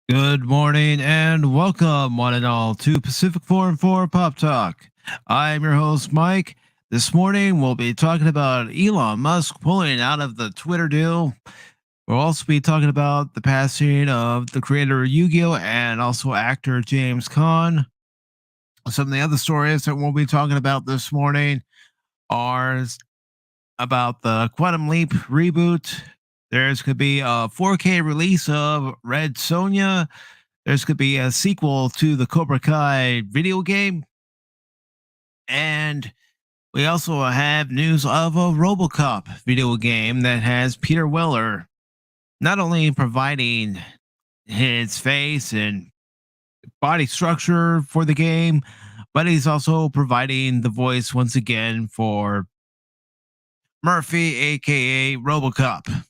Good morning and welcome, one and all, to Pacific414 Pop Talk. I'm your host, Mike. This morning, we'll be talking about Elon Musk pulling out of the Twitter deal. We'll also be talking about the passing of the creator Yu-Gi-Oh! And also actor James Caan. Some of the other stories that we'll be talking about this morning are about the Quantum Leap reboot. There's could be a 4K release of Red Sonja. There's could be a sequel to the Cobra Kai video game. And we also have news of a Robocop video game that has Peter Weller not only providing his face and body structure for the game, but he's also providing the voice once again for Murphy, aka Robocop.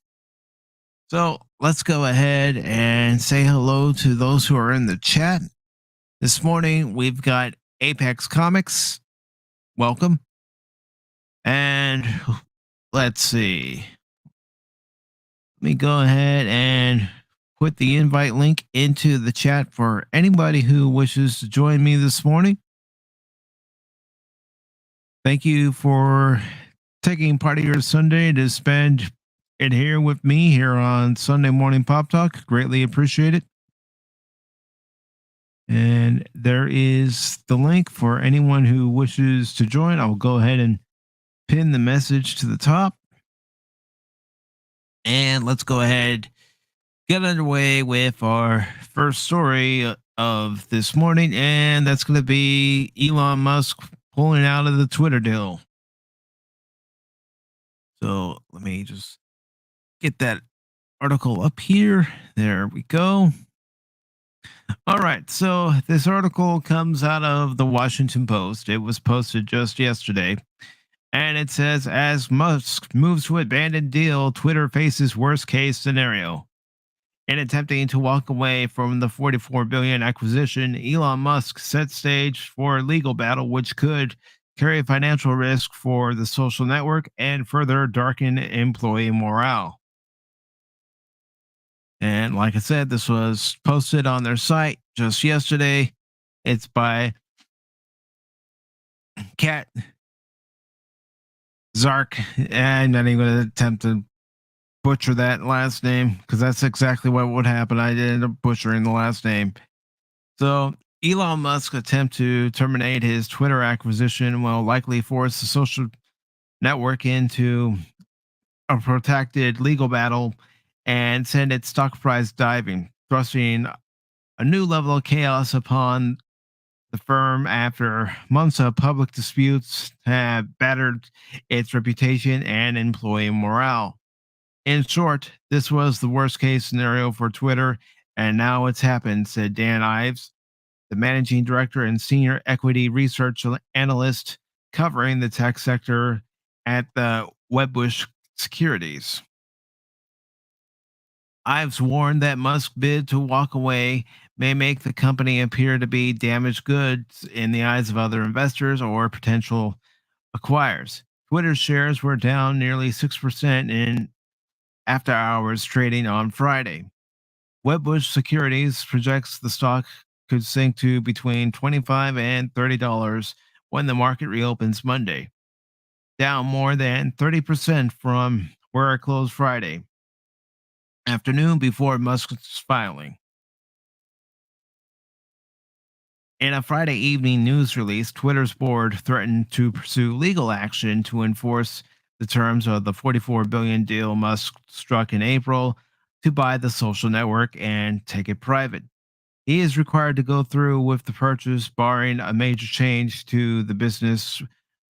So let's go ahead and say hello to those who are in the chat. This morning, we've got Apex Comics. Welcome. And let's see. Let me go ahead and put the invite link into the chat for anybody who wishes to join me this morning. Thank you for taking part of your Sunday to spend it here with me here on Sunday Morning Pop Talk. Greatly appreciate it. And there is the link for anyone who wishes to join. I'll go ahead and pin the message to the top. And let's go ahead, get underway with our first story of this morning. And that's going to be Elon Musk pulling out of the Twitter deal. So let me just get that article up here. There we go. All right. So this article comes out of the Washington Post. It was posted just yesterday. And it says, as Musk moves to abandon deal, Twitter faces worst case scenario. In attempting to walk away from the $44 billion acquisition, Elon Musk set stage for a legal battle which could carry financial risk for the social network and further darken employee morale. And like I said, this was posted on their site just yesterday. It's by Kat Zark. I'm not even going to attempt to butcher that last name because that's exactly what would happen. I ended up butchering the last name. So Elon Musk's attempt to terminate his Twitter acquisition will likely force the social network into a protracted legal battle and send its stock price diving, thrusting a new level of chaos upon the firm after months of public disputes have battered its reputation and employee morale. In short, this was the worst case scenario for Twitter, and now it's happened, said Dan Ives, the managing director and senior equity research analyst covering the tech sector at the Wedbush Securities. Ives warned that Musk's bid to walk away may make the company appear to be damaged goods in the eyes of other investors or potential acquirers. Twitter's shares were down nearly 6% in after hours trading on Friday. Wedbush Securities projects the stock could sink to between $25 and $30 when the market reopens Monday, down more than 30% from where it closed Friday afternoon before Musk's filing. In a Friday evening news release, Twitter's board threatened to pursue legal action to enforce the terms of the $44 billion deal Musk struck in April to buy the social network and take it private. He is required to go through with the purchase, barring a major change to the business,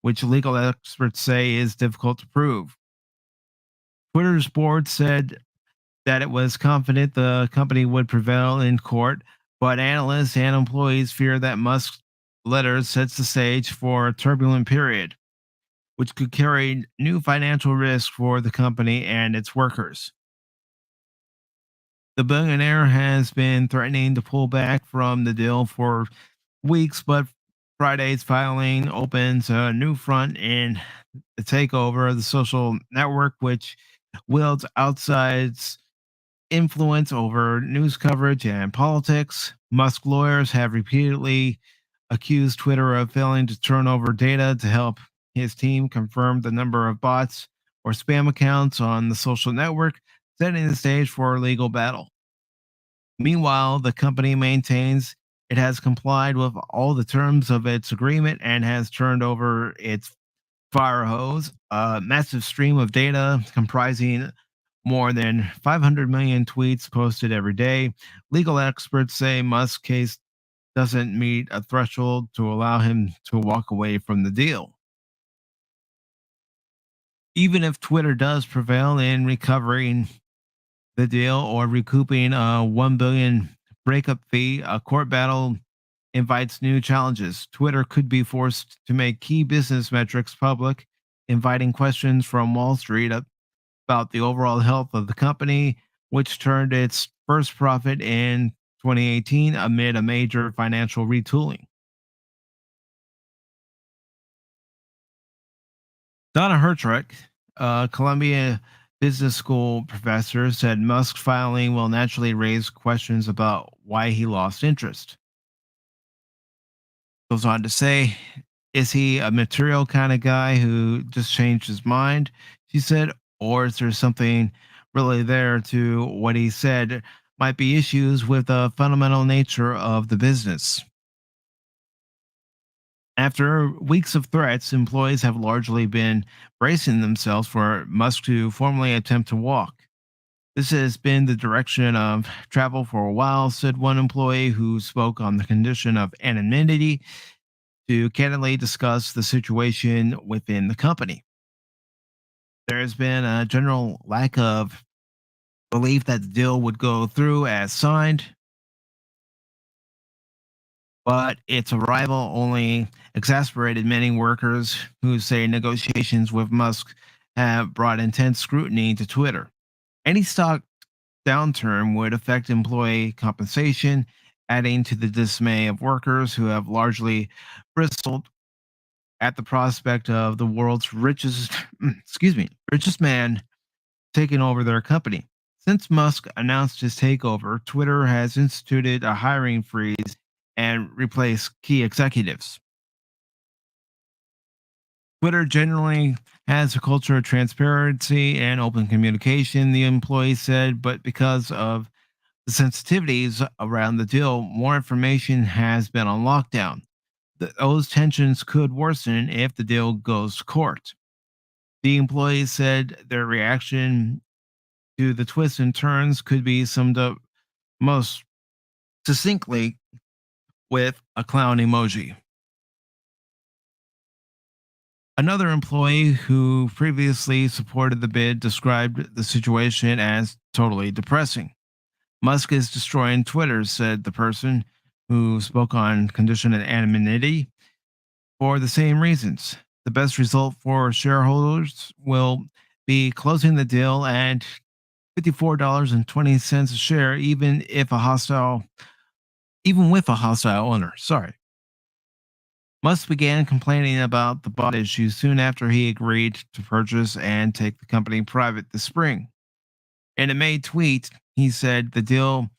which legal experts say is difficult to prove. Twitter's board said that it was confident the company would prevail in court, but analysts and employees fear that Musk's letter sets the stage for a turbulent period, which could carry new financial risk for the company and its workers. The billionaire has been threatening to pull back from the deal for weeks, but Friday's filing opens a new front in the takeover of the social network, which wields outsides influence over news coverage and politics. Musk lawyers have repeatedly accused Twitter of failing to turn over data to help his team confirm the number of bots or spam accounts on the social network, setting the stage for a legal battle. Meanwhile, the company maintains it has complied with all the terms of its agreement and has turned over its fire hose, a massive stream of data comprising more than 500 million tweets posted every day. Legal experts say Musk's case doesn't meet a threshold to allow him to walk away from the deal. Even if Twitter does prevail in recovering the deal or recouping a 1 billion breakup fee, a court battle invites new challenges. Twitter could be forced to make key business metrics public, inviting questions from Wall Street about the overall health of the company, which turned its first profit in 2018 amid a major financial retooling. Donna Hertrick, a Columbia Business School professor, said Musk's filing will naturally raise questions about why he lost interest. Goes on to say, is he a material kind of guy who just changed his mind? She said, or is there something really there to what he said? Might be issues with the fundamental nature of the business. After weeks of threats, employees have largely been bracing themselves for Musk to formally attempt to walk. This has been the direction of travel for a while, said one employee who spoke on the condition of anonymity to candidly discuss the situation within the company. There has been a general lack of belief that the deal would go through as signed, but its arrival only exasperated many workers who say negotiations with Musk have brought intense scrutiny to Twitter. Any stock downturn would affect employee compensation, adding to the dismay of workers who have largely bristled at the prospect of the world's richest richest man taking over their company. Since Musk announced his takeover, Twitter has instituted a hiring freeze and replaced key executives. Twitter generally has a culture of transparency and open communication, the employee said, but because of the sensitivities around the deal, more information has been on lockdown. Those tensions could worsen if the deal goes to court. The employees said their reaction to the twists and turns could be summed up most succinctly with a clown emoji. Another employee who previously supported the bid described the situation as totally depressing. Musk is destroying Twitter, said the person who spoke on condition of anonymity for the same reasons. The best result for shareholders will be closing the deal at $54.20 a share, even with a hostile owner. Sorry. Musk began complaining about the bot issue soon after he agreed to purchase and take the company private this spring. In a May tweet, he said the deal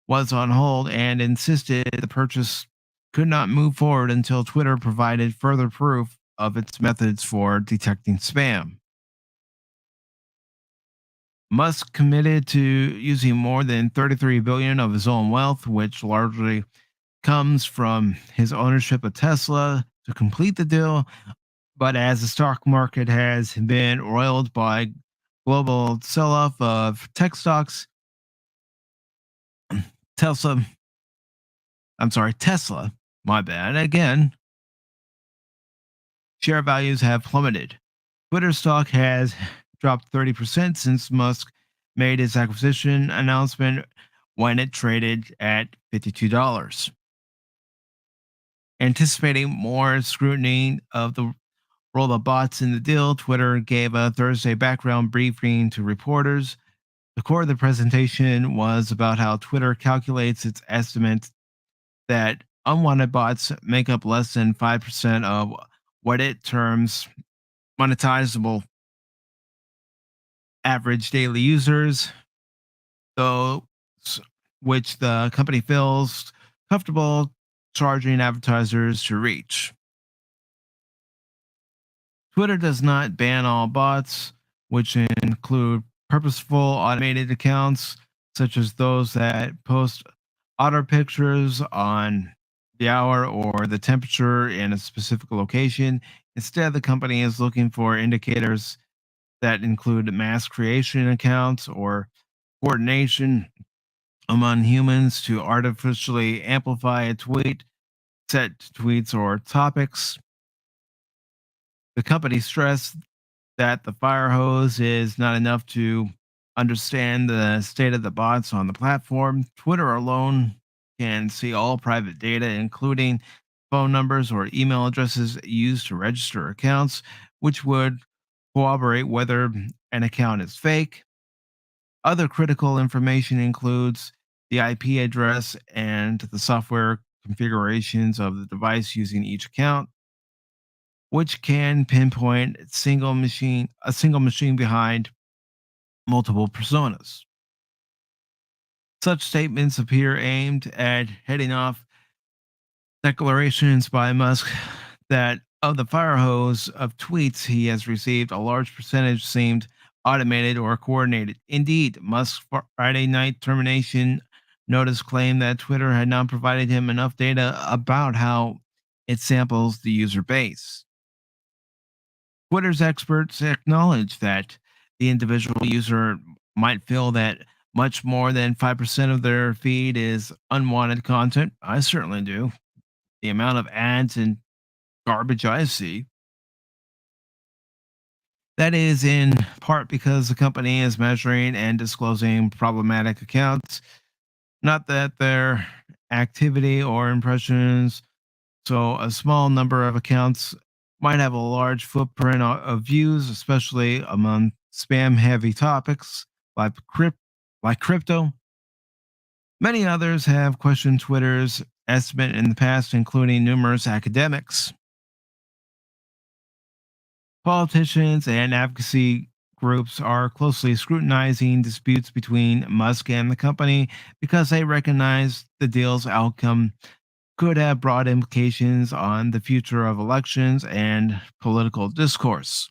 was on hold and insisted the purchase could not move forward until Twitter provided further proof of its methods for detecting spam. Musk committed to using more than 33 billion of his own wealth, which largely comes from his ownership of Tesla, to complete the deal. But as the stock market has been roiled by global sell-off of tech stocks, Tesla, Tesla, my bad, again, share values have plummeted. Twitter stock has dropped 30% since Musk made his acquisition announcement when it traded at $52. Anticipating more scrutiny of the role of bots in the deal, Twitter gave a Thursday background briefing to reporters. The core of the presentation was about how Twitter calculates its estimate that unwanted bots make up less than 5% of what it terms monetizable average daily users. though, s- which the company feels comfortable charging advertisers to reach. Twitter does not ban all bots, which include purposeful automated accounts, such as those that post otter pictures on the hour or the temperature in a specific location. Instead, the company is looking for indicators that include mass creation accounts or coordination among humans to artificially amplify a tweet, set tweets, or topics. The company stressed that the fire hose is not enough to understand the state of the bots on the platform. Twitter alone can see all private data, including phone numbers or email addresses used to register accounts, which would corroborate whether an account is fake. Other critical information includes the IP address and the software configurations of the device using each account, which can pinpoint a single machine behind multiple personas. Such statements appear aimed at heading off declarations by Musk that of the fire hose of tweets he has received, a large percentage seemed automated or coordinated. Indeed, Musk's Friday night termination notice claimed that Twitter had not provided him enough data about how it samples the user base. Twitter's experts acknowledge that the individual user might feel that much more than 5% of their feed is unwanted content. I certainly do. The amount of ads and garbage I see. That is in part because the company is measuring and disclosing problematic accounts, not that their activity or impressions. So, a small number of accounts might have a large footprint of views, especially among spam heavy topics like, like crypto. Many others have questioned Twitter's estimate in the past, including numerous academics. Politicians and advocacy groups are closely scrutinizing disputes between Musk and the company because they recognize the deal's outcome could have broad implications on the future of elections and political discourse.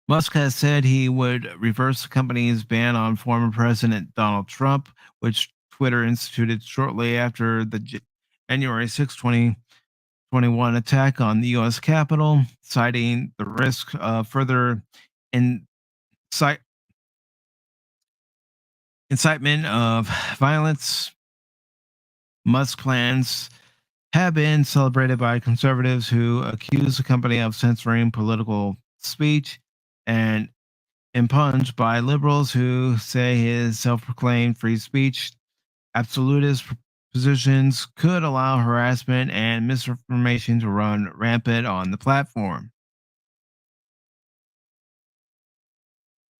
Musk has said he would reverse the company's ban on former President Donald Trump, which Twitter instituted shortly after the January 6, 2021 attack on the U.S. Capitol, citing the risk of further incite, incitement of violence. Musk plans have been celebrated by conservatives who accuse the company of censoring political speech and impunged by liberals who say his self proclaimed free speech absolutist positions could allow harassment and misinformation to run rampant on the platform.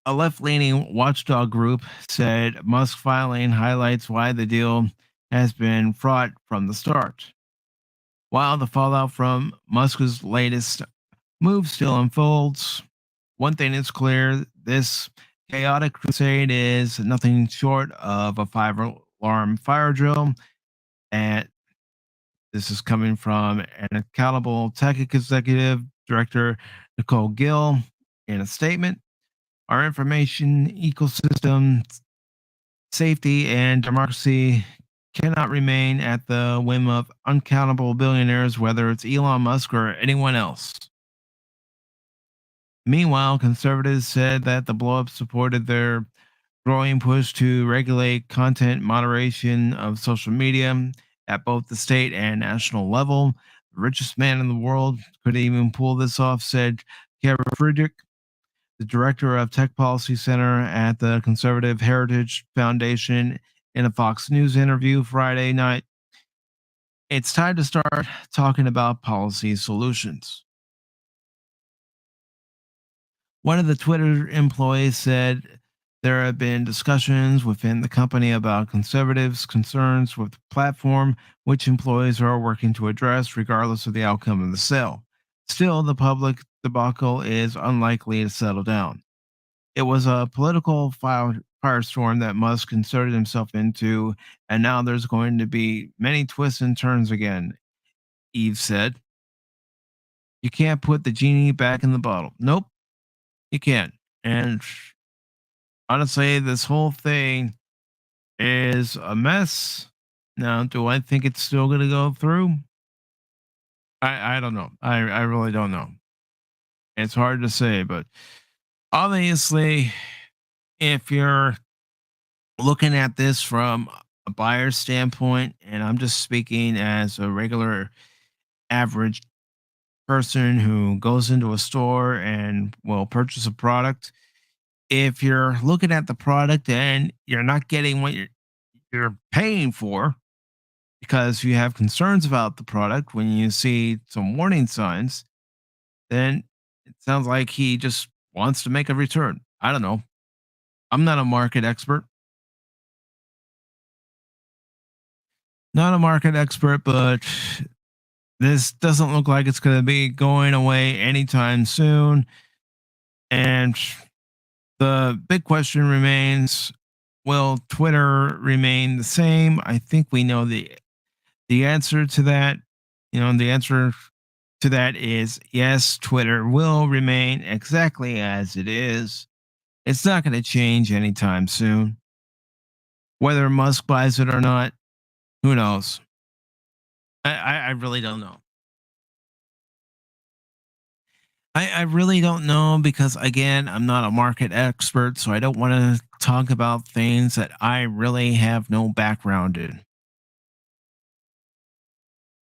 A left leaning watchdog group said Musk filing highlights why the deal has been fraught from the start. While the fallout from Musk's latest move still unfolds, one thing is clear: this chaotic crusade is nothing short of a five-alarm fire drill. And this is coming from an accountable tech executive director, Nicole Gill, in a statement. Our information ecosystem, safety, and democracy cannot remain at the whim of uncountable billionaires, whether it's Elon Musk or anyone else. Meanwhile, conservatives said that the blowup supported their growing push to regulate content moderation of social media at both the state and national level. The richest man in the world could even pull this off, said Kara Friedrich, the director of Tech Policy Center at the Conservative Heritage Foundation, in a Fox News interview Friday night. It's time to start talking about policy solutions. One of the Twitter employees said there have been discussions within the company about conservatives' concerns with the platform, which employees are working to address regardless of the outcome of the sale. Still, the public debacle is unlikely to settle down. It was a political firestorm that Musk inserted himself into, and now there's going to be many twists and turns again. Eve said, "You can't put the genie back in the bottle." Nope, you can't. And honestly, this whole thing is a mess. Now, do I think it's still going to go through? I don't know. I really don't know. It's hard to say, but obviously, if you're looking at this from a buyer's standpoint, and I'm just speaking as a regular average person who goes into a store and will purchase a product, if you're looking at the product and you're not getting what you're paying for because you have concerns about the product when you see some warning signs, then it sounds like he just wants to make a return. I don't know. I'm not a market expert. Not a market expert, but this doesn't look like it's going to be going away anytime soon. And the big question remains, will Twitter remain the same? I think we know the answer to that. The answer to that is yes, Twitter will remain exactly as it is. It's not going to change anytime soon. Whether Musk buys it or not, who knows? I really don't know. I really don't know because again, I'm not a market expert, so I don't want to talk about things that I really have no background in.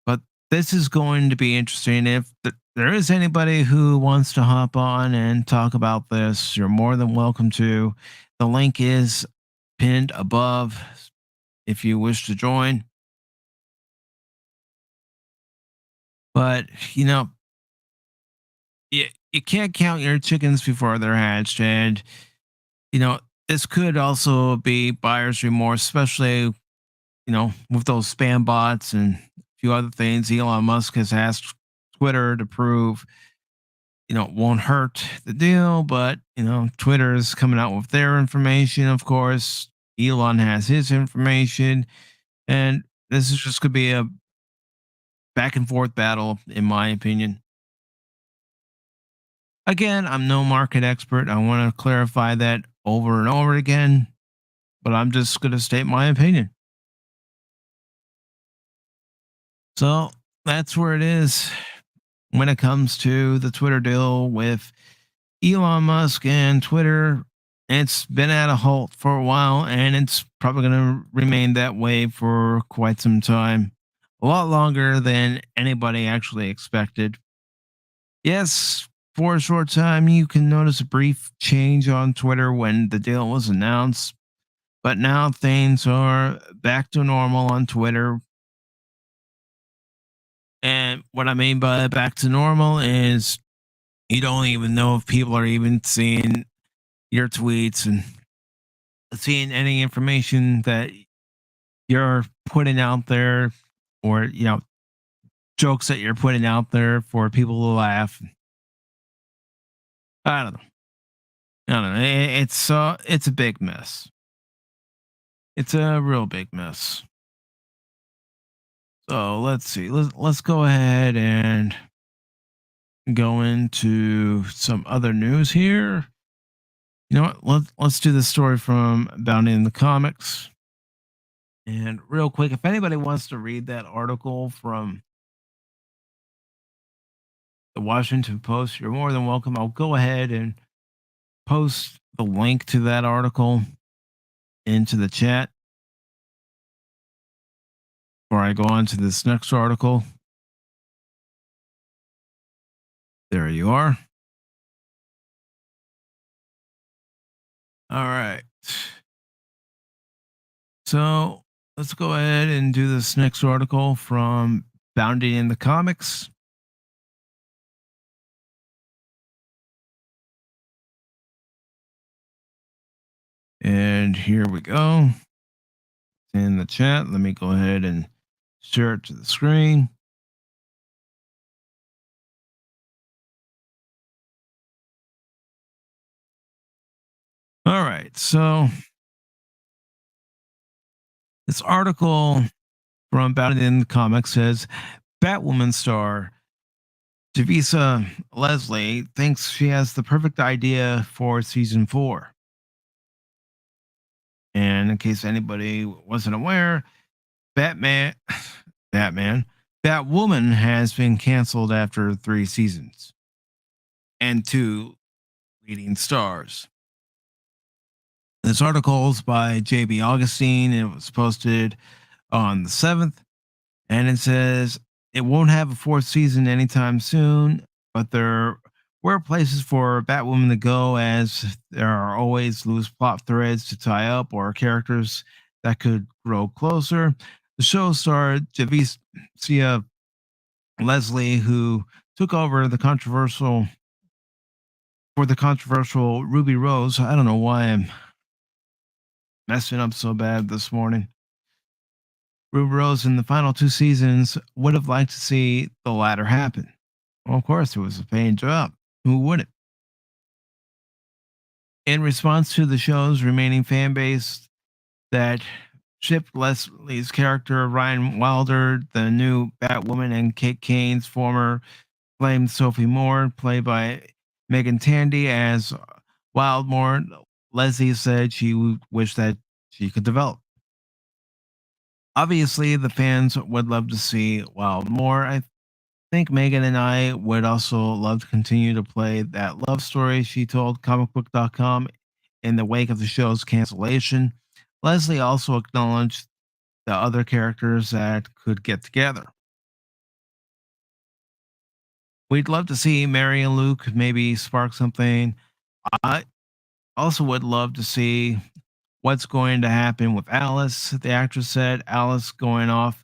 But this is going to be interesting. If there is anybody who wants to hop on and talk about this, you're more than welcome to. The link is pinned above if you wish to join. But you can't count your chickens before they're hatched, and you know this could also be buyer's remorse, especially with those spam bots and a few other things Elon Musk has asked Twitter to prove. Won't hurt the deal, but Twitter is coming out with their information. Of course, Elon has his information, and this is just going to be a back and forth battle, in my opinion. Again, I'm no market expert. I want to clarify that over and over again, but I'm just going to state my opinion. So that's where it is when it comes to the Twitter deal with Elon Musk and Twitter. It's been at a halt for a while, and it's probably going to remain that way for quite some time. A lot longer than anybody actually expected. Yes, for a short time, you can notice a brief change on Twitter when the deal was announced, but now things are back to normal on Twitter. And what I mean by back to normal is you don't even know if people are even seeing your tweets and seeing any information that you're putting out there, or jokes that you're putting out there for people to laugh. I don't know. I don't know. It's a big mess. It's a real big mess. So let's see. Let's go ahead and go into some other news here. You know what? Let's do the story from Bounty in the Comics. And real quick, if anybody wants to read that article from the Washington Post, you're more than welcome. I'll go ahead and post the link to that article into the chat before I go on to this next article. There you are. All right. So let's go ahead and do this next article from Bounty in the Comics. And here we go. It's in the chat. Let me go ahead and share it to the screen. All right. So This article from About It in the Comics says Batwoman star Javisa Leslie thinks she has the perfect idea for season 4. And in case anybody wasn't aware, Batman, Batman, Batwoman has been canceled after 3 seasons and 2 leading stars. This article is by JB Augustine. It was posted on the 7th, and it says it won't have a 4th season anytime soon, but there were places for Batwoman to go, as there are always loose plot threads to tie up or characters that could grow closer. The show starred Javicia Leslie, who took over the controversial Ruby Rose. I don't know why I'm messing up so bad this morning. Ruby Rose in the final 2 seasons would have liked to see the latter happen. Well, of course, it was a paying job. Who wouldn't? In response to the show's remaining fan base that shipped Leslie's character, Ryan Wilder, the new Batwoman, and Kate Kane's former flame Sophie Moore, played by Megan Tandy, as Wildmore, Leslie said she would wish that she could develop. Obviously, the fans would love to see Wildmore. I think Megan and I would also love to continue to play that love story she told comicbook.com in the wake of the show's cancellation. Leslie also acknowledged the other characters that could get together. We'd love to see Mary and Luke maybe spark something. I also would love to see what's going to happen with Alice. The actress said Alice going off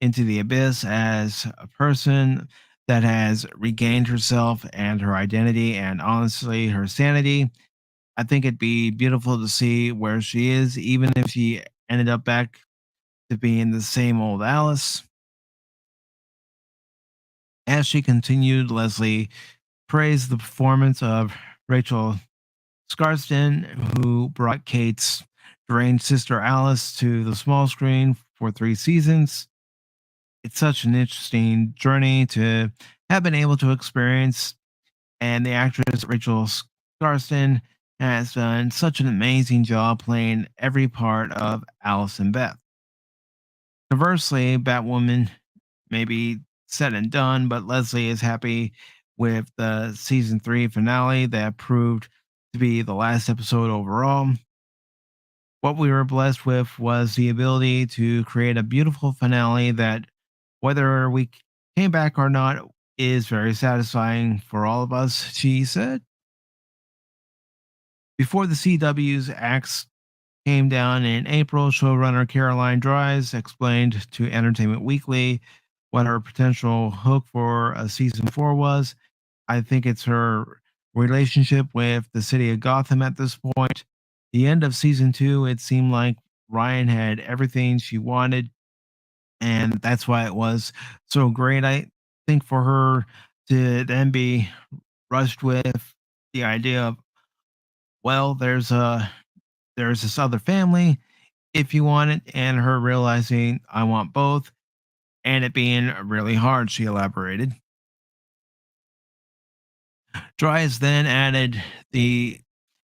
into the abyss as a person that has regained herself and her identity and honestly her sanity. I think it'd be beautiful to see where she is, even if she ended up back to being the same old Alice. As she continued, Leslie praised the performance of Rachel Scarsden, who brought Kate's deranged sister Alice to the small screen for 3 seasons. It's such an interesting journey to have been able to experience, and the actress Rachel Scarsden has done such an amazing job playing every part of Alice and Beth. Conversely, Batwoman may be said and done, but Leslie is happy with the season 3 finale that proved to be the last episode overall. What we were blessed with was the ability to create a beautiful finale that, whether we came back or not, is very satisfying for all of us, she said. Before the CW's axe came down in April, showrunner Caroline Dries explained to Entertainment Weekly what her potential hook for a season 4 was. I think it's her relationship with the city of Gotham at this point. The end of season 2, it seemed like Ryan had everything she wanted, and that's why it was so great. I think for her to then be rushed with the idea of, well, there's this other family if you want it, and her realizing I want both, and it being really hard, she elaborated. Dries then added the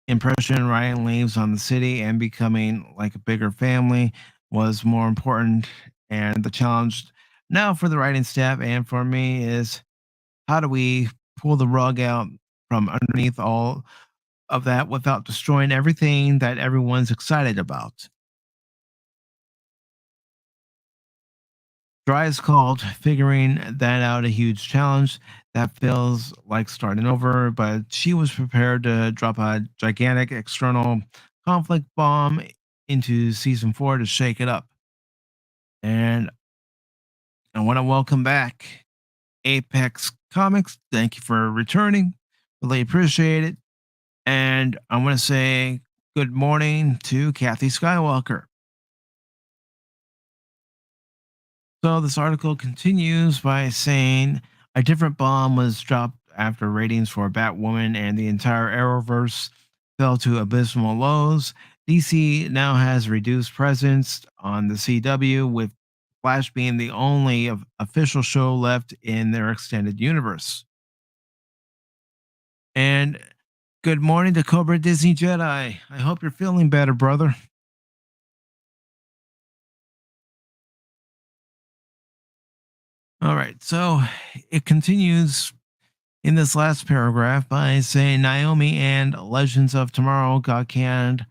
impression Ryan leaves on the city and becoming like a bigger family was more important. And the challenge now for the writing staff and for me is, how do we pull the rug out from underneath all of that without destroying everything that everyone's excited about? Dry is called figuring that out a huge challenge that feels like starting over, but she was prepared to drop a gigantic external conflict bomb into season 4 to shake it up. And I want to welcome back Apex Comics. Thank you for returning. Really appreciate it. And I want to say good morning to Kathy Skywalker. So this article continues by saying a different bomb was dropped after ratings for Batwoman and the entire Arrowverse fell to abysmal lows. DC now has reduced presence on the CW, with Flash being the only official show left in their extended universe. And good morning to Cobra Disney Jedi. I hope you're feeling better, brother. All right, so it continues in this last paragraph by saying Naomi and Legends of Tomorrow got canned,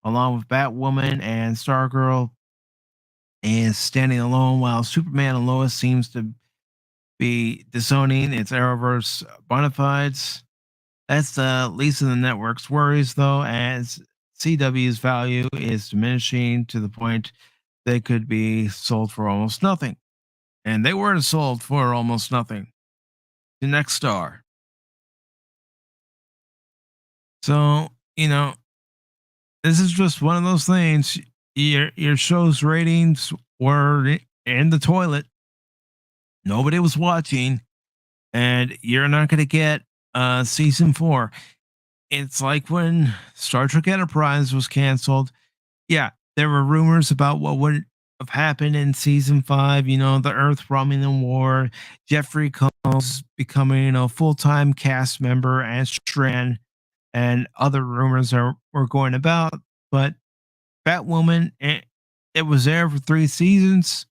along with Batwoman and Stargirl is standing alone, while Superman and Lois seems to be disowning its Arrowverse bona fides. That's the least of the network's worries, though, as CW's value is diminishing to the point they could be sold for almost nothing. And they were sold for almost nothing to Next Star. So, this is just one of those things. Your show's ratings were in the toilet. Nobody was watching, and you're not going to get season 4. It's like when Star Trek Enterprise was canceled. Yeah, there were rumors about what would have happened in season 5. The Earth roaming in war, Jeffrey Combs becoming a full time cast member as Strand, and other rumors were going about. But Batwoman, it was there for 3 seasons,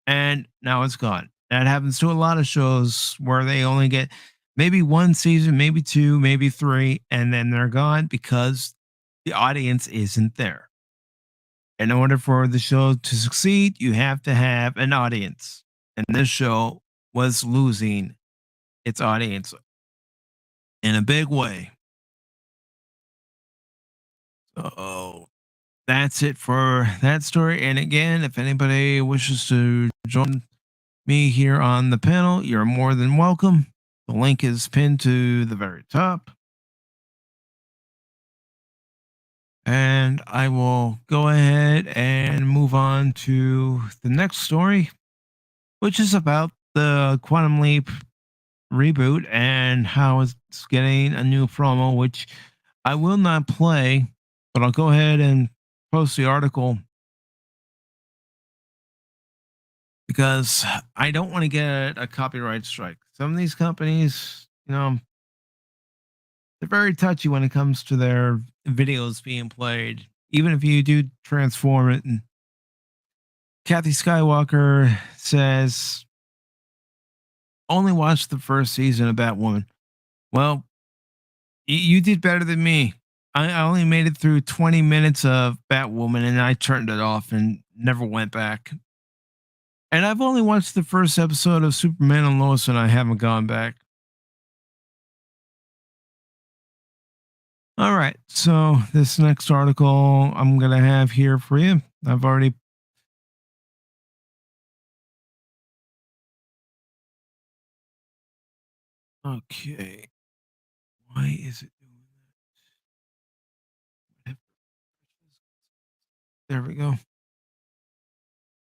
and now it's gone. That happens to a lot of shows where they only get maybe one season, maybe two, maybe three, and then they're gone because the audience isn't there. In order for the show to succeed, you have to have an audience. And this show was losing its audience in a big way. So that's it for that story. And again, if anybody wishes to join me here on the panel, you're more than welcome. The link is pinned to the very top. And I will go ahead and move on to the next story, which is about the Quantum Leap reboot and how it's getting a new promo, which I will not play, but I'll go ahead and post the article because I don't want to get a copyright strike. Some of these companies, they're very touchy when it comes to their videos being played, even if you do transform it. And Kathy Skywalker says, only watch the first season of Batwoman. Well, you did better than me. I only made it through 20 minutes of Batwoman and I turned it off and never went back. And I've only watched the first episode of Superman and Lois and I haven't gone back. All right. So this next article I'm going to have here for you. I've already. Okay. Why is it doing that? There we go.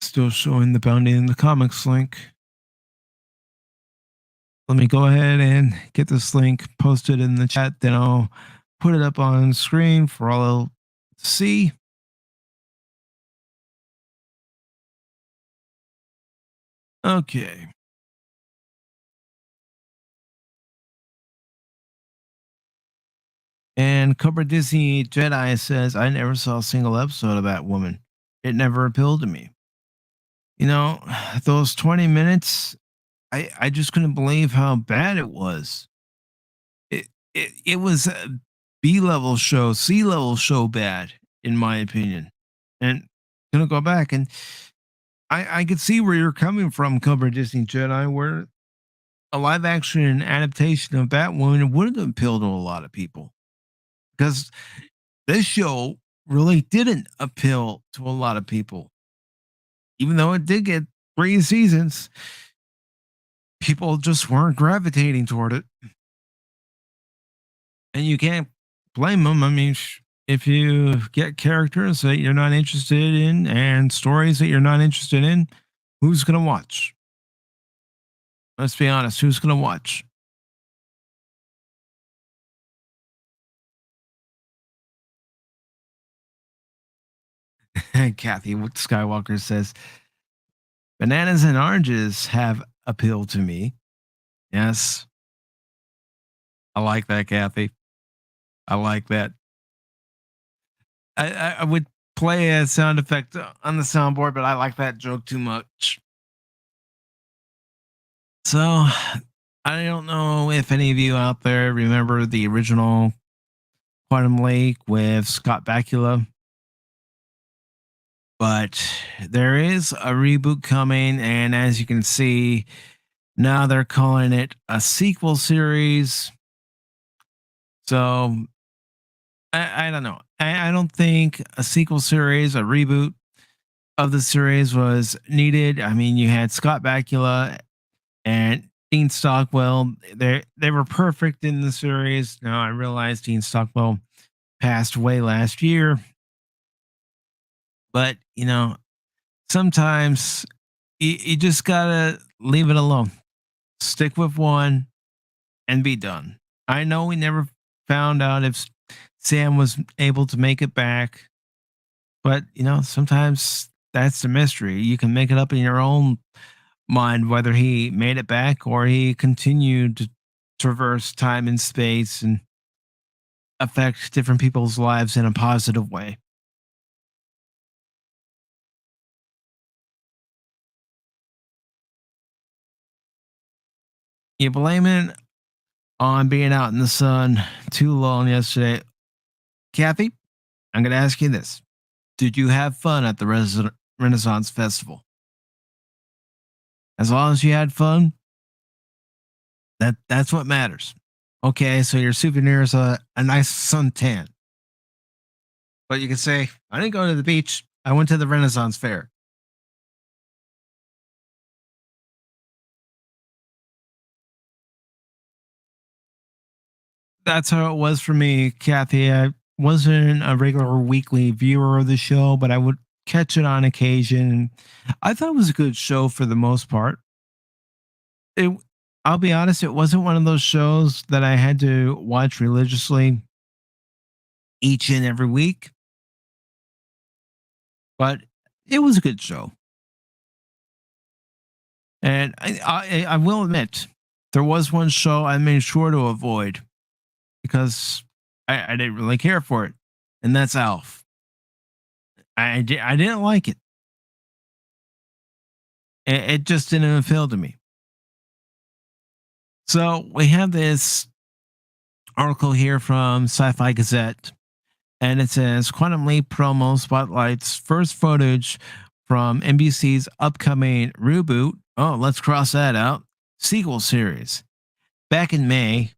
Still showing the Bounty in the Comics link. Let me go ahead and get this link posted in the chat. Then I'll put it up on screen for all to see. Okay. And Cobra Disney Jedi says, I never saw a single episode of Batwoman. It never appealed to me. Those 20 minutes, I just couldn't believe how bad it was. It was a B level show, C level show bad, in my opinion. And gonna go back and I could see where you're coming from, Cobra Disney Jedi, where a live action adaptation of Batwoman would have appealed to a lot of people. Because this show really didn't appeal to a lot of people. Even though it did get 3 seasons, people just weren't gravitating toward it. And you can't blame them. I mean, if you get characters that you're not interested in and stories that you're not interested in, who's going to watch? Let's be honest, who's going to watch? Kathy Skywalker says, bananas and oranges have appealed to me. Yes, I like that, Kathy. I like that. I would play a sound effect on the soundboard, but I like that joke too much. So I don't know if any of you out there remember the original Quantum Lake with Scott Bakula, but there is a reboot coming, and as you can see, now they're calling it a sequel series. So I don't know. I don't think a sequel series, a reboot of the series was needed. I mean, you had Scott Bakula and Dean Stockwell. They were perfect in the series. Now I realize Dean Stockwell passed away last year, but sometimes you just gotta leave it alone. Stick with one and be done. I know we never found out if Sam was able to make it back, but sometimes that's the mystery. You can make it up in your own mind whether he made it back or he continued to traverse time and space and affect different people's lives in a positive way. You blame it on being out in the sun too long yesterday. Kathy, I'm going to ask you this. Did you have fun at the Renaissance Festival? As long as you had fun, that's what matters. Okay, so your souvenir is a nice suntan. But you can say, I didn't go to the beach. I went to the Renaissance Fair. That's how it was for me, Kathy. I wasn't a regular weekly viewer of the show, but I would catch it on occasion. I thought it was a good show for the most part. It, I'll be honest, it wasn't one of those shows that I had to watch religiously each and every week, but it was a good show. And I will admit, there was one show I made sure to avoid because I didn't really care for it, and that's Alf. I didn't like it. It just didn't appeal to me. So we have this article here from Sci-Fi Gazette, and it says Quantum Leap promo spotlights first footage from NBC's upcoming reboot. Oh, let's cross that out. Sequel series. Back in May,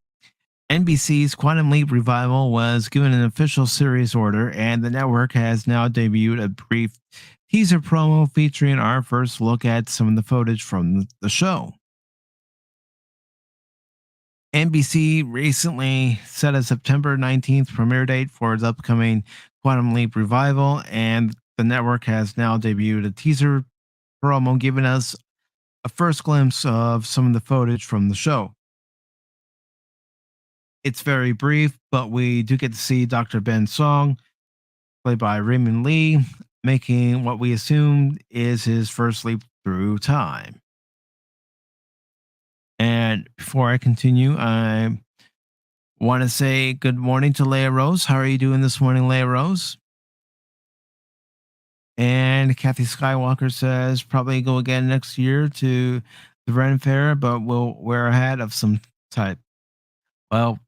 NBC's Quantum Leap revival was given an official series order, and the network has now debuted a brief teaser promo featuring our first look at some of the footage from the show. NBC recently set a September 19th premiere date for its upcoming Quantum Leap revival, and the network has now debuted a teaser promo giving us a first glimpse of some of the footage from the show. It's very brief, but we do get to see Dr. Ben Song, played by Raymond Lee, making what we assume is his first leap through time. And before I continue, I want to say good morning to Leia Rose. How are you doing this morning, Leia Rose? And Kathy Skywalker says probably go again next year to the Ren Fair, but we'll wear a hat of some type. Well,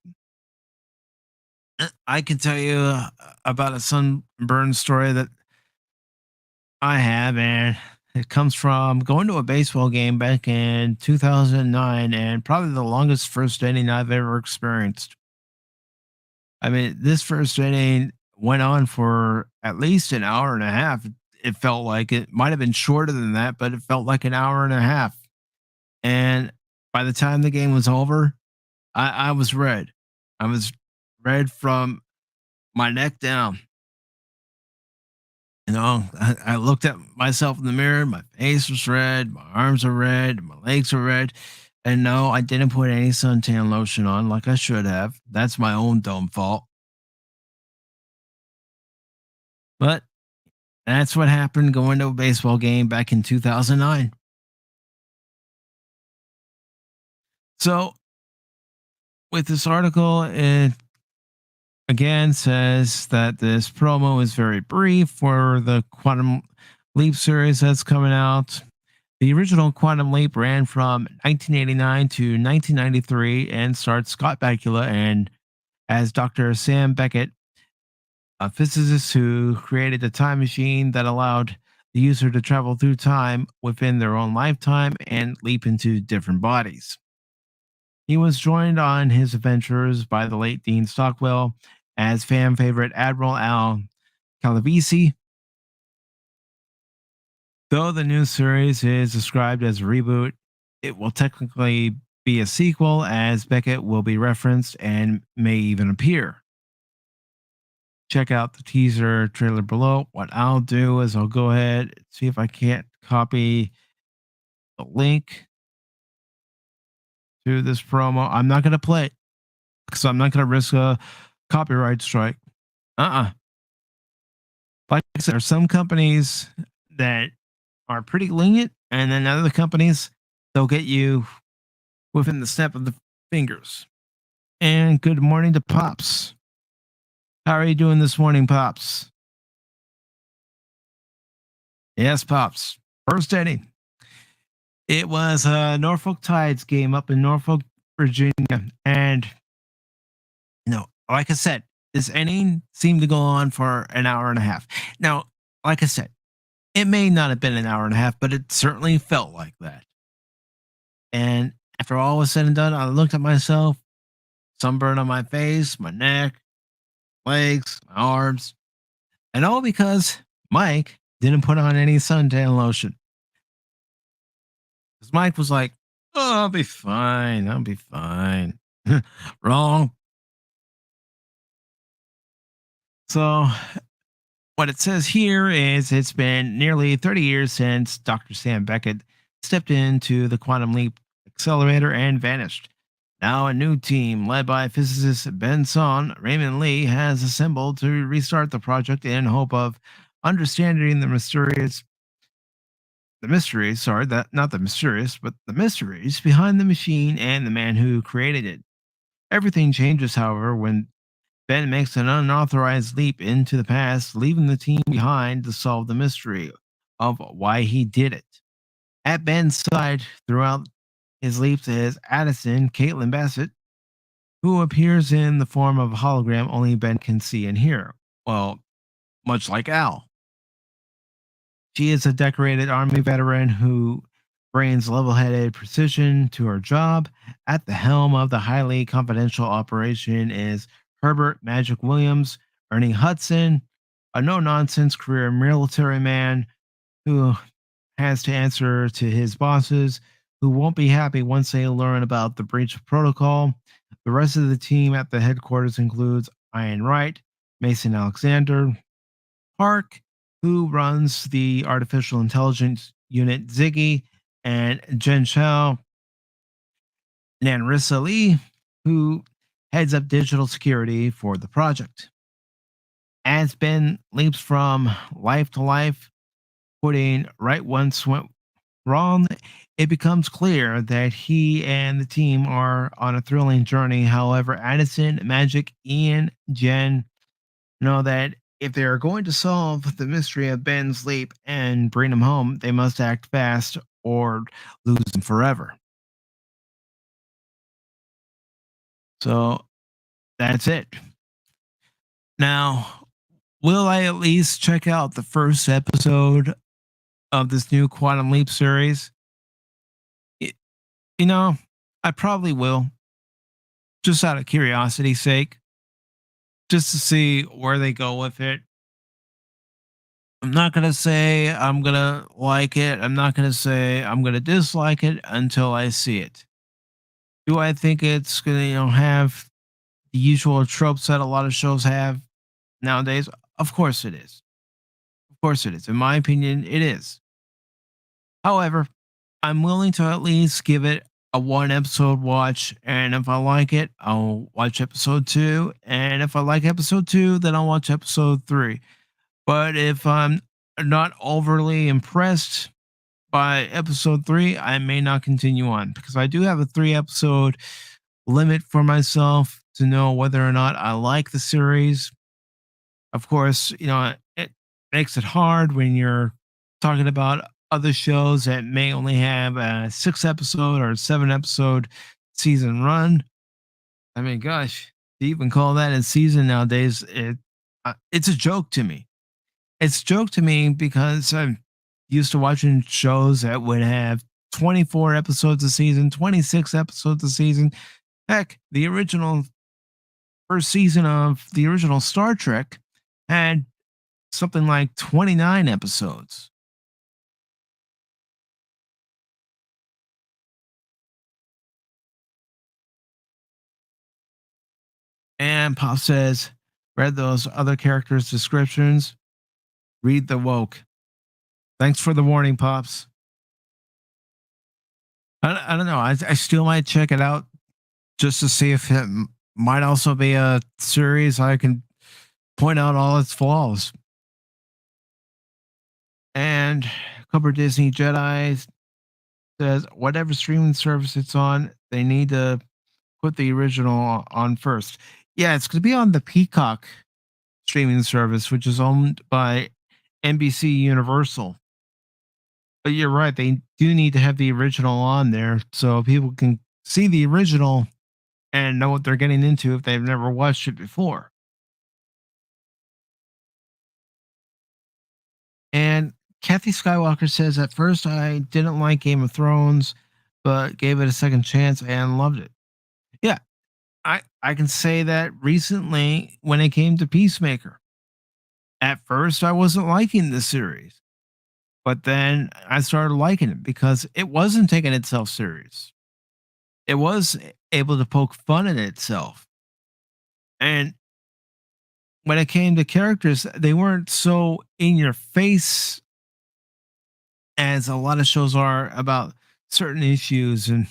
I can tell you about a sunburn story that I have, and it comes from going to a baseball game back in 2009, and probably the longest first inning I've ever experienced. I mean, this first inning went on for at least an hour and a half. It felt like it might have been shorter than that, but it felt like an hour and a half. And by the time the game was over, I was red. I was red from my neck down. I looked at myself in the mirror. My face was red. My arms are red. My legs are red. And no, I didn't put any suntan lotion on like I should have. That's my own dumb fault. But That's what happened going to a baseball game back in 2009. So, with this article, it again says that this promo is very brief for the Quantum Leap series that's coming out. The original Quantum Leap ran from 1989 to 1993 and starred Scott Bakula and as Dr. Sam Beckett, a physicist who created a time machine that allowed the user to travel through time within their own lifetime and leap into different bodies. He was joined on his adventures by the late Dean Stockwell as fan favorite Admiral Al Calavisi. Though the new series is described as a reboot, it will technically be a sequel as Beckett will be referenced and may even appear. Check out the teaser trailer below. What I'll do is I'll go ahead and see if I can't copy the link to this promo. I'm not going to play it because I'm not going to risk a copyright strike. Like I said, there are some companies that are pretty lenient, and then other companies, they'll get you within the snap of the fingers. And good morning to Pops. How are you doing this morning, Pops? Yes, Pops. First inning. It was a Norfolk Tides game up in Norfolk, Virginia. And, like I said, this inning seemed to go on for an hour and a half. Now, like I said, it may not have been an hour and a half, but it certainly felt like that. And after all was said and done, I looked at myself, sunburn on my face, my neck, legs, my arms, and all because Mike didn't put on any suntan lotion. Because Mike was like, "Oh, I'll be fine. I'll be fine." Wrong. So, what it says here is it's been nearly 30 years since Dr. Sam Beckett stepped into the Quantum Leap accelerator and vanished. Now, a new team led by physicist Ben Son, Raymond Lee, has assembled to restart the project in hope of understanding the mysteries, sorry, that not the mysterious, but the mysteries behind the machine and the man who created it. Everything changes, however, when Ben makes an unauthorized leap into the past, leaving the team behind to solve the mystery of why he did it. At Ben's side throughout his leaps is Addison Caitlin Bassett, who appears in the form of a hologram only Ben can see and hear. Well, much like Al. She is a decorated Army veteran who brings level headed precision to her job. At the helm of the highly confidential operation is Herbert Magic Williams, Ernie Hudson, a no nonsense career military man who has to answer to his bosses, who won't be happy once they learn about the breach of protocol. The rest of the team at the headquarters includes Ian Wright, Mason Alexander, Park, who runs the artificial intelligence unit Ziggy, and Jen Chao, Nanrissa Lee, who heads up digital security for the project. As Ben leaps from life to life, putting right once went wrong, it becomes clear that he and the team are on a thrilling journey. However, Addison, Magic, Ian, Jen know that if they are going to solve the mystery of Ben's leap and bring him home, they must act fast or lose him forever. So that's it. Now, will I at least check out the first episode of this new Quantum Leap series? It, you know, I probably will, just out of curiosity's sake, just to see where they go with it. I'm not going to say I'm going to like it. I'm not going to say I'm going to dislike it until I see it. Do I think it's going to, have the usual tropes that a lot of shows have nowadays? Of course it is. Of course it is. In my opinion, it is. However, I'm willing to at least give it a one episode watch. And if I like it, I'll watch episode two. And if I like episode two, then I'll watch episode three. But if I'm not overly impressed by episode 3, I may not continue on because I do have a 3 episode limit for myself to know whether or not I like the series. Of course, it makes it hard when you're talking about other shows that may only have a 6 episode or 7 episode season run. I mean, gosh, to even call that a season nowadays, it's a joke to me. It's a joke to me because I'm used to watching shows that would have 24 episodes a season, 26 episodes a season. Heck, the original first season of the original Star Trek had something like 29 episodes. And Pop says, read those other characters' descriptions, read the woke. Thanks for the warning, Pops. I don't know. I still might check it out just to see if might also be a series I can point out all its flaws. And Cobra Disney Jedi says, whatever streaming service it's on, they need to put the original on first. Yeah, it's going to be on the Peacock streaming service, which is owned by NBC Universal. But you're right, they do need to have the original on there so people can see the original and know what they're getting into if they've never watched it before. And Kathy Skywalker says, at first I didn't like Game of Thrones, but gave it a second chance and loved it. Yeah, I can say that recently when it came to Peacemaker. At first I wasn't liking the series, but then I started liking it because it wasn't taking itself serious. It was able to poke fun at itself. And when it came to characters, they weren't so in your face as a lot of shows are about certain issues. And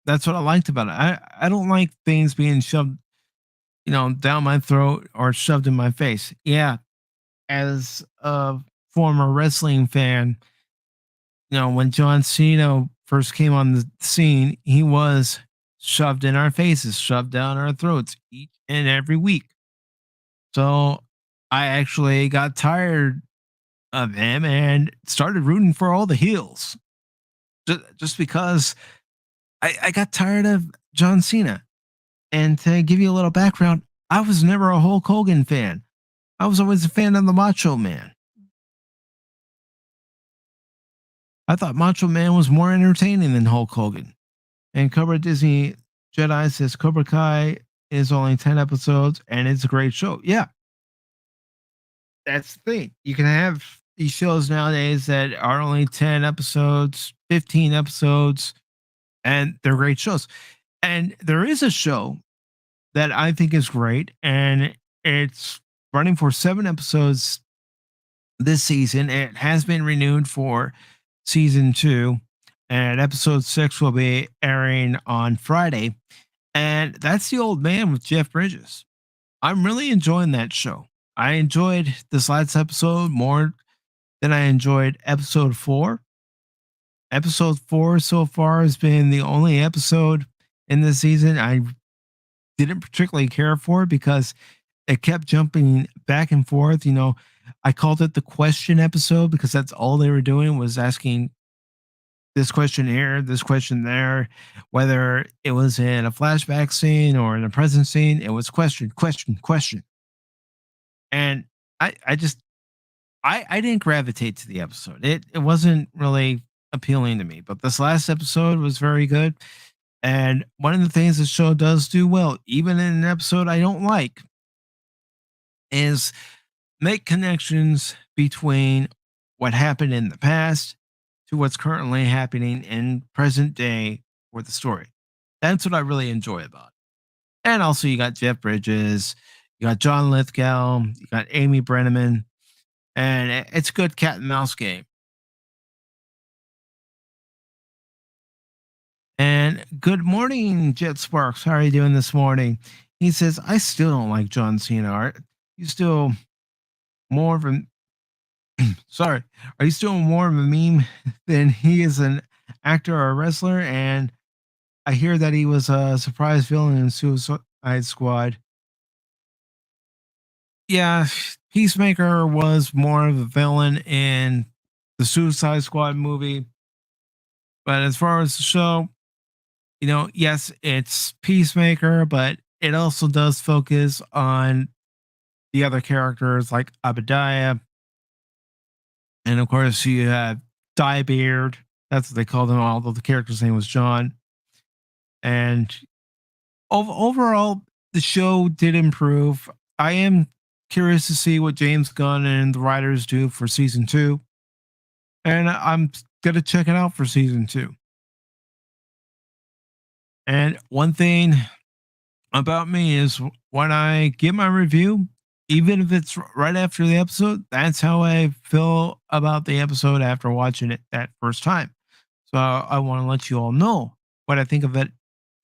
that's what I liked about it. I don't like things being shoved, down my throat or shoved in my face. Yeah, as a former wrestling fan, when John Cena first came on the scene, he was shoved in our faces, shoved down our throats each and every week. So I actually got tired of him and started rooting for all the heels just because I got tired of John Cena. And to give you a little background, I was never a Hulk Hogan fan. I was always a fan of the Macho Man. I thought Macho Man was more entertaining than Hulk Hogan. And Cobra Disney Jedi says Cobra Kai is only 10 episodes and it's a great show. Yeah, that's the thing. You can have these shows nowadays that are only 10 episodes, 15 episodes, and they're great shows. And there is a show that I think is great, and it's running for 7 episodes this season. It has been renewed for season 2, and episode 6 will be airing on Friday. And that's The Old Man with Jeff Bridges. I'm really enjoying that show. I enjoyed this last episode more than I enjoyed episode 4. Episode 4 so far has been the only episode in this season I didn't particularly care for because it kept jumping back and forth. I called it the question episode because that's all they were doing was asking this question here, this question there, whether it was in a flashback scene or in a present scene, it was question, question, question. And I just I didn't gravitate to the episode. It wasn't really appealing to me. But this last episode was very good. And one of the things the show does do well, even in an episode I don't like, is make connections between what happened in the past to what's currently happening in present day for the story. That's what I really enjoy about it. And also, you got Jeff Bridges, you got John Lithgow, you got Amy Brenneman, and it's a good cat and mouse game. And good morning, Jet Sparks. How are you doing this morning? He says, I still don't like John Cena. You still more of an Sorry, are you still more of a meme than he is an actor or a wrestler? And I hear that he was a surprise villain in Suicide Squad. Yeah, Peacemaker was more of a villain in the Suicide Squad movie. But as far as the show, yes, it's Peacemaker, but it also does focus on the other characters like Abadiah. And of course, you have Diebeard. That's what they called him, although the character's name was John. And overall, the show did improve. I am curious to see what James Gunn and the writers do for season two. And I'm going to check it out for season two. And one thing about me is when I give my review, even if it's right after the episode, that's how I feel about the episode after watching it that first time. So I want to let you all know what I think of it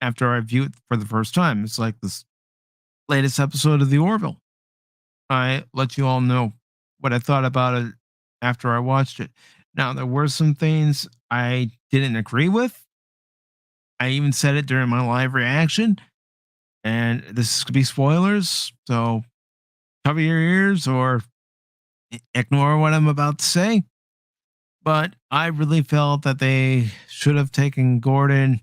after I view it for the first time. It's like this latest episode of The Orville. I let you all know what I thought about it after I watched it. Now, there were some things I didn't agree with. I even said it during my live reaction, and this could be spoilers. So cover your ears or ignore what I'm about to say. But I really felt that they should have taken Gordon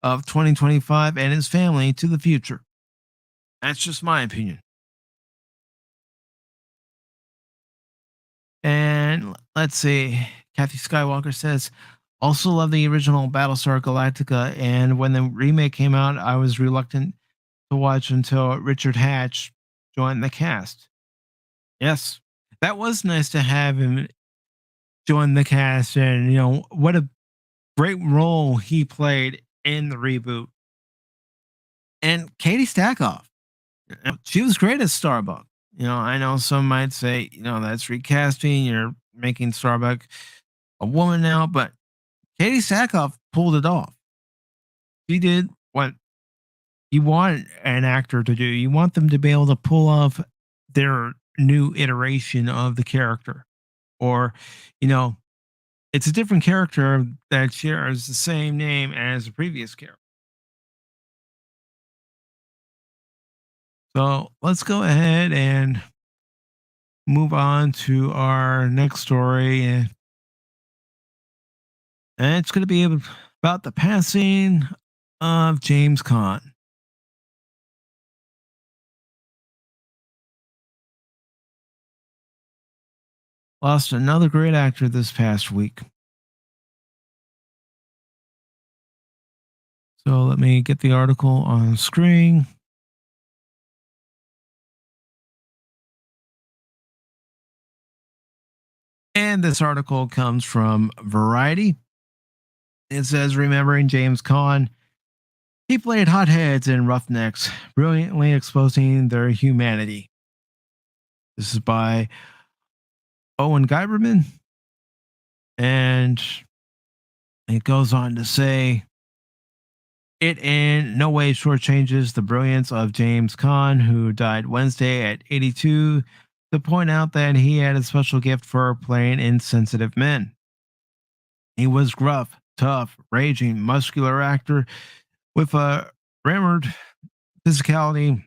of 2025 and his family to the future. That's just my opinion. And let's see. Kathy Skywalker says, also love the original Battlestar Galactica. And when the remake came out, I was reluctant to watch until Richard Hatch joined the cast. Yes, that was nice to have him join the cast. And, what a great role he played in the reboot. And Katie Stackhoff, she was great as Starbuck. I know some might say, that's recasting. You're making Starbuck a woman now, but Katie Sackhoff pulled it off. She did what you want an actor to do. You want them to be able to pull off their new iteration of the character. Or, you know, it's a different character that shares the same name as the previous character. So let's go ahead and move on to our next story. And it's going to be about the passing of James Caan. Lost another great actor this past week. So let me get the article on screen. And this article comes from Variety. It says, remembering James Caan, he played hotheads and roughnecks, brilliantly exposing their humanity. This is by Owen Geiberman. And it goes on to say, it in no way shortchanges the brilliance of James Caan, who died Wednesday at 82, to point out that he had a special gift for playing insensitive men. He was gruff, tough, raging, muscular actor with a rammered physicality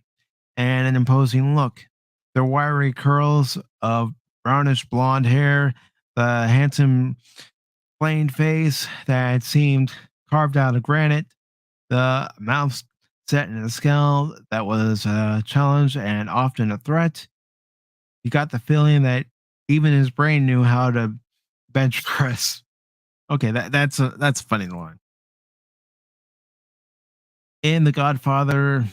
and an imposing look. The wiry curls of brownish blonde hair, the handsome plain face that seemed carved out of granite, the mouth set in a scowl that was a challenge and often a threat. You got the feeling that even his brain knew how to bench press. Okay, that's a funny line. In The Godfather,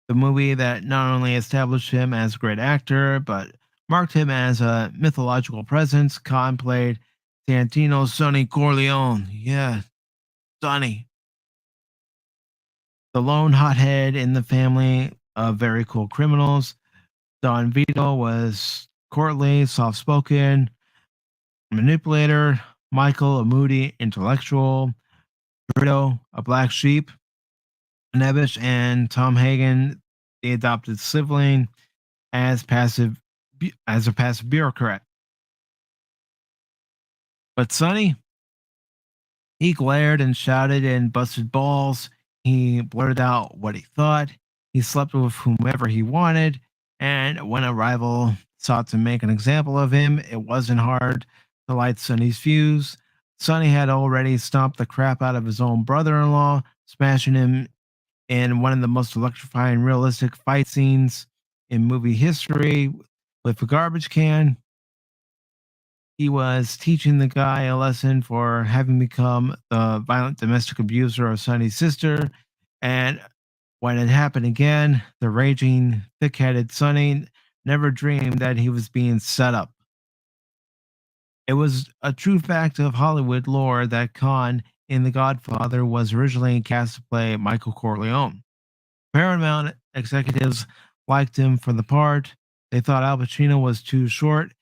the movie that not only established him as a great actor, but marked him as a mythological presence, Khan played Santino's Sonny Corleone. Yeah, Sonny. The lone hothead in the family of very cool criminals. Don Vito was courtly, soft spoken, manipulator. Michael, a moody intellectual. Brito, a black sheep. Nebish and Tom Hagen, the adopted sibling, as a passive bureaucrat. But Sonny, he glared and shouted and busted balls. He blurted out what he thought. He slept with whomever he wanted. And when a rival sought to make an example of him, it wasn't hard to light Sonny's fuse. Sonny had already stomped the crap out of his own brother in law, smashing him in one of the most electrifying, realistic fight scenes in movie history with a garbage can. He was teaching the guy a lesson for having become the violent domestic abuser of Sonny's sister. And when it happened again, the raging, thick headed Sonny never dreamed that he was being set up. It was a true fact of Hollywood lore that Khan in The Godfather was originally cast to play Michael Corleone. Paramount executives liked him for the part. They thought Al Pacino was too short,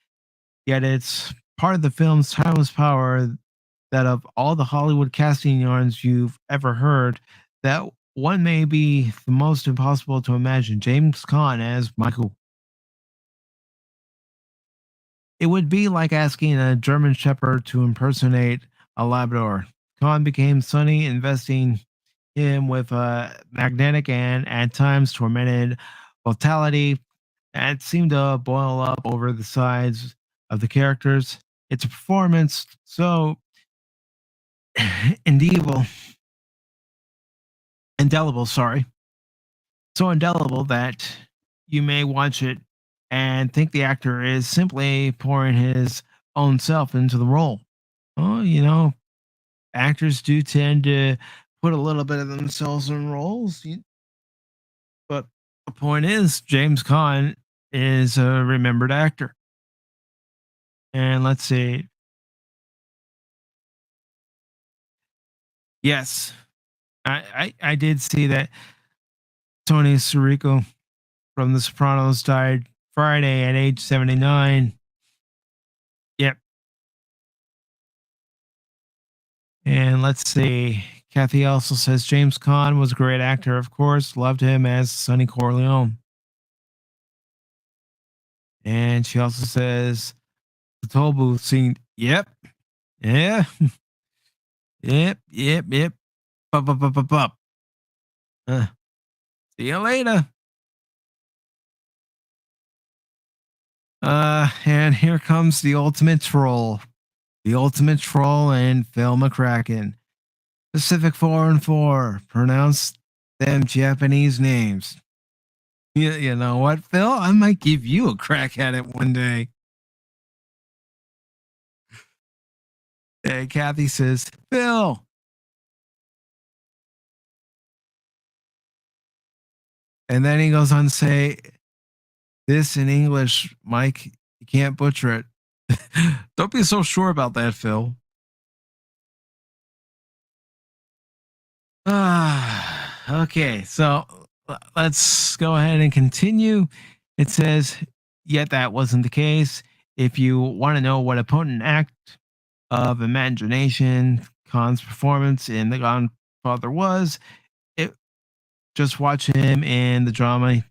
yet it's part of the film's timeless power that of all the Hollywood casting yarns you've ever heard, that one may be the most impossible to imagine James Caan as Michael. It would be like asking a German Shepherd to impersonate a Labrador. Caan became Sonny, investing him with a magnetic and at times tormented vitality that seemed to boil up over the sides of the characters. It's a performance so indelible, indelible, sorry, so indelible that you may watch it and think the actor is simply pouring his own self into the role. Oh, actors do tend to put a little bit of themselves in roles, but the point is, James Caan is a remembered actor. And let's see. Yes, I did see that Tony Sirico from The Sopranos died Friday at age 79. Yep. And let's see. Kathy also says James Caan was a great actor, of course. Loved him as Sonny Corleone. And she also says the toll booth scene. Yep. Yeah. Yep. Yep. Yep. Up, up, up, up, up. See you later. And here comes the ultimate troll. The ultimate troll and Phil McCracken. PACIFIC414. Pronounce them Japanese names. You know what, Phil? I might give you a crack at it one day. And Kathy says, Phil. And then he goes on to say this in English, Mike. You can't butcher it. Don't be so sure about that, Phil. Okay, so let's go ahead and continue. It says, yet that wasn't the case. If you want to know what a potent act of imagination Khan's performance in The Godfather was, it just watch him in the drama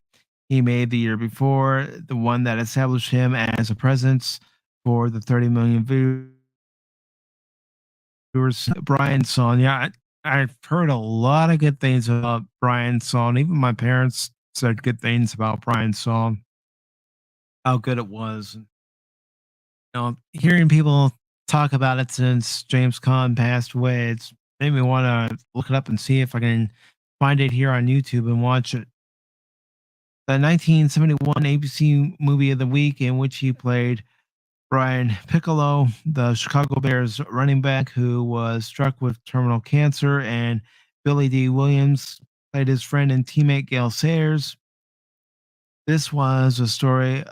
he made the year before, the one that established him as a presence for the 30 million viewers, Brian Son. Yeah, I've heard a lot of good things about Brian Son. Even my parents said good things about Brian Son, how good it was. Hearing people talk about it since James Caan passed away, it's made me want to look it up and see if I can find it here on YouTube and watch it. The 1971 ABC movie of the week, in which he played Brian Piccolo, the Chicago Bears running back who was struck with terminal cancer, and Billy D. Williams played his friend and teammate Gail Sayers. This was a story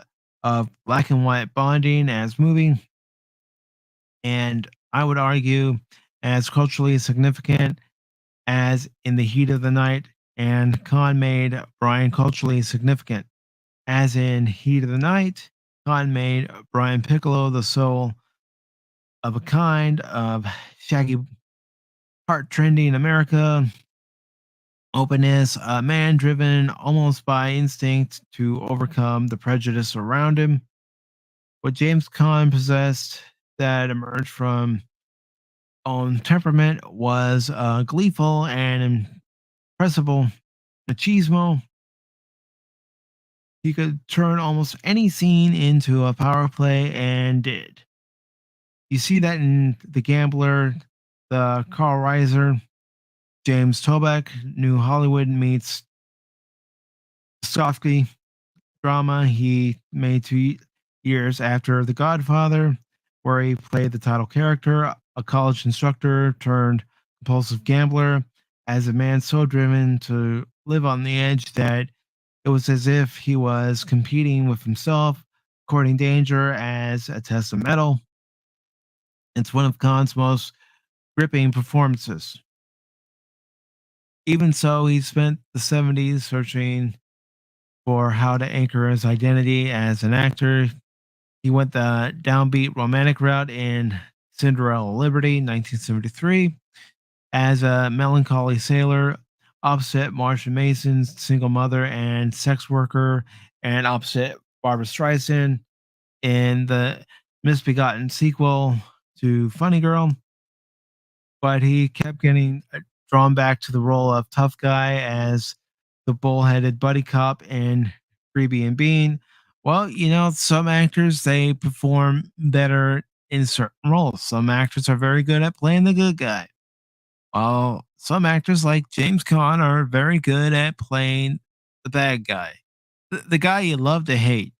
of black and white bonding as movie, and I would argue as culturally significant as In the Heat of the Night, and Khan made Brian culturally significant. As in Heat of the Night, Khan made Brian Piccolo the soul of a kind of shaggy, heart trendy in America, openness, a man driven almost by instinct to overcome the prejudice around him. What James Caan possessed that emerged from own temperament was gleeful and impressible machismo. He could turn almost any scene into a power play and did. You see that in The Gambler, the Carl Reiser, James Toback, New Hollywood meets Sofsky drama he made 2 years after The Godfather, where he played the title character, a college instructor turned compulsive gambler, as a man so driven to live on the edge that it was as if he was competing with himself, courting danger as a test of mettle. It's one of Khan's most gripping performances. Even so, he spent the 70s searching for how to anchor his identity as an actor. He went the downbeat romantic route in Cinderella Liberty, 1973, as a melancholy sailor, opposite Marsha Mason's single mother and sex worker, and opposite Barbara Streisand in the misbegotten sequel to Funny Girl. But he kept getting drawn back to the role of tough guy as the bullheaded buddy cop in Freebie and Bean. Well, some actors they perform better in certain roles. Some actors are very good at playing the good guy. While some actors like James Caan are very good at playing the bad guy. The guy you love to hate.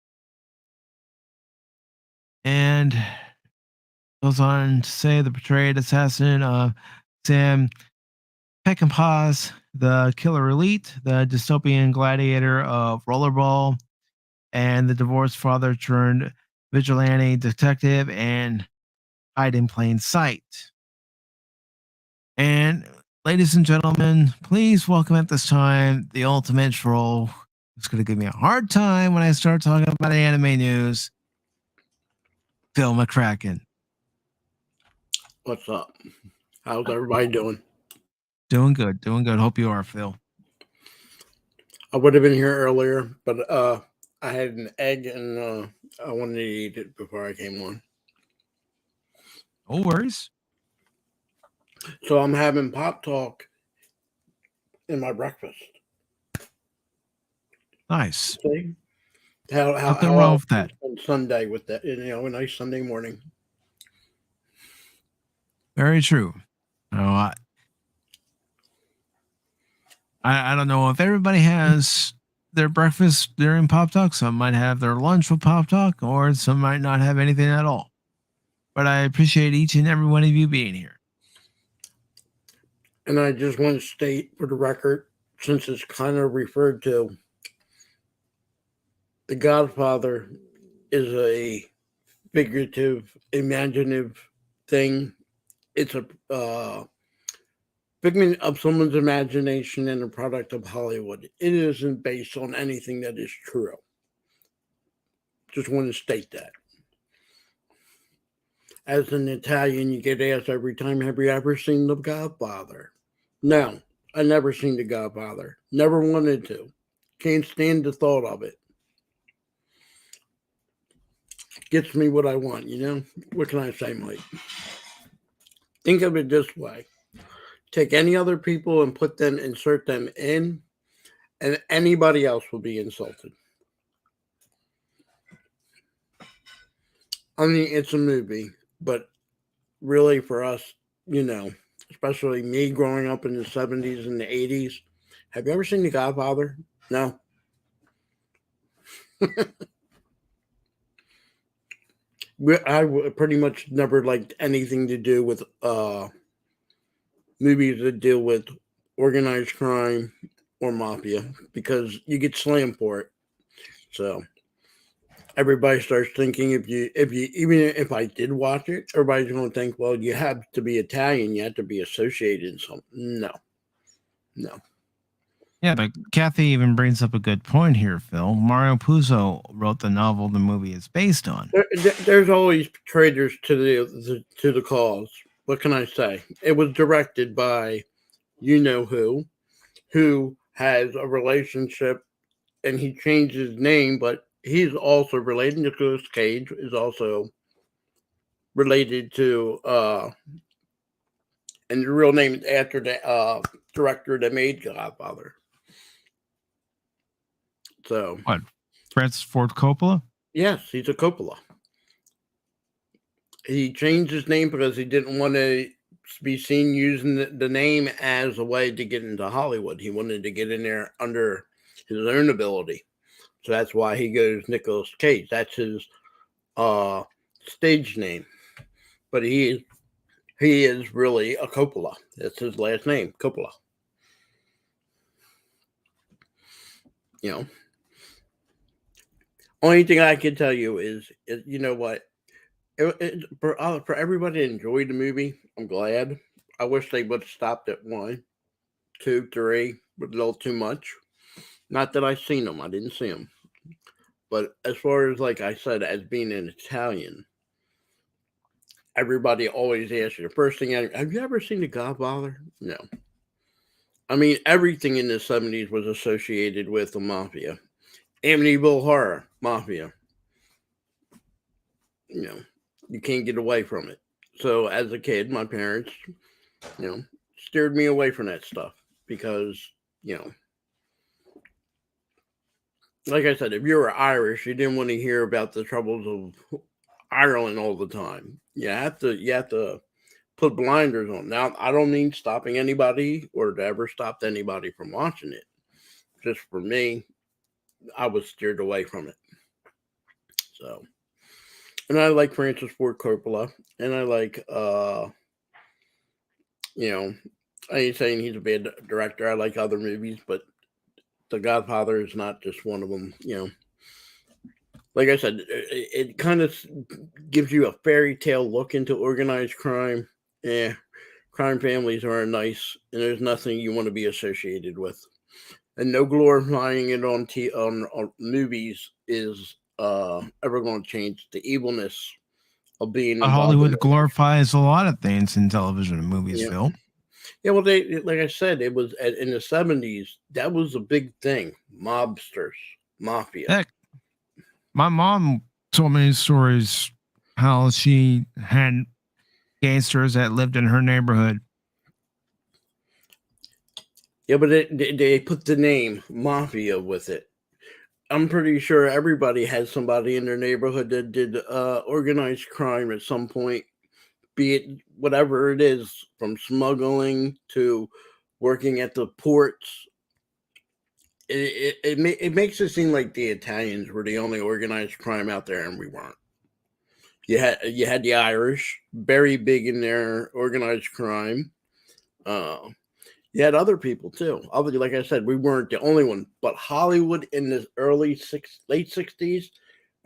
And goes on to say the portrayed assassin of Sam Peckinpah's The Killer Elite, the dystopian gladiator of Rollerball, and the divorced father turned vigilante detective and hide in plain sight. And ladies and gentlemen, please welcome at this time the ultimate troll. It's going to give me a hard time when I start talking about anime news. Phil McCracken. What's up? How's everybody doing? Doing good. Doing good. Hope you are, Phil. I would have been here earlier, but I had an egg and I wanted to eat it before I came on. No worries. So I'm having Pop Talk in my breakfast. Nice. See? Nothing wrong with that. On Sunday with that, a nice Sunday morning. Very true. I don't know if everybody has their breakfast during Pop Talk. Some might have their lunch with Pop Talk, or some might not have anything at all. But I appreciate each and every one of you being here. And I just want to state for the record, since it's kind of referred to, The Godfather is a figurative, imaginative thing. It's a figment of someone's imagination and a product of Hollywood. It isn't based on anything that is true. Just want to state that. As an Italian, you get asked every time, have you ever seen The Godfather? No, I never seen The Godfather. Never wanted to. Can't stand the thought of it. Gets me what I want, What can I say, Mike? Think of it this way. Take any other people and insert them in, and anybody else will be insulted. I mean, it's a movie, but really for us, especially me growing up in the 70s and the 80s, have you ever seen The Godfather? No. I pretty much never liked anything to do with movies that deal with organized crime or mafia because you get slammed for it. So everybody starts thinking even if I did watch it, everybody's going to think, well, you have to be Italian, you have to be associated in something. No. Yeah, but Kathy even brings up a good point here, Phil. Mario Puzo wrote the novel the movie is based on. There's always traitors to the cause. What can I say? It was directed by who has a relationship, and he changed his name, but he's also related. Nicolas Cage is also related to, and the real name is after the director that made Godfather. So, What? Francis Ford Coppola? yes, he's a Coppola. He changed his name because he didn't want to be seen using the name as a way to get into Hollywood. He wanted to get in there under his own ability. So that's why he goes Nicolas Cage. That's his stage name. But he is really a Coppola. That's his last name, Coppola. You know, only thing I can tell you is you know what? For everybody to enjoy the movie, I'm glad. I wish they would have stopped at 1, 2, 3, but a little too much. Not that I've seen them. I didn't see them. But as far as, like I said, as being an Italian, everybody always asks you, the first thing, have you ever seen The Godfather? No. I mean, everything in the 70s was associated with the mafia. Amityville Horror, mafia. You know, you can't get away from it. So as a kid, my parents, steered me away from that stuff because, like I said, if you were Irish, you didn't want to hear about the troubles of Ireland all the time. You have to put blinders on. Now, I don't mean stopping anybody or to ever stopped anybody from watching it. Just for me, I was steered away from it. So, and I like Francis Ford Coppola, and I like, I ain't saying he's a bad director. I like other movies, but The Godfather is not just one of them. Like I said, it kind of gives you a fairy tale look into organized crime. Yeah, crime families aren't nice, and there's nothing you want to be associated with. And no glorifying it on movies is ever going to change the evilness of being involved in Hollywood it. glorifies a lot of things in television and movies, Yeah. Phil. Yeah, well, they like I said, it was in the 70s. That was a big thing. Mobsters, mafia. Heck, my mom told me stories how she had gangsters that lived in her neighborhood. Yeah, but they put the name mafia with it. I'm pretty sure everybody has somebody in their neighborhood that did organized crime at some point, be it whatever it is, from smuggling to working at the ports. It makes it seem like the Italians were the only organized crime out there, and we weren't. You had the Irish, very big in their organized crime. You had other people too. Obviously, like I said, we weren't the only one. But Hollywood in the late 60s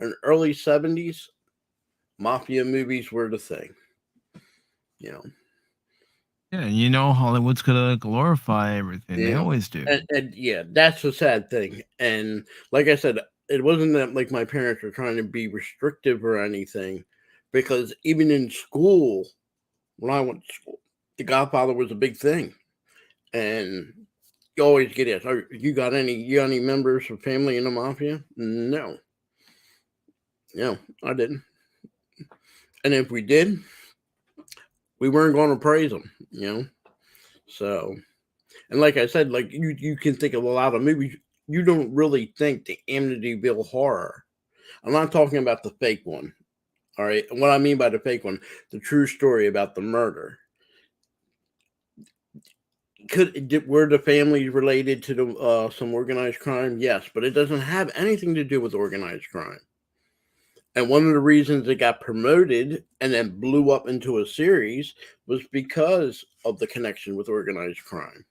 and early 70s, mafia movies were the thing. Yeah, Hollywood's gonna glorify everything. They Yeah. always do. And yeah, that's the sad thing. And like I said, it wasn't that like my parents were trying to be restrictive or anything, because even in school, when I went to school, The Godfather was a big thing. And you always get asked, "Oh, you got any members of family in the mafia?" No. No, I didn't. And if we did, we weren't going to praise them. So, and like I said, like you can think of a lot of movies. You don't really think the Amityville Horror. I'm not talking about the fake one. All right. And what I mean by the fake one, the true story about the murder. Were the families related to the some organized crime? Yes, but it doesn't have anything to do with organized crime. And one of the reasons it got promoted and then blew up into a series was because of the connection with organized crime.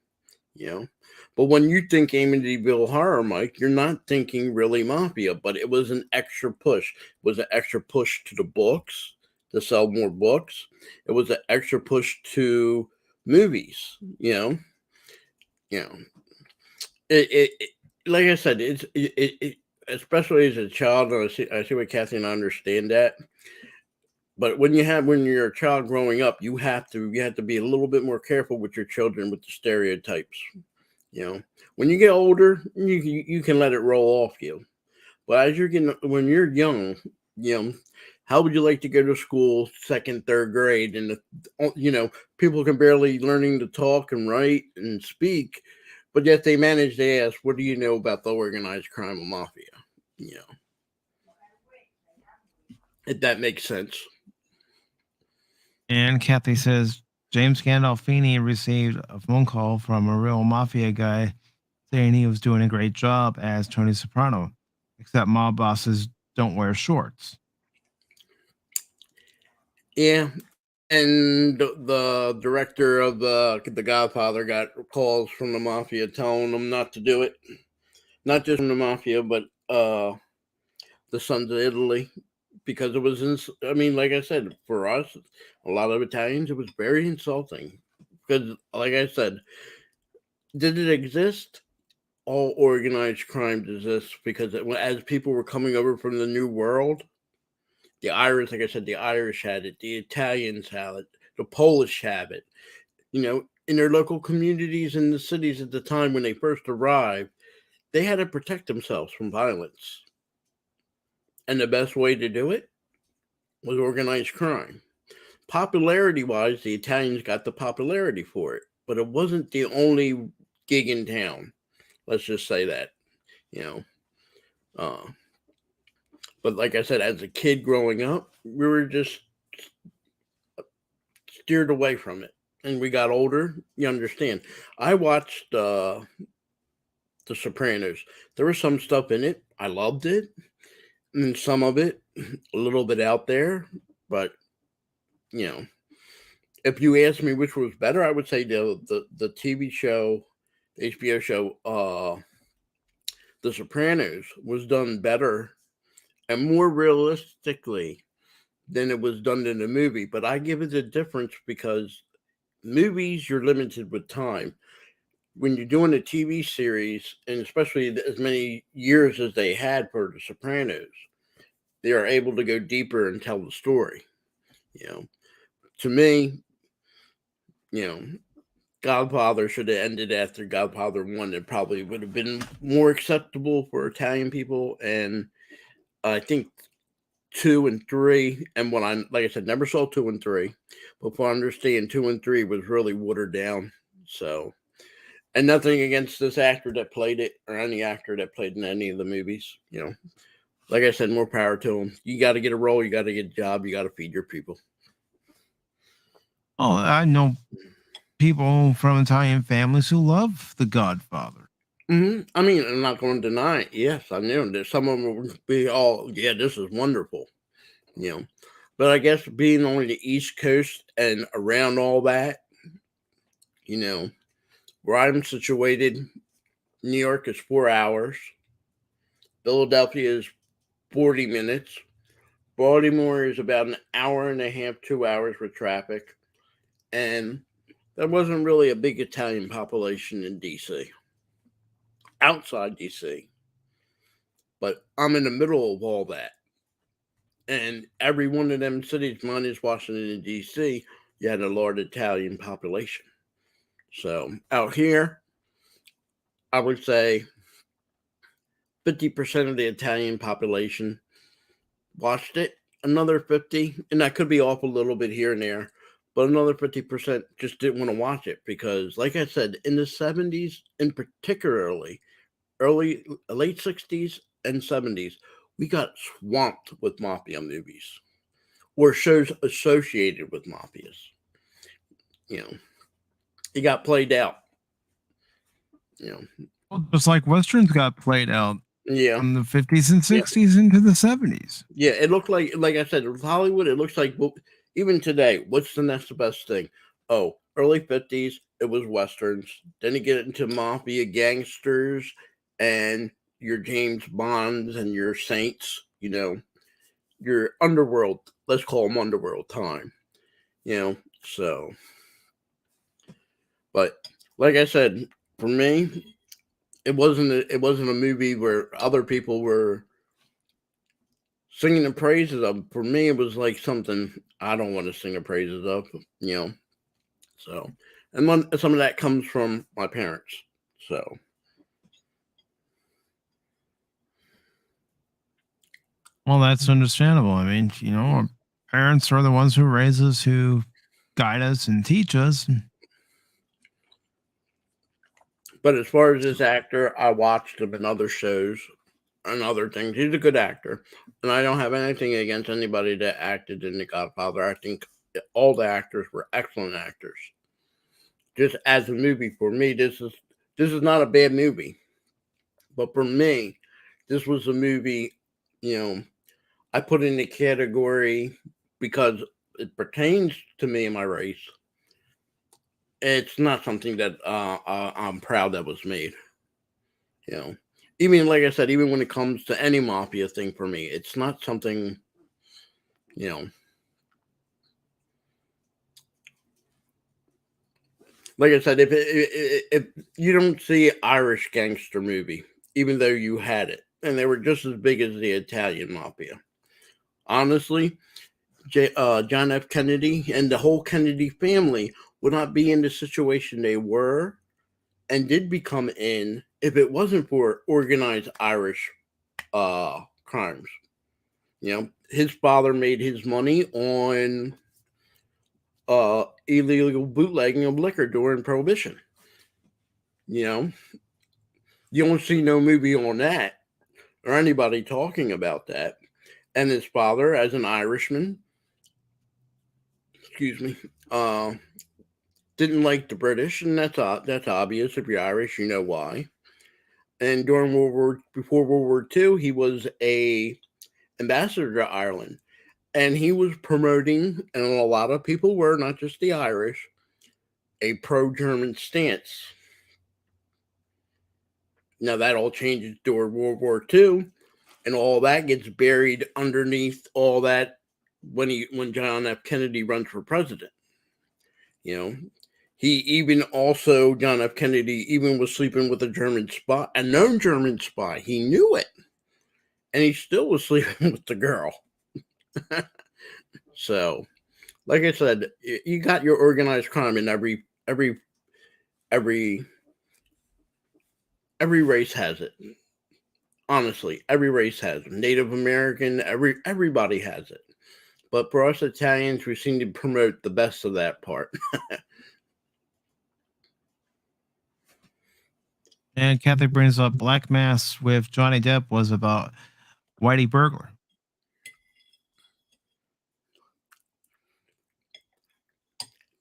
But when you think Amityville Horror, Mike, you're not thinking really mafia, but it was an extra push. It was an extra push to the books to sell more books. It was an extra push to movies. It like I said, it especially as a child. And I see what Kathy and I understand that. But when you're a child growing up, you have to be a little bit more careful with your children with the stereotypes. When you get older, you can let it roll off you. But when you're young, How would you like to go to school, second, third grade, and people can barely learning to talk and write and speak, but yet they manage to ask, "What do you know about the organized crime of mafia?" If that makes sense. And Kathy says James Gandolfini received a phone call from a real mafia guy saying he was doing a great job as Tony Soprano, except mob bosses don't wear shorts. Yeah, and the director of the Godfather got calls from the mafia telling him not to do it. Not just from the mafia, but the Sons of Italy, because it was. Like I said, for us, a lot of Italians, it was very insulting. Because, like I said, did it exist? All organized crimes exist because as people were coming over from the New World, the Irish, like I said, the Irish had it, the Italians had it, the Polish have it. In their local communities in the cities at the time when they first arrived, they had to protect themselves from violence. And the best way to do it was organized crime. Popularity-wise, the Italians got the popularity for it, but it wasn't the only gig in town. Let's just say that, But like I said, as a kid growing up, we were just steered away from it. And we got older, you understand. I watched The Sopranos. There was some stuff in it. I loved it. And some of it, a little bit out there. But, if you ask me which was better, I would say the TV show, the HBO show, The Sopranos was done better and more realistically than it was done in the movie. But I give it a difference because movies, you're limited with time. When you're doing a TV series, and especially as many years as they had for The Sopranos, they are able to go deeper and tell the story. To me, Godfather should have ended after Godfather 1. It probably would have been more acceptable for Italian people. And I think 2 and 3, and like I said, never saw 2 and 3, but for understand 2 and 3 was really watered down. So, and nothing against this actor that played it or any actor that played in any of the movies. Like I said, more power to him. You got to get a role, you got to get a job, you got to feed your people. Oh, I know people from Italian families who love The Godfather. Mm-hmm. I'm not going to deny it. Yes, I knew that some of them would be all, yeah, this is wonderful. But I guess being on the East Coast and around all that, where I'm situated, New York is 4 hours. Philadelphia is 40 minutes. Baltimore is about an hour and a half, 2 hours with traffic. And there wasn't really a big Italian population in D.C. Outside D.C. But I'm in the middle of all that. And every one of them cities, minus Washington and D.C., you had a large Italian population. So out here, I would say 50% of the Italian population watched it. Another 50, and that could be off a little bit here and there, but another 50% just didn't want to watch it because, like I said, in the 70s and particularly late 60s and 70s, we got swamped with mafia movies or shows associated with mafias. It got played out. Well, just like westerns got played out Yeah. from the 50s and 60s into the 70s. Yeah, it looked like I said, with Hollywood, it looks like even today, what's the next best thing? Oh, early 50s, it was westerns. Then you get into mafia gangsters and your James Bonds and your Saints, your underworld, let's call them underworld time. So, but like I said, for me, it wasn't a movie where other people were singing the praises of. For me, it was like something I don't want to sing the praises of, So, and some of that comes from my parents. So, Well, that's understandable. I mean, our parents are the ones who raise us, who guide us and teach us. But as far as this actor, I watched him in other shows and other things. He's a good actor, and I don't have anything against anybody that acted in The Godfather. I think all the actors were excellent actors. Just as a movie, for me, this is not a bad movie. But for me, this was a movie, I put in the category because it pertains to me and my race. It's not something that I'm proud that was made. Even like I said, even when it comes to any mafia thing for me, it's not something, you know, like I said, if you don't see Irish gangster movie, even though you had it, and they were just as big as the Italian mafia. Honestly, John F. Kennedy and the whole Kennedy family would not be in the situation they were and did become in if it wasn't for organized Irish crimes. His father made his money on illegal bootlegging of liquor during Prohibition. You don't see no movie on that or anybody talking about that. And his father, as an Irishman, excuse me, didn't like the British, and that's obvious. If you're Irish, you know why. And before World War II, he was a ambassador to Ireland, and he was promoting, and a lot of people were, not just the Irish, a pro-German stance. Now that all changes during World War II, and all that gets buried underneath all that when John F. Kennedy runs for president. He even also, John F. Kennedy even was sleeping with a German spy, a known German spy. He knew it, and he still was sleeping with the girl. So, like I said, you got your organized crime in every race has it. Honestly, every race has it. Native American, everybody has it. But for us Italians, we seem to promote the best of that part. And Kathy brings up Black Mass with Johnny Depp was about Whitey Burglar.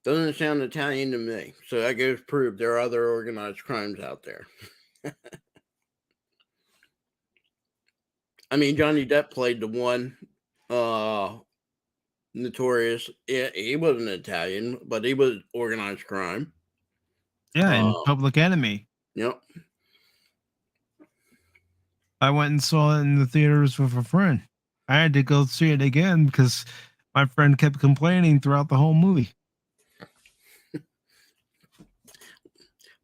Doesn't sound Italian to me. So that goes to prove there are other organized crimes out there. I mean, Johnny Depp played the one notorious. He wasn't Italian, but he was organized crime. Yeah, and Public Enemy. Yep. I went and saw it in the theaters with a friend. I had to go see it again because my friend kept complaining throughout the whole movie.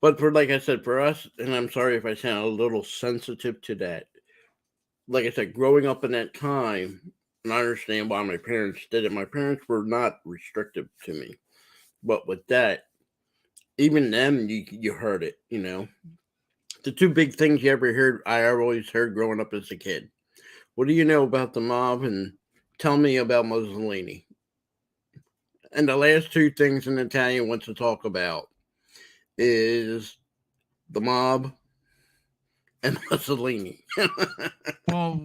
But like I said, for us, and I'm sorry if I sound a little sensitive to that. Like I said, growing up in that time, and I understand why my parents did it. My parents were not restrictive to me, but with that, even them, you heard it. The two big things I always heard growing up as a kid. What do you know about the mob? And tell me about Mussolini. And the last two things an Italian wants to talk about is the mob and Mussolini. Well,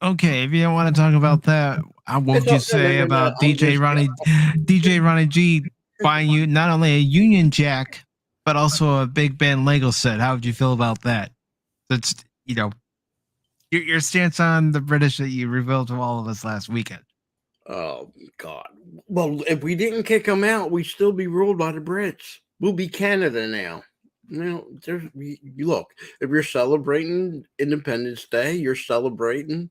okay, if you don't want to talk about that, what would you say No. about DJ Ronnie G buying you not only a Union Jack but also a Big Ben Lego set? How would you feel about that? That's your stance on the British that you revealed to all of us last weekend. Oh God! Well, if we didn't kick them out, we'd still be ruled by the Brits. We'll be Canada now. Look, if you're celebrating Independence Day, you're celebrating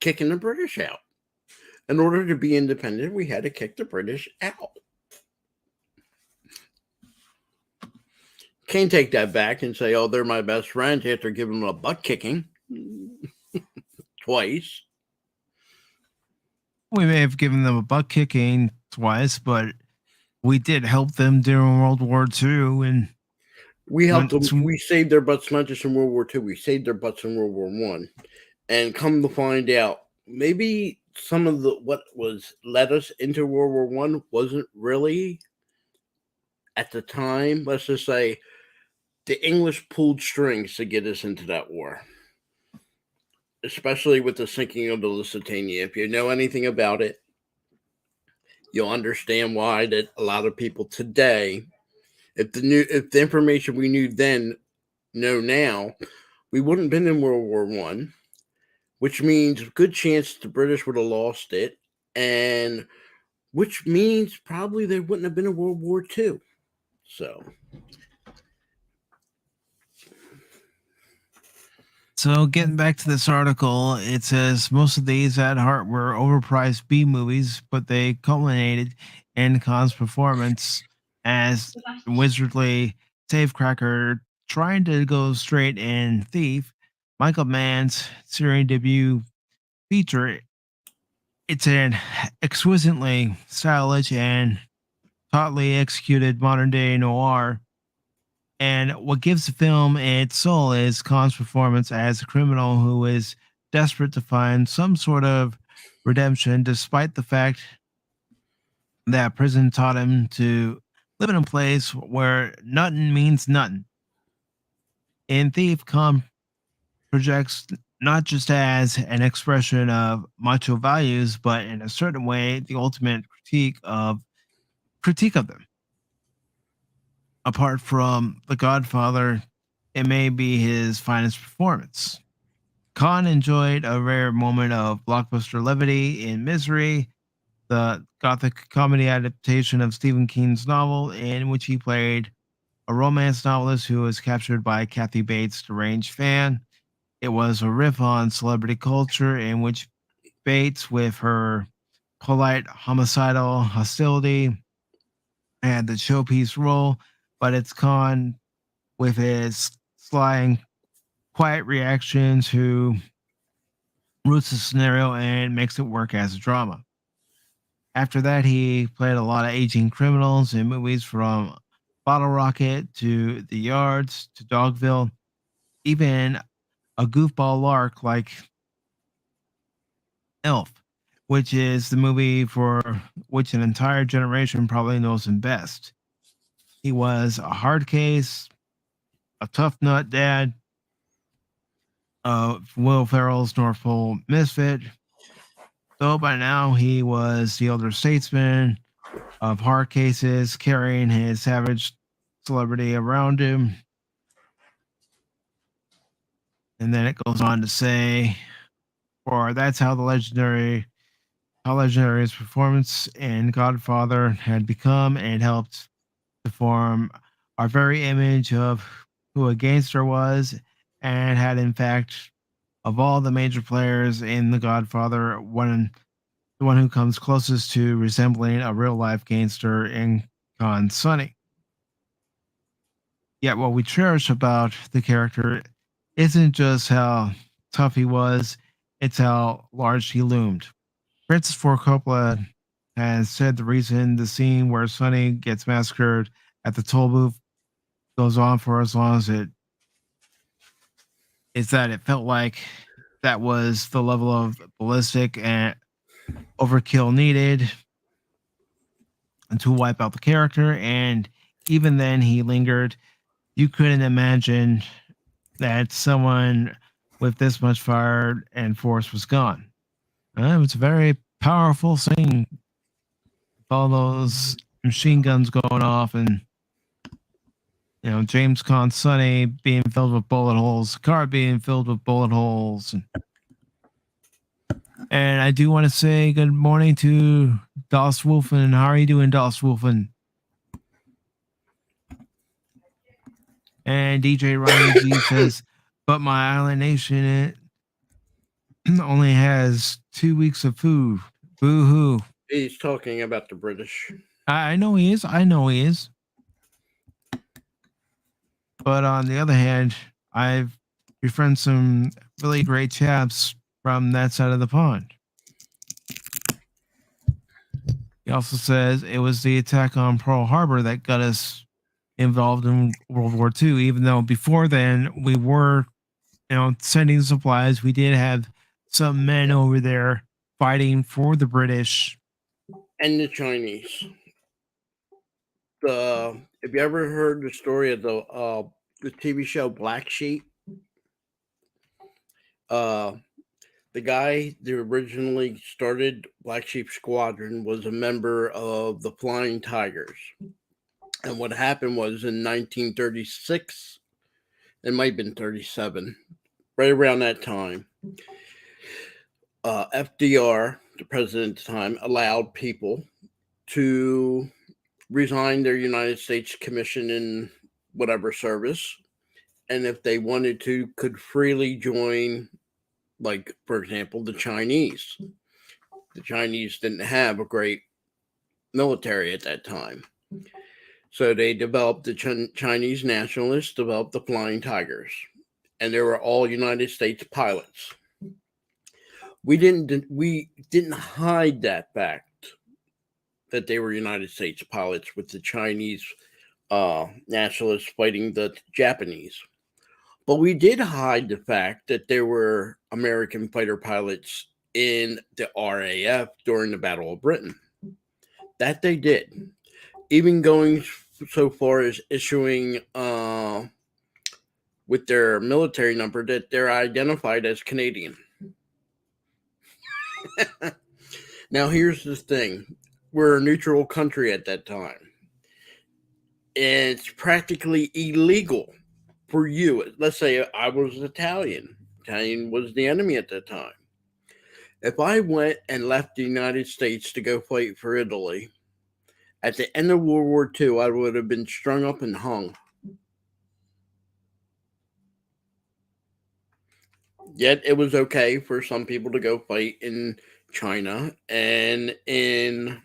kicking the British out. In order to be independent, we had to kick the British out. Can't take that back and say, oh, they're my best friends after giving them a butt kicking twice. We may have given them a butt kicking twice, but we did help them during World War II, and we helped them. We saved their butts not just in World War II. We saved their butts in World War I, And come to find out, maybe some of the what was led us into World War One wasn't really at the time. Let's just say the English pulled strings to get us into that war, especially with the sinking of the Lusitania. If you know anything about it, you'll understand why that a lot of people today, if the information we knew then know now, we wouldn't have been in World War One, which means good chance the British would have lost it, and which means probably there wouldn't have been a World War Two. So getting back to this article, it says most of these at heart were overpriced B movies, but they culminated in Khan's performance as wizardly safecracker trying to go straight in Thief, Michael Mann's series debut feature. It's an exquisitely stylish and tautly executed modern day noir. And what gives the film its soul is Khan's performance as a criminal who is desperate to find some sort of redemption, despite the fact that prison taught him to live in a place where nothing means nothing. In Thief, Khan projects not just as an expression of macho values, but in a certain way, the ultimate critique of them. Apart from The Godfather, it may be his finest performance. Khan enjoyed a rare moment of blockbuster levity in Misery, the gothic comedy adaptation of Stephen King's novel, in which he played a romance novelist who was captured by Kathy Bates' deranged fan. It was a riff on celebrity culture in which Bates, with her polite homicidal hostility, had the showpiece role, but it's Khan with his sly and quiet reactions who roots the scenario and makes it work as a drama. After that, he played a lot of aging criminals in movies from Bottle Rocket to The Yards to Dogville, even a goofball lark like Elf, which is the movie for which an entire generation probably knows him best. He was a hard case, a tough nut dad, Will Ferrell's North Pole misfit, though by now he was the elder statesman of hard cases, carrying his savage celebrity around him. And then it goes on to say, or that's how legendary his performance in Godfather had become and helped to form our very image of who a gangster was, and had in fact of all the major players in The Godfather, the one who comes closest to resembling a real life gangster in Con Sonny. Yet what we cherish about the character isn't just how tough he was, it's how large he loomed. Francis Ford Coppola has said the reason the scene where Sonny gets massacred at the toll booth goes on for as long as it is that it felt like that was the level of ballistic and overkill needed to wipe out the character. And even then, he lingered. You couldn't imagine that someone with this much fire and force was gone. It was a very powerful scene. All those machine guns going off, and James Caan Sonny being filled with bullet holes, the car being filled with bullet holes. And I do want to say good morning to Dos Wolfen. How are you doing, Dos Wolfen? And DJ Ronnie G says, but my island nation it only has 2 weeks of food. Boo hoo. He's talking about the British. I know he is. I know he is. But on the other hand, I've befriended some really great chaps from that side of the pond. He also says it was the attack on Pearl Harbor that got us involved in World War II, even though before then we were, sending supplies. We did have some men over there fighting for the British and the Chinese. Have you ever heard the story of the TV show Black Sheep? The guy that originally started Black Sheep Squadron was a member of the Flying Tigers. And what happened was in 1936, it might have been 37, right around that time, FDR, the president at the time, allowed people to resign their United States commission in whatever service. And if they wanted to, could freely join, like, for example, the Chinese. The Chinese didn't have a great military at that time. So they developed the Chinese nationalists, developed the Flying Tigers, and they were all United States pilots. We didn't hide that fact that they were United States pilots with the Chinese nationalists fighting the Japanese. But we did hide the fact that there were American fighter pilots in the RAF during the Battle of Britain. That they did. Even going so far as issuing with their military number that they're identified as Canadian. Now, here's the thing. We're a neutral country at that time. It's practically illegal for you. Let's say I was Italian. Italian was the enemy at that time. If I went and left the United States to go fight for Italy, at the end of World War II, I would have been strung up and hung. Yet it was okay for some people to go fight in China and in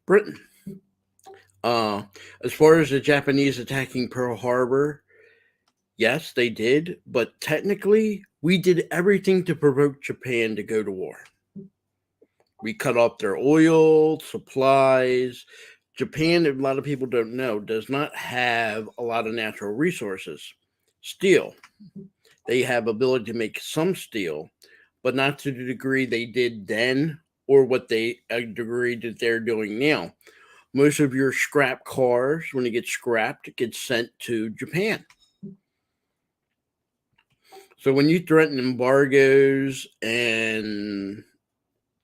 Britain. As far as the Japanese attacking Pearl Harbor, yes, they did. But technically, we did everything to provoke Japan to go to war. We cut off their oil, supplies. Japan, a lot of people don't know, does not have a lot of natural resources. Steel. They have ability to make some steel, but not to the degree they did then or what a degree that they're doing now. Most of your scrap cars, when they get scrapped, it gets sent to Japan. So when you threaten embargoes and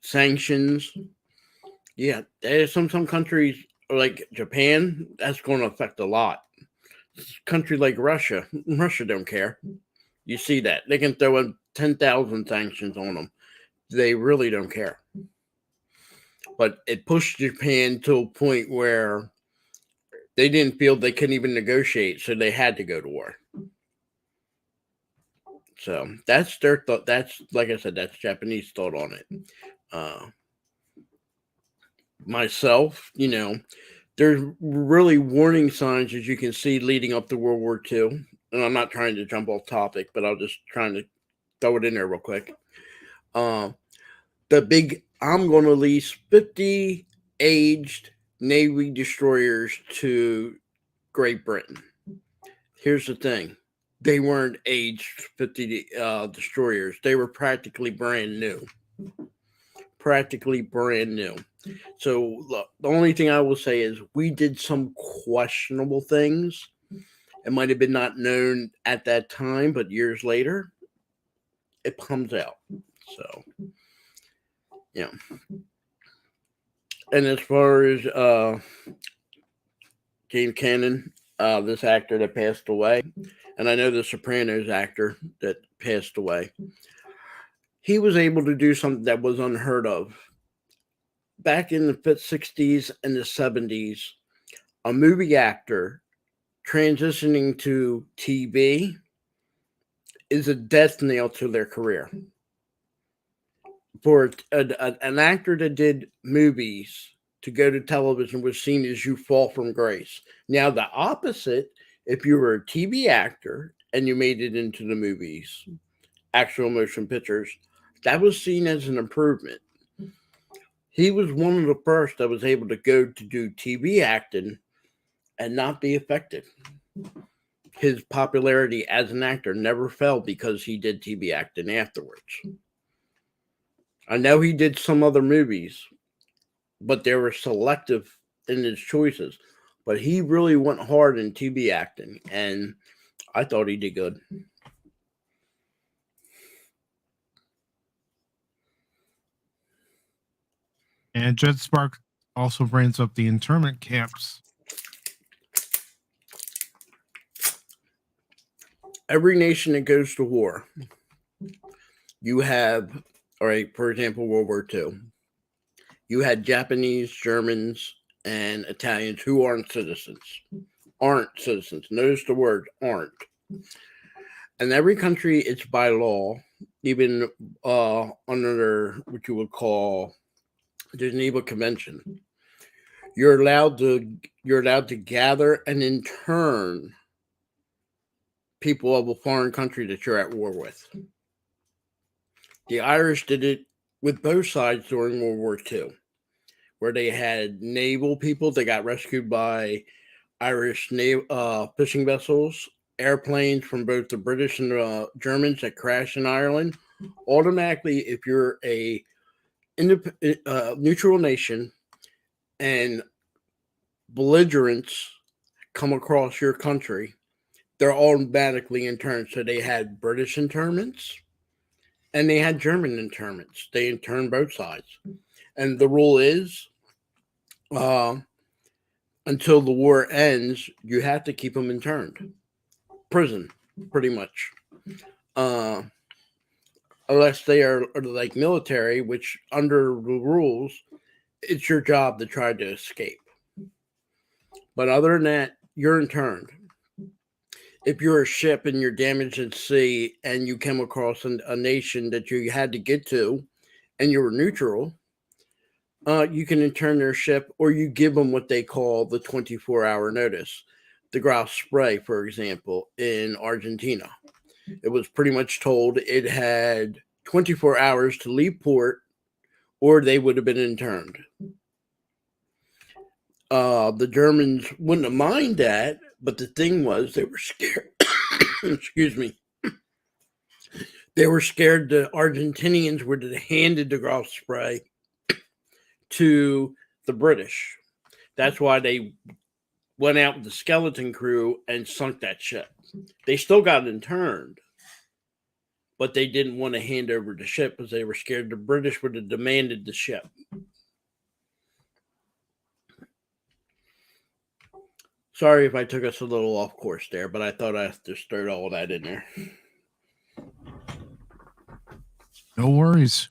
sanctions, yeah, there's some countries like Japan, that's going to affect a lot. A country like Russia don't care. You see that. They can throw in 10,000 sanctions on them. They really don't care. But it pushed Japan to a point where they didn't feel they couldn't even negotiate, so they had to go to war. So that's their thought. That's, like I said, that's Japanese thought on it. Myself, there's really warning signs, as you can see, leading up to World War II. And I'm not trying to jump off topic, but I'm just trying to throw it in there real quick. I'm going to lease 50 aged Navy destroyers to Great Britain. Here's the thing. They weren't aged 50 destroyers. They were practically brand new. So the only thing I will say is we did some questionable things. It might have been not known at that time, but years later, it comes out. So, yeah. And as far as James Cannon, this actor that passed away, and I know the Sopranos actor that passed away, he was able to do something that was unheard of. Back in the 60s and the 70s, a movie actor transitioning to TV is a death nail to their career. For an actor that did movies to go to television was seen as you fall from grace. Now, the opposite, if you were a TV actor and you made it into the movies, actual motion pictures, that was seen as an improvement. He was one of the first that was able to go to do TV acting and not be affected. His popularity as an actor never fell because he did TV acting afterwards. I know he did some other movies, but they were selective in his choices. But he really went hard in TV acting, and I thought he did good. And Jet Spark also brings up the internment camps. Every nation that goes to war, you have, all right, for example, World War II. You had Japanese, Germans, and Italians who aren't citizens. Notice the word aren't. And every country, it's by law, even under what you would call the Geneva Convention. You're allowed to gather and intern people of a foreign country that you're at war with. The Irish did it with both sides during World War II, where they had naval people that got rescued by Irish fishing vessels, airplanes from both the British and the Germans that crashed in Ireland. Automatically, if you're a neutral nation and belligerents come across your country, they're automatically interned. So they had British internments and they had German internments. They interned both sides. And the rule is until the war ends, you have to keep them interned. Prison, pretty much. Unless they are like military, which under the rules, it's your job to try to escape. But other than that, you're interned. If you're a ship and you're damaged at sea and you came across a nation that you had to get to and you were neutral, you can intern their ship, or you give them what they call the 24-hour notice. The grouse spray, for example, in Argentina. It was pretty much told it had 24 hours to leave port or they would have been interned. The Germans wouldn't have minded that, but the thing was they were scared. Excuse me. They were scared the Argentinians would have handed the grouse spray to the British. That's why they went out with the skeleton crew and sunk that ship. They still got interned, but they didn't want to hand over the ship because they were scared the British would have demanded the ship. Sorry if I took us a little off course there, but I thought I'd just throw all that in there. No worries.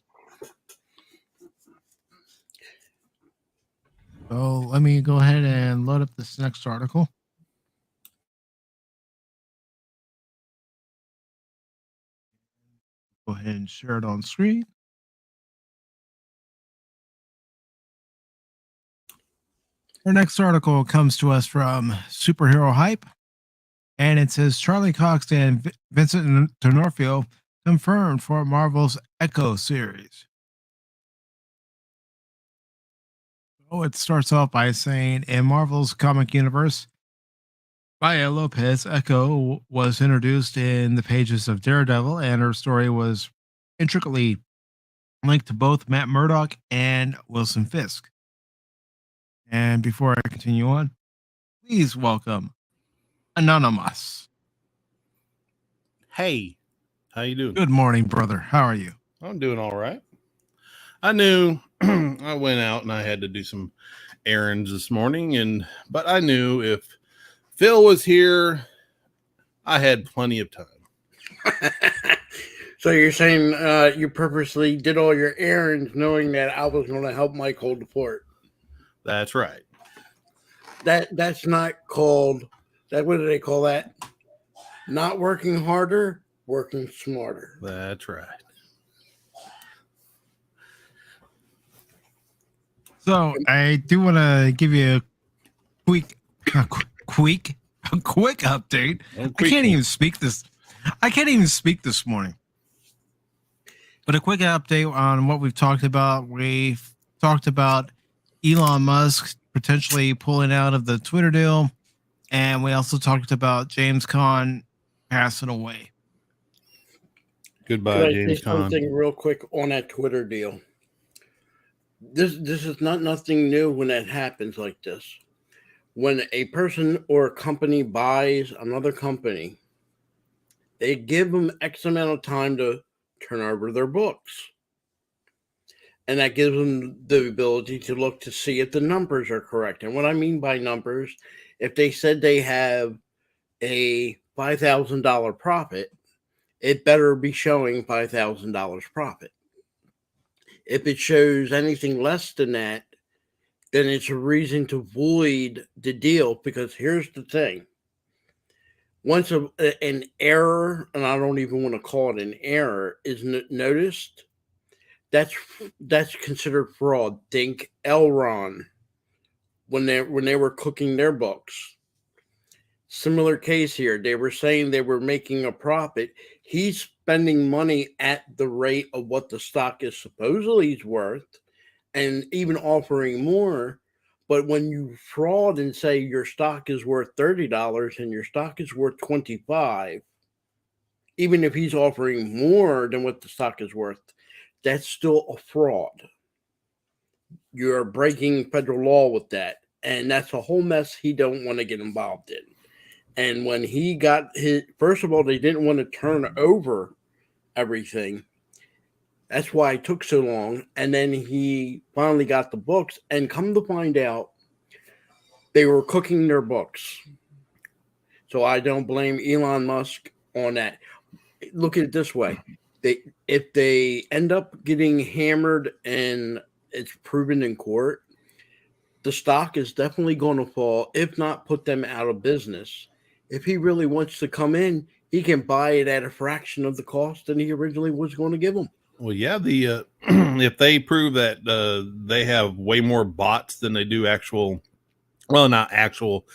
So let me go ahead and load up this next article. Go ahead and share it on screen. Our next article comes to us from Superhero Hype, and it says Charlie Cox and Vincent D'Onofrio confirmed for Marvel's Echo series. Oh, it starts off by saying in Marvel's comic universe, Maya Lopez Echo was introduced in the pages of Daredevil, and her story was intricately linked to both Matt Murdock and Wilson Fisk. And before I continue on, please welcome Anonymous. Hey, how you doing? Good morning, brother. How are you? I'm doing all right. I knew I went out and I had to do some errands this morning, but I knew if Phil was here, I had plenty of time. So you're saying you purposely did all your errands knowing that I was going to help Mike hold the fort? That's right. That's not called that. What do they call that? Not working harder, working smarter. That's right. So I do want to give you a quick update. I can't even speak this morning. But a quick update on what we've talked about. We've talked about Elon Musk potentially pulling out of the Twitter deal, and we also talked about James Caan passing away. Goodbye, James Caan. Caan. Something real quick on that Twitter deal. this is not nothing new when it happens like this. When a person or a company buys another company, they give them X amount of time to turn over their books. And that gives them the ability to look to see if the numbers are correct. And what I mean by numbers, if they said they have a $5,000 profit, it better be showing $5,000 profit. If it shows anything less than that, then it's a reason to void the deal, because here's the thing. Once an error, and I don't even want to call it an error, is noticed, that's considered fraud. Think Elron when they were cooking their books. Similar case here. They were saying they were making a profit. He's spending money at the rate of what the stock is supposedly worth, and even offering more. But when you fraud and say your stock is worth $30 and your stock is worth $25, even if he's offering more than what the stock is worth, that's still a fraud. You're breaking federal law with that. And that's a whole mess he don't want to get involved in. And when he got his, first of all, they didn't want to turn over everything. That's why it took so long. And then he finally got the books, and come to find out, they were cooking their books. So I don't blame Elon Musk on that. Look at it this way. If they end up getting hammered and it's proven in court, the stock is definitely going to fall, if not put them out of business. If he really wants to come in, he can buy it at a fraction of the cost than he originally was going to give them. Well, yeah, the if they prove that they have way more bots than they do actual, well, not actual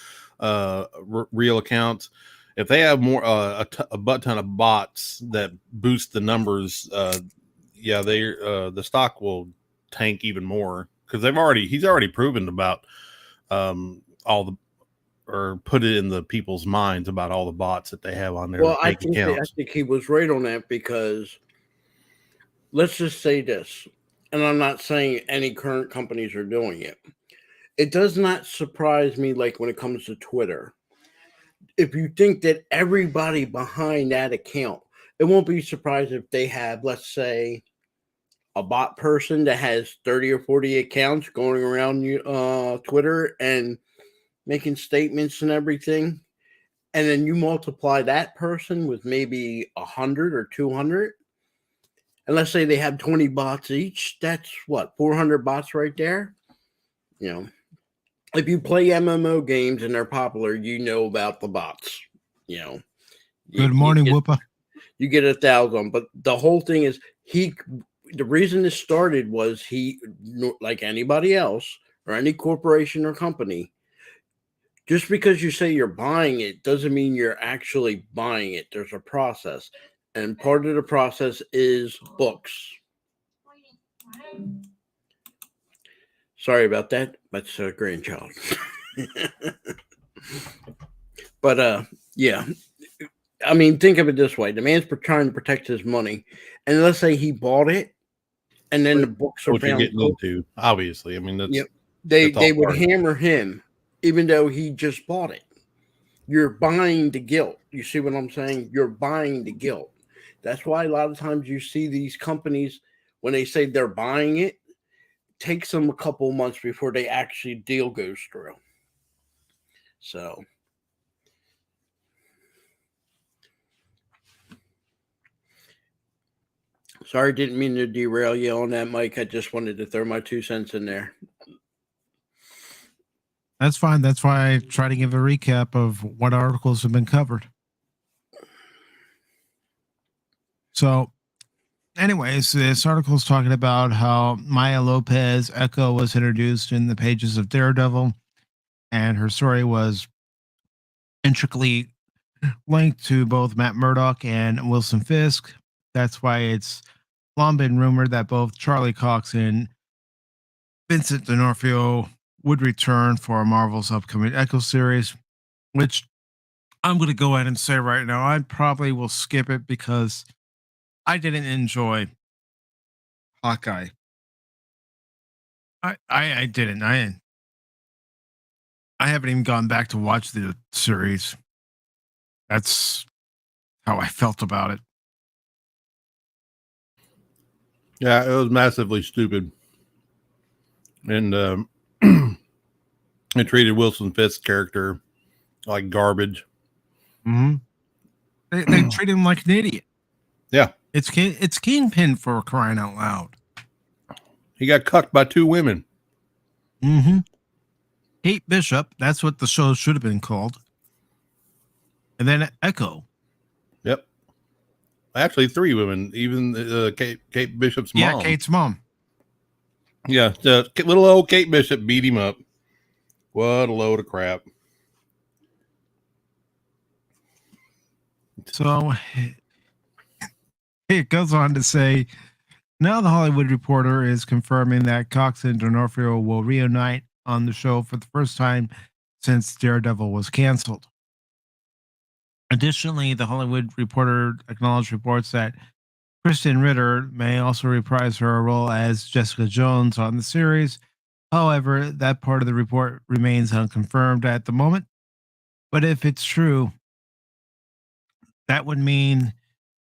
real accounts. If they have more a butt ton of bots that boost the numbers, yeah, the stock will tank even more, because he's already proven about all the, or put it in the people's minds about all the bots that they have on their I fake accounts. think he was right on that, because let's just say this, and I'm not saying any current companies are doing it. It does not surprise me, like when it comes to Twitter. If you think that everybody behind that account, it won't be surprised if they have, let's say, a bot person that has 30 or 40 accounts going around Twitter and making statements and everything. And then you multiply that person with maybe 100 or 200. And let's say they have 20 bots each. That's what, 400 bots right there? You know, if you play MMO games and they're popular, you know about the bots. You know, Good morning, Whoopa. You get 1,000. But the whole thing is, the reason this started was he, like anybody else or any corporation or company, just because you say you're buying it doesn't mean you're actually buying it. There's a process. And part of the process is books. Sorry about that. That's a grandchild. But yeah. I mean, think of it this way. The man's trying to protect his money. And let's say he bought it, and then the books are What you're found. getting into, obviously. I mean, that's, yep. They would part. hammer him, even though he just bought it. You're buying the guilt. You see what I'm saying? You're buying the guilt. That's why a lot of times you see these companies, when they say they're buying it, takes them a couple months before they actually deal goes through. So sorry, didn't mean to derail you on that, Mike. I just wanted to throw my 2 cents in there. That's fine. That's why I try to give a recap of what articles have been covered. So, anyways, this article is talking about how Maya Lopez Echo was introduced in the pages of Daredevil, and her story was intricately linked to both Matt Murdock and Wilson Fisk. That's why it's long been rumored that both Charlie Cox and Vincent D'Onofrio would return for Marvel's upcoming Echo series, which I'm going to go ahead and say right now, I probably will skip it because I didn't enjoy Hawkeye. I didn't. I haven't even gone back to watch the series. That's how I felt about it. Yeah, it was massively stupid. And it treated Wilson Fisk's character like garbage. Mm-hmm. They treat him like an idiot. Yeah. It's Kingpin, for crying out loud. He got cucked by 2 women. Mm-hmm. Kate Bishop, that's what the show should have been called. And then Echo. Yep. Actually, 3 women, even Kate Bishop's mom. Yeah, Kate's mom. Yeah, little old Kate Bishop beat him up. What a load of crap. So it goes on to say, now the Hollywood Reporter is confirming that Cox and D'Onofrio will reunite on the show for the first time since Daredevil was canceled. Additionally, the Hollywood Reporter acknowledged reports that Kristen Ritter may also reprise her role as Jessica Jones on the series. However, that part of the report remains unconfirmed at the moment. But if it's true, that would mean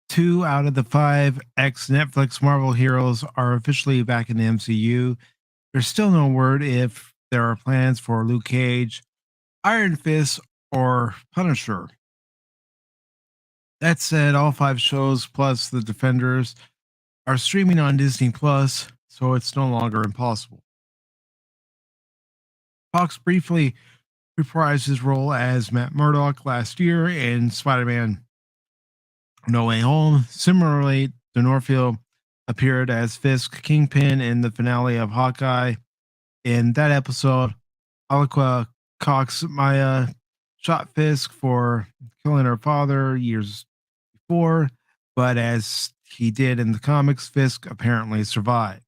2 out of the 5 ex Netflix Marvel heroes are officially back in the MCU. There's still no word if there are plans for Luke Cage, Iron Fist, or Punisher. That said, all 5 shows plus The Defenders are streaming on Disney Plus, so it's no longer impossible. Fox briefly reprised his role as Matt Murdock last year in Spider-Man No Way Home. Similarly, D'Onofrio appeared as Fisk Kingpin in the finale of Hawkeye. In that episode, Alaqua Cox Maya shot Fisk for killing her father years before, but as he did in the comics, Fisk apparently survived.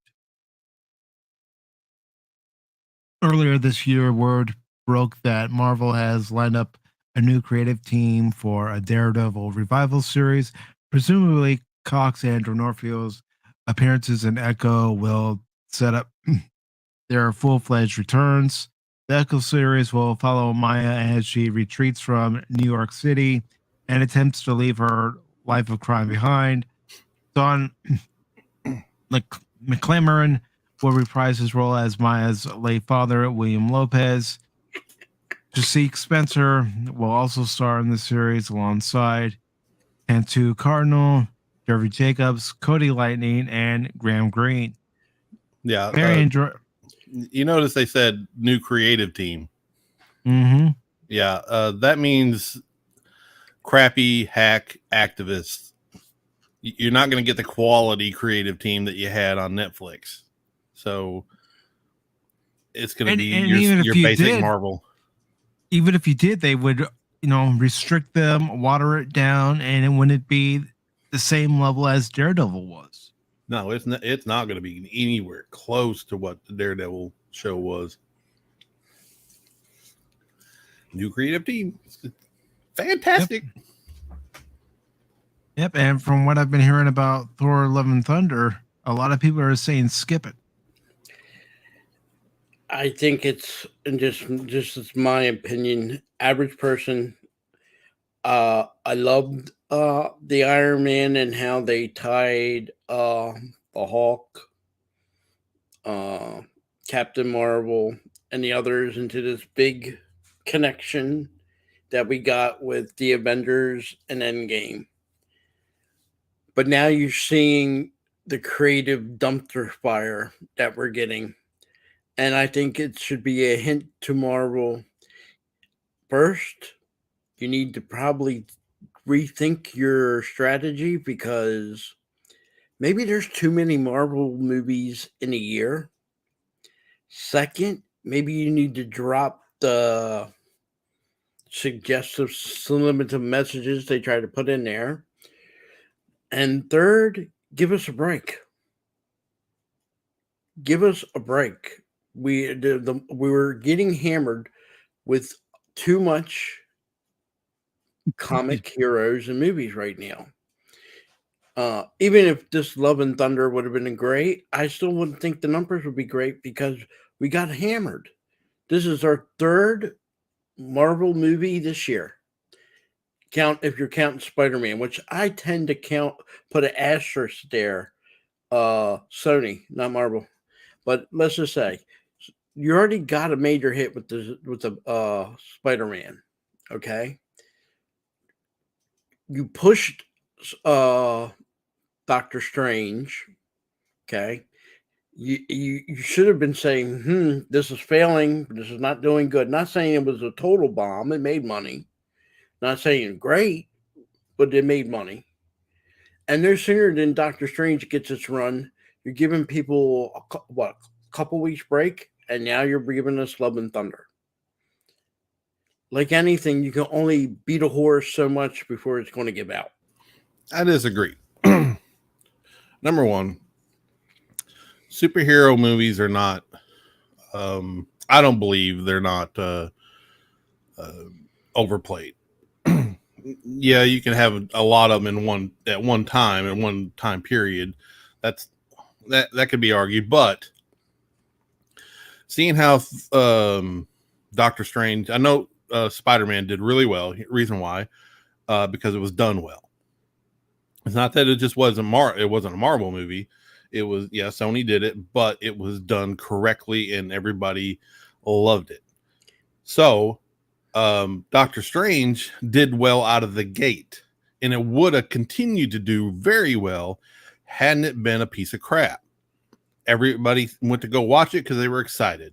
Earlier this year, word broke that Marvel has lined up a new creative team for a Daredevil revival series. Presumably, Cox and D'Onofrio's appearances in Echo will set up their full-fledged returns. The Echo series will follow Maya as she retreats from New York City and attempts to leave her life of crime behind. Don McClamoran will reprise his role as Maya's late father, William Lopez. Jessica Spencer will also star in the series alongside Cantu Cardinal, Jerry Jacobs, Cody Lightning, and Graham Greene. Yeah. You notice they said new creative team. Mm-hmm. Yeah. That means crappy hack activists. You're not going to get the quality creative team that you had on Netflix. So it's going to be your basic Marvel. Even if you did, they would, restrict them, water it down, and it wouldn't be the same level as Daredevil was. No, it's not going to be anywhere close to what the Daredevil show was. New creative team. Fantastic. Yep, and from what I've been hearing about Thor: Love and Thunder, a lot of people are saying skip it. I think it's, and just it's my opinion, average person. I loved the Iron Man and how they tied the Hulk, Captain Marvel, and the others into this big connection that we got with the Avengers and Endgame. But now you're seeing the creative dumpster fire that we're getting. And I think it should be a hint to Marvel. First, you need to probably rethink your strategy because maybe there's too many Marvel movies in a year. Second, maybe you need to drop the suggestive subliminal messages they try to put in there. And third, give us a break. Give us a break. We were getting hammered with too much comic heroes and movies right now. Even if this Love and Thunder would have been great, I still wouldn't think the numbers would be great because we got hammered. This is our third Marvel movie this year. Count if you're counting Spider-Man, which I tend to put an asterisk there. Sony, not Marvel. But let's just say you already got a major hit with the Spider-Man. Okay. You pushed Doctor Strange. Okay. You should have been saying, this is failing. This is not doing good. Not saying it was a total bomb. It made money. Not saying great, but it made money. And no sooner than Doctor Strange gets its run, you're giving people a couple weeks break, and now you're giving us Love and Thunder. Like anything, you can only beat a horse so much before it's going to give out. I disagree. Number one, superhero movies are not. I don't believe they're not overplayed. Yeah, you can have a lot of them at one time period. That could be argued, but seeing how Doctor Strange, I know Spider-Man did really well. Reason why, because it was done well. It's not that it just wasn't a Marvel movie. It was, Sony did it, but it was done correctly and everybody loved it. So Doctor Strange did well out of the gate, and it would have continued to do very well hadn't it been a piece of crap. Everybody went to go watch it because they were excited.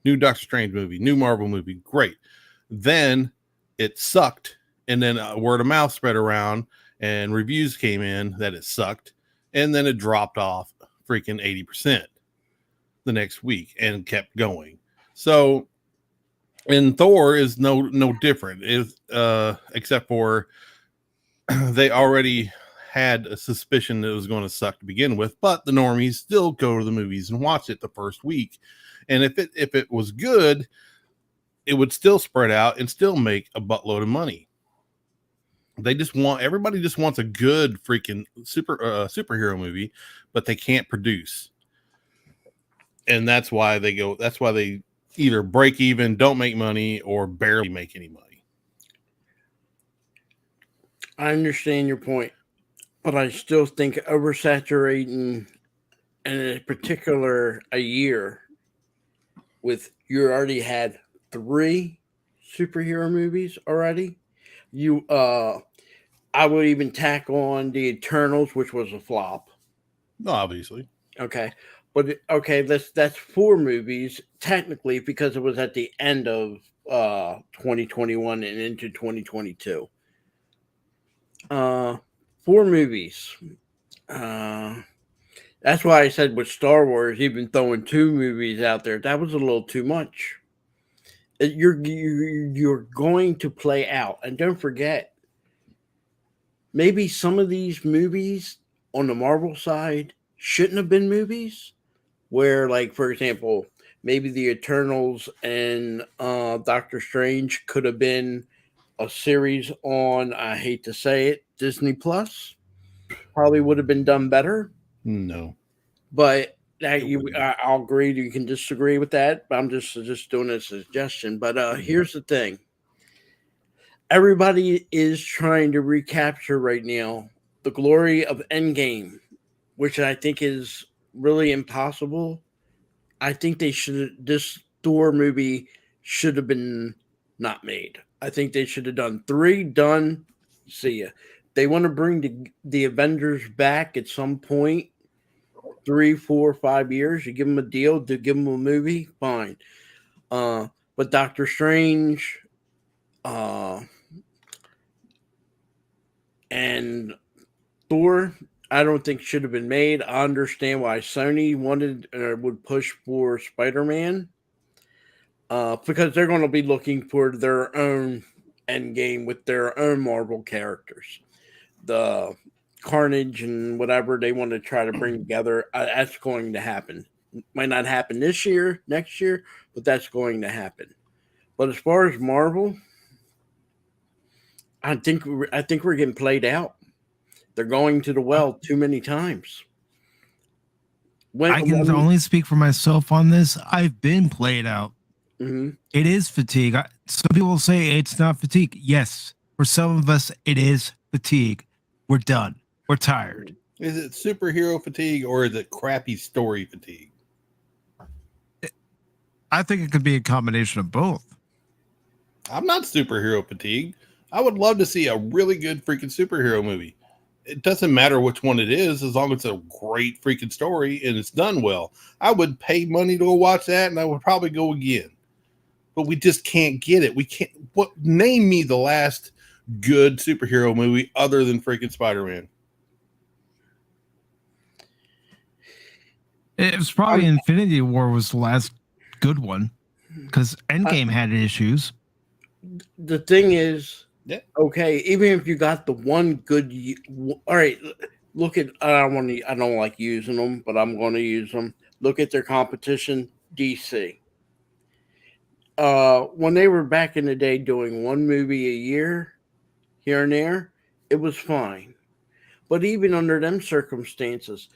New Doctor Strange movie, new Marvel movie, great. Then it sucked, and then word of mouth spread around, and reviews came in that it sucked, and then it dropped off freaking 80% the next week and kept going. So, and Thor is no different, except for they already had a suspicion that it was going to suck to begin with, but the normies still go to the movies and watch it the first week. And if it was good, it would still spread out and still make a buttload of money. Everybody just wants a good freaking superhero movie, but they can't produce. And that's why they either break even, don't make money, or barely make any money. I understand your point, but I still think oversaturating, and in particular a year with you already had 3 superhero movies already. I would even tack on the Eternals, which was a flop. Obviously. Okay. But that's 4 movies technically because it was at the end of 2021 and into 2022. 4 movies. That's why I said with Star Wars, even throwing 2 movies out there, that was a little too much. You're going to play out, and don't forget, maybe some of these movies on the Marvel side shouldn't have been movies. Where, like, for example, maybe the Eternals and Doctor Strange could have been a series on, I hate to say it, Disney Plus. Probably would have been done better. No. But I'll agree. You can disagree with that. But I'm just doing a suggestion. But here's the thing. Everybody is trying to recapture right now the glory of Endgame, which I think is really impossible. I think this Thor movie should have been not made. I think they should have done 3, done, see ya. They want to bring the Avengers back at some point, 3, 4, 5 years. You give them a deal to give them a movie, fine. But Doctor Strange, and Thor, I don't think should have been made. I understand why Sony would push for Spider-Man, because they're going to be looking for their own Endgame with their own Marvel characters. The Carnage and whatever they want to try to bring together, that's going to happen. Might not happen this year, next year, but that's going to happen. But as far as Marvel, I think we're getting played out. They're going to the well too many times. I can only speak for myself on this. I've been played out. Mm-hmm. It is fatigue. Some people say it's not fatigue. Yes, for some of us, it is fatigue. We're done. We're tired. Is it superhero fatigue or is it crappy story fatigue? I think it could be a combination of both. I'm not superhero fatigue. I would love to see a really good freaking superhero movie. It doesn't matter which one it is, as long as it's a great freaking story and it's done well. I would pay money to go watch that, and I would probably go again. But we just can't get it. We can't. Name me the last good superhero movie other than freaking Spider-Man. It was probably Infinity War was the last good one because Endgame had issues. The thing is, yeah, okay, even if you got the one good, all right. Look at I don't like using them, but I'm going to use them. Look at their competition, DC. When they were back in the day doing one movie a year, here and there, it was fine. But even under them circumstances,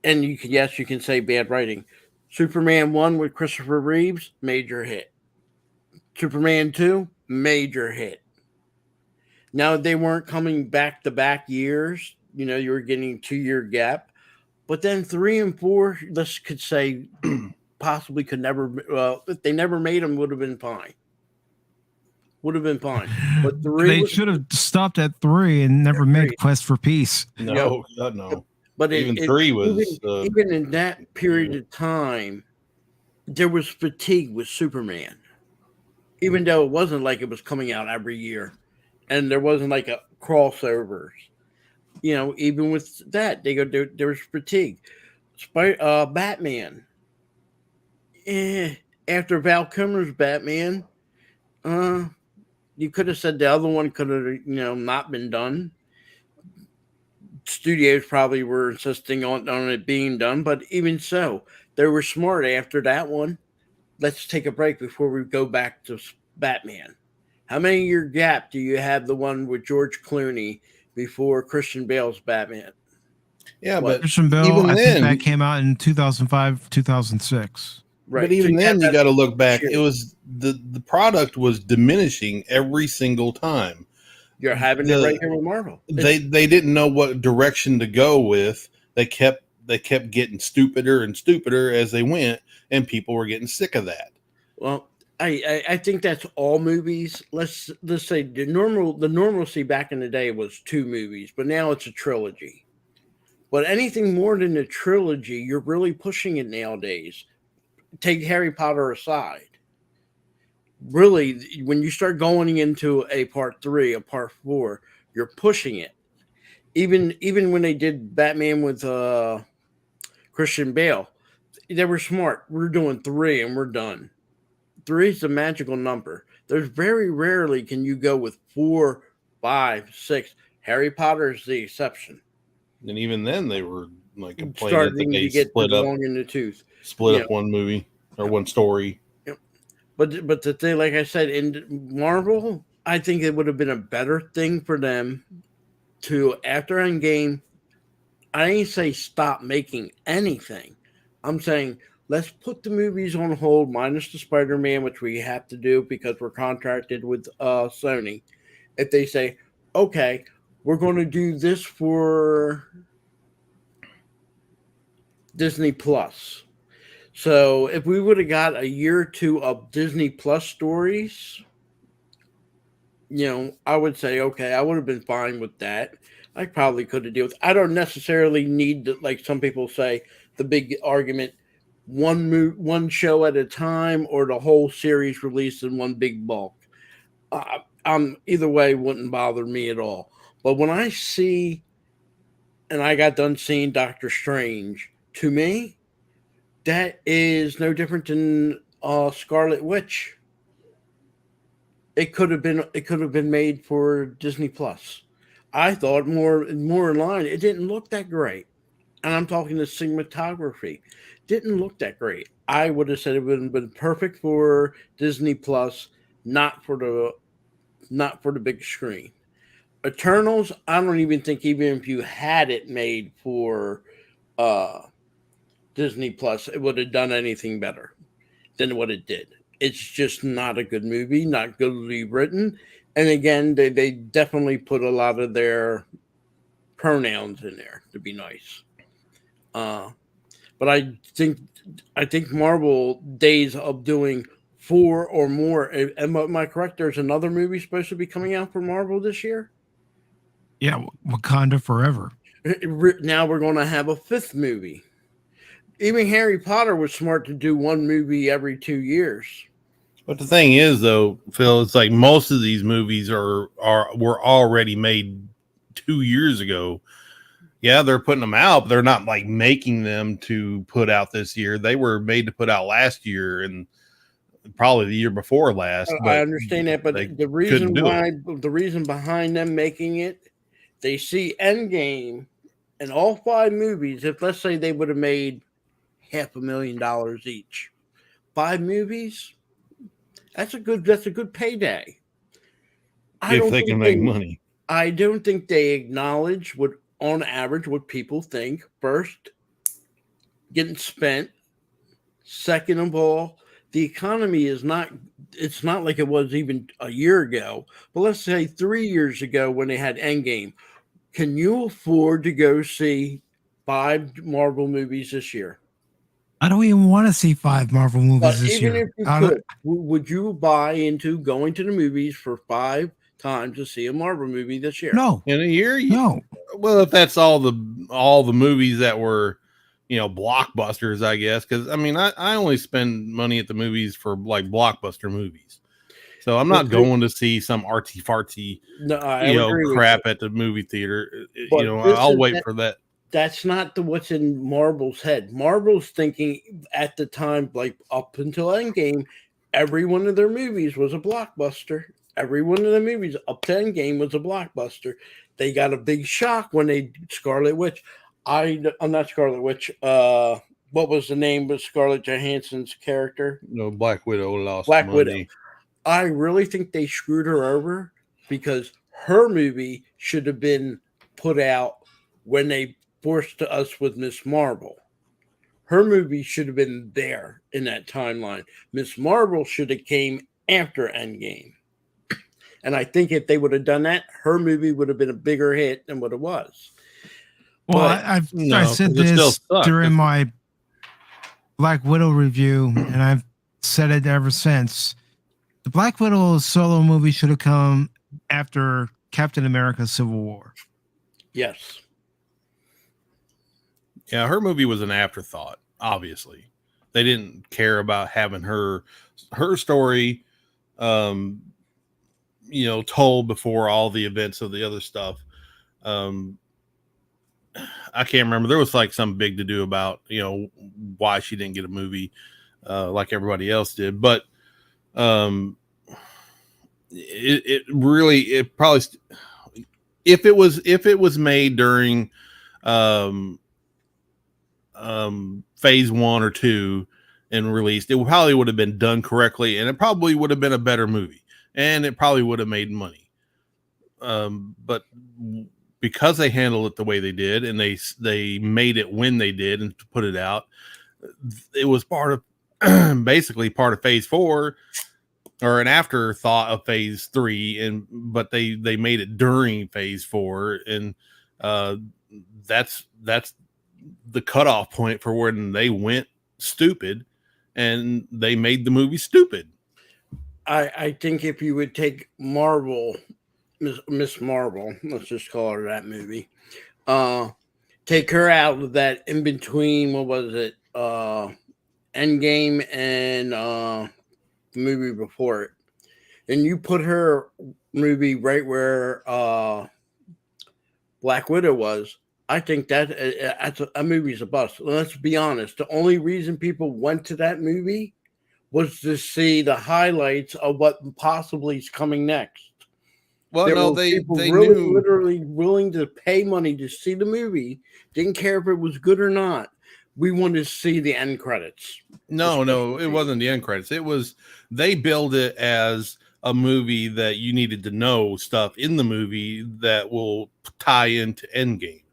and you can say bad writing. Superman 1 with Christopher Reeves, major hit. Superman 2, major hit. Now, they weren't coming back-to-back years. You know, you were getting a 2-year gap. But then 3 and 4, let's could say, possibly could never, if they never made them, would have been fine. Would have been fine. But 3... They should have stopped at 3 and never made Quest for Peace. No, no. But even 3 was... even in that period of time, there was fatigue with Superman. Even though it wasn't like it was coming out every year. And there wasn't like a crossovers. You know, even with that, there was fatigue. Batman. After Val Kilmer's Batman, you could have said the other one could have, not been done. Studios probably were insisting on it being done, but even so, they were smart after that one. Let's take a break before we go back to Batman. How many year gap do you have the one with George Clooney before Christian Bale's Batman? Yeah, but Christian Bale, I think that came out in 2005, 2006. Right. But even then, you got to look back. It was the product was diminishing every single time. You're having it right here with Marvel. They didn't know what direction to go with. They kept getting stupider and stupider as they went, and people were getting sick of that. Well, I think that's all movies. Let's say the normalcy back in the day was 2 movies, but now it's a trilogy. But anything more than a trilogy, you're really pushing it nowadays. Take Harry Potter aside. Really, when you start going into a part 3, a part 4, you're pushing it. Even when they did Batman with Christian Bale, they were smart. We're doing 3 and we're done. 3 is the magical number. There's very rarely can you go with 4, 5, 6. Harry Potter is the exception. And even then, they were like starting to get long in the tooth. Split up one movie or one story. Yep. But the thing, like I said, in Marvel, I think it would have been a better thing for them to, after Endgame, I ain't say stop making anything. I'm saying let's put the movies on hold, minus the Spider-Man, which we have to do because we're contracted with Sony. If they say, okay, we're going to do this for Disney Plus. So if we would have got a year or 2 of Disney Plus stories, I would say, okay, I would have been fine with that. I probably could have dealt with. I don't necessarily need to, like some people say, the big argument, one show at a time or the whole series released in one big bulk. Either way wouldn't bother me at all. But when I see, and I got done seeing Doctor Strange, to me, that is no different than Scarlet Witch. It could have been made for Disney Plus. I thought more in line. It didn't look that great, and I'm talking the cinematography. Didn't look that great. I would have said it would have been perfect for Disney Plus, not for the big screen. Eternals, I don't even think even if you had it made for Disney Plus, it would have done anything better than what it did. It's just not a good movie, not goodly written. And again, they definitely put a lot of their pronouns in there to be nice. But I think Marvel days of doing 4 or more. Am I correct? There's another movie supposed to be coming out for Marvel this year. Yeah, Wakanda Forever. Now we're going to have a 5th movie. Even Harry Potter was smart to do 1 movie every 2 years. But the thing is, though, Phil, it's like most of these movies were already made 2 years ago. Yeah, they're putting them out, but they're not like making them to put out this year. They were made to put out last year and probably the year before last. I understand that, but the reason behind them making it, they see Endgame and all 5 movies. If let's say they would have made $500,000 each, 5 movies, that's a good payday. If they can make money. I don't think they acknowledge what, on average, what people think. First, getting spent. Second of all, the economy is not, it's not like it was even a year ago, but let's say 3 years ago when they had Endgame. Can you afford to go see 5 Marvel movies this year? I don't even want to see 5 Marvel movies this year. Even if you could, would you buy into going to the movies for 5 times to see a Marvel movie this year? No. In a year? No. Well, if that's all the movies that were, blockbusters, I guess. Because I mean, I only spend money at the movies for like blockbuster movies. So I'm not going to see some artsy fartsy, crap at the movie theater. I'll wait for that. That's not what's in Marvel's head. Marvel's thinking at the time, like up until Endgame, every one of their movies was a blockbuster. Every one of the movies up to Endgame was a blockbuster. They got a big shock when they Scarlet Witch. I'm not Scarlet Witch. What was the name of Scarlett Johansson's character? No, Black Widow lost Black money. Widow. I really think they screwed her over because her movie should have been put out when they forced to us with Miss Marvel. Her movie should have been there in that timeline. Miss Marvel should have came after Endgame. And I think if they would have done that, her movie would have been a bigger hit than what it was. Well, I said this during my Black Widow review, and I've said it ever since. The Black Widow solo movie should have come after Captain America Civil War. Yes. Yeah, her movie was an afterthought, obviously. They didn't care about having her story told before all the events of the other stuff. I can't remember. There was like some big to do about, why she didn't get a movie like everybody else did. But it probably, if it was made during phase 1 or 2 and released, it probably would have been done correctly, and it probably would have been a better movie, and it probably would have made money. But because they handled it the way they did, and they made it when they did and put it out, it was part of basically part of phase 4 or an afterthought of phase 3, but they made it during phase 4, and that's the cutoff point for when they went stupid, and they made the movie stupid. I think if you would take Marvel, Miss Marvel, let's just call her that movie, take her out of that in between, what was it, Endgame and the movie before it, and you put her movie right where Black Widow was, I think that's a movie's a bust. Let's be honest. The only reason people went to that movie was to see the highlights of what possibly is coming next. Well, they really knew, literally willing to pay money to see the movie. Didn't care if it was good or not. We wanted to see the end credits. No, it wasn't the end credits. It was, they billed it as a movie that you needed to know stuff in the movie that will tie into Endgame.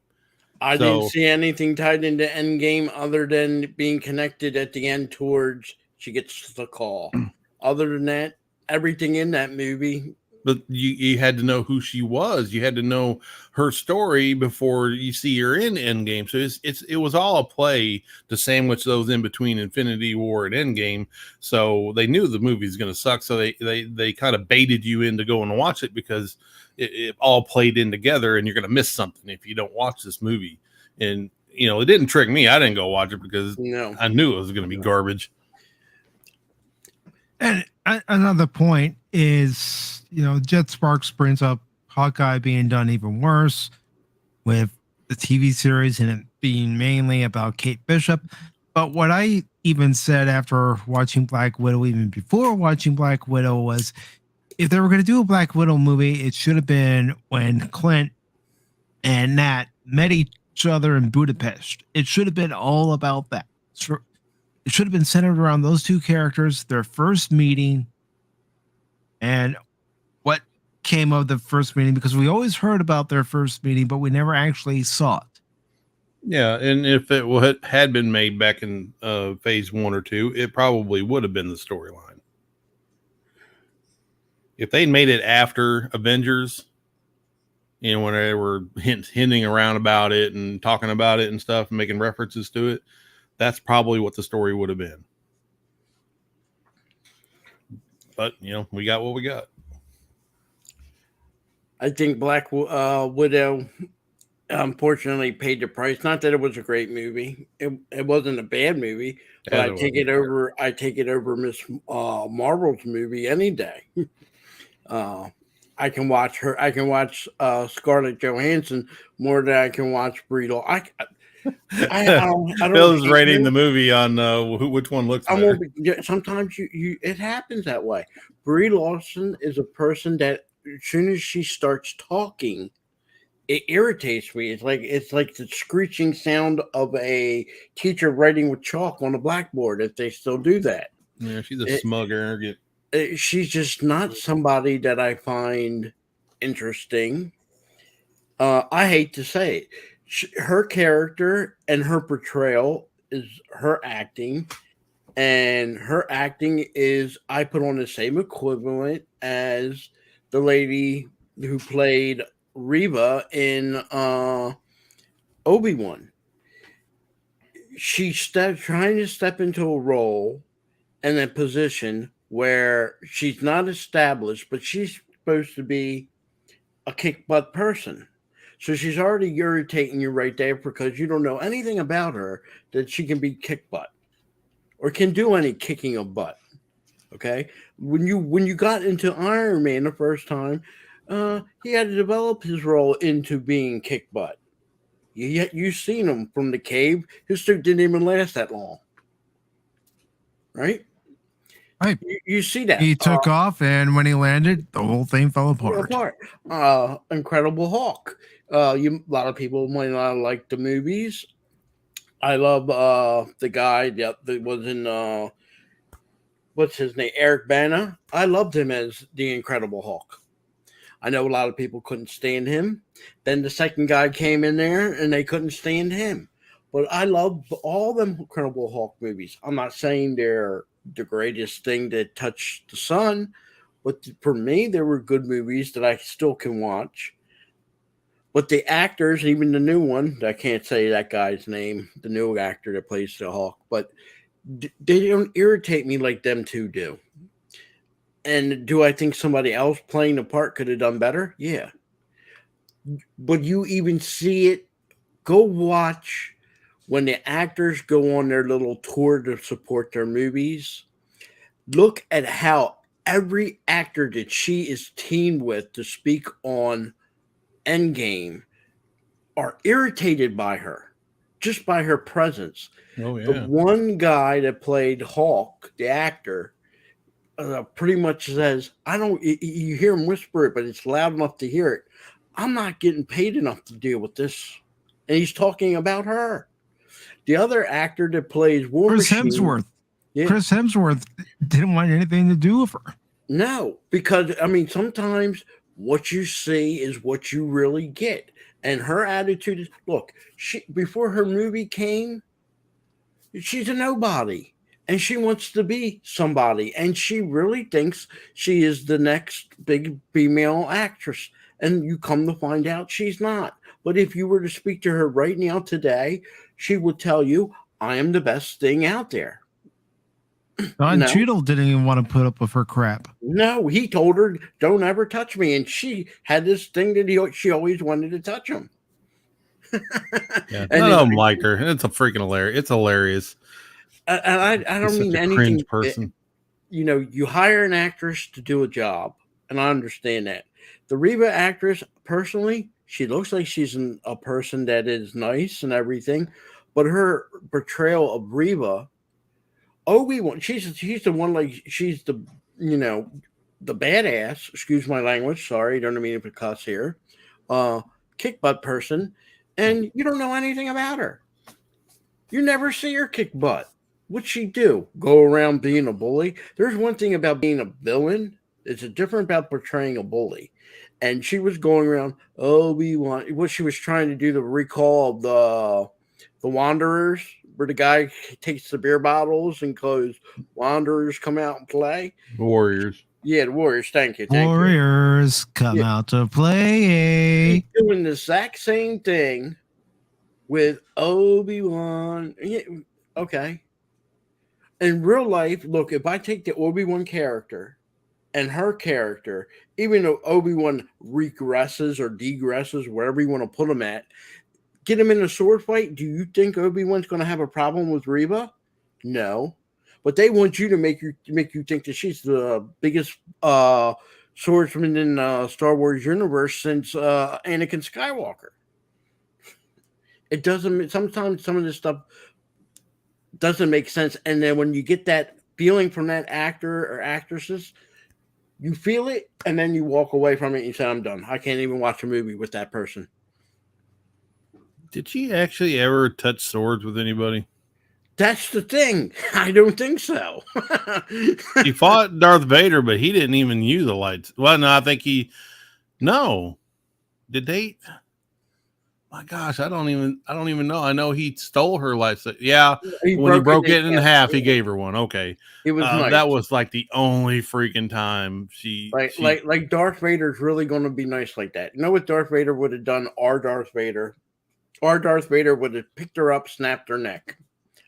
I didn't see anything tied into Endgame other than being connected at the end towards she gets the call. Other than that, everything in that movie. But you had to know who she was. You had to know her story before you see her in Endgame. So it was all a play to sandwich those in between Infinity War and Endgame. So they knew the movie was going to suck. So they kind of baited you into going to watch it because it all played in together, and you're going to miss something if you don't watch this movie. And it didn't trick me. I didn't go watch it because I knew it was going to be garbage. And another point is, Jet Sparks brings up Hawkeye being done even worse with the TV series and it being mainly about Kate Bishop. But what I even said after watching Black Widow, even before watching Black Widow, was if they were going to do a Black Widow movie, it should have been when Clint and Nat met each other in Budapest. It should have been all about that. It should have been centered around those two characters, their first meeting, and what came of the first meeting, because we always heard about their first meeting, but we never actually saw it. Yeah, and if it had been made back in phase 1 or 2, it probably would have been the storyline. If they'd made it after Avengers, when they were hinting around about it and talking about it and stuff and making references to it, that's probably what the story would have been. But, we got what we got. I think Black Widow, unfortunately, paid the price. Not that it was a great movie. It wasn't a bad movie, but I take it over Miss Marvel's movie any day. I can watch her. I can watch Scarlett Johansson more than I can watch Brie Larson. I don't Bill's rating the movie on which one looks better. Sometimes it happens that way. Brie Larson is a person that as soon as she starts talking, it irritates me. It's like the screeching sound of a teacher writing with chalk on a blackboard, if they still do that. Yeah, she's a smug, arrogant. She's just not somebody that I find interesting. I hate to say it. Her character and her portrayal is her acting, and her acting is, I put on the same equivalent as the lady who played Reva in Obi-Wan. She's trying to step into a role and a position where she's not established, but she's supposed to be a kick butt person. So she's already irritating you right there because you don't know anything about her that she can be kick butt or can do any kicking of butt. Okay. When you got into Iron Man the first time, he had to develop his role into being kick butt. You've seen him from the cave. His suit didn't even last that long. Right? Right. You see that. He took off, and when he landed, the whole thing fell apart. Incredible Hulk. A lot of people might not like the movies. I love the guy that was in what's his name? Eric Bana. I loved him as the Incredible Hulk. I know a lot of people couldn't stand him. Then the second guy came in there and they couldn't stand him. But I love all them Incredible Hulk movies. I'm not saying they're the greatest thing that touched the sun, but for me, they were good movies that I still can watch. But the actors, even the new one, I can't say that guy's name, the new actor that plays the Hulk, but they don't irritate me like them two do. And do I think somebody else playing the part could have done better? Yeah. But you even see it. Go watch when the actors go on their little tour to support their movies. Look at how every actor that she is teamed with to speak on Endgame are irritated by her, just by her presence. Oh, yeah. The one guy that played Hulk, the actor, pretty much says, you hear him whisper it, but it's loud enough to hear it. I'm not getting paid enough to deal with this. And he's talking about her. The other actor that plays War Machine. Chris Hemsworth. Yeah. Chris Hemsworth didn't want anything to do with her. No, because I mean, sometimes what you see is what you really get. And her attitude is, look, she before her movie came, she's a nobody. And she wants to be somebody. And she really thinks she is the next big female actress. And you come to find out she's not. But if you were to speak to her right now today, she would tell you, I am the best thing out there. Don No. Cheadle didn't even want to put up with her crap. No, he told her, "Don't ever touch me," and she had this thing that she always wanted to touch him. Yeah, And none of them liked her. It's a freaking hilarious. It's hilarious. and I don't She's mean such a anything. cringe person. You know, you hire an actress to do a job, and I understand that. The Reba actress, personally, she looks like she's a person that is nice and everything, but her portrayal of Reba, Obi-Wan, she's the one, like she's the, you know, the badass, excuse my language, sorry, don't mean to cuss here, kick butt person, and you don't know anything about her. You never see her kick butt. What'd she do? Go around being a bully? There's one thing about being a villain. It's a different about portraying a bully. And she was going around, Obi-Wan, what she was trying to do, the recall of the Wanderers, where the guy takes the beer bottles and goes, Wanderers come out and play. Warriors. Yeah, the Warriors. Thank you. Warriors come out to play. He's doing the exact same thing with Obi-Wan. Yeah, okay. In real life, look, if I take the Obi-Wan character and her character, even though Obi-Wan regresses or degresses, wherever you want to put him at, get him in a sword fight, do you think Obi-Wan's going to have a problem with Reba? No. But they want you to make you think that she's the biggest swordsman in Star Wars universe since Anakin Skywalker. It doesn't. Sometimes some of this stuff doesn't make sense, and then when you get that feeling from that actor or actresses, you feel it, and then you walk away from it and you say, "I'm done. I can't even watch a movie with that person." Did she actually ever touch swords with anybody? That's the thing. I don't think so. He fought Darth Vader, but he didn't even use the lights. Well, no, I think no. Did they? My gosh, I don't even know. I know he stole her lightsaber. Yeah, when he broke it in half, he gave her one. Okay, it was nice. That was like the only freaking time like Darth Vader's really going to be nice like that. You know what Darth Vader would have done? Our Darth Vader would have picked her up, snapped her neck,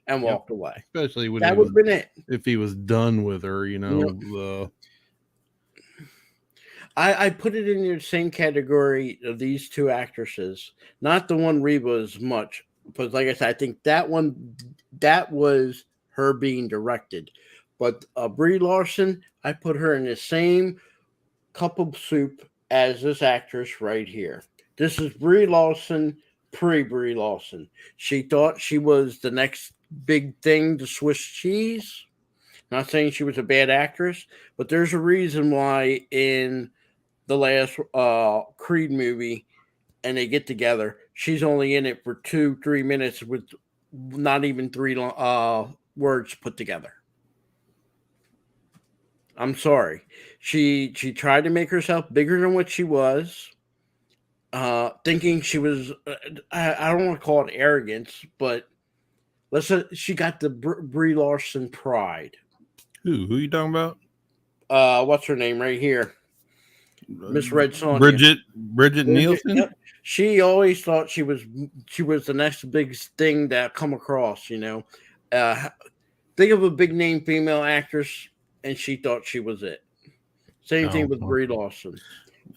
and walked away. Especially when that would have been it. If he was done with her, you know. I put it in the same category of these two actresses, not the one Reba as much, because like I said, I think that was her being directed. But Brie Larson, I put her in the same cup of soup as this actress right here. This is Brie Larson, pre-Brie Larson. She thought she was the next big thing, the Swiss cheese. Not saying she was a bad actress, but there's a reason why in the last Creed movie, and they get together, she's only in it for 2-3 minutes with not even 3 words put together. I'm sorry. She tried to make herself bigger than what she was, thinking she was, I don't want to call it arrogance, but she got the Brie Larson pride. Who are you talking about? What's her name right here? Miss Red Sonja. Bridget Nielsen. Yep. She always thought she was the next big thing that come across. You know, think of a big name female actress, and she thought she was it. Same thing with Brie Larson.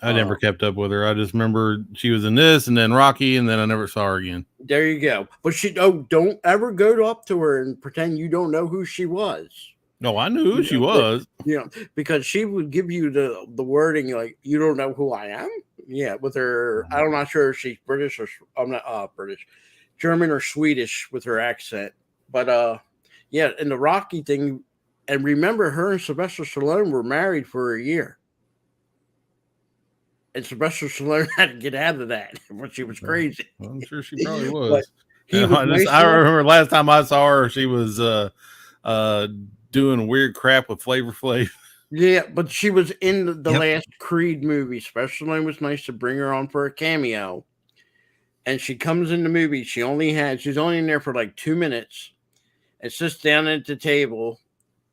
I never kept up with her. I just remember she was in this, and then Rocky, and then I never saw her again. There you go. But don't ever go up to her and pretend you don't know who she was. No, I knew who she was. Because she would give you the wording like, you don't know who I am? Yeah, with her, I'm not sure if she's British or I'm not British, German or Swedish with her accent. But yeah, and the Rocky thing, and remember, her and Sylvester Stallone were married for a year. And Sylvester Stallone had to get out of that, but she was crazy. Well, I'm sure she probably was. I remember last time I saw her, she was doing weird crap with Flavor Flav. Yeah, but she was in the Yep. last Creed movie. Special Ed was nice to bring her on for a cameo. And she comes in the movie. She's only in there for like 2 minutes and sits down at the table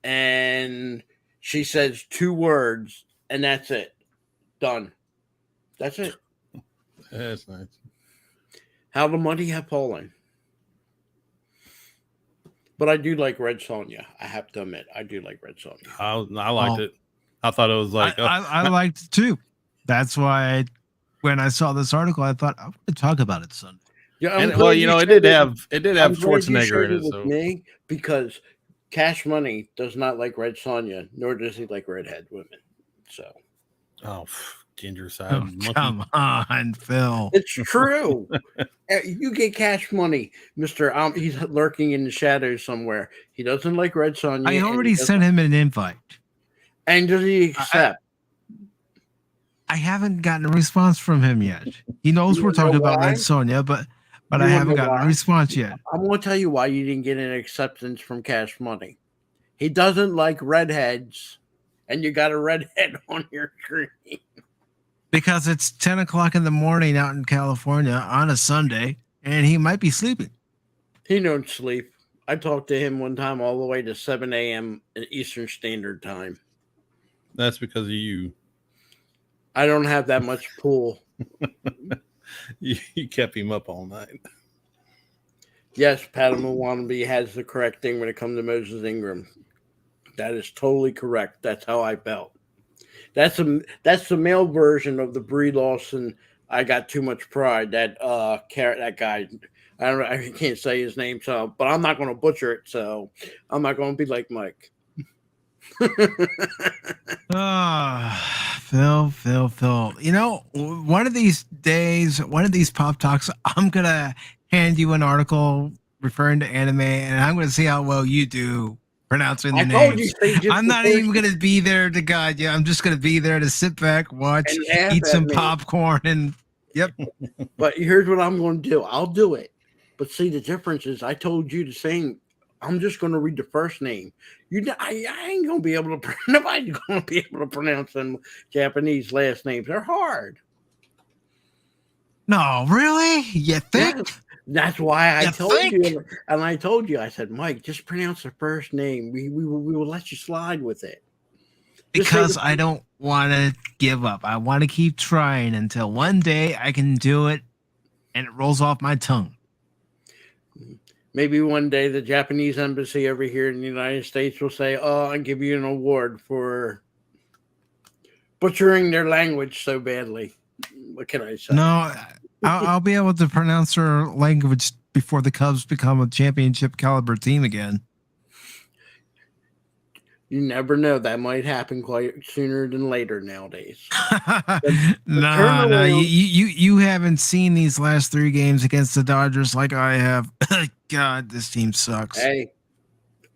and she says 2 words and that's it. Done. That's it. That's nice. How the money have fallen. But I do like Red Sonja. I have to admit, I do like Red Sonja. I liked it. I thought it was like I liked it too. That's why when I saw this article, I thought I'm going to talk about it Sunday. Yeah, and well, you know, it did have Schwarzenegger in it. So me because Cash Money does not like Red Sonja, nor does he like redhead women. So, ginger side. Oh, come on, Phil. It's true. You get Cash Money, Mister. He's lurking in the shadows somewhere. He doesn't like Red Sonja. I already sent him an invite. And does he accept? I haven't gotten a response from him yet. He knows we're talking about Red Sonja, but I haven't gotten a response yet. I'm going to tell you why you didn't get an acceptance from Cash Money. He doesn't like redheads, and you got a redhead on your screen. Because it's 10 o'clock in the morning out in California on a Sunday, and he might be sleeping. He don't sleep. I talked to him one time all the way to 7 a.m. Eastern Standard Time. That's because of you. I don't have that much pull. You kept him up all night. Yes, Padawan has the correct thing when it comes to Moses Ingram. That is totally correct. That's how I felt. That's the male version of the Brie Lawson. I got too much pride. That guy. I can't say his name, but I'm not going to butcher it. So I'm not going to be like Mike. Phil. You know, one of these days, one of these Pop Talks, I'm going to hand you an article referring to anime, and I'm going to see how well you do pronouncing the names. I'm not even going to be there to guide you. I'm just going to be there to sit back, watch, eat some popcorn, and yep. But here's what I'm going to do. I'll do it. But see, the difference is I told you the same. I'm just going to read the first name. I ain't going to be able to. Nobody's going to be able to pronounce them Japanese last names. They're hard. No, really? You think? Yes. That's why I told you. And I told you, I said, Mike, just pronounce the first name. We will let you slide with it. Because I don't want to give up. I want to keep trying until one day I can do it and it rolls off my tongue. Maybe one day the Japanese embassy over here in the United States will say, "Oh, I'll give you an award for butchering their language so badly." What can I say? No, I'll be able to pronounce their language before the Cubs become a championship caliber team again. You never know. That might happen quite sooner than later nowadays. No. You haven't seen these last 3 games against the Dodgers like I have. God, this team sucks. Hey,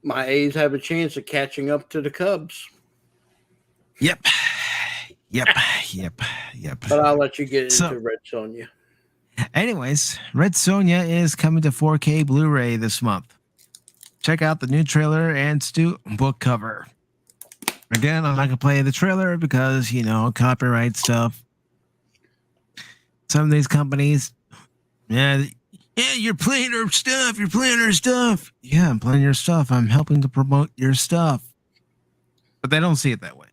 my A's have a chance of catching up to the Cubs. Yep. But I'll let you get into Red Sonja. Anyways, Red Sonja is coming to 4K Blu-ray this month. Check out the new trailer and Stu book cover. Again, I'm not going to play the trailer because, copyright stuff. Some of these companies, yeah, you're playing our stuff. Yeah, I'm playing your stuff. I'm helping to promote your stuff. But they don't see it that way.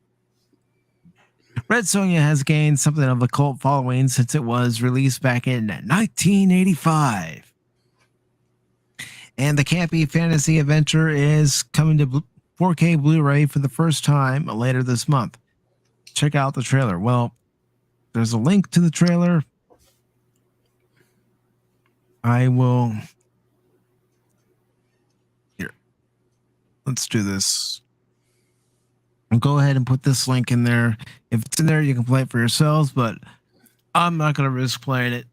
Red Sonja has gained something of a cult following since it was released back in 1985. And the campy fantasy adventure is coming to 4K Blu-ray for the first time later this month. Check out the trailer. Well, there's a link to the trailer. I will... Here. Let's do this. I'll go ahead and put this link in there. If it's in there, you can play it for yourselves, but I'm not going to risk playing it.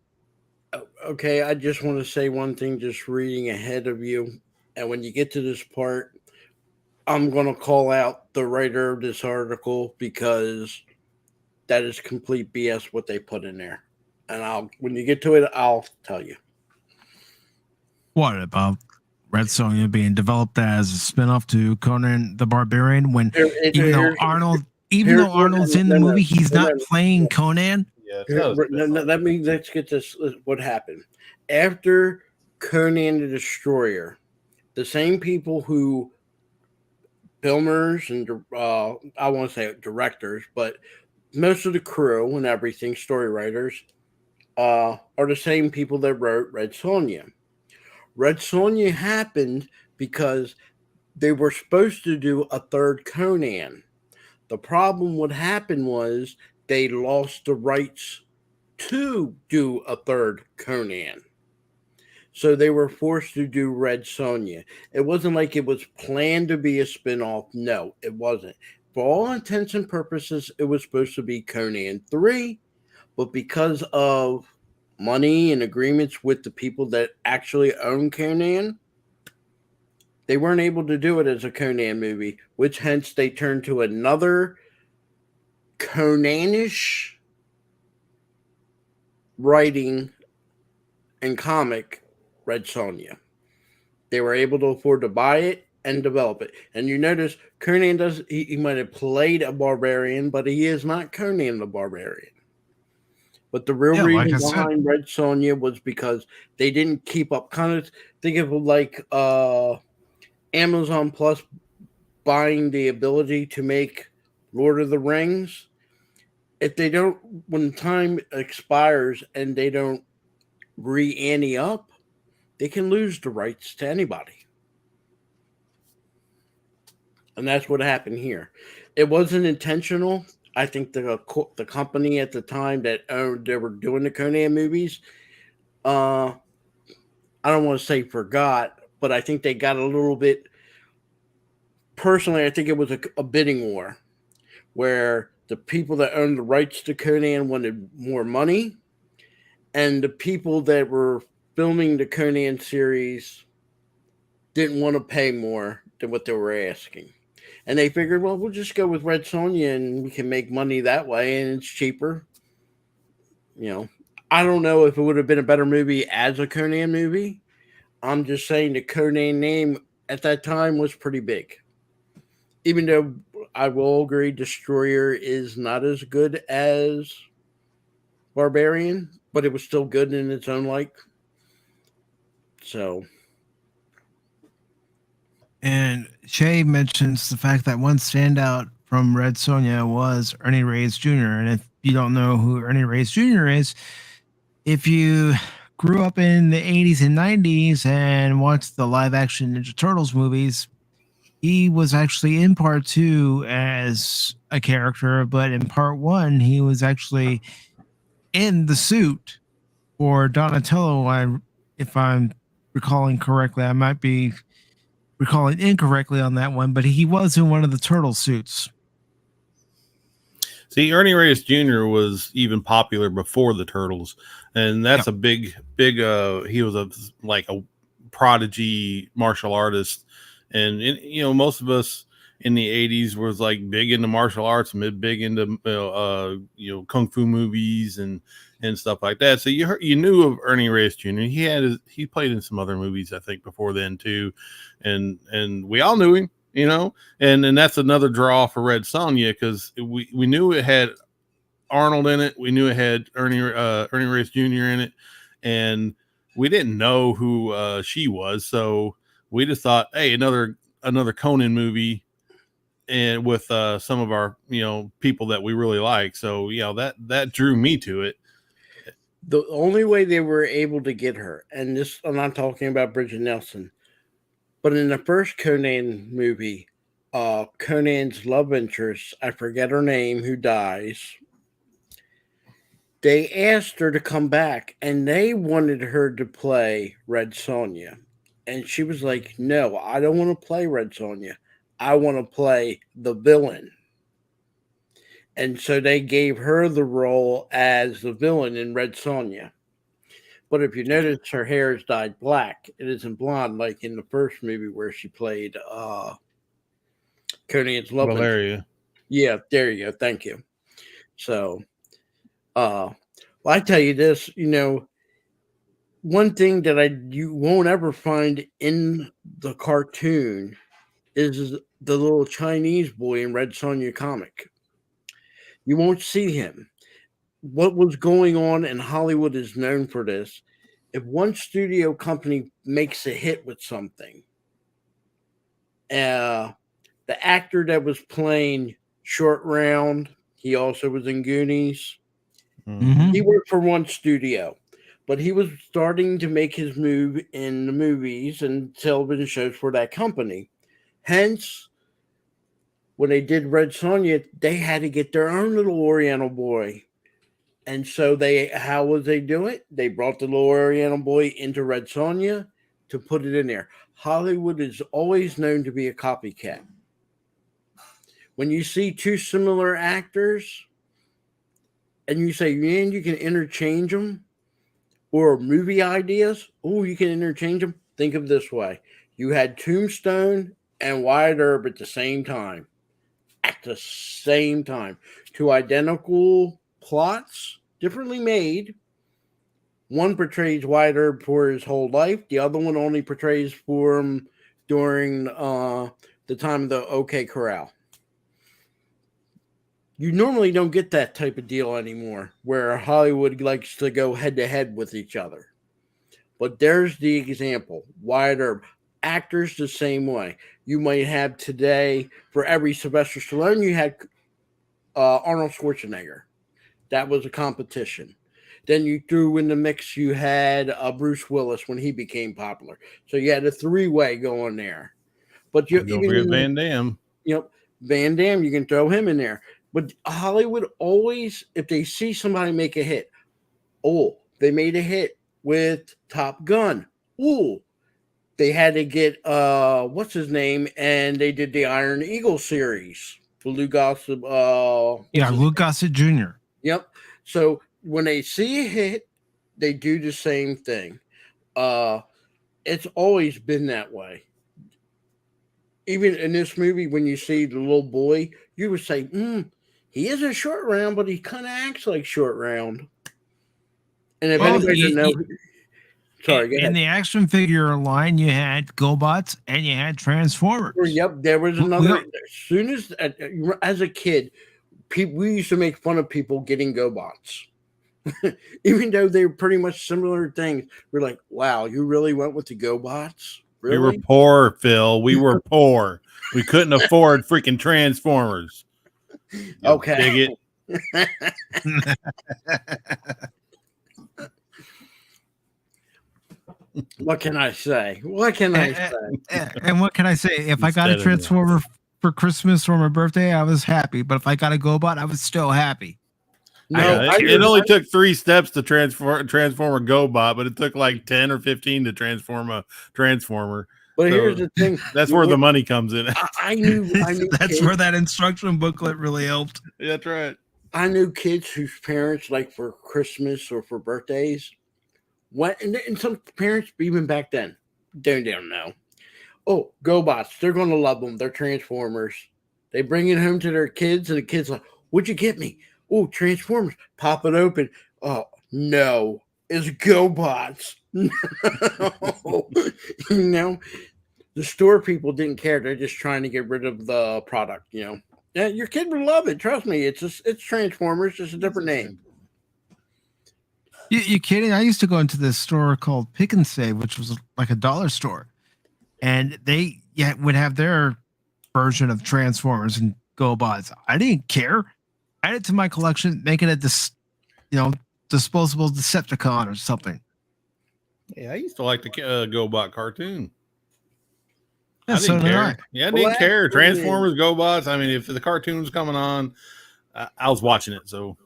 Okay, I just want to say one thing, just reading ahead of you. And when you get to this part, I'm going to call out the writer of this article because that is complete BS what they put in there. And when you get to it, I'll tell you. What about Red Sonja being developed as a spinoff to Conan the Barbarian. When even though Arnold's in the movie, he's not playing Conan. Yeah, let's get this. What happened after Conan the Destroyer? The same people who filmers and I won't say directors, but most of the crew and everything, story writers, are the same people that wrote Red Sonja. Red Sonja happened because they were supposed to do a third Conan. The problem what happened was they lost the rights to do a third Conan. So they were forced to do Red Sonja. It wasn't like it was planned to be a spinoff. No, it wasn't. For all intents and purposes, it was supposed to be Conan 3, but because of money and agreements with the people that actually own Conan, they weren't able to do it as a Conan movie, which hence they turned to another Conanish writing and comic, Red Sonja. They were able to afford to buy it and develop it. And you notice Conan he might have played a barbarian, but he is not Conan the Barbarian. But the real reason behind Red Sonja was because they didn't keep up. Kind of think of like Amazon Plus buying the ability to make Lord of the Rings. If they don't, when time expires and they don't re-ante up, they can lose the rights to anybody. And that's what happened here. It wasn't intentional. I think the company at the time that they were doing the Conan movies, I don't want to say forgot, but I think they got a little bit. Personally, I think it was a bidding war where the people that owned the rights to Conan wanted more money, and the people that were filming the Conan series didn't want to pay more than what they were asking. And they figured, well, we'll just go with Red Sonja and we can make money that way and it's cheaper. You know, I don't know if it would have been a better movie as a Conan movie. I'm just saying the Conan name at that time was pretty big. Even though I will agree Destroyer is not as good as Barbarian, but it was still good in its own like. So. And Shay mentions the fact that one standout from Red Sonja was Ernie Reyes Jr. And if you don't know who Ernie Reyes Jr. is, if you grew up in the 80s and 90s and watched the live action Ninja Turtles movies, he was actually in part 2 as a character, but in part 1, he was actually in the suit for Donatello. If I'm recalling correctly, I might be recalling incorrectly on that one, but he was in one of the turtle suits. See, Ernie Reyes Jr. was even popular before the Turtles, and that's a big. He was a prodigy martial artist, and most of us in the 80s was like big into martial arts, big into kung fu movies and stuff like that. So you knew of Ernie Reyes Jr. He played in some other movies I think before then too, and we all knew him, and that's another draw for Red Sonja because we knew it had Arnold in it, we knew it had Ernie Reyes Jr. in it, and we didn't know who she was, so we just thought, hey, another Conan movie. And with some of our people that we really like, so that drew me to it. The only way they were able to get her, and this I'm not talking about Bridget Nelson, but in the first Conan movie, Conan's love interest, I forget her name, who dies, they asked her to come back and they wanted her to play Red Sonja, and she was like, no, I don't want to play Red Sonja, I want to play the villain. And so they gave her the role as the villain in Red Sonja. But if you notice, her hair is dyed black. It isn't blonde like in the first movie where she played Conan's love Valeria. Yeah, there you go. Thank you. So, well, I tell you this, one thing that you won't ever find in the cartoon is the little Chinese boy in Red Sonja comic. You won't see him. What was going on in Hollywood is known for this. If one studio company makes a hit with something, the actor that was playing Short Round, he also was in Goonies. Mhm. He worked for one studio, but he was starting to make his move in the movies and television shows for that company. Hence, when they did Red Sonja, they had to get their own little Oriental boy. And so how would they do it? They brought the little Oriental boy into Red Sonja to put it in there. Hollywood is always known to be a copycat. When you see two similar actors and you say, man, you can interchange them, or movie ideas, oh, you can interchange them. Think of it this way. You had Tombstone and Wyatt Earp at the same time. At the same time. Two identical plots, differently made. One portrays Wyatt Earp for his whole life. The other one only portrays for him during the time of the OK Corral. You normally don't get that type of deal anymore, where Hollywood likes to go head to head with each other. But there's the example. Wyatt Earp. Actors the same way. You might have today, for every Sylvester Stallone, you had Arnold Schwarzenegger. That was a competition. Then you threw in the mix, you had Bruce Willis when he became popular. So you had a three-way going there. But Don't forget Van Damme. Van Damme, you can throw him in there. But Hollywood always, if they see somebody make a hit, oh, they made a hit with Top Gun. Ooh, they had to get what's his name, and they did the Iron Eagle series. Lou Gossett. Lou Gossett Jr. Yep. So when they see a hit, they do the same thing. It's always been that way. Even in this movie, when you see the little boy, you would say, he isn't Short Round, but he kind of acts like Short Round. And if anybody didn't know, sorry, go ahead. In the action figure line, you had GoBots and you had Transformers. Yep, there was another. As soon as a kid, we used to make fun of people getting GoBots. Even though they were pretty much similar things. We're like, wow, you really went with the GoBots? Really? We were poor, Phil. We were poor. We couldn't afford freaking Transformers. Okay. What can I say? What can I say? And what can I say? If I got a Transformer for Christmas or my birthday, I was happy. But if I got a GoBot, I was still happy. No, it only took 3 steps to transform a GoBot, but it took like 10 or 15 to transform a Transformer. But here's the thing. That's where the money comes in. I knew that's kids, where that instruction booklet really helped. Yeah, that's right. I knew kids whose parents, like for Christmas or for birthdays, and some parents, even back then, don't know. Oh, GoBots, they're going to love them. They're Transformers. They bring it home to their kids, and the kids like, what'd you get me? Oh, Transformers. Pop it open. Oh, no. It's GoBots. No. The store people didn't care. They're just trying to get rid of the product, Yeah, your kid would love it. Trust me. It's Transformers, just a different name. You kidding? I used to go into this store called Pick and Save, which was like a dollar store. And they would have their version of Transformers and GoBots. I didn't care. Add it to my collection, make it a disposable Decepticon or something. Yeah, I used to like the GoBot cartoon. Yeah, so did I. Yeah, I didn't care. Transformers, GoBots. I mean, if the cartoon was coming on, I was watching it. So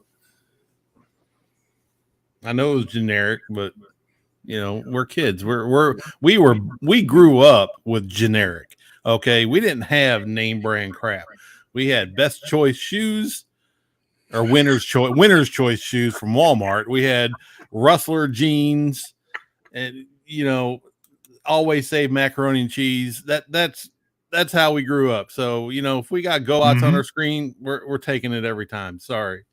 I know it was generic, but we're kids. We grew up with generic. Okay, we didn't have name brand crap. We had Best Choice shoes or Winner's Choice shoes from Walmart. We had Rustler jeans, and Always Save macaroni and cheese. That's how we grew up. So if we got GoBots on our screen, we're taking it every time. Sorry.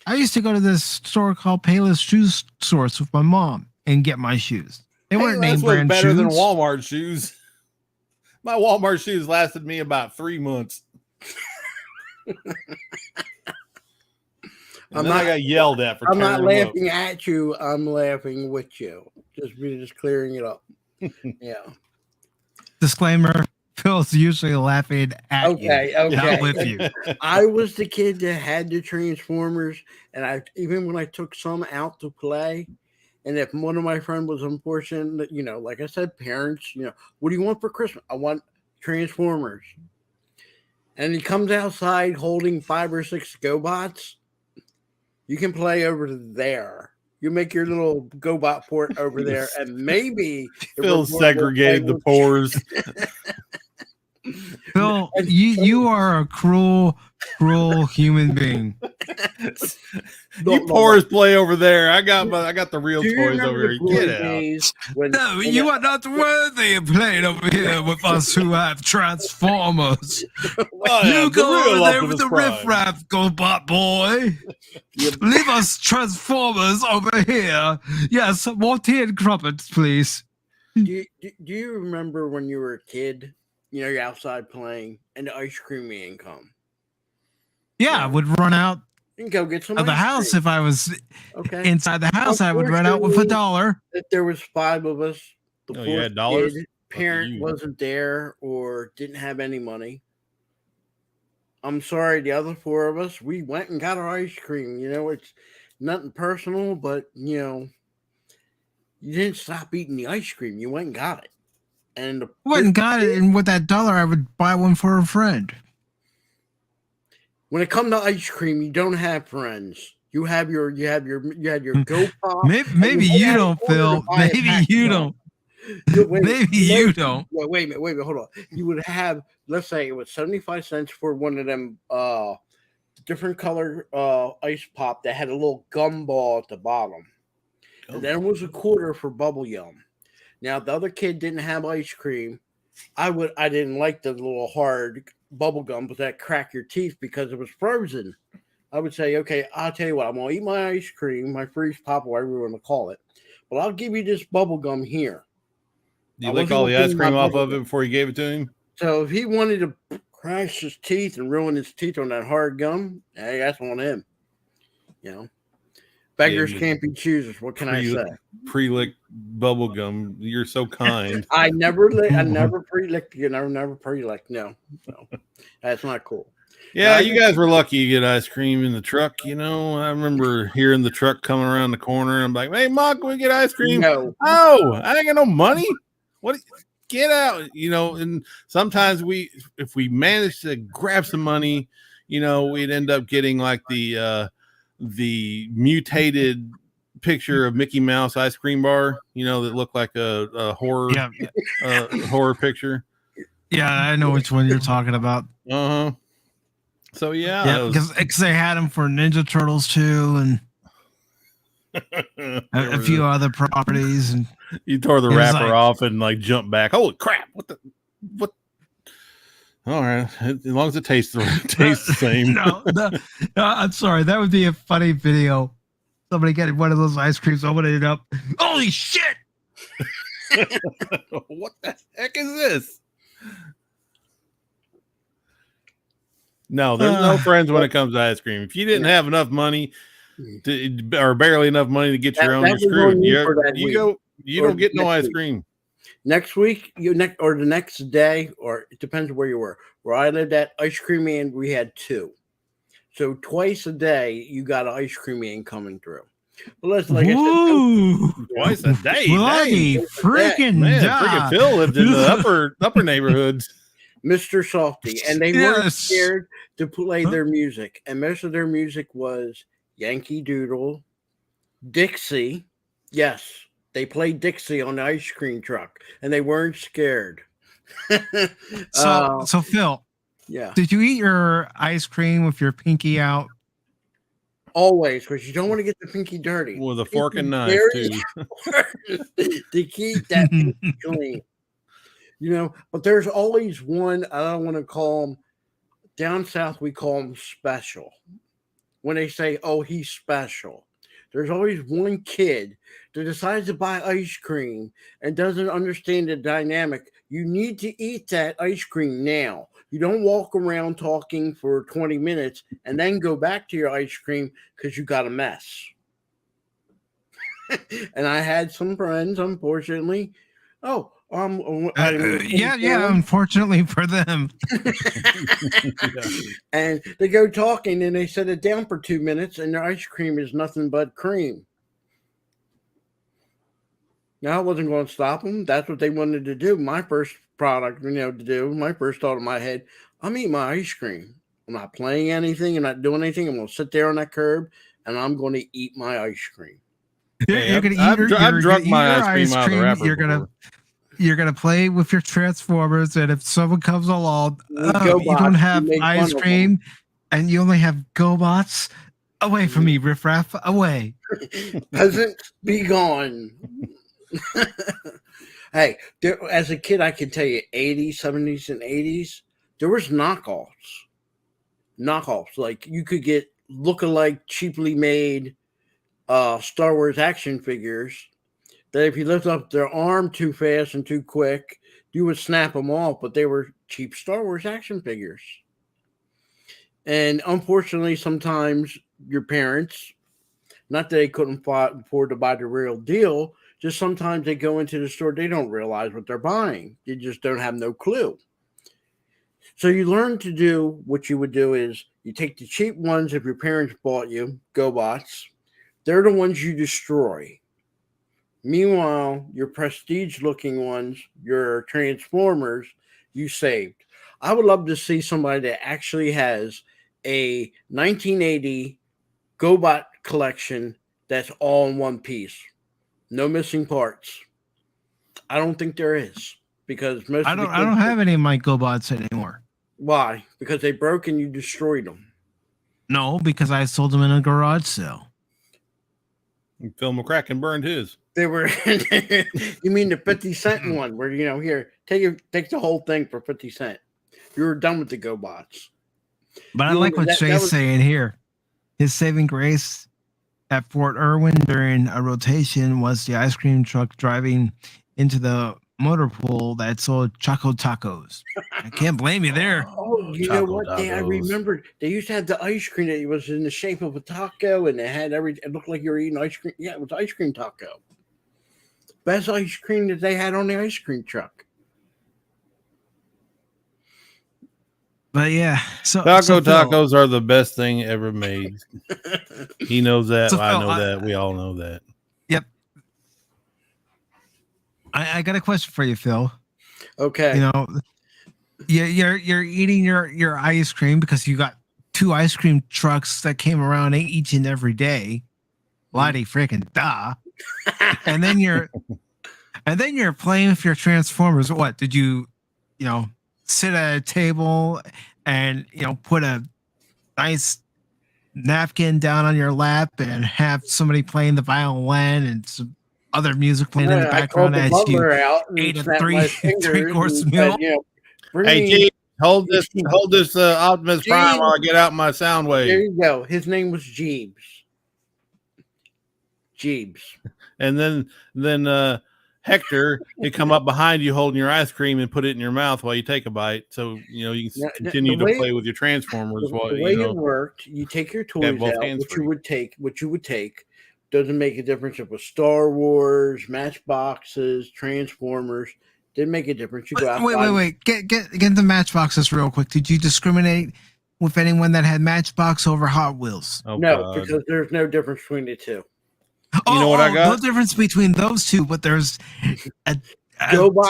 I used to go to this store called Payless Shoe Source with my mom, and get my shoes. They weren't Payless name was brand better shoes. than Walmart shoes. My Walmart shoes lasted me about 3 months. And then I got yelled at for I'm not tearing them up. laughing at you. I'm laughing with you. Just clearing it up. Yeah. Disclaimer: Phil's usually laughing at you, not with you. I was the kid that had the Transformers, and even when I took some out to play, and if one of my friends was unfortunate, like I said, parents, what do you want for Christmas? I want Transformers. And he comes outside holding 5 or 6 GoBots. You can play over there. You make your little GoBot port over there, and maybe Phil segregated the pores. Phil, you are a cruel human being. You pores play over there. I got the real toys over here. Get out. No, you are not worthy of playing over here with us who have Transformers. You go over there with the riffraff, GoBot boy. Leave us Transformers over here. Yes, more tea and crumpets, please. Do you remember when you were a kid? You're outside playing, and the ice cream man come. Yeah, I would run out and go get some of the house if I was inside the house. I would run out with $1. If there was 5 of us, the fourth you had dollars? Kid, parent wasn't there or didn't have any money. I'm sorry, the other 4 of us, we went and got our ice cream. It's nothing personal, but you didn't stop eating the ice cream. You went and got it. And went and got it, and with that $1, I would buy one for a friend. When it comes to ice cream, you don't have friends. You had your Go Pop. Maybe you don't, Phil. Maybe you don't. Maybe you don't. Wait a minute, hold on. You would have, let's say it was 75 cents for one of them different color ice pop that had a little gum ball at the bottom. And then it was a quarter for bubble yum. Now, the other kid didn't have ice cream. I didn't like the little hard bubble gum, but that crack your teeth because it was frozen. I would say, okay, I'll tell you what, I'm going to eat my ice cream, my freeze pop, whatever you want to call it, but I'll give you this bubble gum here. You lick all the ice cream off of it before you gave it to him? So if he wanted to crash his teeth and ruin his teeth on that hard gum, hey, that's on him. Beggars can't be choosers. What can I say? Pre-licked bubble gum. You're so kind. I never pre-licked. Never pre-licked. No, that's not cool. Yeah, you guys were lucky to get ice cream in the truck. I remember hearing the truck coming around the corner. And I'm like, hey, Mom, can we get ice cream? No. Oh, I ain't got no money. What? Get out. And sometimes if we managed to grab some money, we'd end up getting like the mutated picture of Mickey Mouse ice cream bar, that looked like a horror horror picture. Yeah, I know which one you're talking about. Uh-huh. So yeah, because they had them for Ninja Turtles too, and a few other properties. And you tore the wrapper off and like jumped back. Holy crap! What? All right, as long as it tastes the same. No, I'm sorry. That would be a funny video. Somebody getting one of those ice creams, opening it up. Holy shit! What the heck is this? No, there's no friends when it comes to ice cream. If you didn't have enough money or barely enough money to get your own, you're screwed. You don't get no ice cream. Next week, or the next day, or it depends where you were. Where I lived at Ice Cream Man, we had 2. So twice a day, you got an ice cream man coming through. Well, let's twice a day. Bloody freaking freaking Phil lived in the upper neighborhoods. Mr. Softy, and they weren't scared to play their music, and most of their music was Yankee Doodle, Dixie. Yes, they played Dixie on the ice cream truck, and they weren't scared. So Phil, did you eat your ice cream with your pinky out? Always, because you don't want to get the pinky dirty. With a fork and knife, too. To keep that pinky clean. But there's always one, I don't want to call them, down south we call them special. When they say, oh, he's special. There's always one kid that decides to buy ice cream and doesn't understand the dynamic, you need to eat that ice cream now. You don't walk around talking for 20 minutes and then go back to your ice cream because you got a mess. And I had some friends, unfortunately. Oh, yeah. Unfortunately for them, Yeah. and they go talking and they set it down for 2 minutes, and their ice cream is nothing but cream. Now I wasn't going to stop them. That's what they wanted to do. My first product, to do. My first thought in my head: I'm eating my ice cream. I'm not playing anything. I'm not doing anything. I'm going to sit there on that curb and I'm going to eat my ice cream. you're gonna eat I've drunk my ice cream out of the wrapper before. You're gonna play with your Transformers, and if someone comes along, you GoBots, don't have you make ice fun of cream, and you only have GoBots. Away from me, riffraff! Away! Peasants, be gone. Hey, as a kid, I can tell you, 80s, 70s, and 80s, there was knockoffs. Like you could get lookalike, cheaply made Star Wars action figures that if you lift up their arm too fast and too quick, you would snap them off, but they were cheap Star Wars action figures. And unfortunately, sometimes your parents, not that they couldn't afford to buy the real deal, just sometimes they go into the store, they don't realize what they're buying. They just don't have no clue. So you learn to do what you would do is you take the cheap ones if your parents bought you, GoBots. They're the ones you destroy. Meanwhile, your prestige-looking ones, your Transformers, you saved. I would love to see somebody that actually has a 1980 GoBot collection that's all in one piece. No missing parts. I don't think there is because I don't have any of my GoBots anymore. Why? Because they broke and you destroyed them. No, because I sold them in a garage sale. Phil McCracken burned his. They were. You mean the 50-cent one where here take the whole thing for 50 cents. You were done with the GoBots. But I like what Shay's saying here. His saving grace at Fort Irwin during a rotation was the ice cream truck driving into the motor pool that sold Choco Tacos. I can't blame you there. Oh, you know what? I remembered. They used to have the ice cream that was in the shape of a taco, and it had it looked like you were eating ice cream. Yeah, it was ice cream taco. Best ice cream that they had on the ice cream truck. But yeah, tacos are the best thing ever made. He knows that. So, I know that. We all know that. Yep. I got a question for you, Phil. Okay. You're eating your ice cream because you got 2 ice cream trucks that came around each and every day. Lottie freaking da. And then you're playing with your Transformers. What did you sit at a table and put a nice napkin down on your lap and have somebody playing the violin and some other music playing in the background as you ate a 3-course meal? Hey, Jeeves, hold this Optimus Prime while I get out my sound wave. There you go. His name was Jeeves. And then Hector, he come up behind you holding your ice cream and put it in your mouth while you take a bite. So, you can continue to play with your Transformers. The way it worked, you take your toys out, what you would take. Doesn't make a difference if it was Star Wars, Matchboxes, Transformers. Didn't make a difference. You go out. Wait. Get the Matchboxes real quick. Did you discriminate with anyone that had Matchbox over Hot Wheels? Oh, no, because there's no difference between the two. You know what I got? No difference between those two, but there's a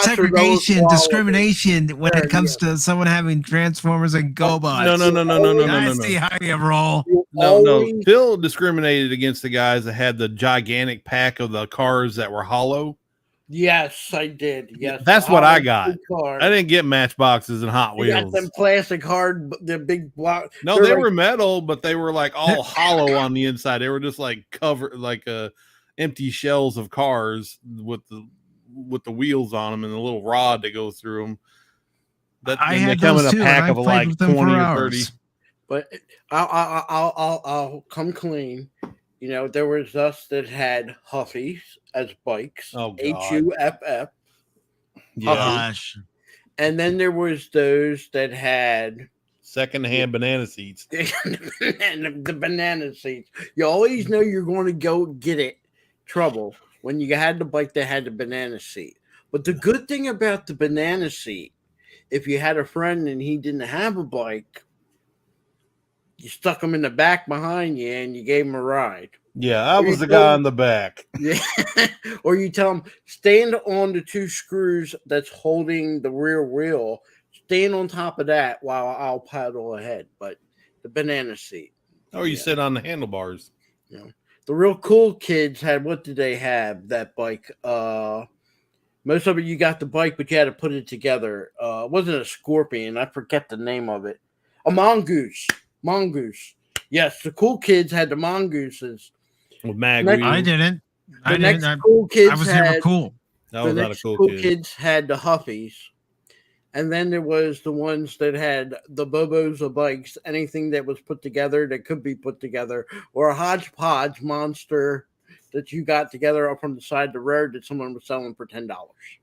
segregation, discrimination when it comes to someone having Transformers and GoBots. No. I see how you roll. No. Phil discriminated against the guys that had the gigantic pack of the cars that were hollow. Yes, I did. Yes, that's what I got. I didn't get Matchboxes and Hot Wheels. You got them plastic hard, the big block. No, they were metal, but they were like all hollow on the inside. They were just like covered, like empty shells of cars with the wheels on them and the little rod that goes through them. They come in a pack of like 20 or 30. But I'll come clean. You know, there was us that had Huffies as bikes. Oh, God. HUFF. Yeah. Gosh. And then there was those that had Secondhand banana seats. the banana seats. You always know you're going to go get it trouble when you had the bike that had the banana seat. But the good thing about the banana seat, if you had a friend and he didn't have a bike, you stuck him in the back behind you and you gave him a ride. Yeah, I was the guy in the back. Yeah. Or you tell him, stand on the two screws that's holding the rear wheel, stand on top of that while I'll paddle ahead. But the banana seat. Or you sit on the handlebars. You know, the real cool kids had, what did they have? That bike. Most of it, you got the bike, but you had to put it together. It wasn't a Scorpion. I forget the name of it. A mongoose. Mongoose. Yes, the cool kids had the mongooses. With mag Next- wheels. I didn't. The I next didn't. cool kids I was had, never cool. That the was not a next cool kid. kids had the Huffies. And then there was the ones that had the Bobos of bikes, anything that was put together that could be put together, or a hodgepodge monster that you got together up from the side of the road that someone was selling for $10.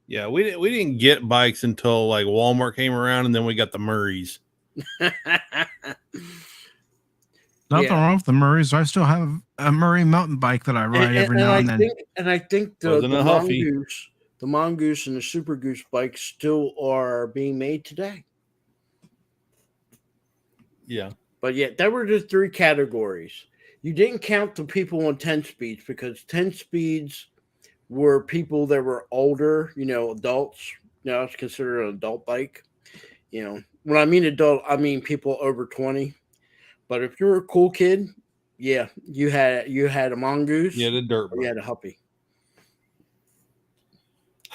Yeah, we didn't get bikes until like Walmart came around, and then we got the Murrays. Nothing Yeah. wrong with the Murrays. I still have a Murray mountain bike that I ride every now and then. I think the Wasn't a Huffy. Mongoose and the Super Goose bikes still are being made today. Yeah. But yeah, there were the three categories. You didn't count the people on 10 speeds because 10 speeds were people that were older, you know, adults. You know, it's considered an adult bike. You know, when I mean adult, I mean people over 20. But if you're a cool kid, yeah, you had a mongoose. Yeah, the dirt or you bike. had a Huffy.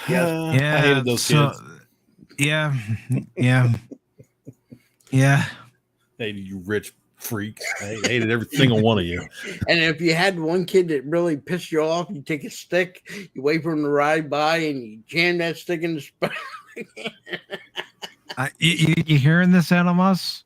Yeah. Yeah, I hated those kids. Yeah, yeah, yeah. Hated you rich freaks. I hated every single one of you. And if you had one kid that really pissed you off, you take a stick, you wait for him to ride by, and you jam that stick in the spine. You hearing this, Animus?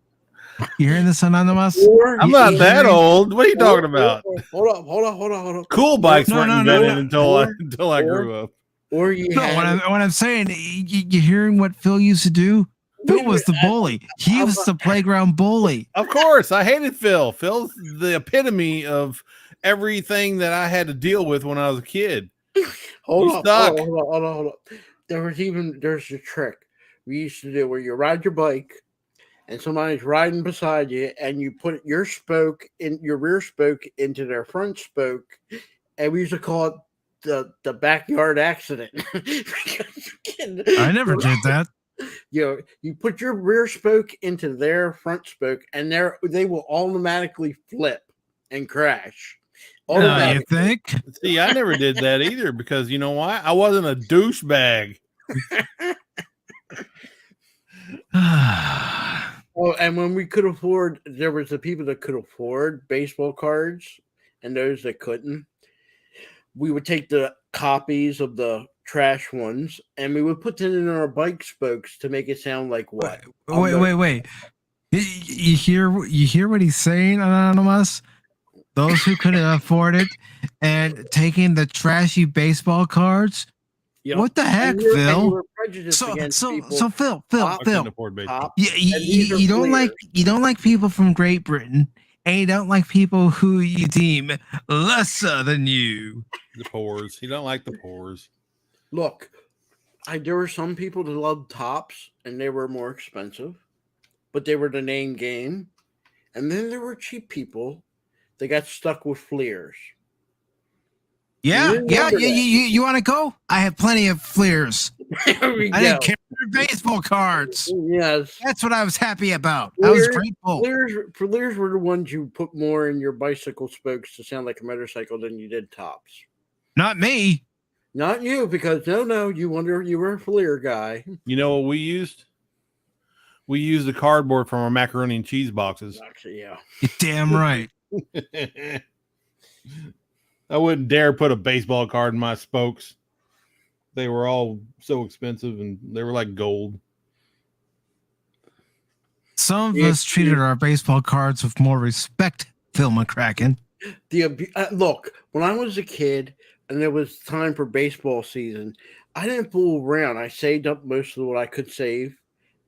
You hearing this, Anonymous? I'm not that old. What are you talking about? Hold up. Cool bikes No, weren't no, no, invented no. until I grew up. Or you No, had what I'm saying, you hearing what Phil used to do? Phil was the bully. He was the playground bully. Of course, I hated Phil. Phil's the epitome of everything that I had to deal with when I was a kid. hold suck. on. There's a trick we used to do where you ride your bike and somebody's riding beside you and you put your rear spoke into their front spoke, and we used to call it the backyard accident. I never did that. You put your rear spoke into their front spoke, and they will automatically flip and crash. You think? See, I never did that either because you know why? I wasn't a douchebag. Oh, and when we could afford, there was the people that could afford baseball cards and those that couldn't. We would take the copies of the trash ones and we would put them in our bike spokes to make it sound like what? Wait. You hear what he's saying, Anonymous? Those who couldn't afford it and taking the trashy baseball cards. Yep. What the heck, And you Phil? were prejudiced against people. So Phil. I couldn't afford baseball. Pop, You don't like people from Great Britain, and you don't like people who you deem lesser than you. The pores. You don't like the pores. Look, there were some people that loved tops, and they were more expensive, but they were the name game. And then there were cheap people that got stuck with fleers. Yeah. You want to go? I have plenty of fleers. There we I go. didn't care for baseball cards. Yes. That's what I was happy about. I was grateful. Fleers were the ones you put more in your bicycle spokes to sound like a motorcycle than you did tops. Not me. Not you, because you were a fleer guy. You know what we used? We used the cardboard from our macaroni and cheese boxes. Actually, yeah. You're damn right. I wouldn't dare put a baseball card in my spokes. They were all so expensive and they were like gold. Some of us treated our baseball cards with more respect, Phil McCracken. Look, when I was a kid and there was time for baseball season, I didn't fool around. I saved up most of what I could save,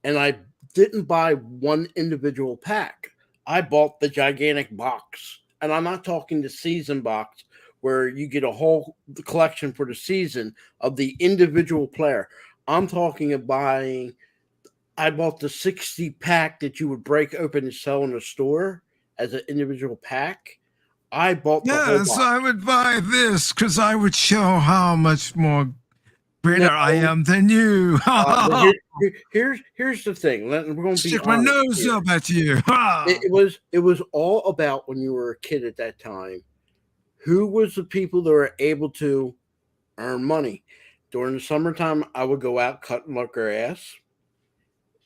and I didn't buy one individual pack. I bought the gigantic box, and I'm not talking the season box where you get a whole collection for the season of the individual player. I'm talking of buying. I bought the 60 pack that you would break open and sell in a store as an individual pack. I bought the whole Yes, box. I would buy this because I would show how much more greater I am than you. Here's the thing. We're going to be Stick my honest nose here. up at you. It was all about when you were a kid at that time. Who was the people that were able to earn money? During the summertime, I would go out cutting my grass,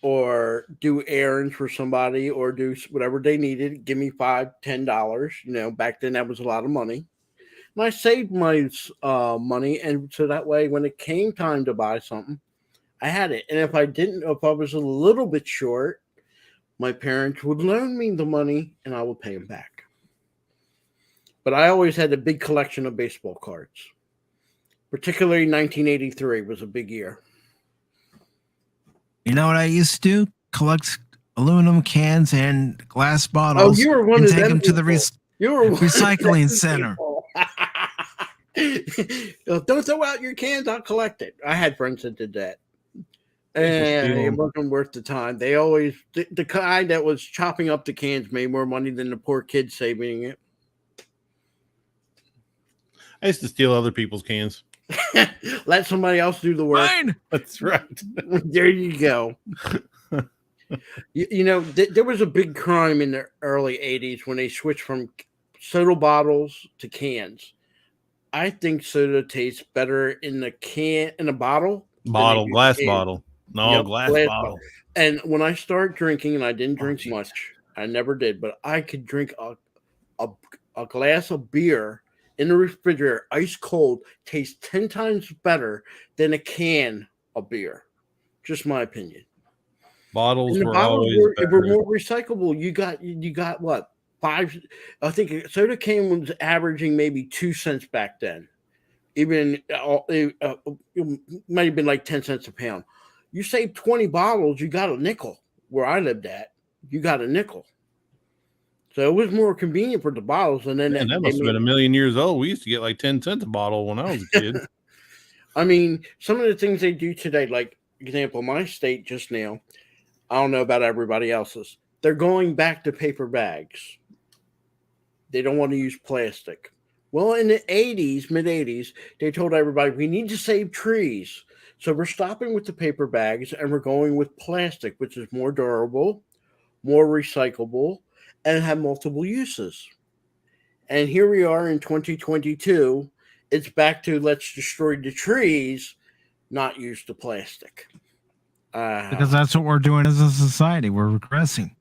or do errands for somebody, or do whatever they needed. Give me $5, $10. Back then that was a lot of money. And I saved my money, and so that way, when it came time to buy something, I had it. And if I was a little bit short, my parents would loan me the money, and I would pay them back. But I always had a big collection of baseball cards. Particularly 1983 was a big year. You know what I used to do? Collect aluminum cans and glass bottles. Oh, you were one and of take them them to the recycling center. Don't throw out your cans. I'll collect it. I had friends that did that. And it wasn't worth the time. They always, the guy that was chopping up the cans made more money than the poor kid saving it. I used to steal other people's cans. Let somebody else do the work. Fine. That's right. There you go. There was a big crime in the early 80s when they switched from soda bottles to cans. I think soda tastes better in the bottle. Glass bottle. No, Yep, glass bottle. And when I started drinking, and I didn't drink much, I never did, but I could drink a glass of beer in the refrigerator, ice cold, tastes 10 times better than a can of beer. Just my opinion. Bottles were more recyclable. You got what? I think soda can was averaging maybe 2 cents back then. Even it might have been like 10 cents a pound. You save 20 bottles, you got a nickel. Where I lived at, you got a nickel. So it was more convenient for the bottles. And then that must have been a million years old. We used to get like 10 cents a bottle when I was a kid. I mean, some of the things they do today, like example, my state just now, I don't know about everybody else's. They're going back to paper bags. They don't want to use plastic. Well, in the 80s, mid 80s, they told everybody we need to save trees. So we're stopping with the paper bags and we're going with plastic, which is more durable, more recyclable, and have multiple uses. And here we are in 2022. It's back to let's destroy the trees, not use the plastic. Because that's what we're doing as a society. We're regressing.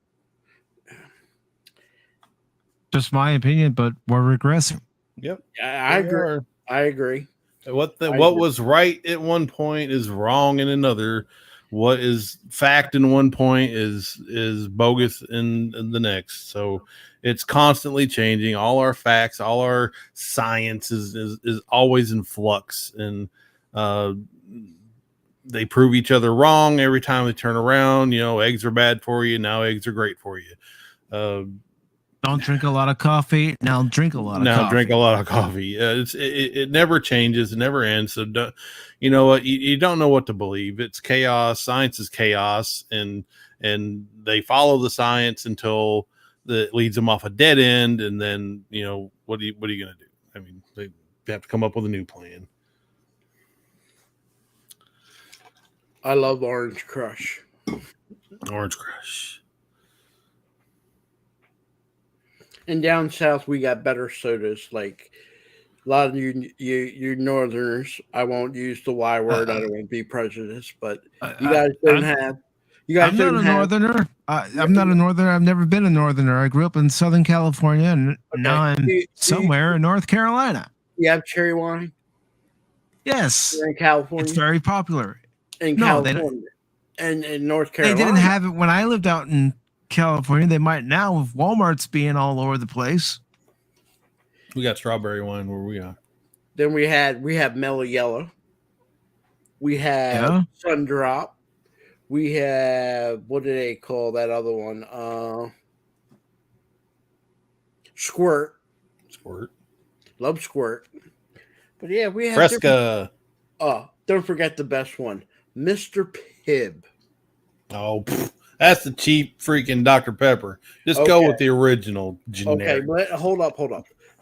Just my opinion, but we're regressing. Yep. I agree. I agree. What was right at one point is wrong in another. What is fact in one point is bogus in the next. So it's constantly changing. All our facts, all our science is always in flux, and they prove each other wrong every time they turn around. Eggs are bad for you. Now eggs are great for you. Don't drink a lot of coffee. Now drink a lot of coffee. Now drink a lot of coffee. It never changes. It never ends. So you know what? You don't know what to believe. It's chaos. Science is chaos, and they follow the science until it leads them off a dead end. And then what are you going to do? I mean, they have to come up with a new plan. I love Orange Crush. Orange Crush. And down south, we got better sodas. Like a lot of you Northerners, I won't use the Y word. I don't want to be prejudiced, but you guys don't have. You guys I'm not a Northerner. I'm not a Northerner. I've never been a Northerner. I grew up in Southern California, and now I'm somewhere in North Carolina. You have cherry wine? Yes. You're in California? It's very popular. In California. And in North Carolina. They didn't have it when I lived out in California. They might now with Walmart's being all over the place. We got strawberry wine where we are. Then we have Mellow Yellow. We have Yeah. Sun Drop. We have, what do they call that other one? Squirt. Squirt. Love Squirt. But yeah, we have Fresca. Don't forget the best one, Mr. Pibb. Oh, that's the cheap freaking Dr. Pepper. Just go with the original generic. Okay, but hold up.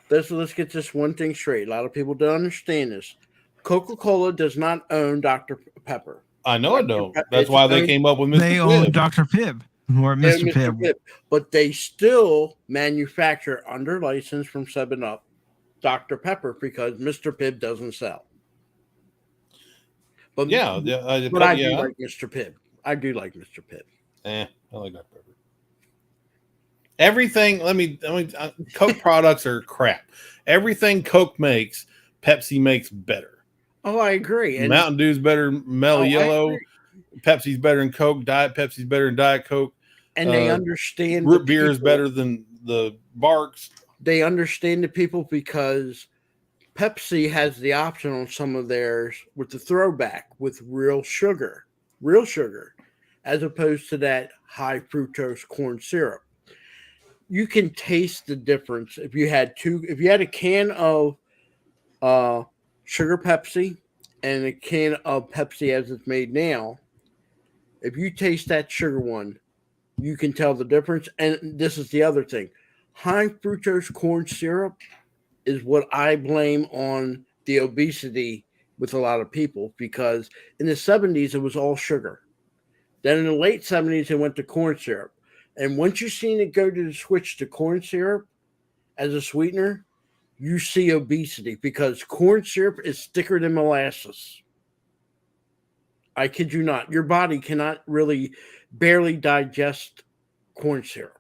Let's get this one thing straight. A lot of people don't understand this. Coca-Cola does not own Dr. Pepper. I know it don't. That's why they came up with Mr. They Pibb. own Dr. Pibb or Mr. Pibb. But they still manufacture under license from 7-Up Dr. Pepper because Mr. Pibb doesn't sell. But I do like Mr. Pibb. I do like Mr. Pibb. I like Dr. Pepper. Everything. Let me. Coke products are crap. Everything Coke makes, Pepsi makes better. Oh, I agree. And Mountain Dew's better than Mellow Yellow. Pepsi's better than Coke. Diet Pepsi's better than Diet Coke. And they understand root beer is better than the Barks. They understand the people because Pepsi has the option on some of theirs with the throwback with real sugar, as opposed to that high fructose corn syrup. You can taste the difference if you had a can of sugar Pepsi and a can of Pepsi as it's made now. If you taste that sugar one, you can tell the difference. And this is the other thing. High fructose corn syrup is what I blame on the obesity with a lot of people because in the 70s, it was all sugar. Then in the late 70s, it went to corn syrup. And once you've seen it go to the switch to corn syrup as a sweetener, you see obesity because corn syrup is thicker than molasses. I kid you not. Your body cannot really barely digest corn syrup.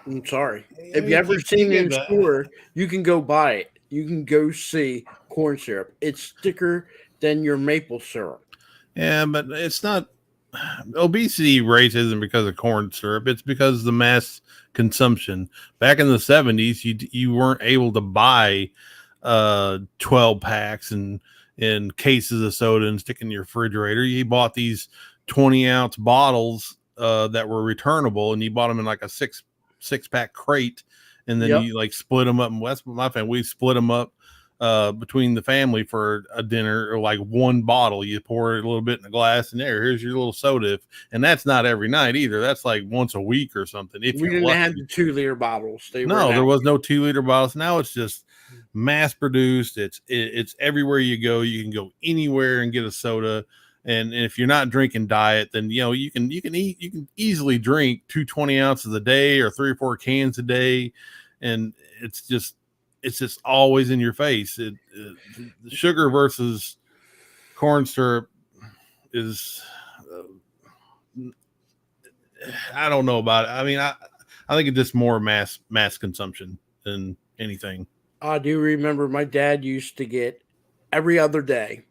I'm sorry. If you ever seen it in a store, you can go buy it. You can go see corn syrup. It's thicker than your maple syrup. Yeah, but it's not. Obesity rate isn't because of corn syrup. It's because of the mass consumption. Back in the 70s, you weren't able to buy 12 packs and cases of soda and stick in your refrigerator. You bought these 20-ounce bottles that were returnable, and you bought them in like a six-pack crate, and then you like split them up. And that's my family. We split them up between the family for a dinner, or like one bottle. You pour it a little bit in a glass, and here's your little soda. And that's not every night either. That's like once a week or something. If we didn't have the 2-liter bottles. There was no 2-liter bottles. Now it's just mass produced. It's everywhere you go. You can go anywhere and get a soda. And if you're not drinking diet, then you can easily drink 2 20 ounces a day or 3 or 4 cans a day, and it's just always in your face. The sugar versus corn syrup is I don't know about it. I mean, I think it's just more mass consumption than anything. I do remember my dad used to get every other day.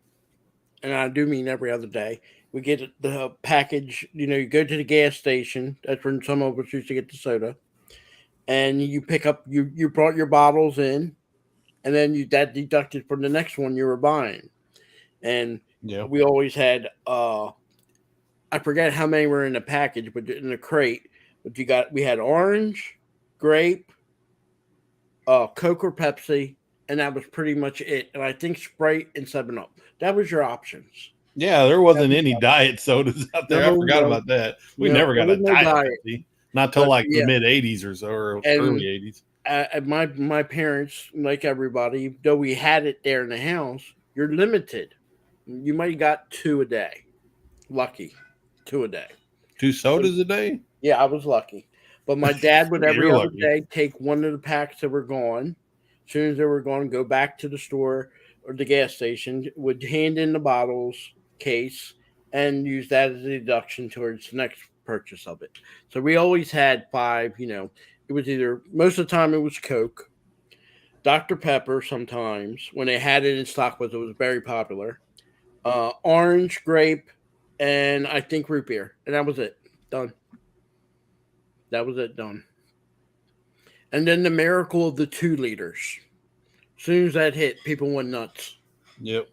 And I do mean every other day. We get the package, you go to the gas station. That's when some of us used to get the soda. And you pick up, you brought your bottles in, and then that deducted from the next one you were buying. And we always had, I forget how many were in the package, but in the crate. But we had orange, grape, Coke or Pepsi, and that was pretty much it. And I think Sprite and 7-Up. That was your options. Yeah, there wasn't any diet sodas out there. I forgot about that. We never got a diet Pepsi. Not till like the mid 80s or so, or early 80s. My parents, like everybody, though we had it there in the house, you're limited. You might have got 2 a day. Lucky. 2 a day. 2 sodas a day? Yeah, I was lucky. But my dad would every other day take one of the packs that were gone. As soon as they were gone, go back to the store or the gas station, would hand in the bottles case and use that as a deduction towards the next purchase of it. So we always had 5, it was either, most of the time it was Coke, Dr. Pepper sometimes, when they had it in stock, it was very popular, orange, grape, and I think root beer. And that was it. Done. That was it. Done. And then the miracle of the 2 liters. As soon as that hit, people went nuts. Yep.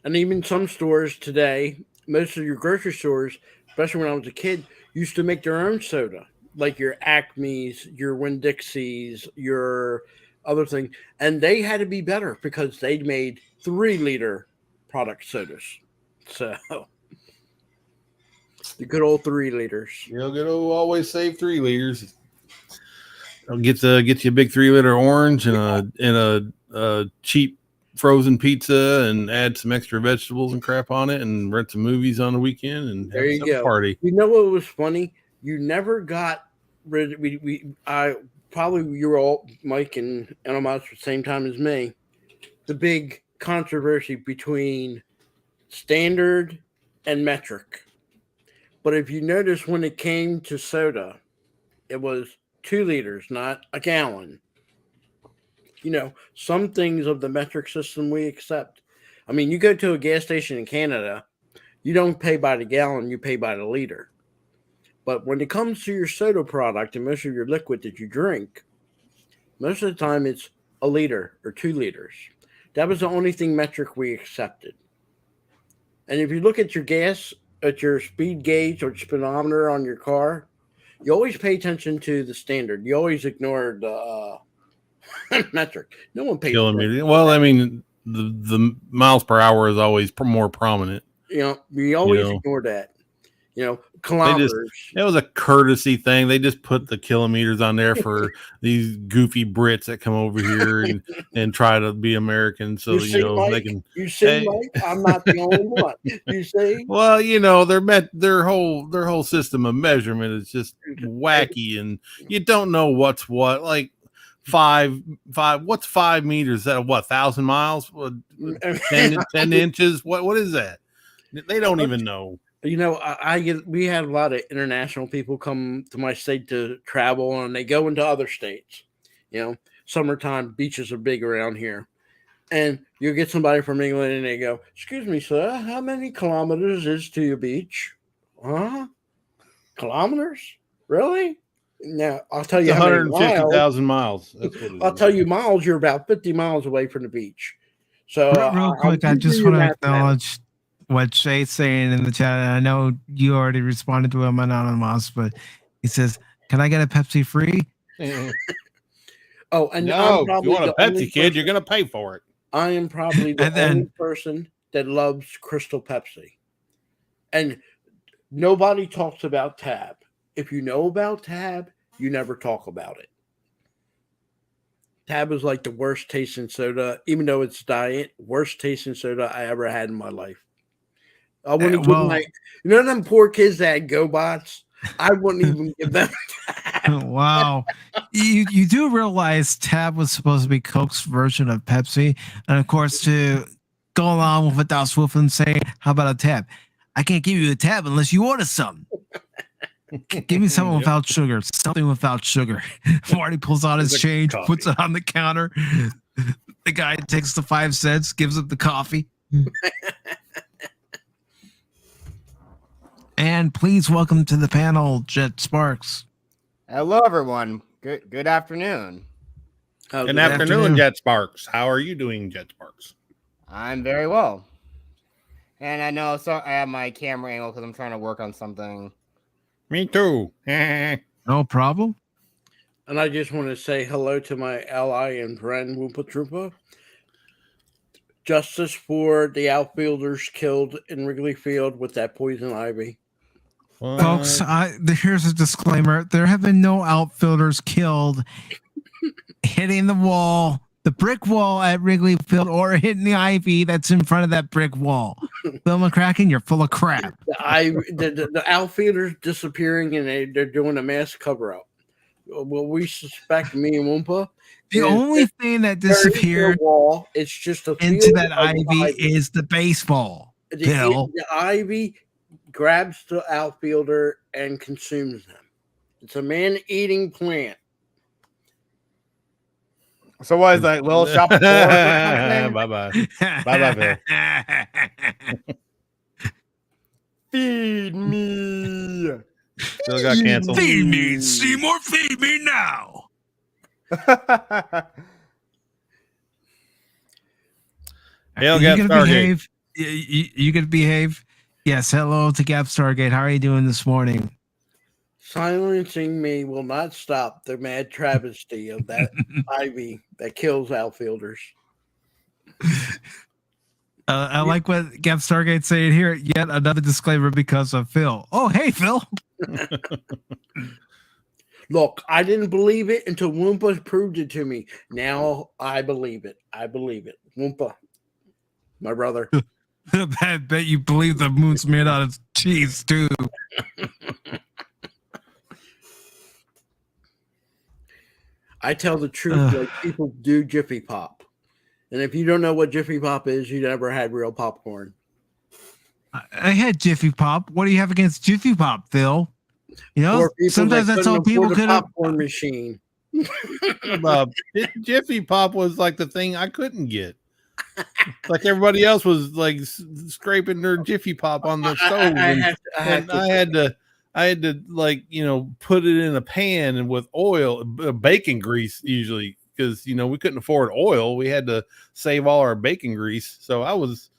And even some stores today, most of your grocery stores, especially when I was a kid, used to make their own soda, like your Acme's, your Winn-Dixie's, your other thing. And they had to be better because they made 3-liter product sodas. So the good old 3 liters. You'll get always save 3 liters. I'll get you a big 3-liter orange and a cheap frozen pizza and add some extra vegetables and crap on it and rent some movies on the weekend and There you have go. a party. You know what was funny? You never got rid of you were all Mike and Amos at the same time as me. The big controversy between standard and metric. But if you notice when it came to soda, it was 2 liters, not a gallon. You know, some things of the metric system we accept. I mean, you go to a gas station in Canada, you don't pay by the gallon, you pay by the liter. But when it comes to your soda product and most of your liquid that you drink, most of the time it's a liter or 2 liters. That was the only thing metric we accepted. And if you look at your gas, at your speed gauge or speedometer on your car, you always pay attention to the standard. You always ignore the metric. No one pays Kilometer. Well, I mean, the miles per hour is always more prominent. You know, we always ignore that. You know, kilometers. It was a courtesy thing. They just put the kilometers on there for these goofy Brits that come over here and try to be American. So Mike, they can. You see, Mike, I'm not the only one. You see? Well, their whole system of measurement is just wacky, and you don't know what's what. Like five. What's 5 meters? That 1,000 miles? 10 inches? What is that? They don't even know. You know, we had a lot of international people come to my state to travel, and they go into other states. You know, summertime beaches are big around here, and you get somebody from England, and they go, "Excuse me, sir, how many kilometers is to your beach?" Huh? Kilometers? Really? Now I'll tell you, 150,000 miles. That's what I'll tell you, miles. You're about 50 miles away from the beach. So, real quick, I just want to acknowledge what Shay's saying in the chat. I know you already responded to him anonymous, but he says, "Can I get a Pepsi free?" Oh, and no, if you want a Pepsi, kid, you're gonna pay for it. I am probably the only person that loves Crystal Pepsi, and nobody talks about Tab. If you know about Tab, you never talk about it. Tab is like the worst tasting soda, even though it's diet, worst tasting soda I ever had in my life. I wouldn't give them poor kids that had GoBots. I wouldn't even give them Tab. Wow. You do realize Tab was supposed to be Coke's version of Pepsi. And of course, to go along with what Das Wolfen saying, how about a Tab? I can't give you a Tab unless you order something. Give me something without sugar. Something without sugar. Marty pulls out his change, puts it on the counter. The guy takes the 5 cents, gives up the coffee. And please welcome to the panel, Jet Sparks. Hello, everyone. Good afternoon. Good afternoon, Jet Sparks. How are you doing, Jet Sparks? I'm very well. And I know I have my camera angle because I'm trying to work on something. Me too. No problem. And I just want to say hello to my ally and friend, Woopa Troopa. Justice for the outfielders killed in Wrigley Field with that poison ivy. Folks, here's a disclaimer. There have been no outfielders killed hitting the wall, the brick wall at Wrigley Field, or hitting the ivy that's in front of that brick wall. Bill McCracken, you're full of crap. The outfielders disappearing, and they're doing a mass cover-up. Well, we suspect me and Wumpa. The only thing that disappeared wall, it's just into that ivy is the baseball. The ivy grabs the outfielder and consumes them. It's a man-eating plant. So what is that little shop? Bye-bye. Bye-bye, Phil. Feed me. Still got canceled. Feed me, Seymour. Feed me now. Hail, You Gap gonna Stargate. behave? You gonna behave? Yes. Hello to Gap Stargate. How are you doing this morning? Silencing me will not stop the mad travesty of that ivy that kills outfielders. I like what Gap Stargate's saying here. Yet another disclaimer because of Phil. Oh, hey, Phil. Look, I didn't believe it until Wumpa proved it to me. Now I believe it. I believe it. Wumpa, my brother. I bet you believe the moon's made out of cheese, too. I tell the truth like people do Jiffy Pop. And if you don't know what Jiffy Pop is, you never had real popcorn. I had Jiffy Pop. What do you have against Jiffy Pop, Phil? You know, Poor people sometimes that that's all couldn't people afford a could. popcorn machine. Jiffy Pop was like the thing I couldn't get. Like everybody else was like scraping their Jiffy Pop on the stove, I had to like put it in a pan and with oil, bacon grease usually, because we couldn't afford oil. We had to save all our bacon grease, so I was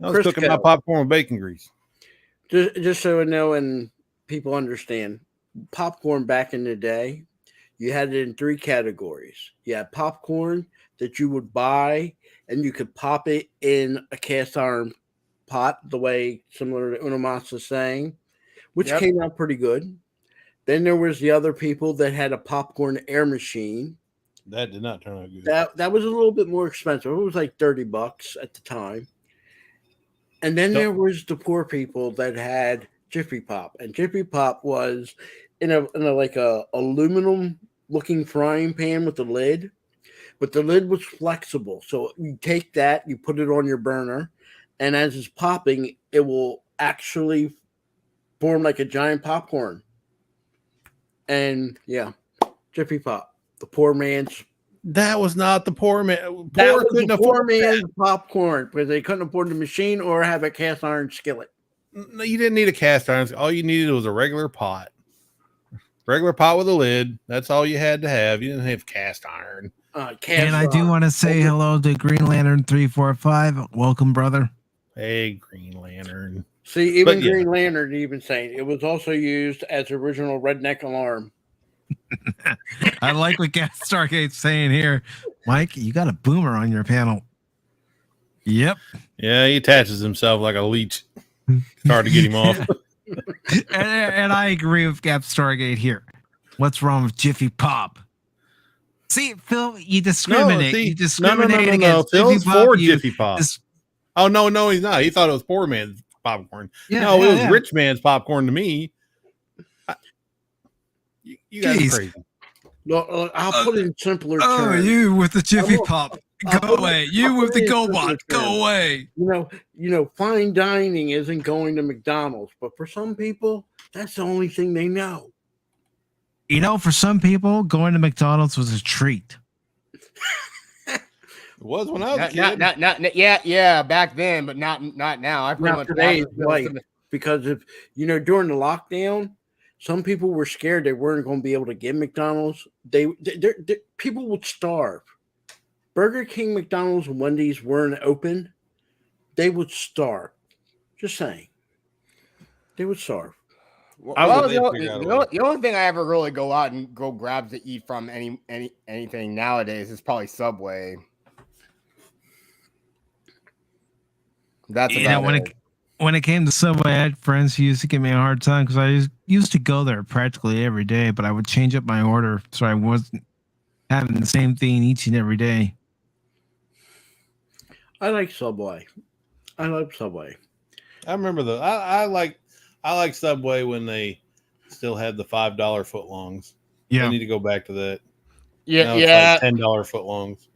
cooking my popcorn with bacon grease. Just so I know and people understand, popcorn back in the day, you had it in 3 categories. You had popcorn that you would buy and you could pop it in a cast iron pot, the way similar to Unamas saying, which came out pretty good. Then there was the other people that had a popcorn air machine. That did not turn out good. That was a little bit more expensive. It was like $30 at the time. And then there was the poor people that had Jiffy Pop, and Jiffy Pop was in a like a aluminum looking frying pan with a lid, but the lid was flexible. So you take that, you put it on your burner, and as it's popping, it will actually form like a giant popcorn. And yeah, Jiffy Pop, the poor man's. That was not the poor man. That was the poor man's popcorn because they couldn't afford the machine or have a cast iron skillet. No, you didn't need a cast iron. All you needed was a regular pot. Regular pot with a lid. That's all you had to have. You didn't have cast iron. And I do want to say hello to Green Lantern 345. Welcome, brother. Hey, Green Lantern. See, even Green Lantern even saying it was also used as original redneck alarm. I like what Gas Stargate's saying here. Mike, you got a boomer on your panel. Yep. Yeah, he attaches himself like a leech. It's hard to get him off. and I agree with Gap Stargate here. What's wrong with Jiffy Pop? See, Phil, you discriminate. No, you discriminate no. Phil's for Jiffy Pop. Oh, no, he's not. He thought it was poor man's popcorn. It was rich man's popcorn to me. You guys are crazy. No, I'll put it in simpler terms. Oh, you with the Jiffy Pop. Go away. You with the GoBot. Go away. You know, fine dining isn't going to McDonald's, but for some people, that's the only thing they know. For some people, going to McDonald's was a treat. It was when I was a kid. Yeah, back then, but not now. I pretty much today's life, because if during the lockdown, some people were scared they weren't going to be able to get McDonald's. People would starve. Burger King, McDonald's, and Wendy's weren't open. They would starve. Just saying, they would starve. Well, the only thing I ever really go out and go grab to eat from anything nowadays is probably Subway. That's when it came to Subway, I had friends who used to give me a hard time because I used to go there practically every day, but I would change up my order so I wasn't having the same thing each and every day. I like Subway. I love Subway. I remember I like Subway when they still had the $5 footlongs. Yeah, I need to go back to that. Yeah, it's like $10 footlongs.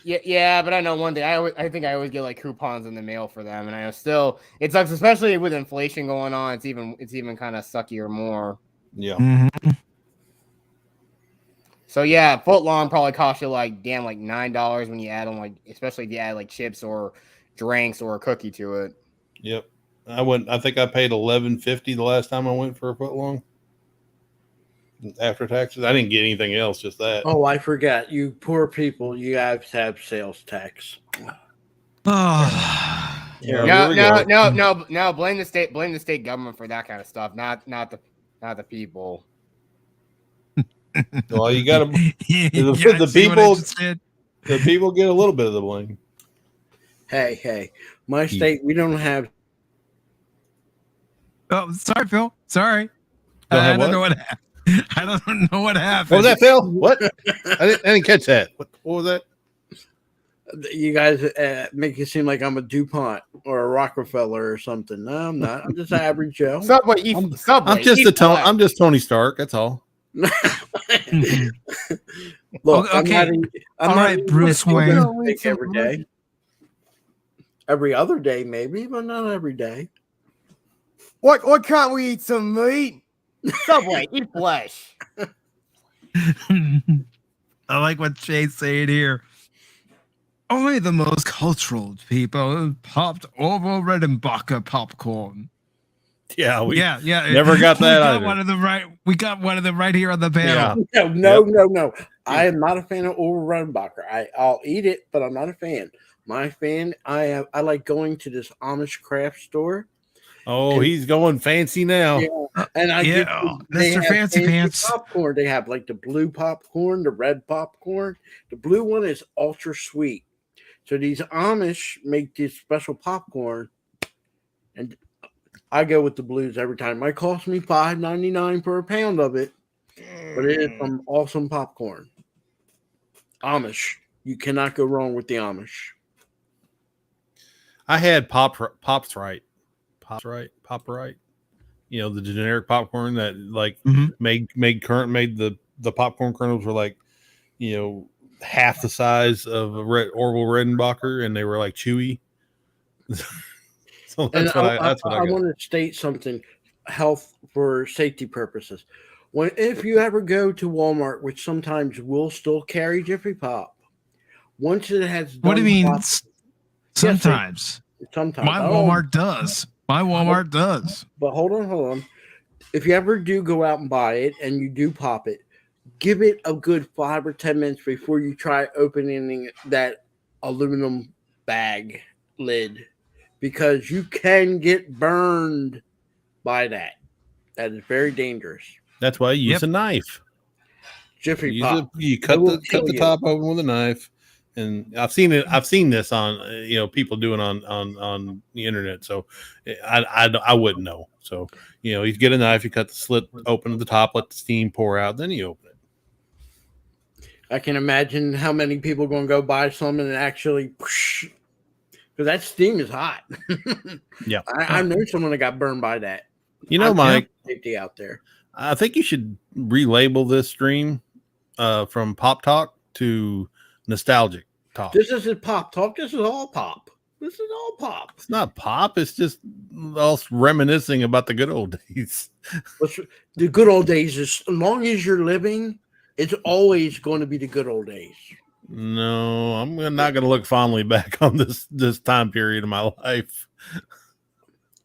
Yeah, but I know one thing. I think I always get like coupons in the mail for them, and I know still it sucks, especially with inflation going on. It's even kind of suckier more. Yeah. Mm-hmm. So yeah, footlong probably cost you like $9 when you add them, like especially if you add like chips or drinks or a cookie to it. Yep. I think I paid $11.50 the last time I went for a footlong. after taxes. I didn't get anything else, just that. Oh, I forgot. You poor people, you have to have sales tax. Oh. Yeah, No, here we go. no. Blame the state government for that kind of stuff, not the people. Well, you got to. The people. The people get a little bit of the blame. Hey, my state, we don't have. Oh, sorry, Phil. Sorry. Don't I have don't what? know what happened. I don't know what happened. What was that, Phil? What? I didn't catch that. What was that? You guys make it seem like I'm a DuPont or a Rockefeller or something. No, I'm not. I'm just an average Joe. Subway. I'm just Tony Stark. That's all. Look, okay. I'm all not right, Bruce Wayne. every day. Every other day, maybe, but not every day. What can't we eat some meat? Subway, eat flesh. I like what Shay's saying here. Only the most cultural people popped Orville Redenbacher popcorn. Yeah, we yeah. never got that either. We got one of them right here on the panel. Yeah. No. I am not a fan of Orville Redenbacher. I'll eat it, but I'm not a fan. I like going to this Amish craft store. Oh, he's going fancy now. Yeah, and Mr. Fancy Pants popcorn. They have like the blue popcorn, the red popcorn. The blue one is ultra sweet. So these Amish make this special popcorn, and I go with the blues every time. It might cost me $5.99 per pound of it, but it is some awesome popcorn. Amish, you cannot go wrong with the Amish. I had Pops Right. You know, the generic popcorn that like made the popcorn kernels were like, you know, half the size of a Orville Redenbacher, and they were like chewy. So that's what I want to state something, health for safety purposes. If you ever go to Walmart, which sometimes will still carry Jiffy Pop, once it has what do you mean? Sometimes. Sometimes my Walmart does. But hold on. If you ever do go out and buy it and you do pop it, give it a good 5 or 10 minutes before you try opening that aluminum bag lid, because you can get burned by that. That is very dangerous. That's why you use a knife. Jiffy Pop. You cut the top open with a knife. And I've seen this on people doing on the internet. So I wouldn't know. So you get a knife, you cut the slit open at the top, let the steam pour out, then you open it. I can imagine how many people are going to go buy some and actually, because that steam is hot. Yeah, I know someone that got burned by that. Mike, safety out there. I think you should relabel this stream from Pop Talk to Nostalgic Talk. This isn't Pop Talk. This is all pop. It's not pop. It's just us reminiscing about the good old days. The good old days is, as long as you're living, it's always going to be the good old days. No, I'm not going to look fondly back on this time period of my life.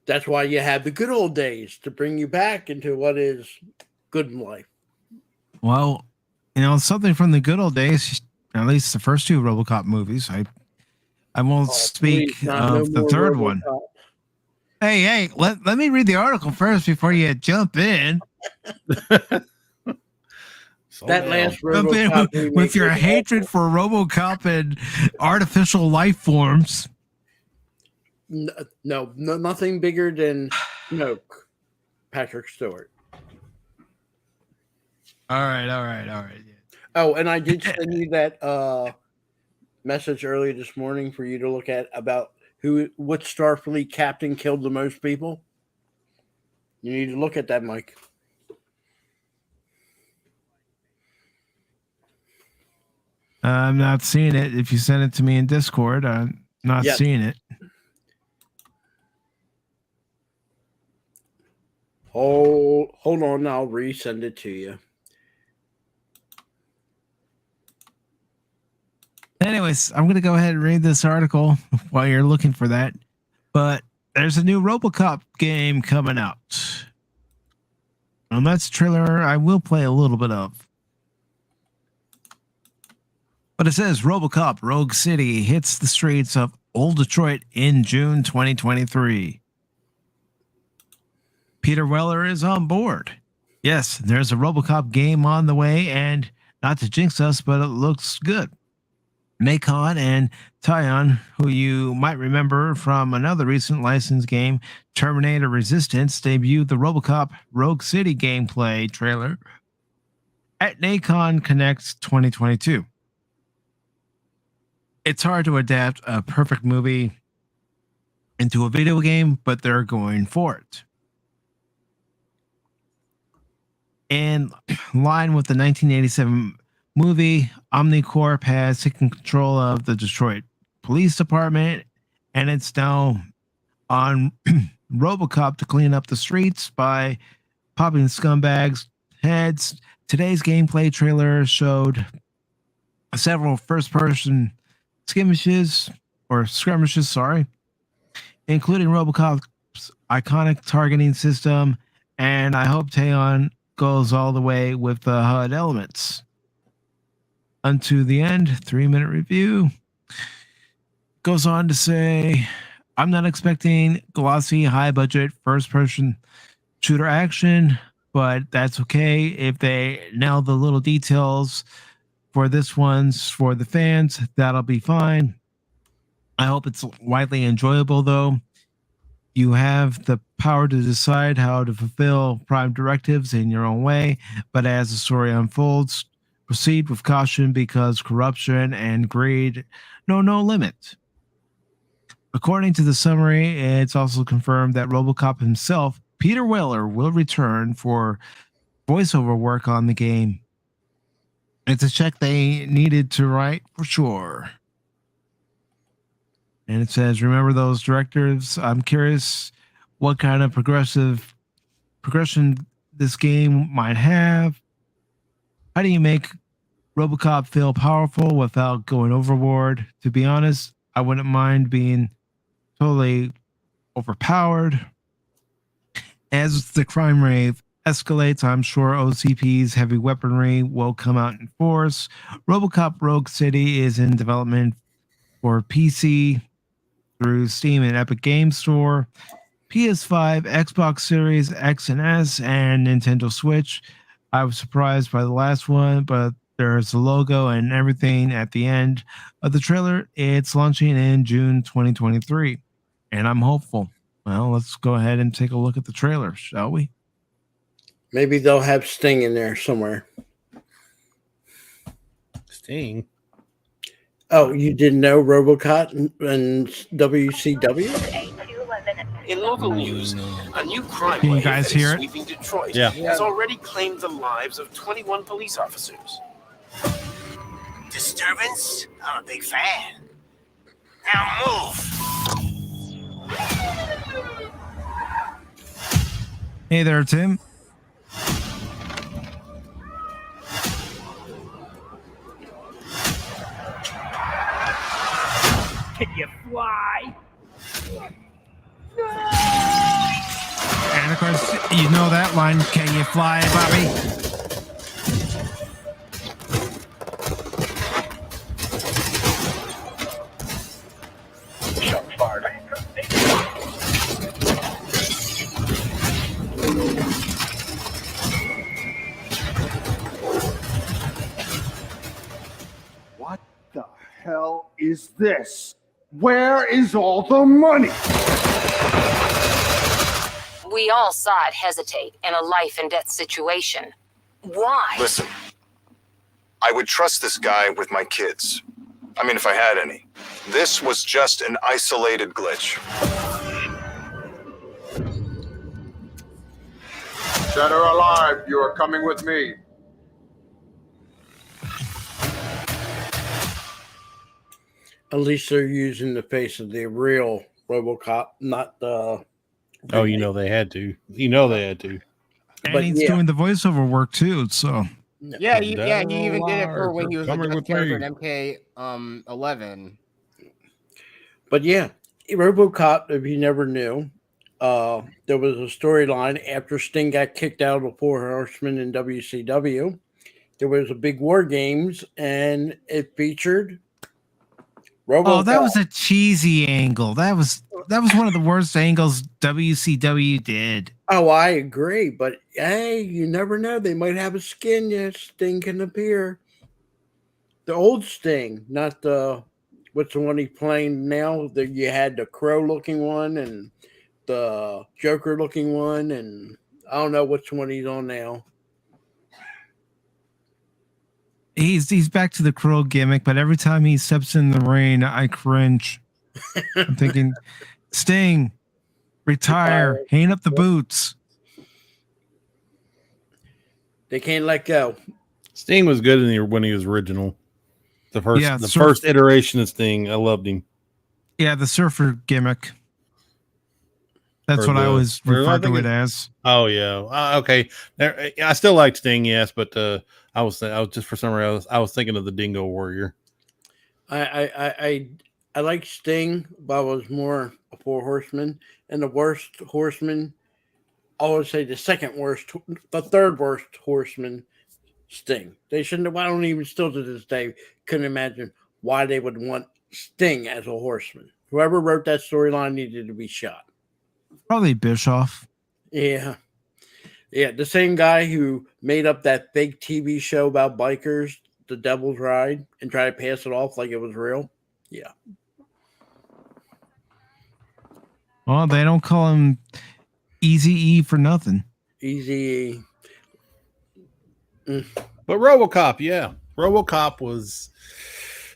That's why you have the good old days, to bring you back into what is good in life. Well, something from the good old days. At least the first 2 RoboCop movies. I won't speak of the third RoboCop one. Hey, let me read the article first before you jump in. That last RoboCop with your hatred for RoboCop and artificial life forms. No, nothing bigger than Snoke, Patrick Stewart. All right. Oh, and I did send you that message earlier this morning for you to look at about what Starfleet captain killed the most people. You need to look at that, Mike. I'm not seeing it. If you send it to me in Discord, I'm not seeing it. Hold on, I'll resend it to you. Anyways, I'm going to go ahead and read this article while you're looking for that. But there's a new RoboCop game coming out. And that's a trailer I will play a little bit of. But it says RoboCop Rogue City hits the streets of Old Detroit in June 2023. Peter Weller is on board. Yes, there's a RoboCop game on the way, and not to jinx us, but it looks good. Nacon and Tyon, who you might remember from another recent licensed game, Terminator Resistance, debuted the RoboCop Rogue City gameplay trailer at Nacon Connect 2022. It's hard to adapt a perfect movie into a video game, but they're going for it. In line with the 1987 movie, Omnicorp has taken control of the Detroit Police Department, and it's now on RoboCop to clean up the streets by popping scumbags' heads. Today's gameplay trailer showed several first-person skirmishes, including RoboCop's iconic targeting system, and I hope Taeon goes all the way with the HUD elements. Unto the end, 3-minute review. Goes on to say, I'm not expecting glossy, high-budget, first-person shooter action, but that's okay if they nail the little details for this one's for the fans. That'll be fine. I hope it's widely enjoyable, though. You have the power to decide how to fulfill prime directives in your own way, but as the story unfolds, proceed with caution because corruption and greed know no limit. According to the summary, it's also confirmed that RoboCop himself, Peter Weller, will return for voiceover work on the game. It's a check they needed to write for sure. And it says, remember those directives? I'm curious what kind of progression this game might have. How do you make RoboCop feel powerful without going overboard? To be honest, I wouldn't mind being totally overpowered. As the crime wave escalates, I'm sure OCP's heavy weaponry will come out in force. RoboCop Rogue City is in development for PC through Steam and Epic Games Store, PS5, Xbox Series X and S, and Nintendo Switch. I was surprised by the last one, but there's a logo and everything at the end of the trailer. It's launching in June 2023, and I'm hopeful. Well, let's go ahead and take a look at the trailer, shall we? Maybe they'll have Sting in there somewhere. Sting. Oh, you didn't know RoboCop and WCW? In local news, a new crime Can you wave guys that is hear it? sweeping Detroit Yeah. has already claimed the lives of 21 police officers. Disturbance? I'm a big fan. Now move! Hey there, Tim. Can you fly? And of course, you know that line, can you fly, Bobby? Shots fired. What the hell is this? Where is all the money? We all saw it hesitate in a life and death situation. Why? Listen, I would trust this guy with my kids. I mean, if I had any. This was just an isolated glitch. Dead or alive, you are coming with me. At least they're using the face of the real RoboCop, not the. Oh, you know they had to. You know they had to. And But he's yeah. doing the voiceover work too, so Yeah, he even did it for when he was a Coming guest with character me. in MK 11. But yeah, RoboCop, if you never knew, there was a storyline after Sting got kicked out of the Four Horsemen in WCW. There was a big War Games, and it featured RoboCop. Oh, that was a cheesy angle. That was one of the worst angles WCW did. Oh, I agree, but hey, you never know. They might have a skin yet. Sting can appear. The old Sting, not the what's the one he's playing now? That you had the crow-looking one and the Joker-looking one, and I don't know which one he's on now. He's back to the crow gimmick, but every time he steps in the ring, I cringe. I'm thinking, Sting, retire, hang up the boots. They can't let go. Sting was good when he was original. The first iteration of Sting, I loved him. Yeah, the surfer gimmick. That's what I always refer to it as. Oh yeah, okay. I still like Sting, yes, but I was just for some reason I was thinking of the Dingo Warrior. I like Sting, but I was more a Four Horsemen, and the worst horseman. I would say the third worst horseman, Sting. They shouldn't. I don't even still to this day couldn't imagine why they would want Sting as a horseman. Whoever wrote that storyline needed to be shot. Probably Bischoff. Yeah. Yeah, the same guy who made up that fake TV show about bikers, The Devil's Ride, and tried to pass it off like it was real. Yeah. Well, they don't call him Easy E for nothing. Easy E. But RoboCop, yeah. RoboCop was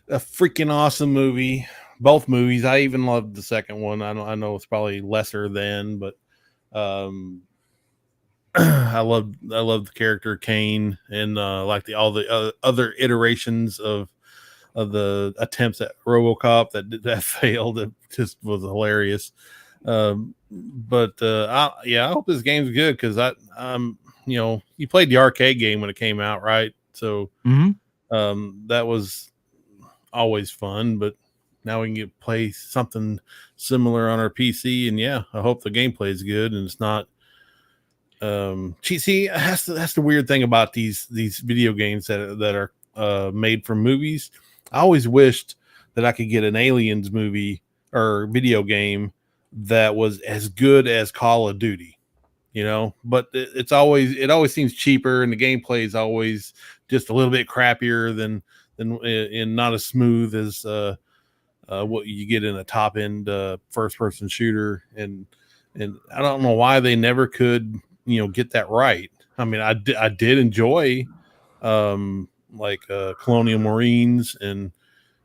a freaking awesome movie. Both movies. I even loved the second one. I know it's probably lesser than, but I love the character Kane and like all the other iterations of the attempts at RoboCop that failed. It just was hilarious. I hope this game's good because you played the arcade game when it came out, right? So that was always fun, but now we can play something similar on our PC, and yeah, I hope the gameplay is good and it's not. See, that's the weird thing about these video games that are made from movies. I always wished that I could get an Aliens movie or video game that was as good as Call of Duty, But it always seems cheaper, and the gameplay is always just a little bit crappier than and not as smooth as what you get in a top end first person shooter, and I don't know why they never could get that right. I mean, I did enjoy Colonial Marines and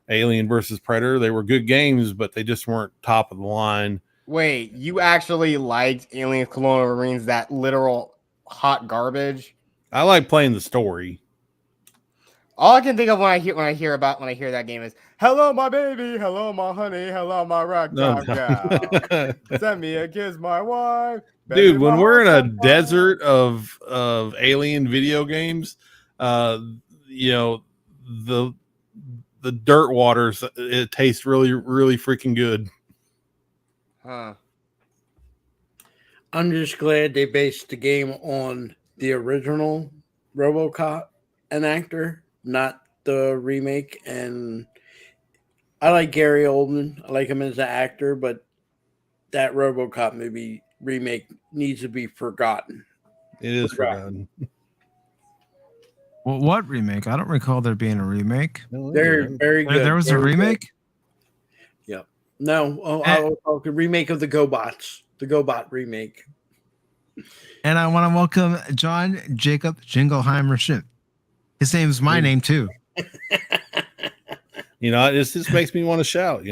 Alien versus Predator. They were good games, but they just weren't top of the line. Wait, you actually liked Alien Colonial Marines, that literal hot garbage? I like playing the story. All I can think of when I hear that game is "Hello, my baby. Hello, my honey. Hello, my rock dog gal. Send me a kiss, my wife." Dude, when we're in a desert of alien video games, the dirt waters, it tastes really, really freaking good. Huh. I'm just glad they based the game on the original RoboCop and actor, not the remake. And I like Gary Oldman. I like him as an actor, but that RoboCop movie remake needs to be forgotten. It is forgotten. Well, what remake? I don't recall there being a remake. They're very good. There was a remake? Yeah. No, I was talking remake of the GoBots. The GoBot remake. And I want to welcome John Jacob Jingleheimer Ship. His name's my name too. This just makes me want to shout,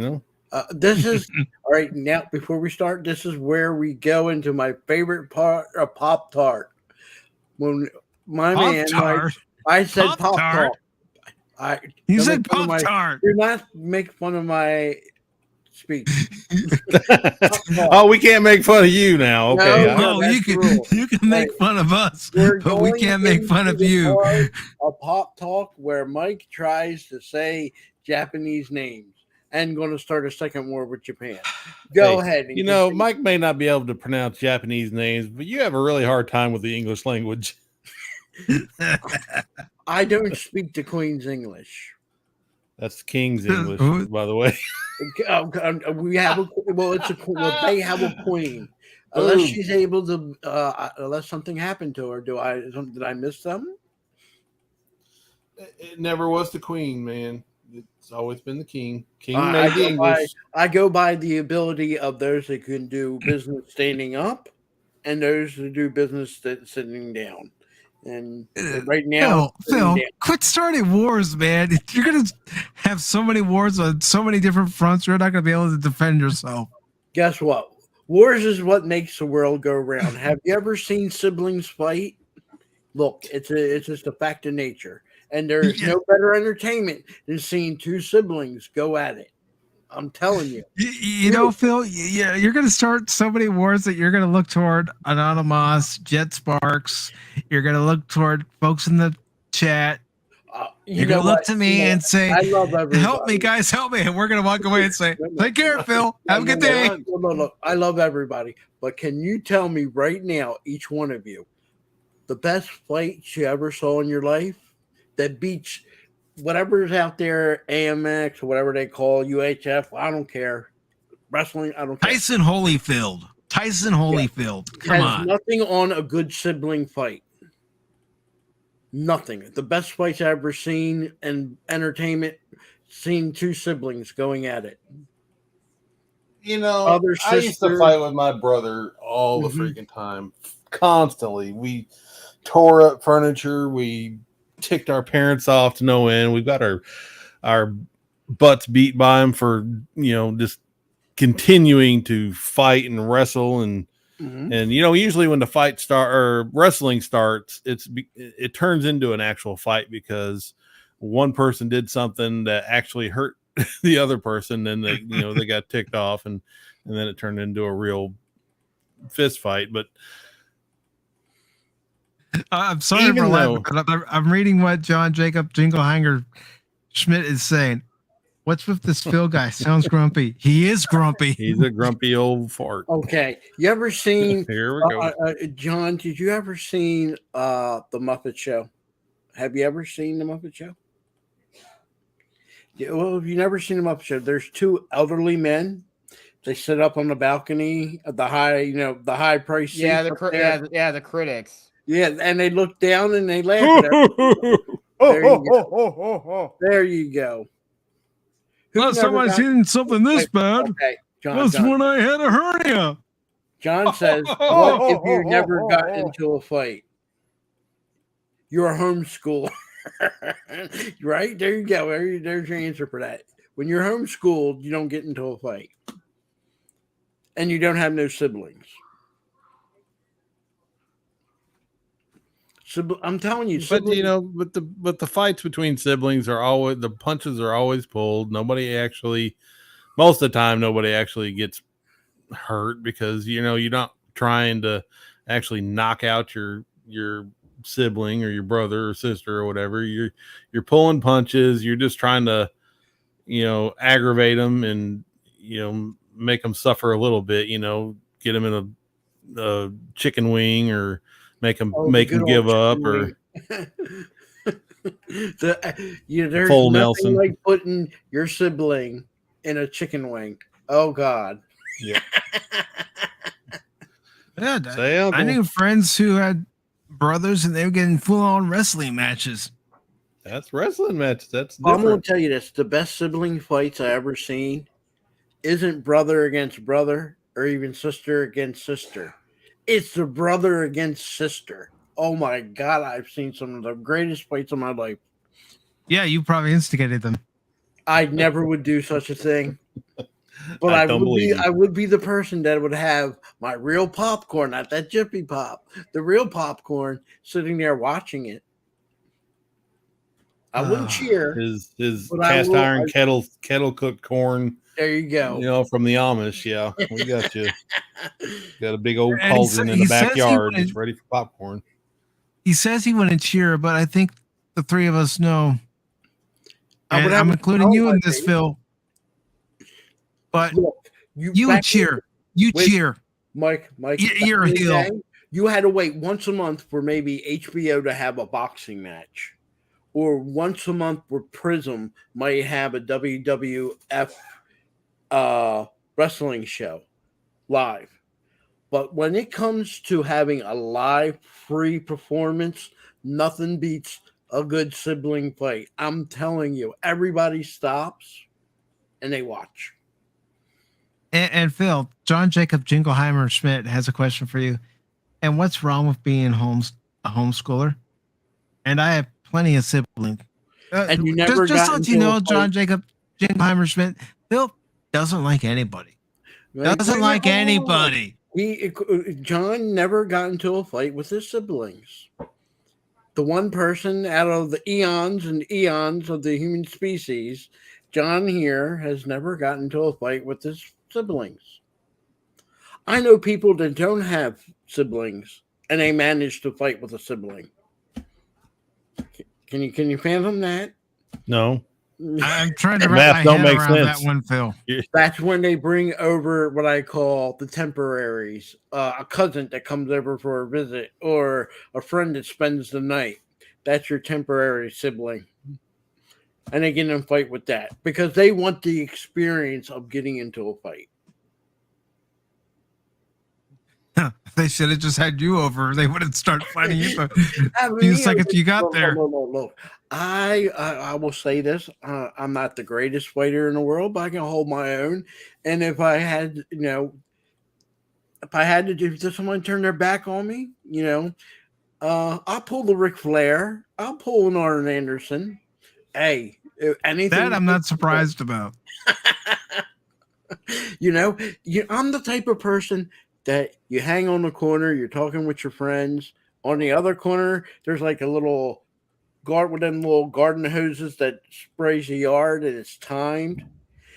This is all right. Now, before we start, this is where we go into my favorite part of Pop Tart. When my man, I said Pop Tart. You said Pop Tart. Do not make fun of my speech. Oh, we can't make fun of you now. Okay. No, you can make fun of us, but we can't make fun of you. A Pop Talk where Mike tries to say Japanese names. and going to start a second war with Japan. Go ahead. And You know, continue. Mike may not be able to pronounce Japanese names, but you have a really hard time with the English language. I don't speak the Queen's English. That's King's English, by the way. We have they have a queen. Unless she's able to, unless something happened to her, did I miss something? It never was the Queen, man. It's always been the King. King I made the English. go by the ability of those that can do business standing up, and those that do business sitting down. And right now, Phil, quit starting wars, man. You're gonna have so many wars on so many different fronts. You're not gonna be able to defend yourself. Guess what? Wars is what makes the world go round. Have you ever seen siblings fight? Look, it's just a fact of nature, and there is no better entertainment than seeing two siblings go at it. I'm telling you. You know, Phil, you're going to start so many wars that you're going to look toward Anonymous, Jet Sparks. You're going to look toward folks in the chat. You're going to look to me and say, I love everybody. Help me, guys, help me. And we're going to walk away and say, take care, Phil. Have a good day. Look, I love everybody. But can you tell me right now, each one of you, the best fight you ever saw in your life that beats whatever's out there, AMX or whatever they call UHF, I don't care. Wrestling, I don't care. Tyson Holyfield. Come on. Nothing on a good sibling fight. Nothing. The best fights I've ever seen in entertainment, seen two siblings going at it. You know, I used to fight with my brother all the freaking time. Constantly. We tore up furniture. We ticked our parents off to no end. We've got our butts beat by them for, just continuing to fight and wrestle and usually when the fight wrestling starts, it turns into an actual fight because one person did something that actually hurt the other person, and they they got ticked off, and then it turned into a real fist fight. But I'm sorry for laughing, but I'm reading what John Jacob Jingleheimer Schmidt is saying. What's with this Phil guy? Sounds grumpy. He is grumpy. He's a grumpy old fart. Okay. You ever seen Here we go. John, did you ever seen the Muppet Show? Have you ever seen the Muppet Show? Yeah, well, if you've never seen the Muppet Show, there's two elderly men. They sit up on the balcony of the high price. Yeah, the critics. Yeah, and they look down and they laugh at everything. There you go. Last time I seen something this bad was when I had a hernia. John says, what if you never got into a fight? You're a homeschooler. Right? There you go. There's your answer for that. When you're homeschooled, you don't get into a fight. And you don't have no siblings. I'm telling you, but the fights between siblings are always, the punches are always pulled. Most of the time, nobody actually gets hurt because you're not trying to actually knock out your sibling or your brother or sister or whatever. You're pulling punches. You're just trying to aggravate them and make them suffer a little bit. Get them in a chicken wing or make them give up or there's full nothing Nelson like putting your sibling in a chicken wing. Oh God. Yeah. I knew friends who had brothers and they were getting full-on wrestling matches. That's wrestling matches. That's different. I'm gonna tell you this: the best sibling fights I ever seen isn't brother against brother or even sister against sister. It's the brother against sister. Oh my God, I've seen some of the greatest fights of my life. Yeah, you probably instigated them. I never would do such a thing. But I would be the person that would have my real popcorn, not that Jiffy Pop, the real popcorn sitting there watching it. I wouldn't cheer. His cast iron kettle cooked corn. There you go. From the Amish. Yeah, we got you. Got a big old cauldron in the backyard. It's ready for popcorn. He says he wouldn't cheer, but I think the three of us know. I'm including you in this, Phil. But Look, you back cheer. You wait, cheer. Mike. You're a back in the heel. day, you had to wait once a month for maybe HBO to have a boxing match, or once a month where Prism might have a WWF wrestling show live. But when it comes to having a live free performance, nothing beats a good sibling fight. I'm telling you, everybody stops and they watch. And Phil, John Jacob Jingleheimer Schmidt has a question for you. And what's wrong with being a homeschooler? And I have plenty of siblings. And you never just got so you into a know, John fight? Jacob Jingleheimer Schmidt, Phil doesn't like anybody. Doesn't like hold on. anybody. John never got into a fight with his siblings. The one person out of the eons and eons of the human species, John here has never gotten into a fight with his siblings. I know people that don't have siblings and they manage to fight with a sibling. Can you fathom that? No. I'm trying to wrap Math my don't head make around sense. that one, Phil. That's when they bring over what I call the temporaries, a cousin that comes over for a visit or a friend that spends the night. That's your temporary sibling. And they get in a fight with that because they want the experience of getting into a fight. They should have just had you over. They wouldn't start fighting you for I a mean, few seconds you got there. Look. I will say this. I'm not the greatest fighter in the world, but I can hold my own. And if I had, to do, if someone turn their back on me, I'll pull the Ric Flair. I'll pull an Arn Anderson. Hey, anything That I'm not surprised about. I'm the type of person that you hang on the corner, you're talking with your friends. On the other corner, there's like a little guard with them little garden hoses that sprays the yard and it's timed.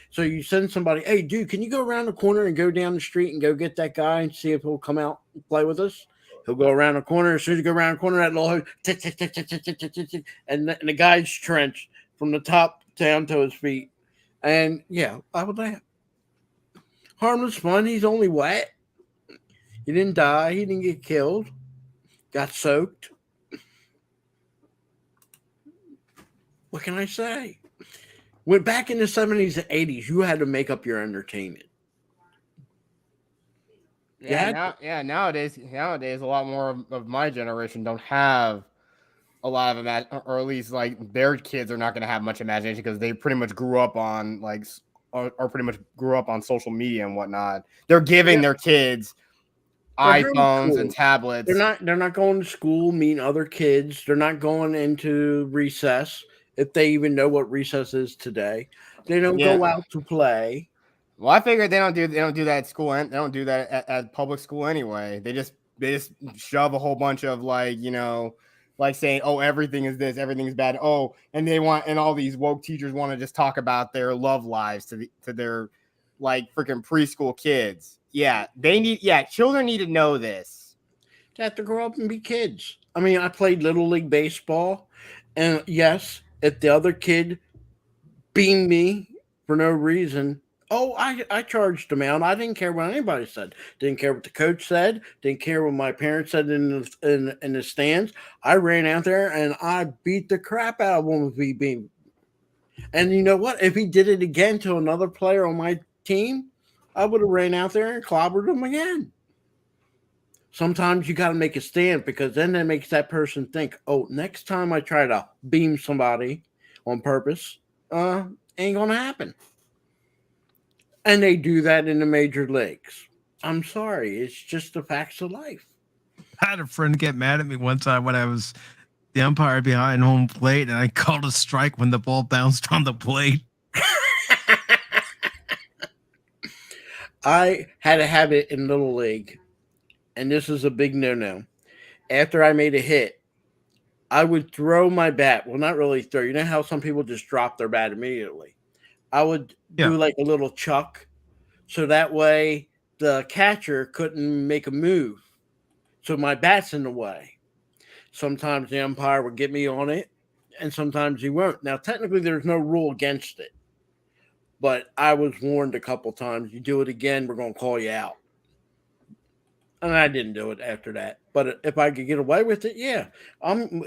So you send somebody, hey, dude, can you go around the corner and go down the street and go get that guy and see if he'll come out and play with us? He'll go around the corner. As soon as you go around the corner, that little hose, tick, tick, tick, tick, tick, tick, tick, tick, tick, and the guy's trenched from the top down to his feet. And yeah, I would laugh. Harmless fun. He's only wet. He didn't die. He didn't get killed. Got soaked. What can I say? When back in the 70s and 80s, you had to make up your entertainment. Nowadays, a lot more of my generation don't have a lot of or at least like their kids are not going to have much imagination because they pretty much grew up on or pretty much grew up on social media and whatnot. They're giving their kids iPhones and tablets. They're not going to school, meeting other kids. They're not going into recess, if they even know what recess is today. They don't go out to play. Well, I figured they don't do that at school, and they don't do that at public school anyway. They just shove a whole bunch of like saying, oh, everything is this, everything is bad. Oh, and all these woke teachers want to just talk about their love lives to their like freaking preschool kids. Children need to know this. They have to grow up and be kids. I mean, I played Little League Baseball, and yes, if the other kid beamed me for no reason, I charged him out. I didn't care what anybody said. Didn't care what the coach said. Didn't care what my parents said in the stands. I ran out there and I beat the crap out of him if he beat me. And you know what? If he did it again to another player on my team, I would have ran out there and clobbered him again. Sometimes you got to make a stand because then that makes that person think, oh, next time I try to beam somebody on purpose, ain't going to happen. And they do that in the major leagues. I'm sorry. It's just the facts of life. I had a friend get mad at me one time when I was the umpire behind home plate and I called a strike when the ball bounced on the plate. I had a habit in Little League, and this is a big no-no. After I made a hit, I would throw my bat. Well, not really throw. You know how some people just drop their bat immediately? I would do like a little chuck, so that way the catcher couldn't make a move. So my bat's in the way. Sometimes the umpire would get me on it, and sometimes he won't. Now, technically, there's no rule against it. but I was warned a couple times. You do it again, we're going to call you out. And I didn't do it after that. But if I could get away with it, yeah.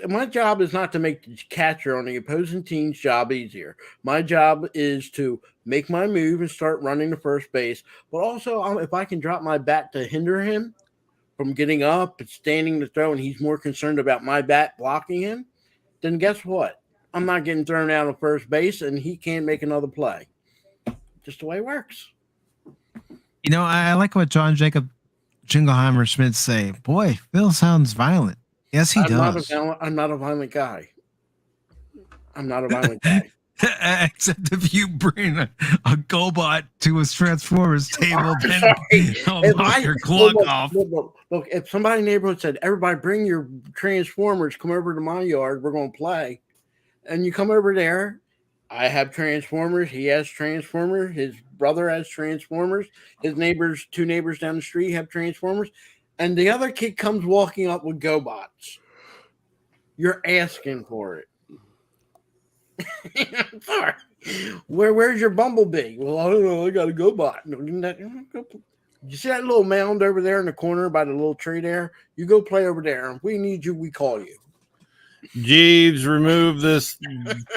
My job is not to make the catcher on the opposing team's job easier. My job is to make my move and start running to first base. But also, if I can drop my bat to hinder him from getting up and standing to throw, and he's more concerned about my bat blocking him, then guess what? I'm not getting thrown out of first base, and he can't make another play. Just the way it works. You know, I like what John Jacob Jingleheimer Schmidt say. Boy, Phil sounds violent. Yes, he does. I'm not a violent guy. I'm not a violent guy. Except if you bring a GoBot to his Transformers table, then he'll knock your clock off. Look, if somebody in the neighborhood said, everybody bring your Transformers, come over to my yard, we're going to play. And you come over there, I have Transformers, he has Transformers, his brother has Transformers, his neighbors, 2 neighbors down the street have Transformers, and the other kid comes walking up with GoBots. You're asking for it. Sorry. Where's your Bumblebee? Well, I don't know. I got a GoBot. You see that little mound over there in the corner by the little tree there? You go play over there. If we need you, we call you. Jeeves, remove this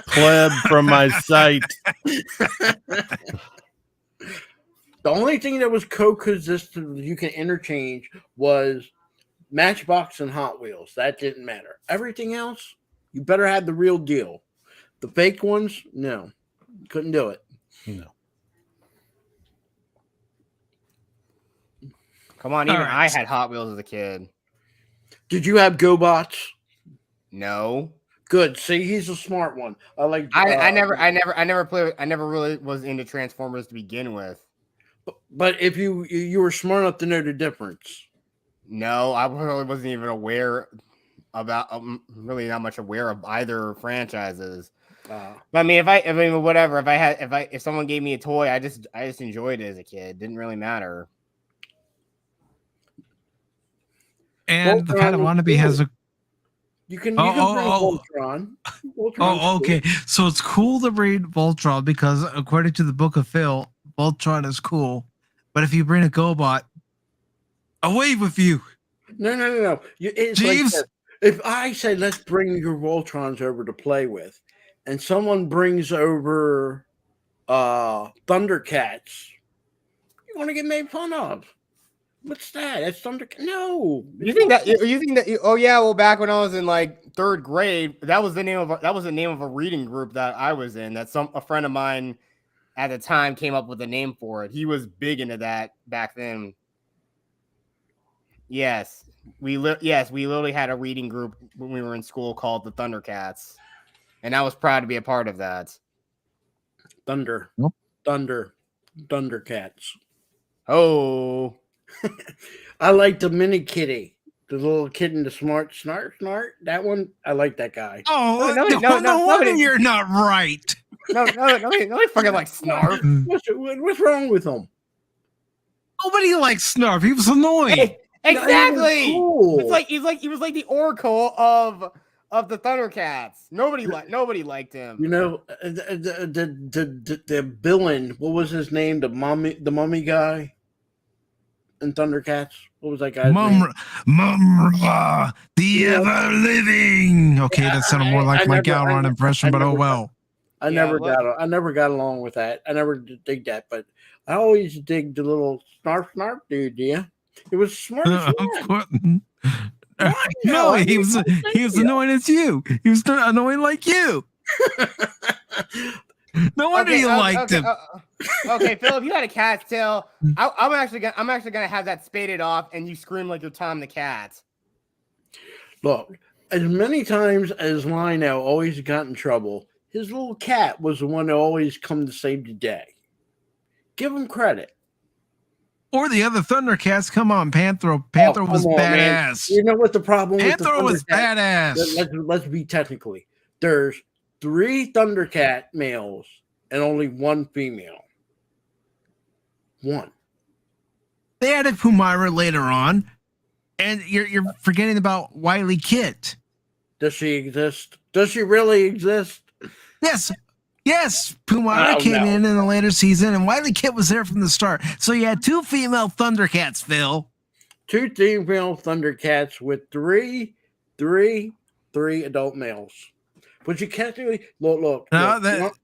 pleb from my sight. The only thing that was co-existent you can interchange was Matchbox and Hot Wheels. That didn't matter. Everything else, you better have the real deal. The fake ones, no. Couldn't do it. No. Come on, even I had Hot Wheels as a kid. Did you have GoBots? No. Good. See, he's a smart one. I never really was into Transformers to begin with. But if you were smart enough to know the difference. No, I really wasn't even aware about really not much aware of either franchises. I mean, if someone gave me a toy, I just enjoyed it as a kid. Didn't really matter. And the Padawan wannabe has a. You can bring Voltron. Okay. So it's cool to read Voltron because according to the Book of Phil, Voltron is cool. But if you bring a GoBot, away with you. No. It's Jeeves? like if I say, let's bring your Voltrons over to play with, and someone brings over Thundercats, you want to get made fun of. What's that? That's Thundercat. No. You think that? Oh yeah. Well, back when I was in like 3rd grade, that was the name of a reading group that I was in. That a friend of mine at the time came up with a name for it. He was big into that back then. Yes, we literally had a reading group when we were in school called the Thundercats, and I was proud to be a part of that. Thundercats. Oh. I like the mini kitty, the little kid in the smart snart. That one, I like that guy. Oh, no wonder you're not right. No, fucking like Snarf. What's wrong with him? Nobody likes Snarf. He was annoying. Hey, exactly. Cool. He was like the Oracle of the Thundercats. Nobody liked him. You know, the villain. What was his name? The mummy guy. In Thundercats, what was that guy's name? Mumra, the ever living. Okay, that sounded more like my Gowron impression, but oh well. I never got along with that. I never did dig that, but I always dig the little snarf dude. Yeah, it was smart. No, he was annoying as you. He was annoying like you. No wonder you liked him. Okay, Phil, if you had a cat's tail, I'm actually gonna have that spaded off, and you scream like you're Tom the Cat. Look, as many times as Lionel always got in trouble, his little cat was the one that always come to save the day. Give him credit. Or the other Thundercats. Come on, Panther was badass. Man. You know what the problem with Panther was badass. Let's be technically. There's 3 Thundercat males and only 1 female. 1. They added Pumira later on, and you're forgetting about Wily Kit. Does she exist? Does she really exist? Yes. Yes, Pumara Oh, came no. in the later season, and Wily Kit was there from the start. So you had 2 female Thundercats, Phil. 2 female Thundercats with three adult males. But you can't really look. No,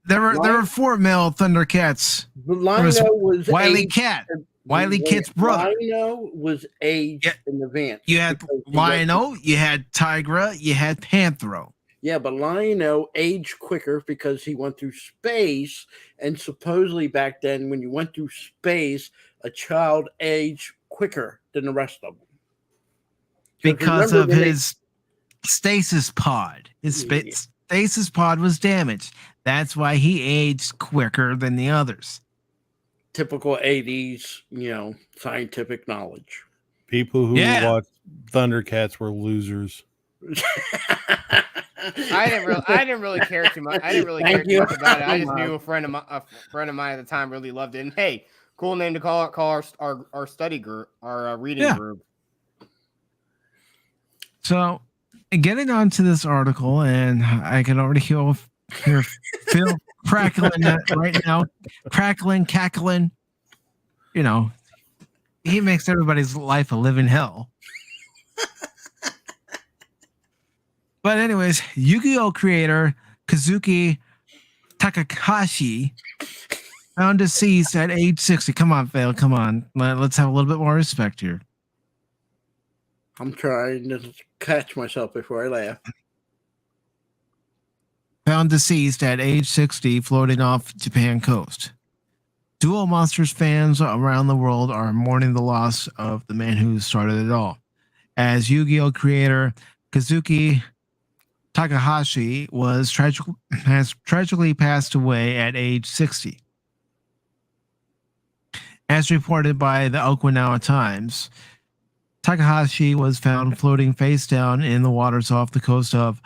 there were 4 male Thundercats. Lino was Wily aged- Cat, Wily Kit's brother. Lino was aged in advance. You had because he was- Lino, you had Tigra, you had Panthro. Yeah, but Lino aged quicker because he went through space, and supposedly back then, when you went through space, a child aged quicker than the rest of them. Because of his stasis pod. His stasis pod was damaged. That's why he aged quicker than the others. Typical 80s, scientific knowledge. People who watch Thundercats were losers. I didn't really care too much. I didn't really care too much about it. I just knew a friend of mine at the time really loved it. And hey, cool name to call our study group, our reading group. So, getting on to this article, and I can already hear Phil crackling right now, cackling. He makes everybody's life a living hell. But anyways, Yu-Gi-Oh creator Kazuki Takahashi found deceased at age 60. Come on, Phil. Come on. Let's have a little bit more respect here. I'm trying to catch myself before I laugh. Found deceased at age 60, floating off Japan coast. Duel Monsters fans around the world are mourning the loss of the man who started it all. As Yu-Gi-Oh creator Kazuki Takahashi has tragically passed away at age 60. As reported by the Okinawa Times, Takahashi was found floating face down in the waters off the coast of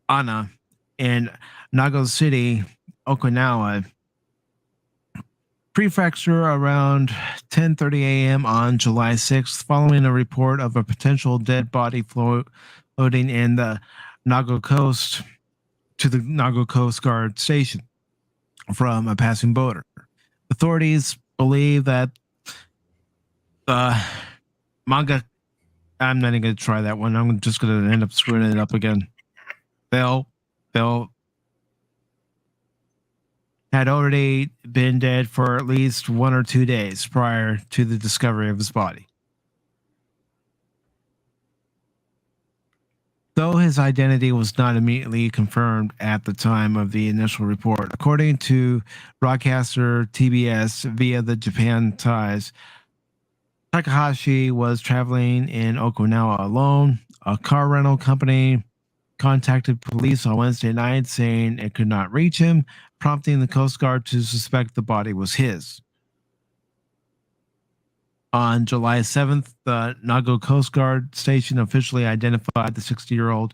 Ana in Nago City, Okinawa Prefecture around 10:30 a.m. on July 6th, following a report of a potential dead body floating in the Nago Coast to the Nago Coast Guard Station from a passing boater. Authorities believe that manga. I'm not even going to try that one. I'm just going to end up screwing it up again. Bill had already been dead for at least 1 or 2 days prior to the discovery of his body. Though his identity was not immediately confirmed at the time of the initial report, according to broadcaster TBS via the Japan Times, Takahashi was traveling in Okinawa alone. A car rental company contacted police on Wednesday night saying it could not reach him, prompting the Coast Guard to suspect the body was his. On July 7th, the Nago Coast Guard Station officially identified the 60-year-old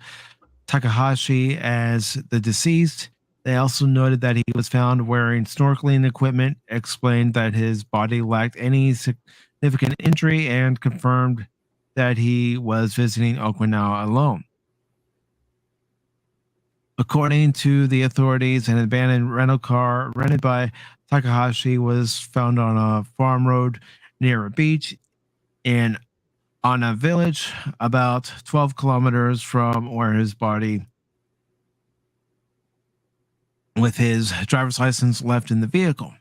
Takahashi as the deceased. They also noted that he was found wearing snorkeling equipment, explained that his body lacked any significant injury, and confirmed that he was visiting Okinawa alone. According to the authorities, an abandoned rental car rented by Takahashi was found on a farm road near a beach in Ana village, about 12 kilometers from where his body, with his driver's license left in the vehicle.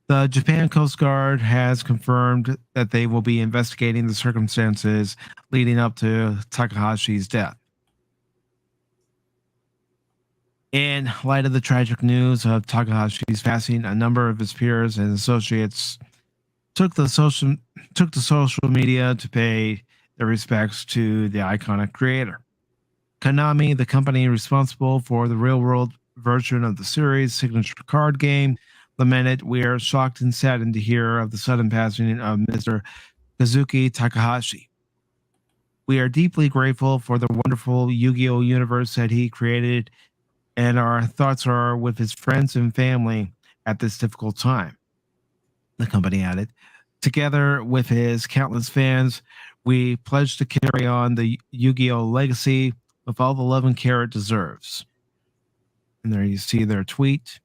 The Japan Coast Guard has confirmed that they will be investigating the circumstances leading up to Takahashi's death. In light of the tragic news of Takahashi's passing, a number of his peers and associates took to social media to pay their respects to the iconic creator. Konami, the company responsible for the real-world version of the series' signature card game, lamented, "We are shocked and saddened to hear of the sudden passing of Mr. Kazuki Takahashi. We are deeply grateful for the wonderful Yu-Gi-Oh universe that he created, and our thoughts are with his friends and family at this difficult time," the company added. Together with his countless fans, we pledge to carry on the Yu-Gi-Oh legacy with all the love and care it deserves. And there you see their tweet.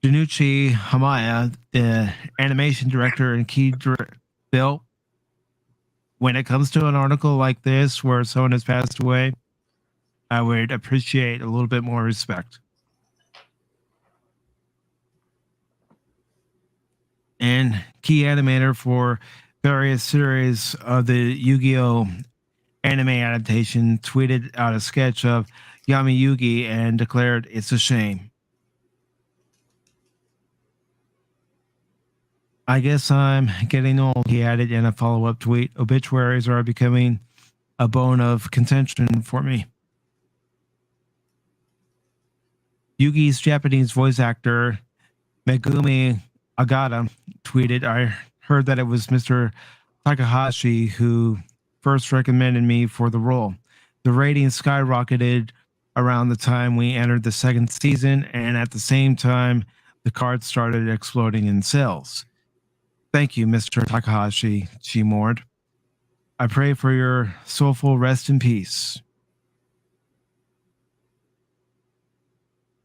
Junichi Hamaya, the animation director and Bill, when it comes to an article like this where someone has passed away, I would appreciate a little bit more respect. And key animator for various series of the Yu-Gi-Oh! Anime adaptation tweeted out a sketch of Yami Yugi and declared it's a shame. I guess I'm getting old, he added in a follow-up tweet. Obituaries are becoming a bone of contention for me. Yugi's Japanese voice actor, Megumi Agata, tweeted, I heard that it was Mr. Takahashi who first recommended me for the role. The ratings skyrocketed around the time we entered the second season, and at the same time, the cards started exploding in sales. Thank you, Mr. Takahashi, she mourned. I pray for your soulful rest in peace.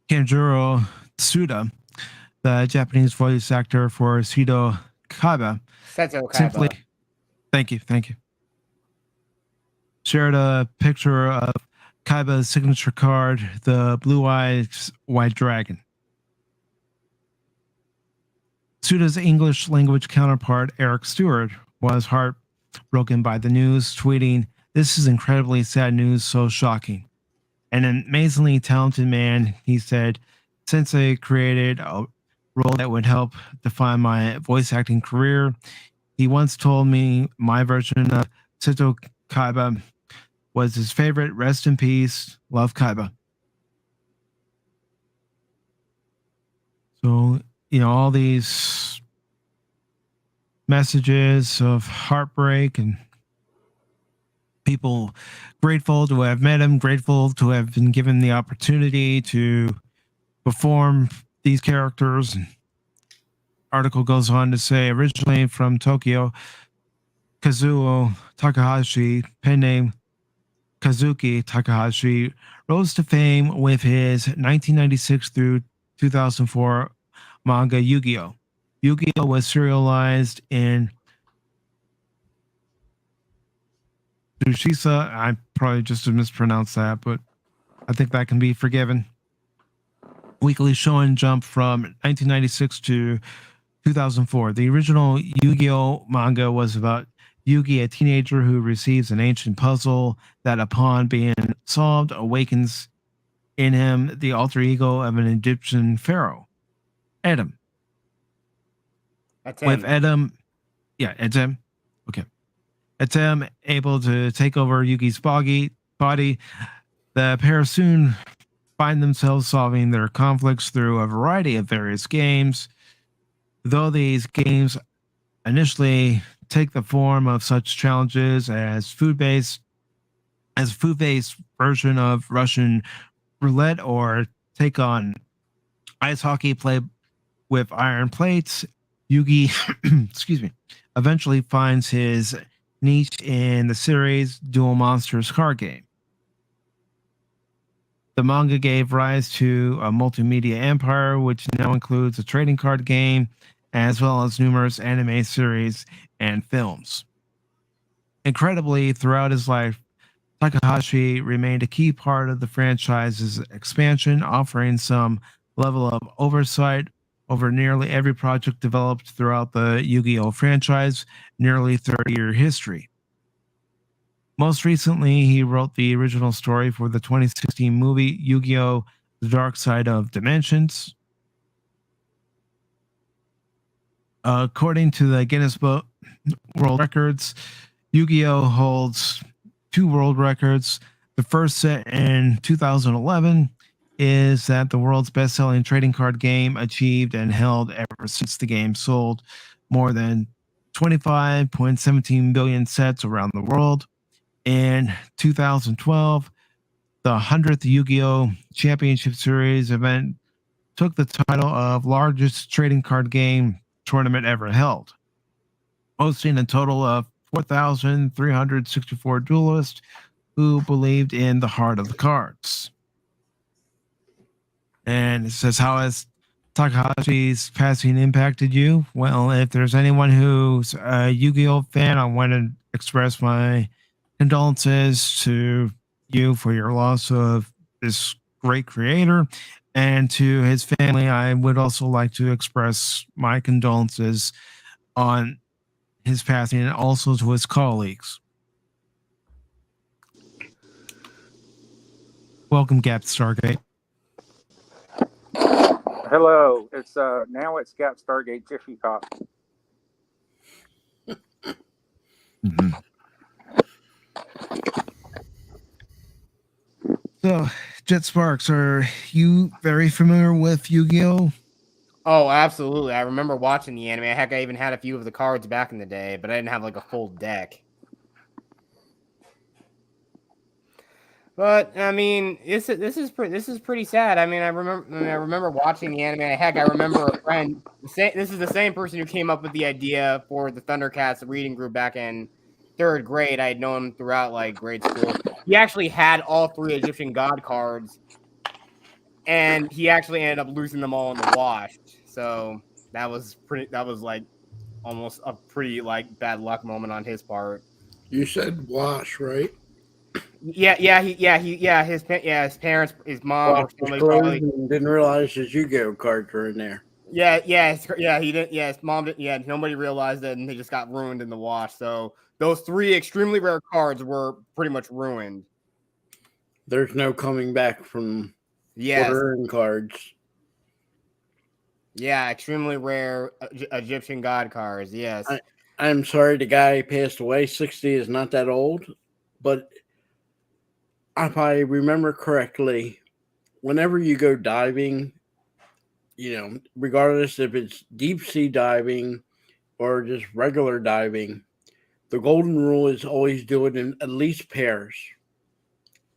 Kenjiro Tsuda, the Japanese voice actor for Seto Kaiba, simply, thank you, shared a picture of Kaiba's signature card, the Blue Eyes White Dragon. Tsuda's English language counterpart, Eric Stewart, was heartbroken by the news, tweeting, "This is incredibly sad news, so shocking." An amazingly talented man, he said, since I created a role that would help define my voice acting career, he once told me my version of Seto Kaiba was his favorite. Rest in peace. Love, Kaiba. So, all these messages of heartbreak and people grateful to have met him, grateful to have been given the opportunity to perform these characters. Article goes on to say, originally from Tokyo, Kazuo Takahashi, pen name Kazuki Takahashi, rose to fame with his 1996 through 2004 manga Yu-Gi-Oh! Yu-Gi-Oh! Was serialized in Tsushima. I probably just mispronounced that, but I think that can be forgiven. Weekly Shonen Jump from 1996 to 2004. The original Yu-Gi-Oh! Manga was about Yugi, a teenager who receives an ancient puzzle that, upon being solved, awakens in him the alter ego of an Egyptian pharaoh, Edom. With Edom, Edom. Okay. Edom able to take over Yugi's body, the pair soon find themselves solving their conflicts through a variety of various games. Though these games initially take the form of such challenges as food-based version of Russian roulette, or take on ice hockey play with iron plates, Yugi eventually finds his niche in the series Duel Monsters card game. The manga gave rise to a multimedia empire, which now includes a trading card game, as well as numerous anime series and films. Incredibly, throughout his life, Takahashi remained a key part of the franchise's expansion, offering some level of oversight over nearly every project developed throughout the Yu-Gi-Oh! Franchise, nearly 30-year history. Most recently, he wrote the original story for the 2016 movie Yu-Gi-Oh! The Dark Side of Dimensions. According to the Guinness Book World Records, Yu-Gi-Oh! Holds 2 world records. The first, set in 2011, is that the world's best-selling trading card game, achieved and held ever since the game sold more than 25.17 billion sets around the world. In 2012, the 100th Yu-Gi-Oh! Championship Series event took the title of largest trading card game tournament ever held, hosting a total of 4,364 duelists who believed in the heart of the cards. And it says, how has Takahashi's passing impacted you? Well, if there's anyone who's a Yu-Gi-Oh fan, I want to express my condolences to you for your loss of this great creator. And to his family, I would also like to express my condolences on his passing and also to his colleagues. Welcome, Gap Stargate. Hello, it's now it's Gap Stargate Jiffy Pop. Mm-hmm. So, Jet Sparks, are you very familiar with Yu-Gi-Oh? Oh, absolutely. I remember watching the anime. Heck, I even had a few of the cards back in the day, but I didn't have like a full deck. But I mean, this is pretty sad. I mean, I remember watching the anime. Heck, I remember a friend. This is the same person who came up with the idea for the Thundercats reading group back in 3rd grade. I had known him throughout like grade school. He actually had all 3 Egyptian god cards, and he actually ended up losing them all in the wash. So that was like almost a pretty like bad luck moment on his part. You said wash, right? His parents, his mom, or somebody probably didn't realize his Yu-Gi-Oh cards were in there. He didn't. Yeah, his mom didn't. Yeah, nobody realized it, and they just got ruined in the wash. So those 3 extremely rare cards were pretty much ruined. There's no coming back from ordering cards. Yeah, extremely rare Egyptian god cards. Yes. I'm sorry the guy passed away. 60 is not that old, but if I remember correctly, whenever you go diving, regardless if it's deep sea diving or just regular diving, the golden rule is always do it in at least pairs.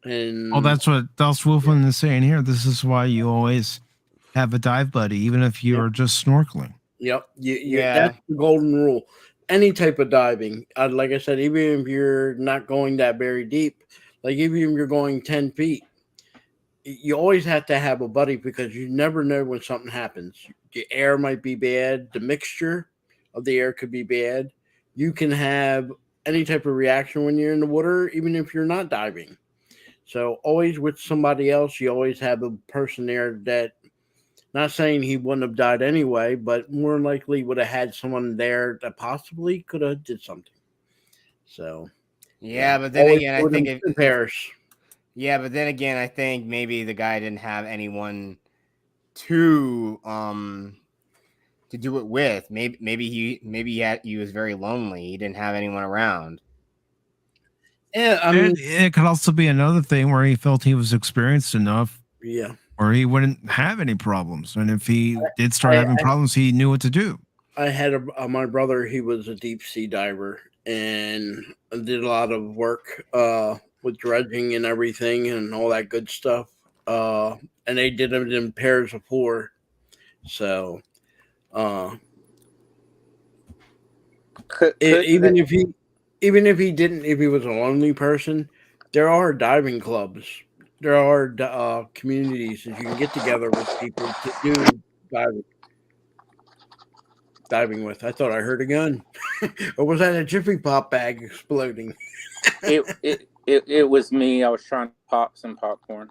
And that's what Dos Wolfen is saying here. This is why you always have a dive buddy, even if you're just snorkeling. Yep. That's the golden rule. Any type of diving, like I said, even if you're not going that very deep, like even if you're going 10 feet, you always have to have a buddy because you never know when something happens. The air might be bad. The mixture of the air could be bad. You can have any type of reaction when you're in the water, even if you're not diving. So always with somebody else, you always have a person there that, not saying he wouldn't have died anyway, but more likely would have had someone there that possibly could have did something. So, but then again, I think it pairs. Yeah, but then again, I think maybe the guy didn't have anyone to do it with. Maybe he was very lonely. He didn't have anyone around. Yeah, I mean, it could also be another thing where he felt he was experienced enough. Yeah. Or he wouldn't have any problems. And if he did start having problems, he knew what to do. I had my brother, he was a deep sea diver and did a lot of work with dredging and everything and all that good stuff. And they did it in pairs of 4. So even if he was a lonely person, there are diving clubs. There are communities that you can get together with people to do diving with. I thought I heard a gun. Or was that a Jiffy Pop bag exploding? It was me. I was trying to pop some popcorn.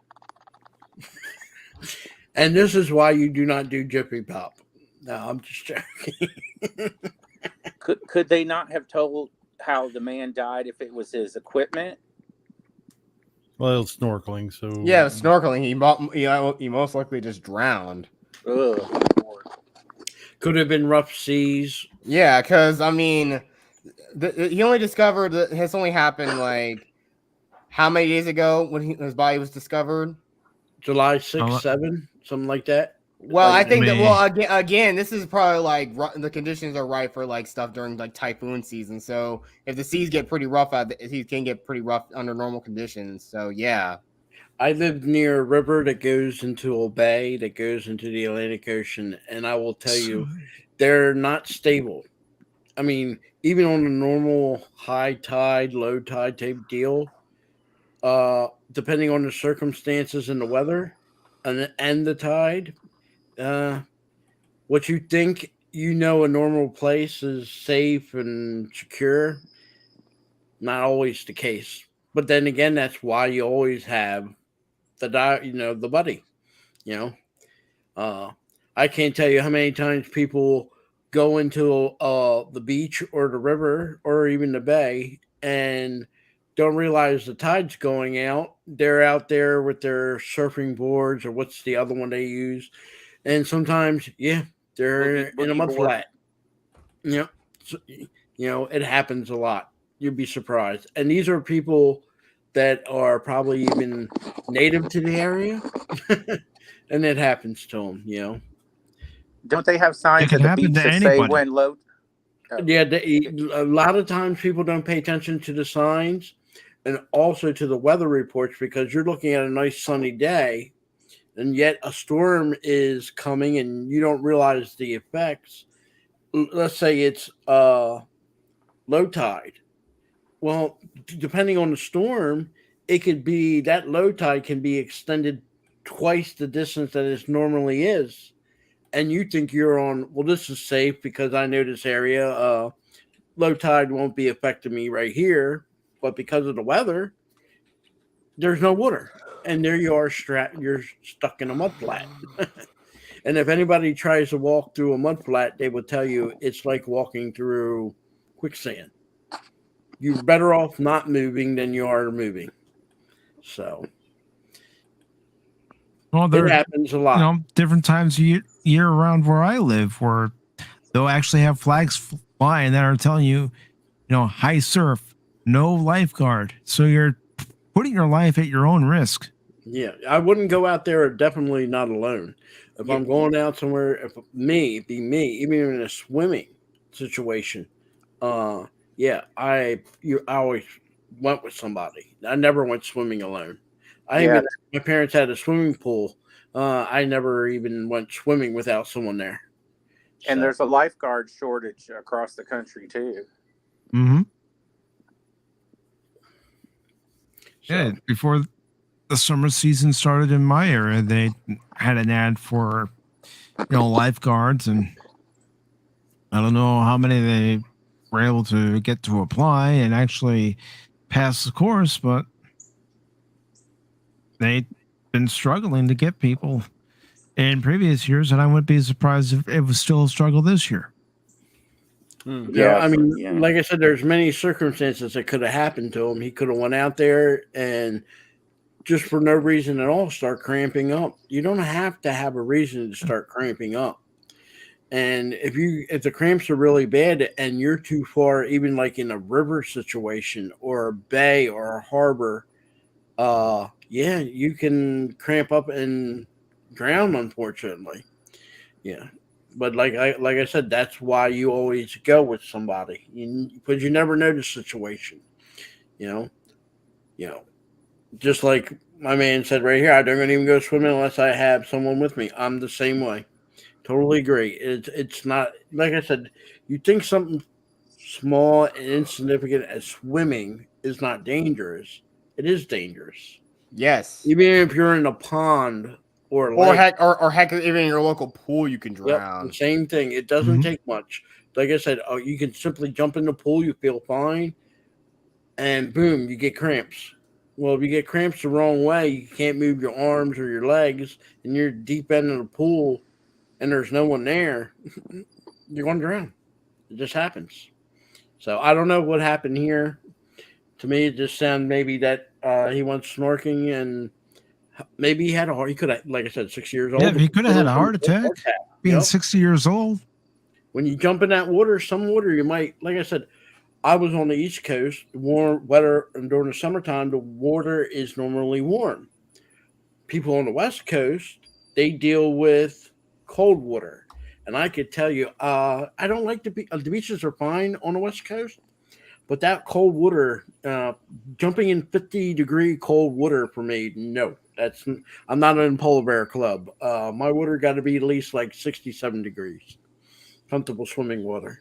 And this is why you do not do Jiffy Pop. No, I'm just joking. Could they not have told how the man died if it was his equipment? Well, it was snorkeling, so snorkeling. He most likely just drowned. Ugh. Could have been rough seas. Yeah, because I mean, he only discovered that this only happened like how many days ago when his body was discovered? July 6th, 7, something like that. Well, I think that again, this is probably like the conditions are right for like stuff during like typhoon season. So if the seas get pretty rough he can get pretty rough under normal conditions. So yeah. I live near a river that goes into a bay that goes into the Atlantic Ocean, and I will tell you, they're not stable. I mean, even on a normal high tide, low tide type deal, depending on the circumstances and the weather and the tide, what you think a normal place is safe and secure, not always the case. But then again, that's why you always have the buddy. I can't tell you how many times people go into the beach or the river or even the bay and don't realize the tide's going out. They're out there with their surfing boards or what's the other one they use, and sometimes they're in a mud board. flat. So, it happens a lot. You'd be surprised. And these are people that are probably even native to the area, and it happens to them. Don't they have signs It at can the happen beach to that say anybody. when low? Yeah, a lot of times people don't pay attention to the signs and also to the weather reports because you're looking at a nice sunny day, and yet a storm is coming and you don't realize the effects. Let's say it's low tide. Well, depending on the storm, it could be that low tide can be extended twice the distance that it normally is. And you think you're on, well, this is safe because I know this area. Low tide won't be affecting me right here. But because of the weather, there's no water. And there you are, you're stuck in a mud flat. And if anybody tries to walk through a mud flat, they will tell you it's like walking through quicksand. You're better off not moving than you are moving. So it happens a lot. Different times year around where I live, where they'll actually have flags flying that are telling you, high surf, no lifeguard. So you're putting your life at your own risk. Yeah, I wouldn't go out there. Definitely not alone. If I'm going out somewhere, even in a swimming situation, I always went with somebody. I never went swimming alone. My parents had a swimming pool. I never even went swimming without someone there. And there's a lifeguard shortage across the country too. Mm-hmm. Yeah, before the summer season started in my area, they had an ad for lifeguards, and I don't know how many they were able to get to apply and actually pass the course, but they've been struggling to get people in previous years, and I wouldn't be surprised if it was still a struggle this year. Like I said, there's many circumstances that could have happened to him. He could have went out there and just for no reason at all start cramping up. You don't have to have a reason to start cramping up. And if the cramps are really bad and you're too far, even like in a river situation or a bay or a harbor, you can cramp up and drown, unfortunately. Yeah. But like I said, that's why you always go with somebody, because you never know the situation. Just like my man said right here, I don't even go swimming unless I have someone with me. I'm the same way. Totally agree. It's not, like I said, you think something small and insignificant as swimming is not dangerous. It is dangerous. Yes. Even if you're in a pond or heck, even in your local pool, you can drown. Yep, same thing. It doesn't take much. Like I said, you can simply jump in the pool, you feel fine, and boom, you get cramps. Well, if you get cramps the wrong way, you can't move your arms or your legs, and you're deep end of the pool, and there's no one there, you're going to drown. It just happens. So I don't know what happened here. To me, it just sounded maybe that he went snorkeling and maybe he could have, like I said, 6 years old. Yeah, he could have had a heart attack being 60 years old. When you jump in that water, some water you might, like I said, I was on the East Coast, warm weather, and during the summertime, the water is normally warm. People on the West Coast, they deal with cold water. And I could tell you, I don't like the beaches are fine on the West Coast, but that cold water, jumping in 50-degree cold water for me, no. I'm not in polar bear club. My water got to be at least like 67 degrees. Comfortable swimming water.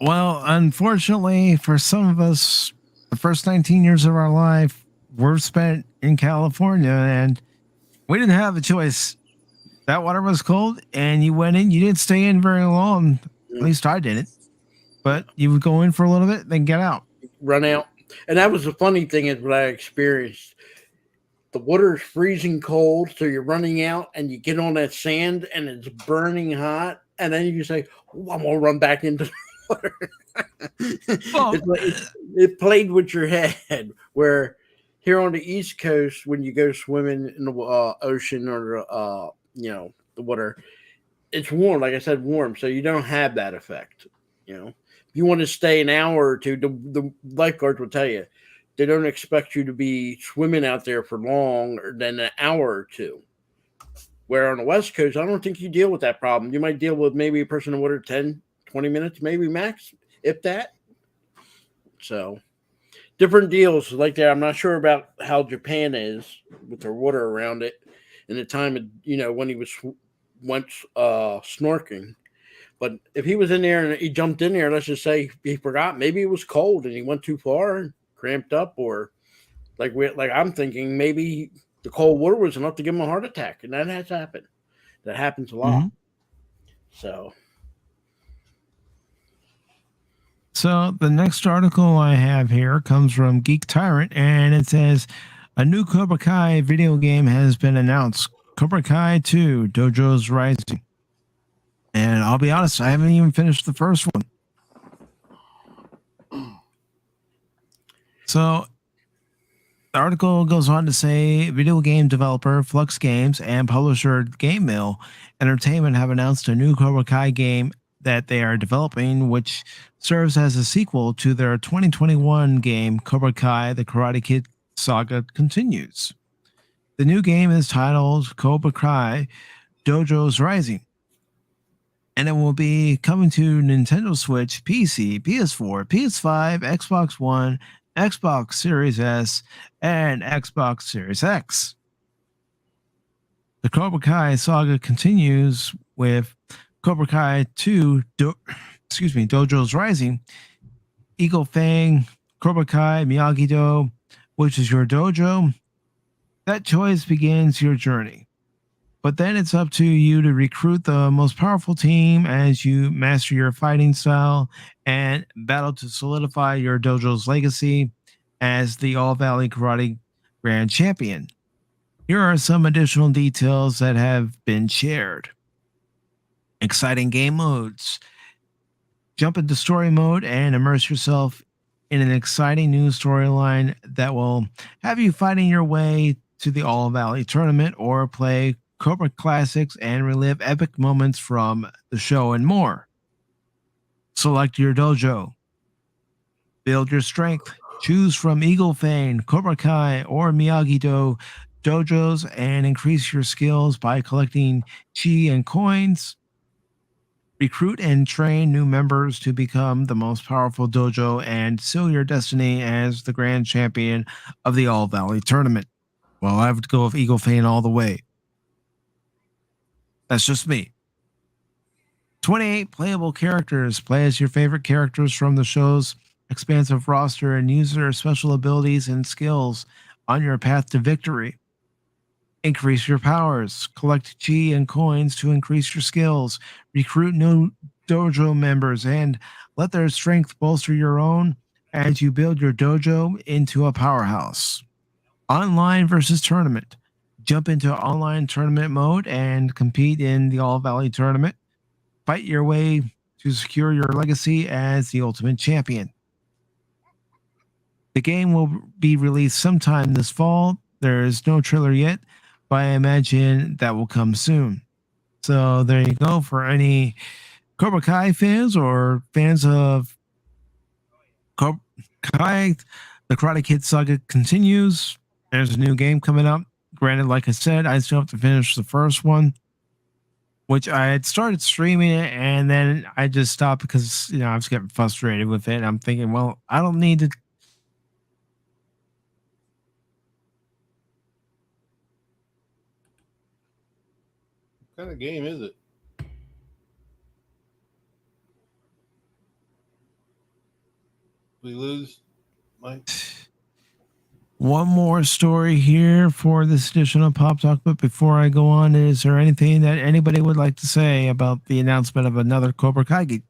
Well, unfortunately, for some of us, the first 19 years of our life, were spent in California, and we didn't have a choice. That water was cold, and you went in. You didn't stay in very long. At least I didn't. But you would go in for a little bit, then get out. Run out. And that was the funny thing is what I experienced. The water is freezing cold, so you're running out, and you get on that sand, and it's burning hot, and then you say, oh, "I'm gonna run back into the water." Well, it played with your head. Where here on the East Coast, when you go swimming in the ocean or the water, it's warm. Like I said, warm, so you don't have that effect. If you want to stay an hour or two, the lifeguards will tell you they don't expect you to be swimming out there for longer than an hour or two. Where on the West Coast, I don't think you deal with that problem. You might deal with maybe a person in water 10, 20 minutes, maybe max, if that. So different deals like that. I'm not sure about how Japan is with their water around it and the time of, when he went snorkeling. But if he was in there and he jumped in there, let's just say he forgot, maybe it was cold and he went too far and cramped up, or like I'm thinking maybe the cold water was enough to give him a heart attack, and that has happened. That happens a lot. So the next article I have here comes from Geek Tyrant, and it says a new Cobra Kai video game has been announced. Cobra Kai 2: Dojo's Rising. And I'll be honest, I haven't even finished the first one. So the article goes on to say video game developer Flux Games and publisher Game Mill Entertainment have announced a new Cobra Kai game that they are developing, which serves as a sequel to their 2021 game Cobra Kai: The Karate Kid Saga Continues. The new game is titled Cobra Kai: Dojo's Rising, and it will be coming to Nintendo Switch, PC, PS4, PS5, Xbox One, Xbox Series S, and Xbox Series X. The Cobra Kai saga continues with Cobra Kai 2, Dojo's Rising, Eagle Fang, Cobra Kai, Miyagi-Do, which is your dojo. That choice begins your journey. But then it's up to you to recruit the most powerful team as you master your fighting style and battle to solidify your dojo's legacy as the All Valley Karate Grand Champion. Here are some additional details that have been shared. Exciting game modes. Jump into story mode and immerse yourself in an exciting new storyline that will have you fighting your way to the All Valley tournament, or play Cobra classics and relive epic moments from the show and more. Select your dojo. Build your strength. Choose from Eagle Fang, Cobra Kai, or Miyagi-Do dojos and increase your skills by collecting chi and coins. Recruit and train new members to become the most powerful dojo and seal your destiny as the grand champion of the All Valley tournament. Well, I have to go with Eagle Fang all the way. That's just me. 28 playable characters. Play as your favorite characters from the show's expansive roster and use their special abilities and skills on your path to victory. Increase your powers. Collect chi and coins to increase your skills. Recruit new dojo members and let their strength bolster your own as you build your dojo into a powerhouse. Online versus tournament. Jump into online tournament mode and compete in the All Valley tournament. Fight your way to secure your legacy as the ultimate champion. The game will be released sometime this fall. There is no trailer yet, but I imagine that will come soon. So there you go for any Cobra Kai fans or fans of Cobra Kai. The Karate Kid saga continues. There's a new game coming up. Granted, like I said, I still have to finish the first one, which I had started streaming it, and then I just stopped because I was getting frustrated with it. I'm thinking, well, I don't need to. What kind of game is it? We lose, Mike. one more story here for this edition of Pop Talk. But before I go on, is there anything that anybody would like to say about the announcement of another Cobra Kai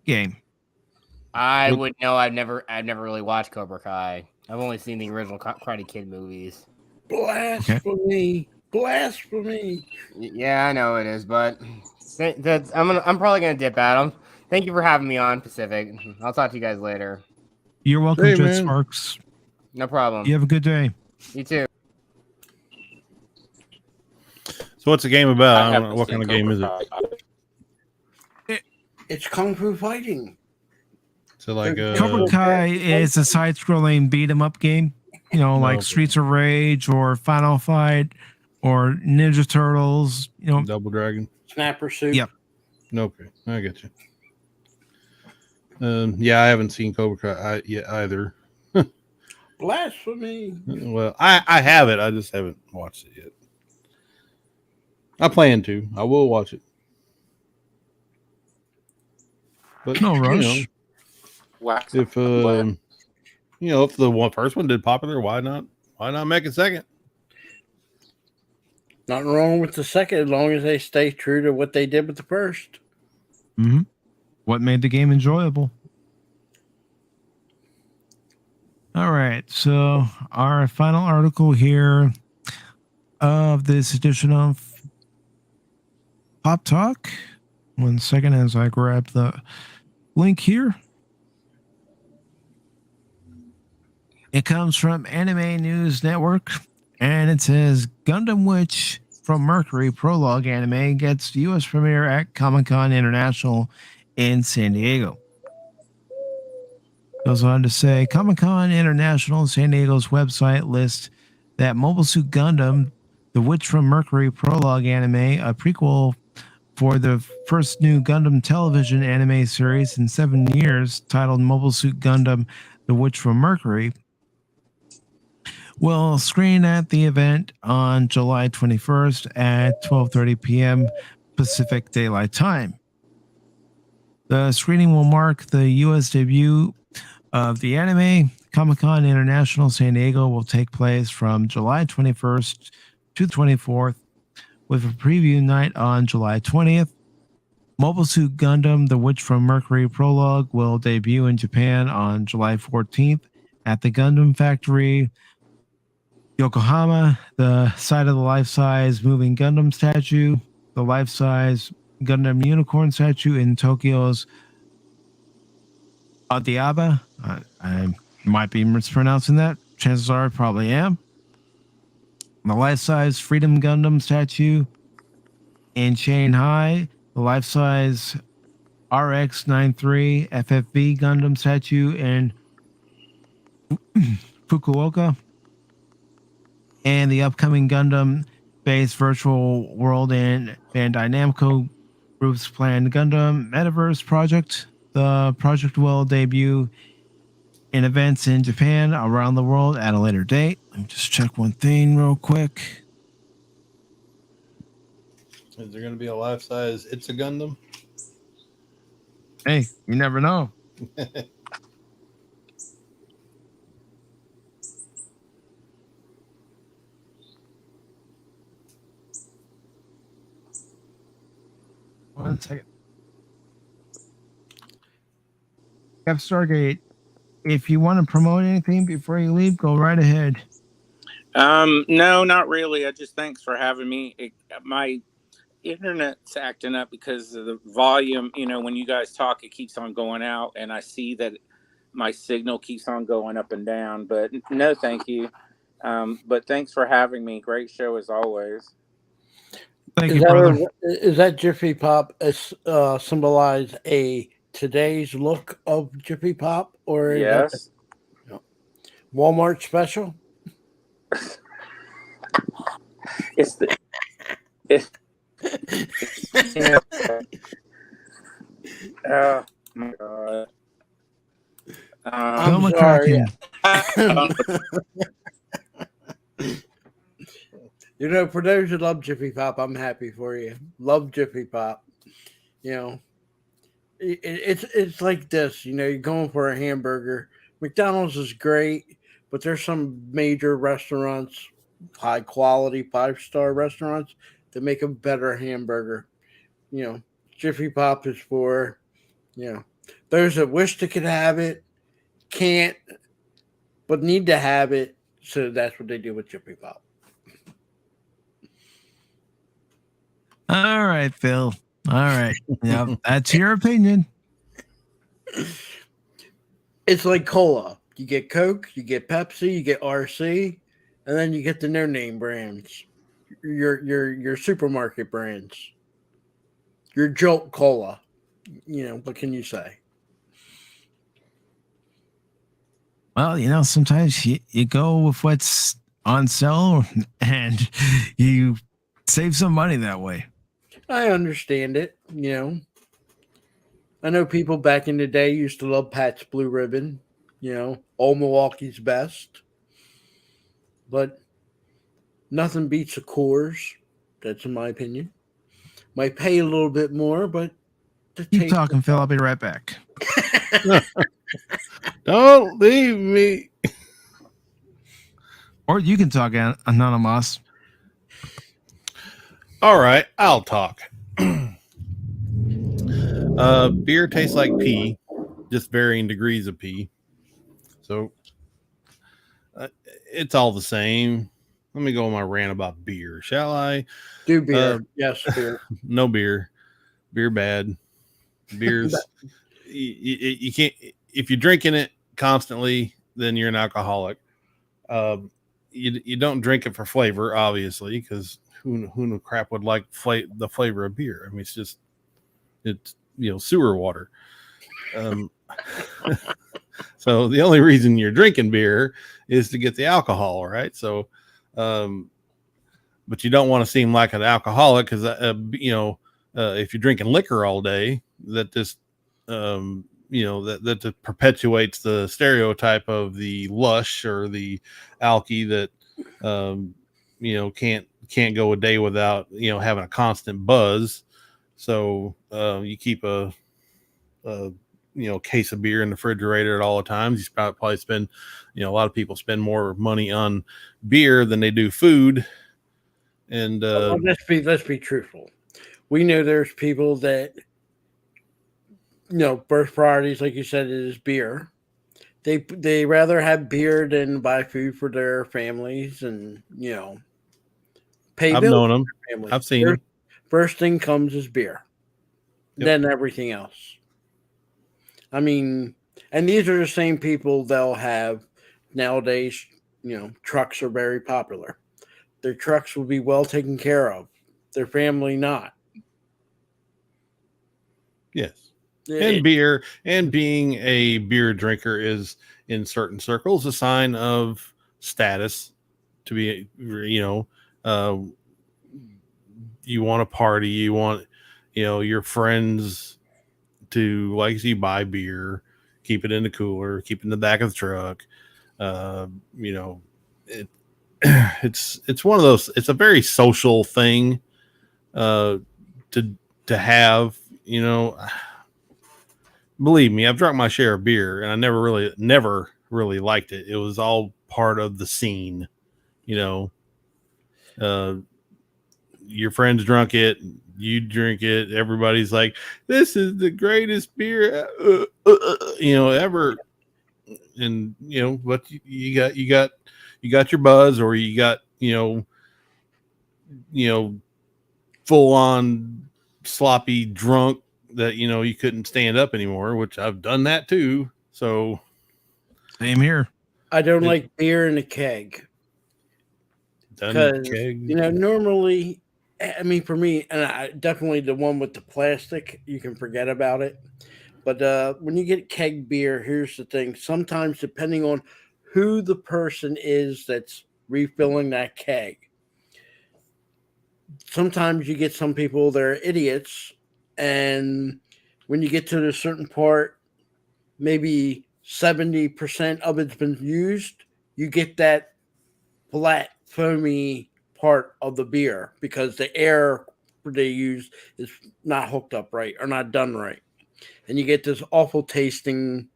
game? I would know. I've never really watched Cobra Kai. I've only seen the original Karate Kid movies. Blasphemy! Blasphemy! Yeah, I know it is, but I'm probably gonna dip out. Thank you for having me on, Pacific. I'll talk to you guys later. You're welcome, Hey, Jet man. Sparks. No problem. You have a good day. You too. So what's the game about? I don't know. haven't What seen kind of game is it? Cobra Kai. It's kung fu fighting. So like Cobra Kai is a side-scrolling beat-em-up game. You know, like okay. Streets of Rage or Final Fight or Ninja Turtles. You know, Double Dragon. Snapper suit. Yep. Okay, I get you. Yeah, I haven't seen Cobra Kai yet either. Blasphemy! Well, I have it. I just haven't watched it yet. I plan to. I will watch it. But no rush. Wax. If if the first one did popular, why not? Why not make a second? Nothing wrong with the second, as long as they stay true to what they did with the first. Mm-hmm. What made the game enjoyable? All right, so our final article here of this edition of Pop Talk. 1 second as I grab the link here. It comes from Anime News Network, and it says Gundam Witch from Mercury Prologue Anime gets U.S. premiere at Comic-Con International in San Diego. Goes on to say Comic-Con International San Diego's website lists that Mobile Suit Gundam, The Witch from Mercury Prologue Anime, a prequel for the first new Gundam television anime series in 7 years, titled Mobile Suit Gundam, The Witch from Mercury, will screen at the event on July 21st at 12:30 p.m. Pacific Daylight Time. The screening will mark the U.S. debut of the anime. Comic-Con International San Diego will take place from July 21st to 24th, with a preview night on July 20th. Mobile Suit Gundam, The Witch from Mercury Prologue will debut in Japan on July 14th at the Gundam Factory, Yokohama, the site of the life-size moving Gundam statue, the life-size Gundam unicorn statue in Tokyo's Adiaba. I might be mispronouncing that. Chances are I probably am. The life-size Freedom Gundam statue in Shanghai, the life-size RX-93 FFV Gundam statue in Fukuoka, and the upcoming Gundam-based virtual world and Bandai Namco Group's planned Gundam Metaverse project. The project will debut in events in Japan around the world at a later date. Let me just check one thing real quick. Is there going to be a life size It's a Gundam? Hey, you never know. One second. Have Stargate. If you want to promote anything before you leave, go right ahead. No, not really. I just thanks for having me. My internet's acting up because of the volume. You know, when you guys talk, it keeps on going out, and I see that my signal keeps on going up and down. But no, thank you. But thanks for having me. Great show as always. Thank you, brother. Is that Jiffy Pop symbolize a today's look of Jiffy Pop, or is Yes, that Walmart special? it's the it's. Oh my god. Bill I'm sorry. McCracken. You know, for those who love Jiffy Pop, I'm happy for you. Love Jiffy Pop. You know, it's like this. You know, you're going for a hamburger. McDonald's is great, but there's some major restaurants, high quality 5-star restaurants that make a better hamburger. You know, Jiffy Pop is for, you know, those that wish they could have it, can't, but need to have it. So that's what they do with Jiffy Pop. All right, Phil. All right. Yeah, that's your opinion. It's like cola. You get Coke, you get Pepsi, you get RC, and then you get the no name brands. Your supermarket brands. Your Jolt Cola. You know, what can you say? Well, you know, sometimes you go with what's on sale and you save some money that way. I understand it, you know. I know people back in the day used to love Pat's Blue Ribbon, you know, Old Milwaukee's best. But nothing beats a Coors. That's in my opinion. Might pay a little bit more, but the Keep taste talking, Phil. I'll be right back. Don't leave me. Or you can talk, Anonymous. All right, I'll talk. Beer tastes like pee, just varying degrees of pee. So it's all the same. Let me go on my rant about beer, shall I? Do beer. Yes, beer. No beer. Beer bad. Beer's you can't, if you're drinking it constantly, then you're an alcoholic. You don't drink it for flavor, obviously, because who the crap would like the flavor of beer? I mean, it's sewer water. So the only reason you're drinking beer is to get the alcohol, right? So, but you don't want to seem like an alcoholic because if you're drinking liquor all day, that just that perpetuates the stereotype of the lush or the alky that can't go a day without having a constant buzz. So you keep a case of beer in the refrigerator at all times. You probably spend, a lot of people spend more money on beer than they do food. And let's be truthful. We know there's people that, first priorities, like you said, is beer. They rather have beer than buy food for their families and pay I've bills known them. for their families. I've seen them. First thing comes is beer, Yep. then everything else. I mean, and these are the same people they'll have nowadays. Trucks are very popular. Their trucks will be well taken care of. Their family not. Yes. And beer and being a beer drinker is in certain circles a sign of status. To be, you want to party, you want, your friends to like you buy beer, keep it in the cooler, keep it in the back of the truck. It's one of those. It's a very social thing to have. Believe me, I've drunk my share of beer, and I never really liked it. It was all part of the scene. Your friends drunk it, you drink it. Everybody's like, "This is the greatest beer, ever." And what you got your buzz, or you got full on sloppy drunk that you couldn't stand up anymore, which I've done that too. So same here. I don't like beer in a keg because normally, I mean, for me, and definitely the one with the plastic, you can forget about it. But when you get keg beer, here's the thing: sometimes, depending on who the person is that's refilling that keg, sometimes you get some people, they're idiots. And when you get to a certain part, maybe 70% of it's been used, you get that flat, foamy part of the beer because the air they use is not hooked up right or not done right. And you get this awful tasting,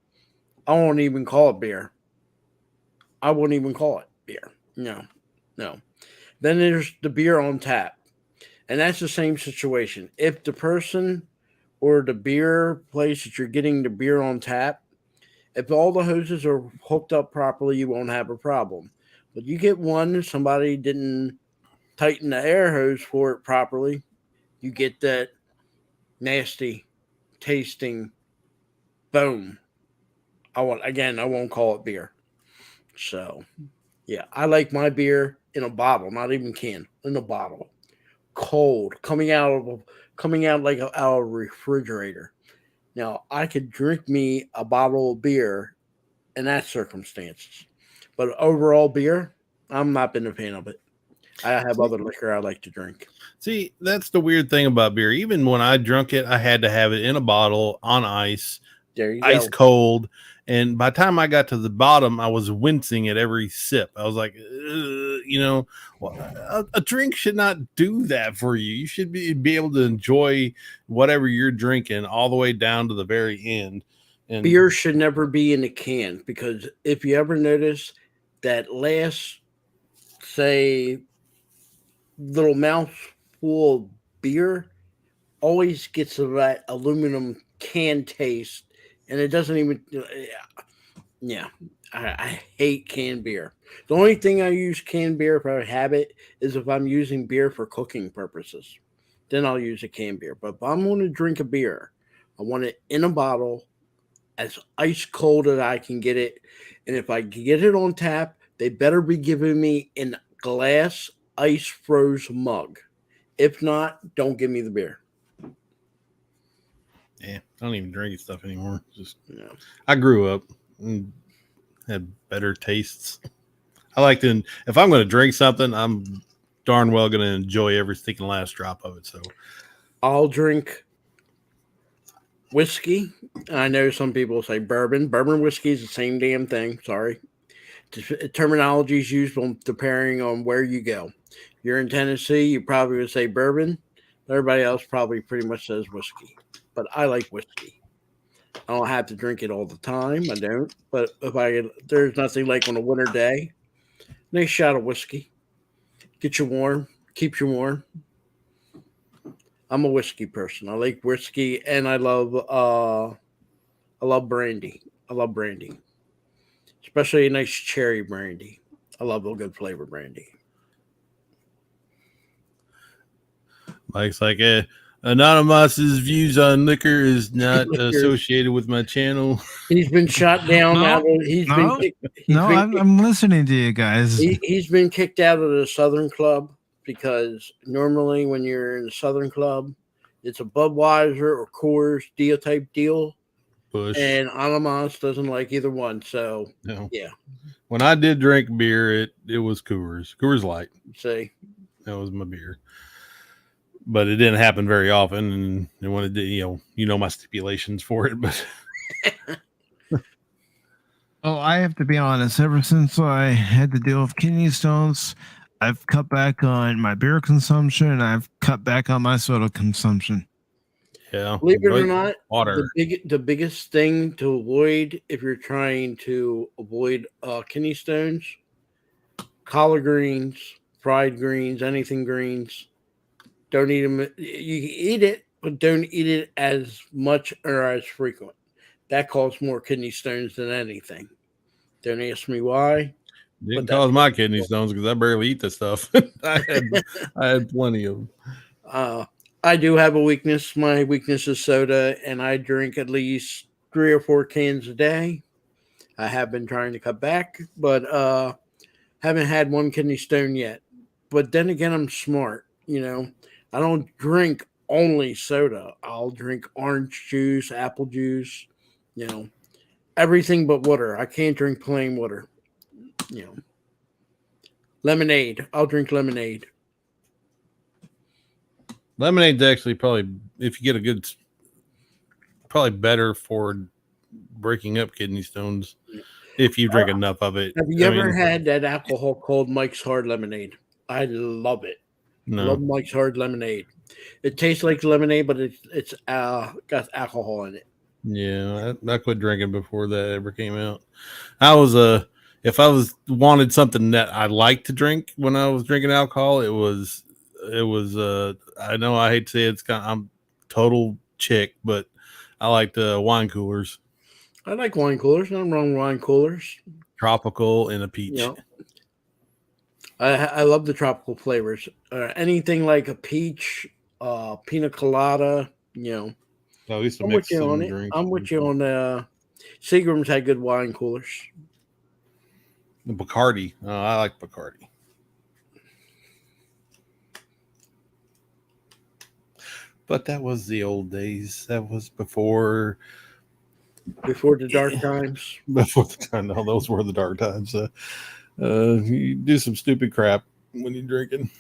I won't even call it beer. I wouldn't even call it beer. No. Then there's the beer on tap. And that's the same situation. If the person or the beer place that you're getting the beer on tap, if all the hoses are hooked up properly, you won't have a problem. But you get one, somebody didn't tighten the air hose for it properly, you get that nasty tasting boom. I won't call it beer. So yeah, I like my beer in a bottle, not even can, in a bottle. Cold, coming out like out of a refrigerator. Now I could drink me a bottle of beer in that circumstances. But overall beer, I'm not been a fan of it. I have other liquor I like to drink. See, that's the weird thing about beer. Even when I drunk it, I had to have it in a bottle on ice, There you ice go. cold. And by the time I got to the bottom, I was wincing at every sip. I was like, a drink should not do that for you. You should be able to enjoy whatever you're drinking all the way down to the very end. And Beer should never be in a can, because if you ever notice that last, say, little mouthful of beer always gets that aluminum can taste, and it doesn't even. Yeah, I hate canned beer. The only thing I use canned beer if I have it is if I'm using beer for cooking purposes. Then I'll use a canned beer. But if I'm going to drink a beer, I want it in a bottle, as ice cold as I can get it. And if I can get it on tap, they better be giving me in glass ice froze mug. If not, don't give me the beer. yeah, I don't even drink stuff anymore. Just No. I grew up and had better tastes. I like to, if I'm going to drink something, I'm darn well going to enjoy every stinking last drop of it. So I'll drink whiskey. I know some people say bourbon. Bourbon whiskey is the same damn thing. Sorry. Terminology is used depending on where you go. You're in Tennessee, you probably would say bourbon. Everybody else probably pretty much says whiskey. But I like whiskey. I don't have to drink it all the time. I don't. But there's nothing like on a winter day. Nice shot of whiskey. Get you warm. Keeps you warm. I'm a whiskey person. I like whiskey, and I love brandy. I love brandy, especially a nice cherry brandy. I love a good flavor brandy. Mike's like, Anonymous's views on liquor is not associated with my channel. He's been shot down. I'm listening to you guys. He's been kicked out of the Southern Club, because normally when you're in the Southern Club, it's a Budweiser or Coors deal type deal. Bush. And Anonymous doesn't like either one. So, no. Yeah. When I did drink beer, it was Coors Light. See, that was my beer. But it didn't happen very often, and when it did, you know my stipulations for it. But oh, I have to be honest. Ever since I had to deal with kidney stones, I've cut back on my beer consumption, and I've cut back on my soda consumption. Yeah, believe it or not, water. The biggest thing to avoid if you're trying to avoid kidney stones, collard greens, fried greens, anything greens. Don't eat them. You can eat it, but don't eat it as much or as frequent. That causes more kidney stones than anything. Don't ask me why. Didn't cause my kidney stones because I barely eat this stuff. I had plenty of them. I do have a weakness. My weakness is soda, and I drink at least 3 or 4 cans a day. I have been trying to cut back, but haven't had one kidney stone yet. But then again, I'm smart. I don't drink only soda. I'll drink orange juice, apple juice, everything but water. I can't drink plain water. Lemonade. I'll drink lemonade. Lemonade's actually probably, if you get a good, probably better for breaking up kidney stones if you drink enough of it. Have you ever had that alcohol called Mike's Hard Lemonade? I love it. No. Love Mike's Hard Lemonade. It tastes like lemonade, but it's got alcohol in it. Yeah, I quit drinking before that ever came out. I was if I wanted something that I like to drink when I was drinking alcohol, it was I know I hate to say it's I'm total chick, but I liked wine coolers. I like wine coolers. Nothing wrong with wine coolers. Tropical and a peach. You know, I love the tropical flavors. Anything like a peach, pina colada. You know, I used to I'm mix with you some on it. drinks. I'm with you on Seagram's had good wine coolers. The Bacardi. I like Bacardi. But that was the old days. That was before the dark times. Before the time. No, those were the dark times. You do some stupid crap when you're drinking.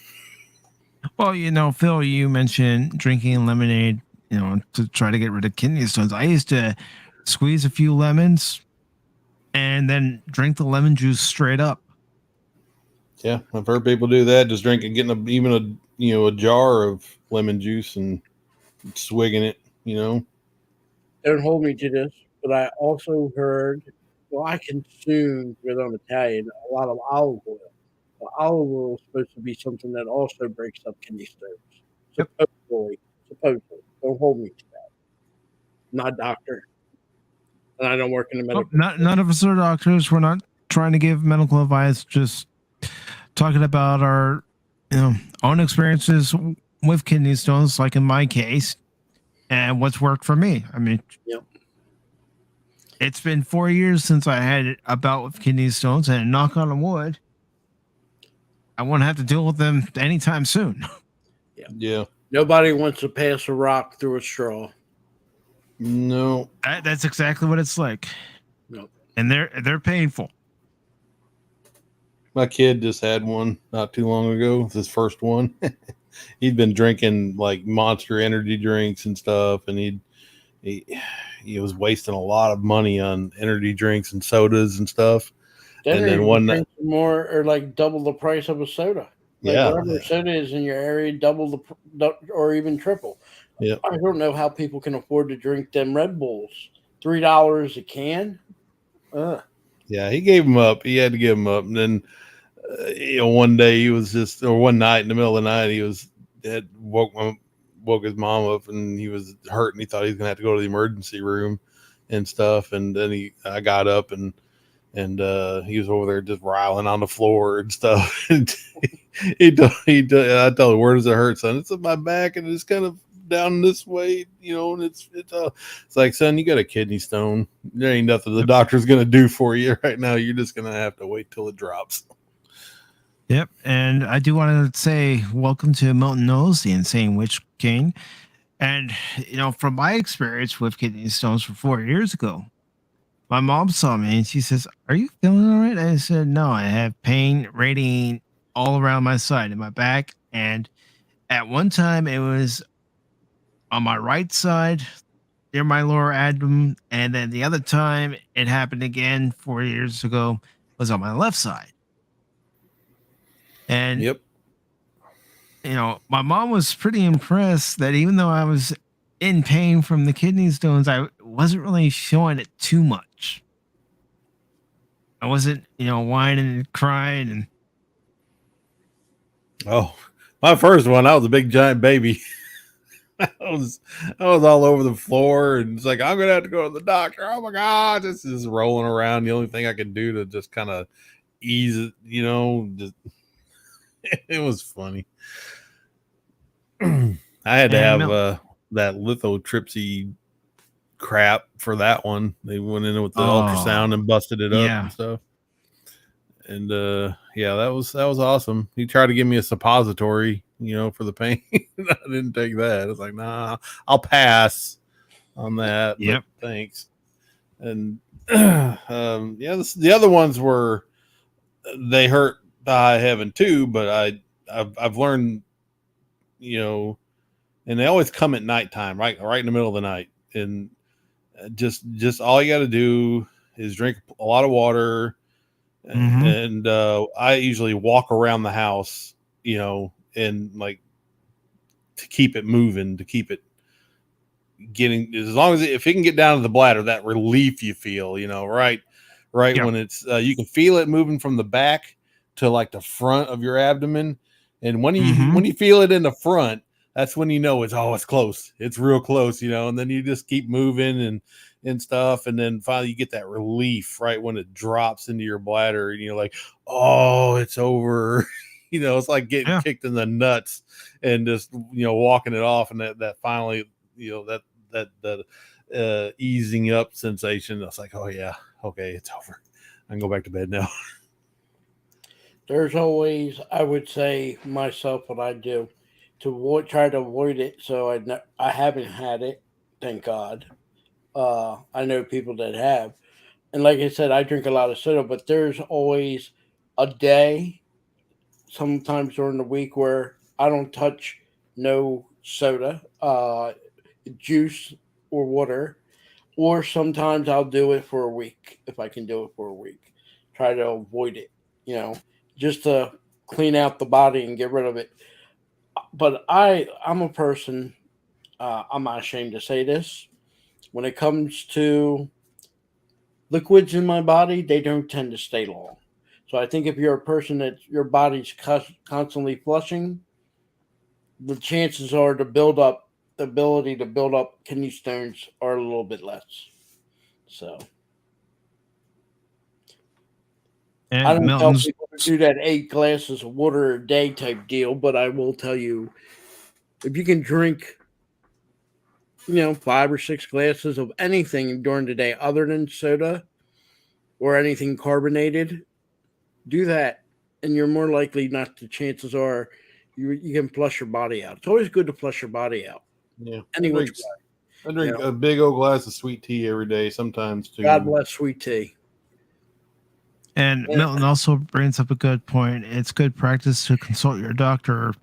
Well, Phil, you mentioned drinking lemonade, to try to get rid of kidney stones. I used to squeeze a few lemons and then drink the lemon juice straight up. Yeah, I've heard people do that. Just drinking, getting even a jar of lemon juice and swigging it. Don't hold me to this, but I also heard. Well, I consumed, because I'm Italian, a lot of olive oil. Well, olive oil is supposed to be something that also breaks up kidney stones. Supposedly. Don't hold me to that. Not a doctor. And I don't work in the medical. None of us are doctors. We're not trying to give medical advice. Just talking about our, own experiences with kidney stones, like in my case, and what's worked for me. I mean, Yep. It's been 4 years since I had a bout with kidney stones, and knock on wood, I won't have to deal with them anytime soon. Yeah. Nobody wants to pass a rock through a straw. No. That's exactly what it's like. No. And they're painful. My kid just had one not too long ago. It's his first one. He'd been drinking like Monster energy drinks and stuff, and he was wasting a lot of money on energy drinks and sodas and stuff. And then one night, more or like double the price of a soda. Like whatever soda is in your area, double or even triple. Yeah. I don't know how people can afford to drink them Red Bulls. $3 a can. Yeah, he gave them up. He had to give them up. And then, one day he was one night in the middle of the night, woke his mom up, and he was hurt, and he thought he was going to have to go to the emergency room and stuff. And then I got up and he was over there just riling on the floor and stuff. And I told him, "Where does it hurt, son?" "It's in my back, and it's kind of down this way, and it's like, son, you got a kidney stone. There ain't nothing the doctor's going to do for you right now. You're just going to have to wait till it drops." Yep. And I do want to say welcome to Milton Knowles, the Insane Witch King. And, from my experience with kidney stones from 4 years ago, my mom saw me and she says, "Are you feeling all right?" I said, "No, I have pain radiating all around my side and my back." And at one time it was on my right side near my lower abdomen. And then the other time it happened again 4 years ago was on my left side. And, yep. My mom was pretty impressed that even though I was in pain from the kidney stones, I wasn't really showing it too much. I wasn't, whining and crying. And oh, my first one, I was a big giant baby. I was all over the floor, and it's like, I'm gonna have to go to the doctor. Oh my god, this is rolling around. The only thing I could do to just kind of ease it, it was funny. I had to have that lithotripsy crap for that one. They went in with the ultrasound and busted it up and stuff. And that was awesome. He tried to give me a suppository, for the pain. I didn't take that. I was like, nah, I'll pass on that. Yep. Thanks. And the other ones they hurt the high heaven too, but I've learned, and they always come at nighttime, right in the middle of the night. And just all you got to do is drink a lot of water. Mm-hmm. And I usually walk around the house, and like to keep it moving, to keep it getting, as long as if it can get down to the bladder, that relief you feel, right right? Yeah. When it's you can feel it moving from the back to like the front of your abdomen, and when you feel it in the front, that's when you know it's close. It's real close, and then you just keep moving and stuff, and then finally you get that relief right when it drops into your bladder, and you're like, oh, it's over. It's like getting kicked in the nuts and just walking it off, and that finally that easing up sensation. It's like, oh yeah, okay, it's over. I can go back to bed now. There's always, I would say myself, what I do to try to avoid it. So I haven't had it, thank God. I know people that have, and like I said, I drink a lot of soda. But there's always a day, sometimes during the week, where I don't touch no soda, juice, or water. Or sometimes I'll do it for a week if I can do it for a week. Try to avoid it, just to clean out the body and get rid of it. But I'm a person. I'm not ashamed to say this. When it comes to liquids in my body, they don't tend to stay long. So I think if you're a person that your body's constantly flushing, the chances are the ability to build up kidney stones are a little bit less. So I don't tell people to do that 8 glasses of water a day type deal, but I will tell you, if you can drink, 5 or 6 glasses of anything during the day other than soda or anything carbonated, do that, and you're more likely not to. Chances are you can flush your body out. It's always good to flush your body out. Yeah, Anyway, I drink a big old glass of sweet tea every day, sometimes too. God bless sweet tea. And Milton also brings up a good point. It's good practice to consult your doctor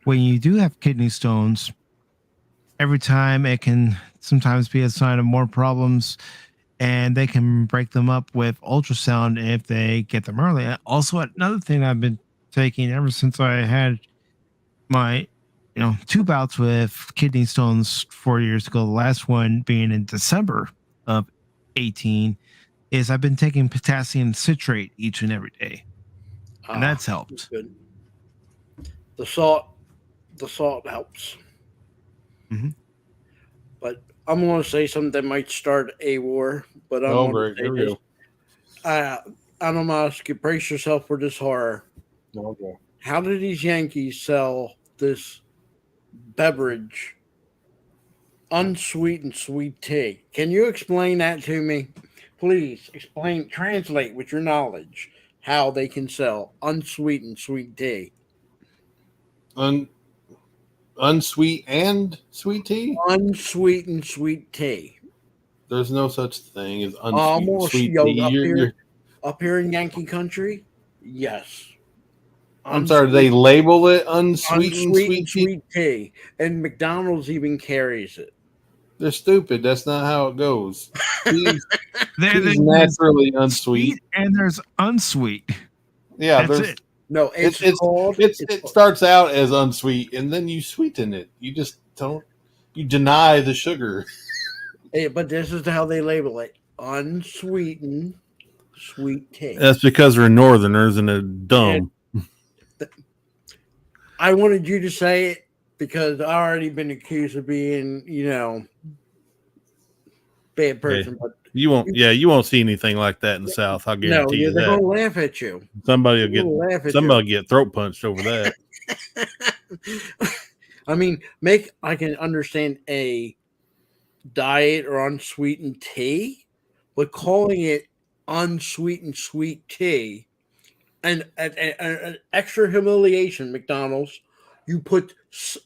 when you do have kidney stones. Every time it can sometimes be a sign of more problems, and they can break them up with ultrasound if they get them early. Also, another thing I've been taking ever since I had my 2 bouts with kidney stones 4 years ago, the last one being in December of 18, is I've been taking potassium citrate each and every day, and that's helped. Good. The salt helps. But I'm going to say something that might start a war. But I'm going to say this. Anamas, brace yourself for this horror. Okay. How do these Yankees sell this beverage, unsweetened sweet tea? Can you explain that to me? Please translate with your knowledge how they can sell unsweetened sweet tea. Unsweet and sweet tea? Unsweetened sweet tea. There's no such thing as unsweetened sweet tea. Up here in Yankee country, yes. I'm sorry, they label it unsweetened sweet tea, and McDonald's even carries it. They're stupid. That's not how it goes. Tea's naturally unsweet, and there's unsweet. Yeah, that's it. No, it starts out as unsweet, and then you sweeten it. You just don't. You deny the sugar. Hey, but this is how they label it: unsweetened sweet tea. That's because we're Northerners and they're dumb. I wanted you to say it because I already been accused of being, bad person. Hey, but you won't. You won't see anything like that in the South. I'll guarantee you that. They're gonna laugh at you. Somebody will get throat punched over that. I mean, I can understand a diet or unsweetened tea, but calling it unsweetened sweet tea and an extra humiliation, McDonald's. You put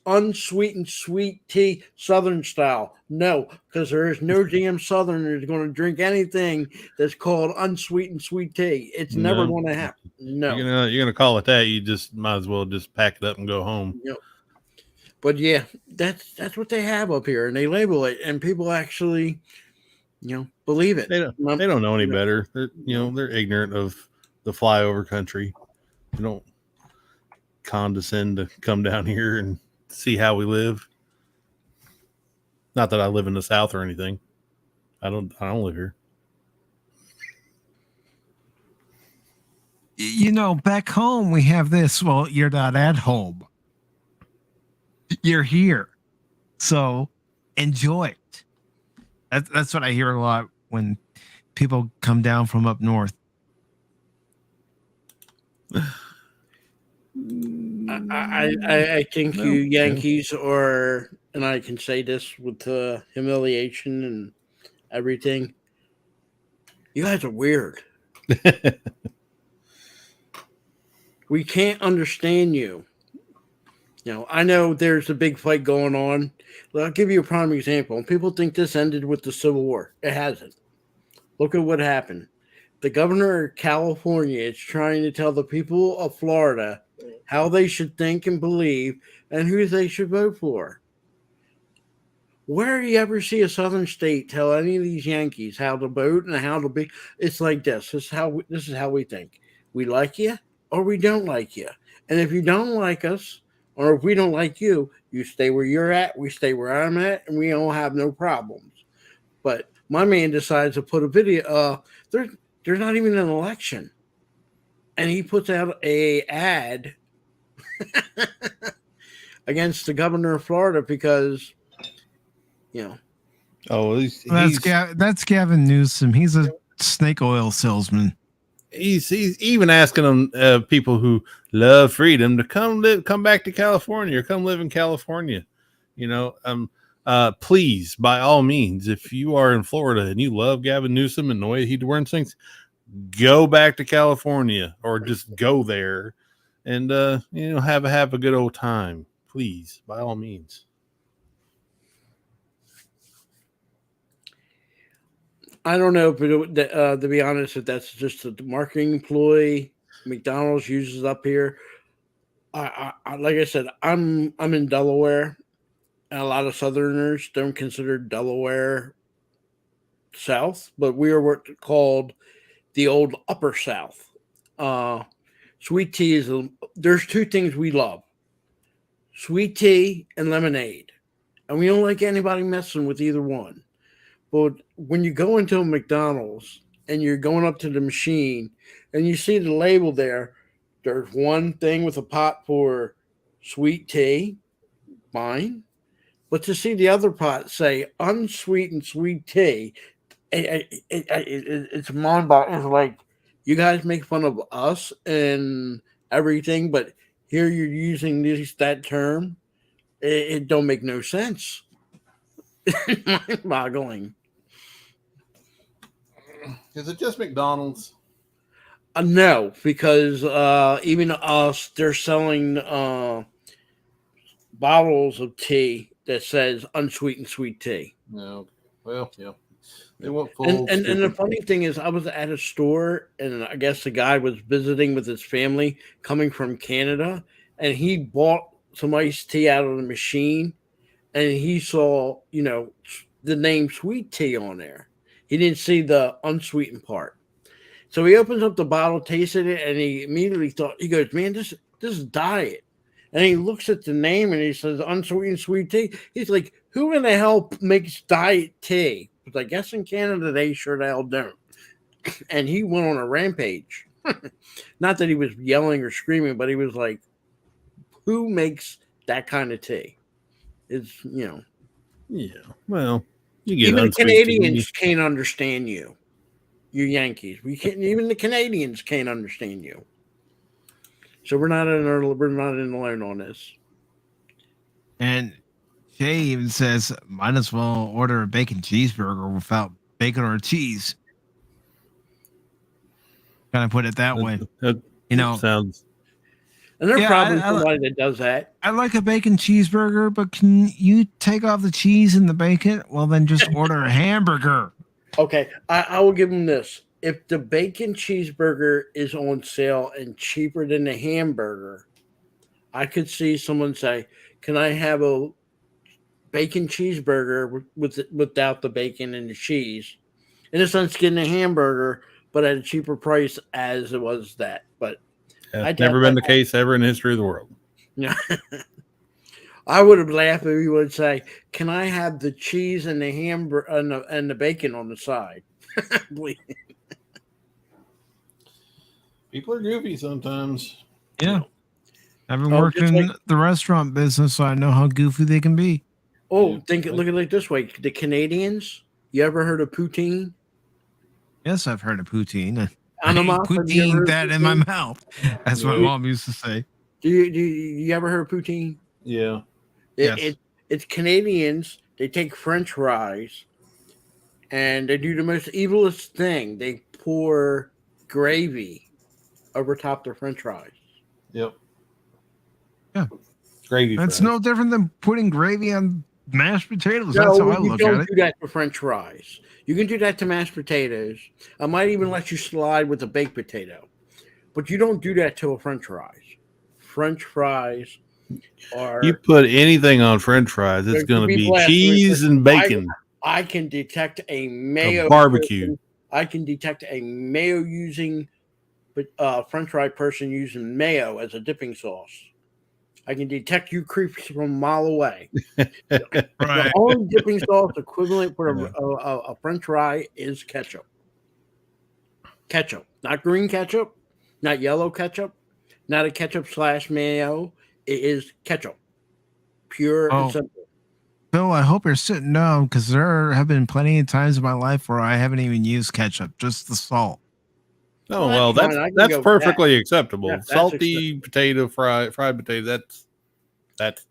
unsweetened sweet tea, Southern style. No, because there is no damn Southerner is going to drink anything that's called unsweetened sweet tea. It's never going to happen. No, you're gonna call it that. You just might as well just pack it up and go home. Yep. But yeah, that's what they have up here, and they label it, and people actually, believe it. They don't know any better. They're ignorant of the flyover country. They don't condescend to come down here and see how we live. Not that I live in the South or anything. I don't live here. Back home we have this. Well, you're not at home. You're here. So enjoy it. That's what I hear a lot when people come down from up north. I think you Yankees are, and I can say this with humiliation and everything. You guys are weird. We can't understand you. I know there's a big fight going on. I'll give you a prime example. People think this ended with the Civil War. It hasn't. Look at what happened. The governor of California is trying to tell the people of Florida how they should think and believe and who they should vote for. Where do you ever see a southern state tell any of these Yankees how to vote and how to be? It's like this. This is how we think. We like you or we don't like you. And if you don't like us or if we don't like you, you stay where you're at, we stay where I'm at, and we don't have no problems. But my man decides to put a video. There's not even an election. And he puts out a ad against the governor of Florida because, Oh, that's Gavin Newsom. He's a snake oil salesman. He's even asking them people who love freedom to come back to California or come live in California. Please, by all means, if you are in Florida and you love Gavin Newsom and the way he runs things, go back to California or just go there and have a good old time. Please, by all means. I don't know, but to be honest, if that's just a marketing ploy McDonald's uses up here. I like I said, I'm in Delaware, and a lot of Southerners don't consider Delaware South, but we are what's called the old Upper South. Sweet tea there's two things we love: sweet tea and lemonade, and we don't like anybody messing with either one. But when you go into a McDonald's and you're going up to the machine and you see the label there, there's one thing with a pot for sweet tea, fine. But to see the other pot say unsweetened sweet tea, it's mind-boggling. It's like you guys make fun of us and everything, but here you're using that term. It don't make no sense. Mind-boggling. Is it just McDonald's? No, because even us, they're selling bottles of tea that says unsweetened sweet tea. No, well, yeah, they won't full. And the funny thing is, I was at a store, and I guess the guy was visiting with his family, coming from Canada, and he bought some iced tea out of the machine, and he saw, the name sweet tea on there. He didn't see the unsweetened part. So he opens up the bottle, tasted it, and he immediately thought, he goes, man, this is diet. And he looks at the name and he says, unsweetened sweet tea. He's like, who in the hell makes diet tea? Because I guess in Canada, they sure the hell don't. And he went on a rampage. Not that he was yelling or screaming, but he was like, who makes that kind of tea? It's, Yeah, well, you get even the Canadians can't understand you. You Yankees. Even the Canadians can't understand you. So we're not in alone on this. And Jay even says, might as well order a bacon cheeseburger without bacon or cheese. Kind of put it that way. Sounds. And there's probably somebody that does that. I like a bacon cheeseburger, but can you take off the cheese and the bacon? Well, then just order a hamburger. Okay, I will give them this. If the bacon cheeseburger is on sale and cheaper than the hamburger, I could see someone say, can I have a bacon cheeseburger without the bacon and the cheese? In a sense, getting a hamburger, but at a cheaper price as it was that. But never been the case ever in the history of the world. Yeah. I would have laughed if he would say, can I have the cheese and the hamburger and the bacon on the side? People are goofy sometimes. Yeah. I've been Oh, working just in like- the restaurant business, so I know how goofy they can be. Oh, Yeah. look at it like this way. The Canadians, you ever heard of poutine? Yes, I've heard of poutine. I hate Anamas, have you ever poutine heard of that in my poutine? mouth. That's what Yeah. mom used to say. You ever heard of poutine? Yeah. Yes. It's Canadians. They take French fries and they do the most evilest thing. They pour gravy over top their French fries. Yep. Yeah. Gravy That's fries. no different than putting gravy on mashed potatoes. That's how I you look don't at it. do that to French fries. You can do that to mashed potatoes. I might even let you slide with a baked potato, but you don't do that to a French fries. French fries are. You put anything on French fries, it's There going to could be be blasphemy. cheese and bacon. I can detect a mayo barbecue. person- I can detect a mayo using, French fry person using mayo as a dipping sauce. I can detect you creeps from a mile away. Right. The only dipping sauce equivalent for a French fry is ketchup. Ketchup, not green ketchup, not yellow ketchup, not a ketchup / mayo. It is ketchup, pure and Oh. simple. Phil, I hope you're sitting down because there have been plenty of times in my life where I haven't even used ketchup, just the salt. Oh, Well, well, that's fine. I can that's go with perfectly acceptable. Yeah, that's Salty potato, fried potato, that's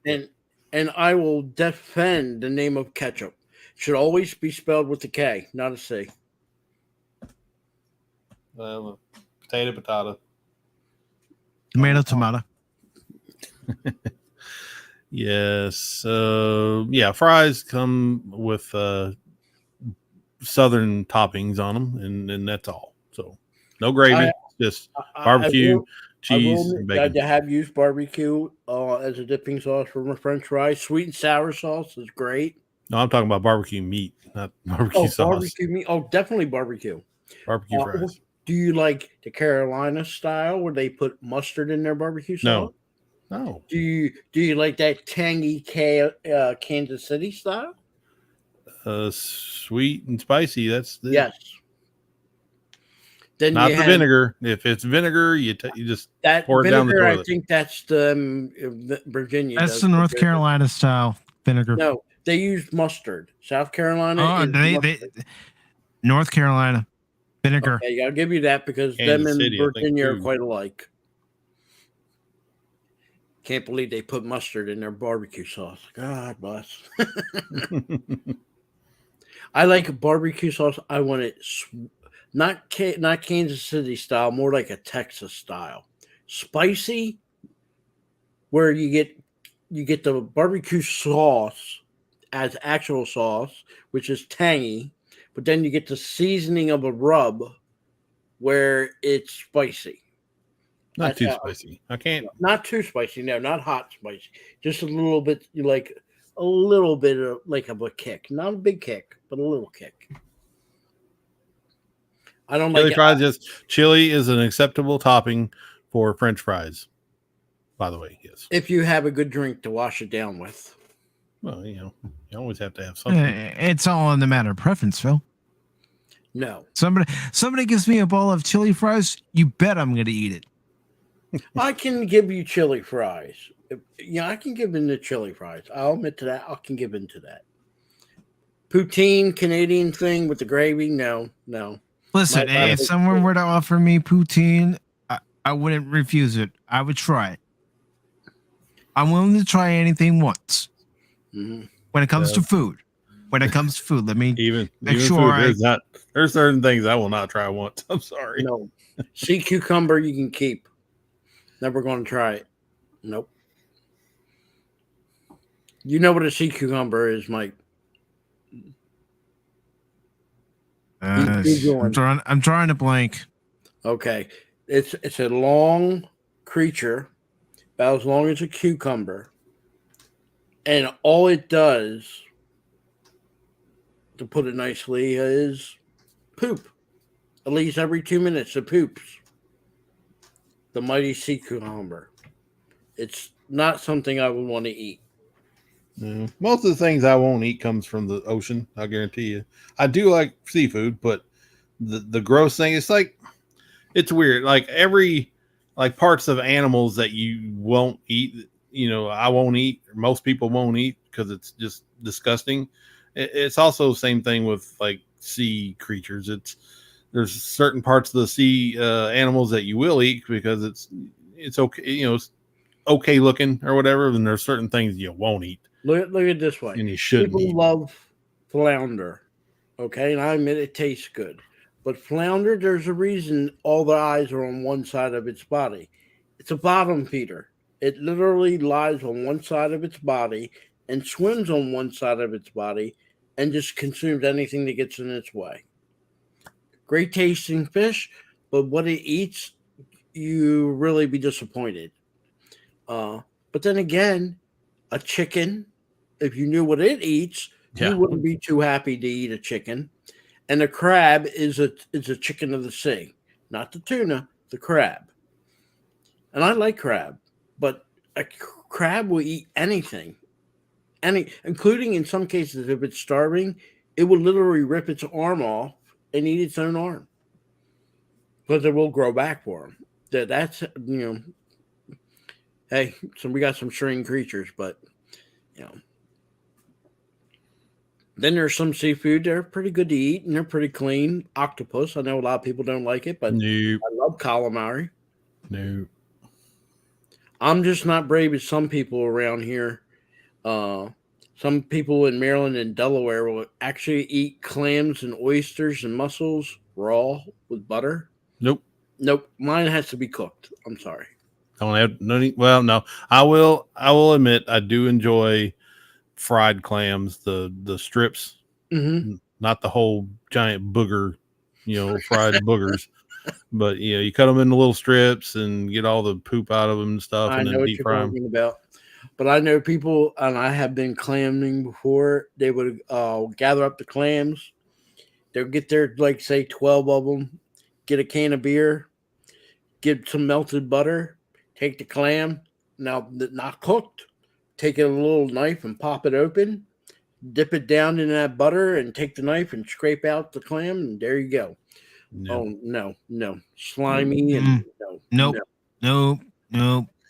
And I will defend the name of ketchup. Should always be spelled with a K, not a C. potato. Tomato. Yes. Yeah, fries come with southern toppings on them, and that's all. So no gravy, just barbecue, cheese, and bacon. I have used barbecue as a dipping sauce for my French fries. Sweet and sour sauce is great. No, I'm talking about barbecue meat, not barbecue sauce. Barbecue meat. Oh, definitely barbecue. Barbecue fries. Do you like the Carolina style where they put mustard in their barbecue sauce? No. Do you like that tangy Kansas City style? Sweet and spicy. That's Yes. Then not you the have vinegar. If it's vinegar, you just that pour it down the vinegar. I toilet. think that's the Virginia. That's does the North vinegar. Carolina style vinegar. No, they use mustard. South Carolina. Oh, is mustard. North Carolina vinegar. Okay, I'll give you that because Kansas them and City, I think, Virginia are too. quite alike. Can't believe they put mustard in their barbecue sauce. God bless. I like barbecue sauce. I want it not Kansas City style, more like a Texas style. Spicy, where you get the barbecue sauce as actual sauce, which is tangy, but then you get the seasoning of a rub where it's spicy. Not too spicy. I can't. Not too spicy. No, not hot spicy. Just a little bit. You like a little bit of a kick, not a big kick, but a little kick. I don't Chili like fries. Chili is an acceptable topping for French fries. By the way, yes. if you have a good drink to wash it down with. Well, you always have to have something. It's all in the matter of preference, Phil. No, Somebody gives me a bowl of chili fries, you bet I'm going to eat it. I can give you chili fries. I can give in to chili fries. I'll admit to that. I can give in to that. Poutine, Canadian thing with the gravy. No. Listen, if someone were to offer me poutine, I wouldn't refuse it. I would try it. I'm willing to try anything once. Mm-hmm. When it comes to food. Let me even sure food, there's certain things I will not try once. I'm sorry. No. Sea cucumber you can keep. Never going to try it. Nope. You know what a sea cucumber is, Mike? I'm trying to blank. Okay. It's a long creature, about as long as a cucumber. And all it does, to put it nicely, is poop. At least every 2 minutes it poops. The mighty sea cucumber. It's not something I would want to eat. Most of the things I won't eat comes from the ocean. I guarantee you. I do like seafood, but the gross thing, it's like it's weird. Like parts of animals that you won't eat. I won't eat. Or most people won't eat because it's just disgusting. It's also the same thing with like sea creatures. There's certain parts of the sea animals that you will eat because it's okay. It's okay looking or whatever. And there's certain things you won't eat. Look at it this way. And you shouldn't People eat. love flounder. Okay, and I admit it tastes good. But flounder, there's a reason all the eyes are on one side of its body. It's a bottom feeder. It literally lies on one side of its body and swims on one side of its body and just consumes anything that gets in its way. Great tasting fish, but what it eats, you really be disappointed. But then again, a chicken, if you knew what it eats, Yeah. you wouldn't be too happy to eat a chicken. And the crab is a chicken of the sea, not the tuna, the crab. And I like crab, but a crab will eat anything, including in some cases, if it's starving, it will literally rip its arm off and eat its own arm because it will grow back for him. That's hey, so we got some strange creatures, but then there's some seafood. They're pretty good to eat and they're pretty clean. Octopus. I know a lot of people don't like it, but Nope. I love calamari. No. I'm just not brave as some people around here. Some people in Maryland and Delaware will actually eat clams and oysters and mussels raw with butter. Nope. Mine has to be cooked. I'm sorry. Don't have no. Well, no. I will admit I do enjoy fried clams, the strips, not the whole giant booger, fried boogers. But you cut them into little strips and get all the poop out of them and stuff, and then deep fry them. Talking about. But I know people, and I have been clamming before. They would gather up the clams. They'll get their, like, say, 12 of them. Get a can of beer. Get some melted butter. Take the clam. Now, not cooked. Take a little knife and pop it open. Dip it down in that butter and take the knife and scrape out the clam. And there you go. No. Oh, no. Slimy and Nope.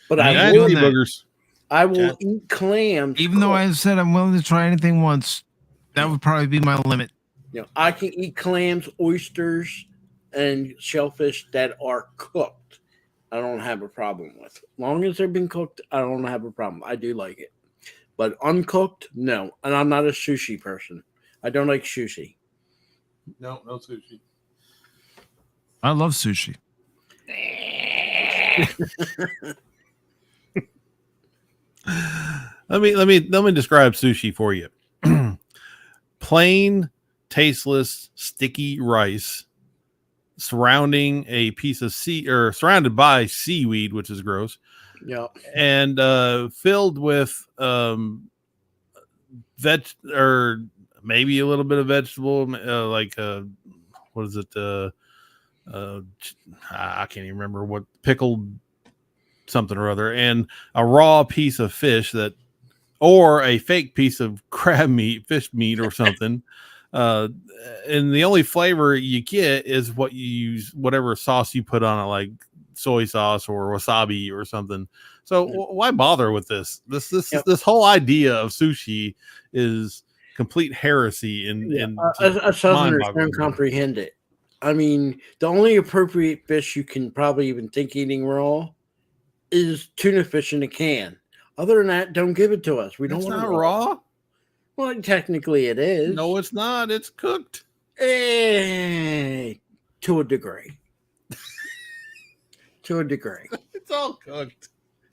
But I will eat boogers. I will eat clams. Even though I said I'm willing to try anything once, that would probably be my limit. I can eat clams, oysters, and shellfish that are cooked. I don't have a problem with. As long as they've been cooked, I don't have a problem. I do like it. But uncooked, no. And I'm not a sushi person. I don't like sushi. No sushi. I love sushi. Let me describe sushi for you. Plain, tasteless, sticky rice surrounding a piece of surrounded by seaweed, which is gross. Yeah. And filled with or maybe a little bit of vegetable, what is it? I can't even remember what, pickled something or other, and a raw piece of fish or a fake piece of fish meat or something. And the only flavor you get is what you use, whatever sauce you put on it, like soy sauce or wasabi or something. So why bother with this? This whole idea of sushi is complete heresy. A Southerner don't comprehend it. I mean, the only appropriate fish you can probably even think eating raw is tuna fish in a can. Other than that, don't give it to us. We don't want it raw. Well, technically it is. No, it's not. It's cooked. Hey, to a degree. It's all cooked.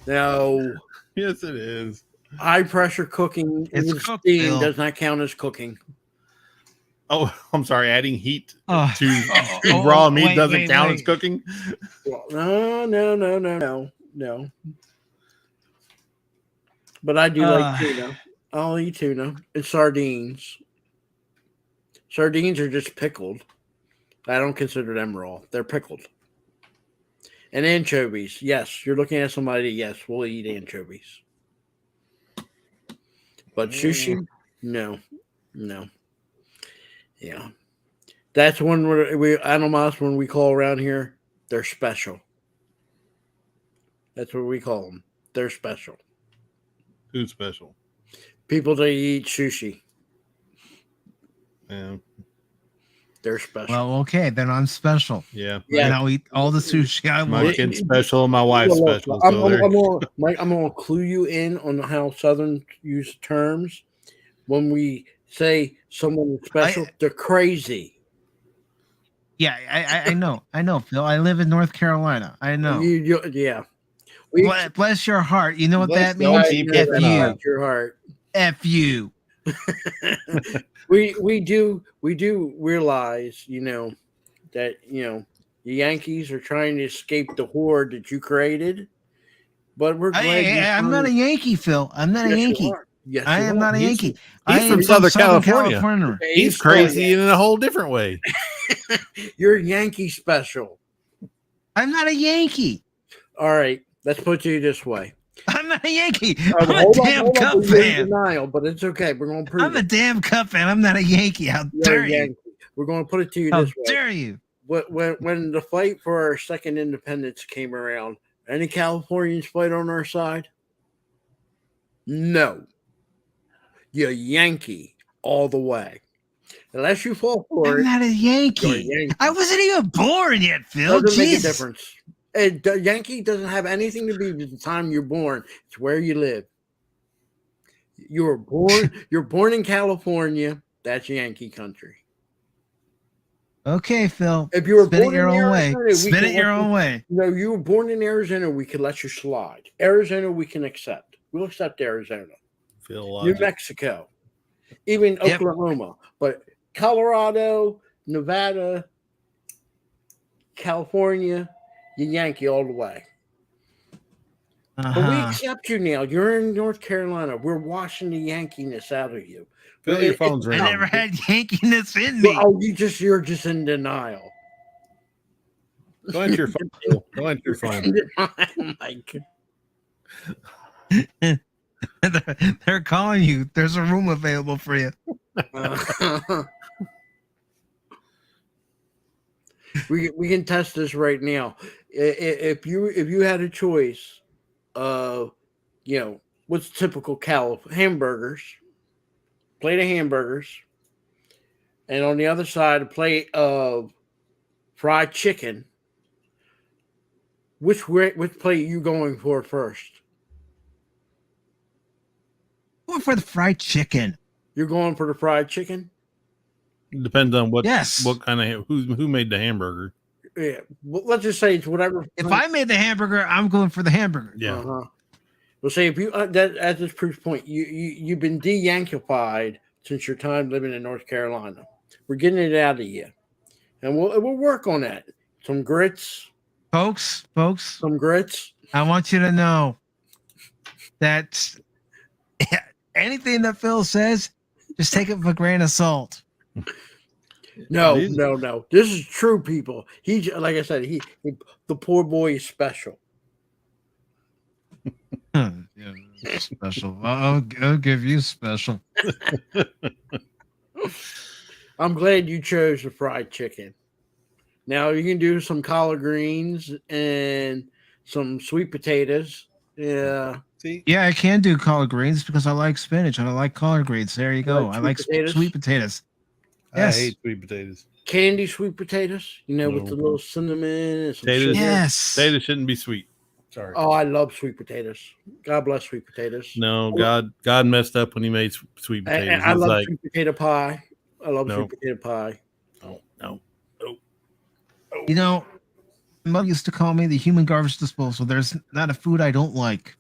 No. Yes, it is. High pressure cooking in steam does not count as cooking. Oh, I'm sorry. Adding heat to raw meat doesn't count as cooking. No. But I do like tuna. I'll eat tuna and sardines. Sardines are just pickled. I don't consider them raw. They're pickled. And anchovies. Yes, you're looking at somebody. Yes, we'll eat anchovies. But sushi, no. Yeah, that's one where Animas, when we call around here, They're special. That's what we call them. They're special. Who's special? People that eat sushi. Yeah. They're special. Well, okay, then I'm special. Yeah. And I'll eat all the sushi I My want. kid's special. My wife's Look, special. I'm So gonna clue you in on how Southern use terms. When we say someone is special, they're crazy. Yeah, I know, Phil. I live in North Carolina. I know. Yeah. Bless your heart. You know what Bless that your means? keep F it you. up. Your heart. F you. we do realize, that the Yankees are trying to escape the horde that you created, but we're glad I'm not a Yankee, Phil. I'm not a Yes, you Yankee. are. Yes, I you am are. not a He's- Yankee. he's I am from Southern California. California. he's crazy in a whole different way. You're Yankee special. I'm not a Yankee. All right, let's put it this way. I'm not a Yankee. All right, I'm a hold on, damn Cup but you're in fan. denial, but it's okay. We're going to prove I'm a it. damn Cup fan. I'm not a Yankee. How You're dare a you? Yankee. We're going to put it to you How this way. dare you? When the fight for our second independence came around, any Californians fight on our side? No. You're Yankee all the way. Unless you fall for I'm it, not a you're a Yankee. Yankee. I wasn't even born yet, Phil. Doesn't make a Jesus. difference. Yankee doesn't have anything to do with the time you're born. It's where you live. You were born. You're born in California. That's Yankee country. Okay, Phil. If you were Spin it born your in own way. Arizona, we Spin can it your let you- own way. No, you were born in Arizona. We can let you slide. Arizona, we can accept. We'll accept Arizona. Phil New Logic. Mexico, even Yep. Oklahoma, but Colorado, Nevada, California, you Yankee all the way. But we Uh-huh. accept you now. You're in North Carolina. We're washing the Yankiness out of you. Phil, your phone's I ringing. never had Yankiness in me. Oh, you're just in denial. Go into your phone, Phil. Go into your phone. Oh my God. They're calling you. There's a room available for you. We can test this right now. If you had a choice of, what's typical hamburgers, plate of hamburgers, and on the other side a plate of fried chicken, which plate are you going for first? Going for the fried chicken. You're going for the fried chicken? Depends on what Yes. kind of who made the hamburger. Yeah. Well, let's just say it's whatever. If I made the hamburger, I'm going for the hamburger. Yeah. Uh-huh. Well, say if you that as this proof point, you've been de-Yankified since your time living in North Carolina. We're getting it out of you, and we'll work on that. Some grits, Folks, some grits. I want you to know that anything that Phil says, just take it with a grain of salt. No. This is true, people. He, like I said, the poor boy is special. Yeah, special. I'll give you special. I'm glad you chose the fried chicken. Now you can do some collard greens and some sweet potatoes. Yeah. See? Yeah, I can do collard greens because I like spinach and I like collard greens. There you go. I like sweet potatoes. Yes. I hate sweet potatoes. Candy sweet potatoes, with the little cinnamon and some Potatoes. sugar. Yes. Potatoes shouldn't be sweet. Sorry. Oh, I love sweet potatoes. God bless sweet potatoes. No, God messed up when he made sweet potatoes. And I He's love like, sweet potato pie. I love No. sweet potato pie. no. My mom used to call me the human garbage disposal. There's not a food I don't like.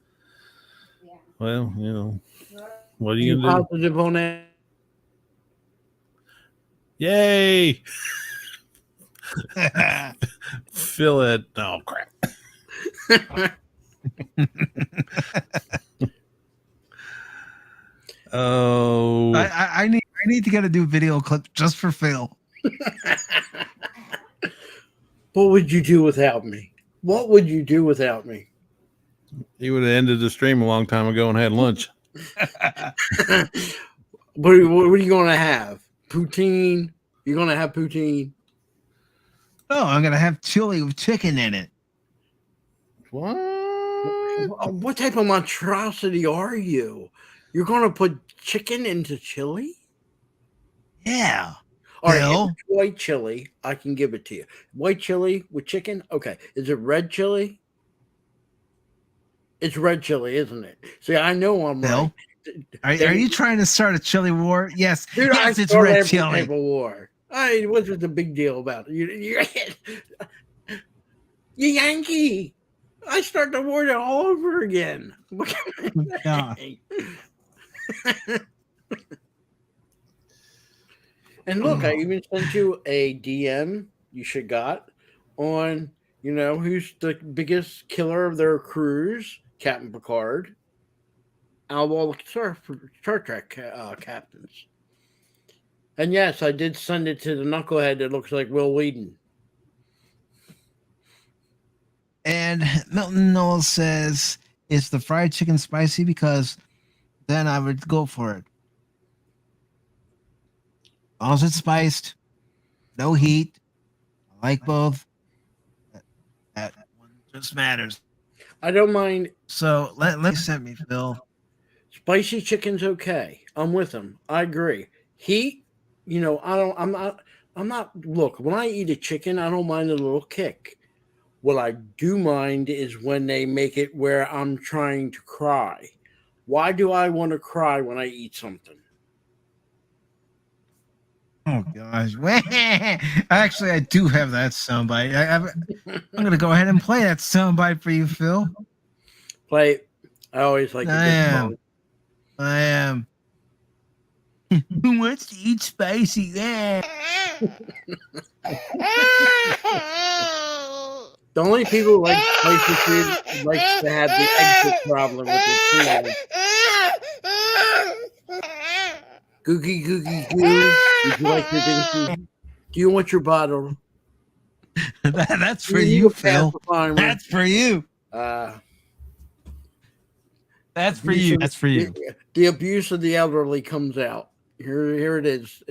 Well, what are you You gonna do? positive on that? Yay! Fill it. Oh crap! Oh, I need to get a new video clip just for Phil. What would you do without me? What would you do without me? he would have ended the stream a long time ago and had lunch. What are you going to have? Poutine? You're going to have poutine? Oh, I'm gonna have chili with chicken in it. What? What type of monstrosity are you? You're gonna put chicken into chili? Yeah. All right, if Phil? it's white chili, I can give it to you. White chili with chicken? Okay. Is it red chili? It's red chili, isn't it? See, I know I'm Phil? right. Are you trying to start a chili war? Yes. Dude, Yes, I it's start red every chili. type of war. What's the big deal about it? You Yankee. I start the war all over again. What can I Yeah. say? And look, I even sent you a DM you should got on, who's the biggest killer of their crews, Captain Picard, out of all the Star Trek captains. And yes, I did send it to the knucklehead that looks like Will Wheaton. And Milton Noel says, is the fried chicken spicy? Because then I would go for it. As long as it's spiced, no heat. I like both. That one just matters. I don't mind. So let's send me, Phil. Spicy chicken's okay. I'm with him. I agree. Heat, I'm not, look, when I eat a chicken, I don't mind a little kick. What I do mind is when they make it where I'm trying to cry. Why do I want to cry when I eat something? Oh gosh! Actually, I do have that soundbite. I'm going to go ahead and play that soundbite for you, Phil. Play it. I always like a good song. I am. Who wants to eat spicy? Yeah. The only people who like spicy food like to have the exit problem with their food. Googie, googie, goo. Would you like your thing? Do you want your bottle? That's for you, Phil. That's for you. That's for you. That's for you. The abuse of the elderly comes out. Here it is.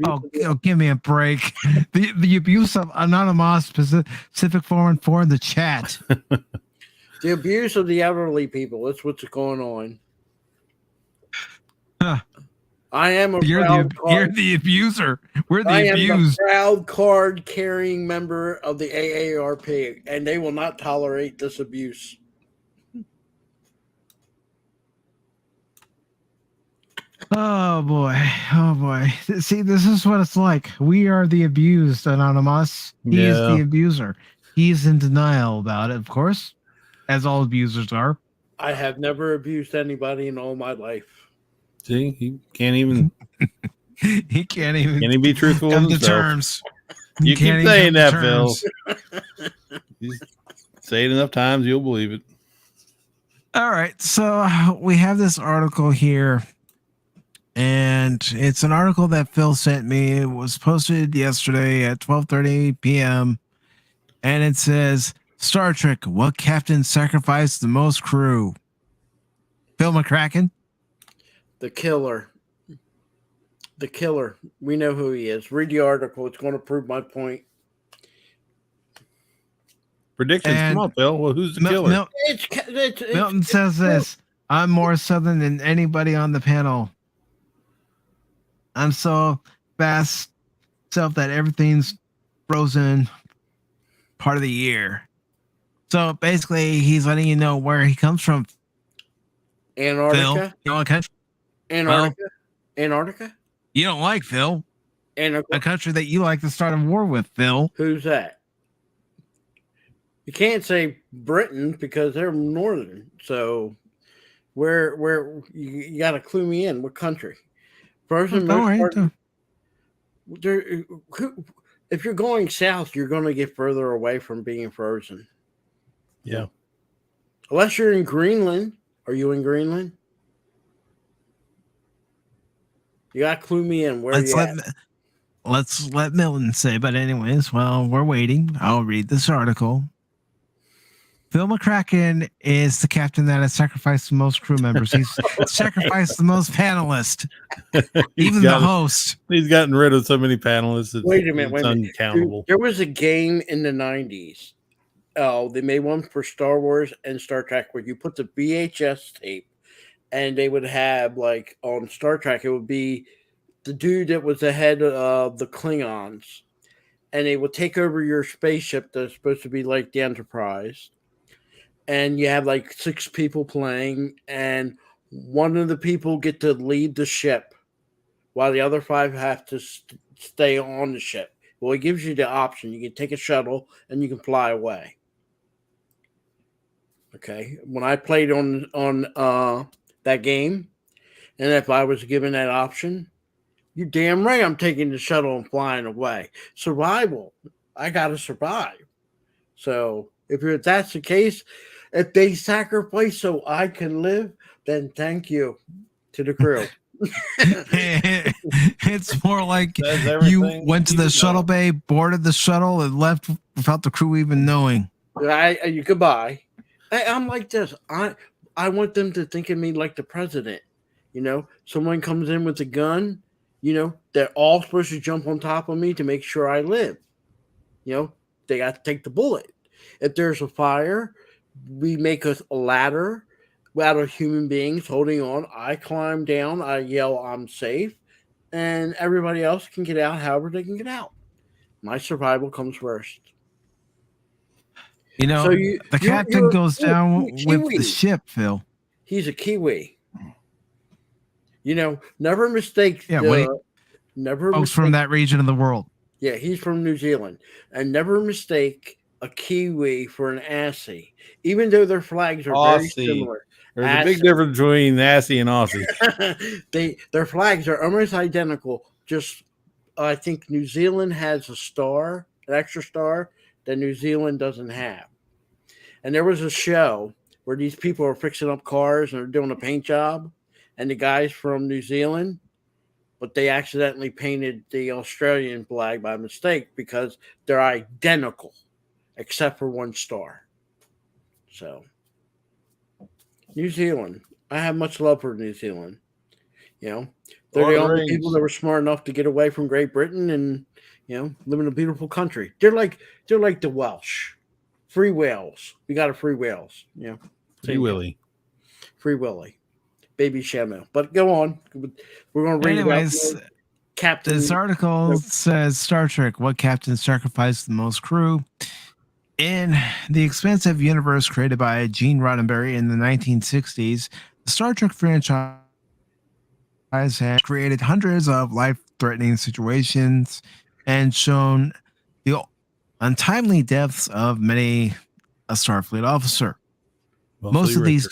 Oh, give me a break. The abuse of Anonymous PACIFIC414 in the chat. The abuse of the elderly people. That's what's going on. Huh. I am You're the abuser. We're the abused. I am the proud card-carrying member of the AARP, and they will not tolerate this abuse. Oh boy. Oh boy. See, this is what it's like. We are the abused, Anonymous. He is the abuser. He's in denial about it, of course, as all abusers are. I have never abused anybody in all my life. See, he can't even. He can't even. Can he be truthful come with to himself? terms. You keep saying that, Phil. You say it enough times, you'll believe it. All right, so we have this article here, and it's an article that Phil sent me. It was posted yesterday at 12:30 p.m. and it says, Star Trek, what captain sacrificed the most crew? Phil McCracken? The killer. The killer. We know who he is. Read the article. It's going to prove my point. Predictions. Come on, Phil. Well, who's the killer? Milton says this. I'm more Southern than anybody on the panel. I'm so fast self that everything's frozen part of the year. So basically, he's letting you know where he comes from. Antarctica? Phil, you know what country? Antarctica? Well, Antarctica? You don't like, Phil. Antarctica. A country that you like to start a war with, Phil. Who's that? You can't say Britain because they're northern. So where you got to clue me in. What country? Frozen. If you're going south, you're going to get further away from being frozen. Yeah. Unless you're in Greenland. Are you in Greenland? You got to clue me in. Where you at? Let's let Milton say. But anyways, while we're waiting, I'll read this article. Phil McCracken is the captain that has sacrificed the most crew members. He's sacrificed the most panelists, even the host. He's gotten rid of so many panelists. Wait a minute. It's uncountable. There was a game in the 90s. They made one for Star Wars and Star Trek where you put the VHS tape, and they would have, like, on Star Trek, it would be the dude that was the head of the Klingons, and they would take over your spaceship that's supposed to be like the Enterprise. And you have like 6 people playing, and one of the people get to lead the ship while the other 5 have to stay on the ship. Well, it gives you the option. You can take a shuttle and you can fly away. Okay. When I played on that game, and if I was given that option, you're damn right I'm taking the shuttle and flying away. Survival. I got to survive. So if that's the case, if they sacrifice so I can live, then thank you to the crew. It's more like you went to the shuttle bay, boarded the shuttle, and left without the crew even knowing. You goodbye. I'm like this. I want them to think of me like the president. You know, someone comes in with a gun. You know, they're all supposed to jump on top of me to make sure I live. You know, they got to take the bullet. If there's a fire, we make a ladder out of human beings holding on. I climb down. I yell, I'm safe. And everybody else can get out however they can get out. My survival comes first. You know, so the captain goes down with the ship, Phil. He's a Kiwi. You know, never mistake. Never folks from that region of the world. Yeah, he's from New Zealand. And never mistake a Kiwi for an Aussie, even though their flags are very similar. There's a big difference between Aussie and Aussie. Their flags are almost identical. Just, I think New Zealand has a star, an extra star, that New Zealand doesn't have. And there was a show where these people are fixing up cars and they're doing a paint job, and the guy's from New Zealand, but they accidentally painted the Australian flag by mistake because they're identical, except for one star. So, New Zealand. I have much love for New Zealand. You know, they're the only people that were smart enough to get away from Great Britain and, you know, live in a beautiful country. They're like the Welsh. Free Wales. We got a Free Wales. You know, Free Willy. Free Willy. Baby Shamu. But go on. We're going to read about Captain. This article says Star Trek, what captain sacrificed the most crew? In the expansive universe created by Gene Roddenberry in the 1960s, the Star Trek franchise has created hundreds of life-threatening situations and shown the untimely deaths of many a Starfleet officer. Most of these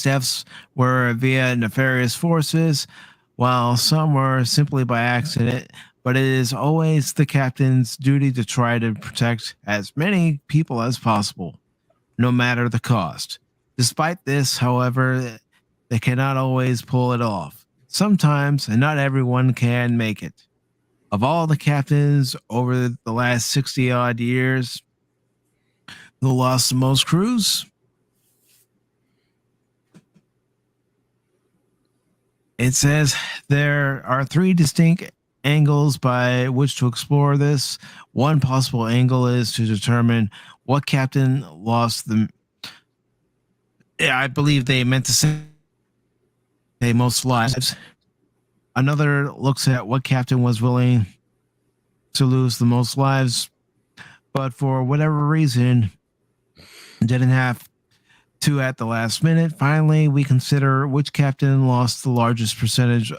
deaths were via nefarious forces, while some were simply by accident. But it is always the captain's duty to try to protect as many people as possible, no matter the cost. Despite this, however, they cannot always pull it off. Sometimes, and not everyone can make it. Of all the captains over the last 60-odd years who lost the most crews, it says there are 3 distinct angles by which to explore this. One possible angle is to determine what captain lost the... Yeah, I believe they meant to say most lives. Another looks at what captain was willing to lose the most lives, but for whatever reason, didn't have to at the last minute. Finally, we consider which captain lost the largest percentage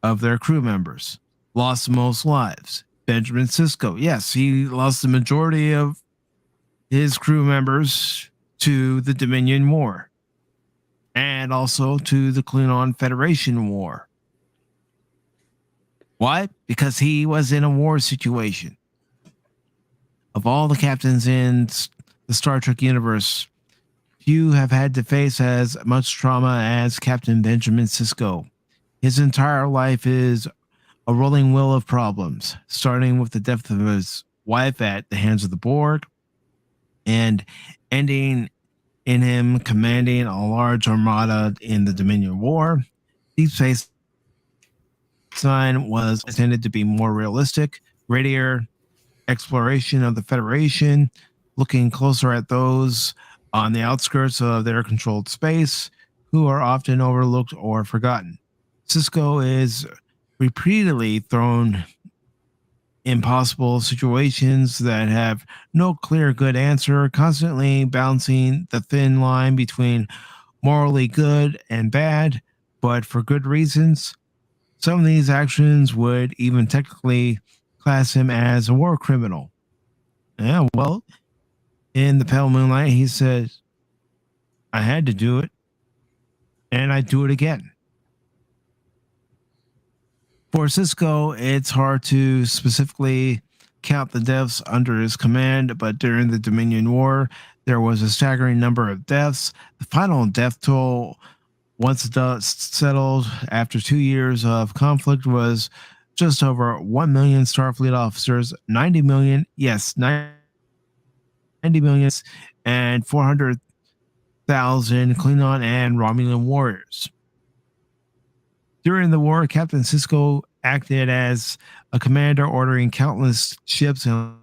of their crew members. Lost the most lives. Benjamin Sisko. Yes, he lost the majority of his crew members to the Dominion War and also to the Klingon Federation War. Why? Because he was in a war situation. Of all the captains in the Star Trek universe, few have had to face as much trauma as Captain Benjamin Sisko. His entire life is a rolling wheel of problems, starting with the death of his wife at the hands of the Borg, and ending in him commanding a large armada in the Dominion War. Deep Space Nine was intended to be more realistic, grittier exploration of the Federation, looking closer at those on the outskirts of their controlled space who are often overlooked or forgotten. Cisco is repeatedly thrown impossible situations that have no clear good answer, constantly balancing the thin line between morally good and bad, but for good reasons. Some of these actions would even technically class him as a war criminal. Yeah, well, in the Pale Moonlight, he says, I had to do it, and I'd do it again. For Cisco, it's hard to specifically count the deaths under his command, but during the Dominion War, there was a staggering number of deaths. The final death toll, once the dust settled after 2 years of conflict, was just over 1 million Starfleet officers, 90 million, yes, 90 million, and 400,000 Klingon and Romulan warriors. During the war, Captain Cisco acted as a commander, ordering countless ships and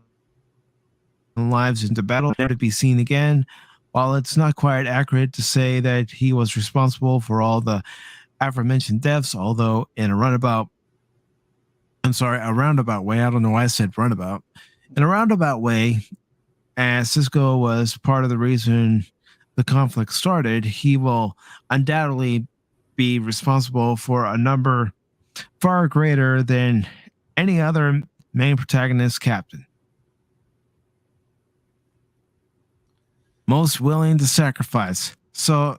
lives into battle, never to be seen again. While it's not quite accurate to say that he was responsible for all the aforementioned deaths, although in a roundabout way, I don't know why I said runabout. In a roundabout way, as Cisco was part of the reason the conflict started, he will undoubtedly be responsible for a number far greater than any other main protagonist captain. Most willing to sacrifice. So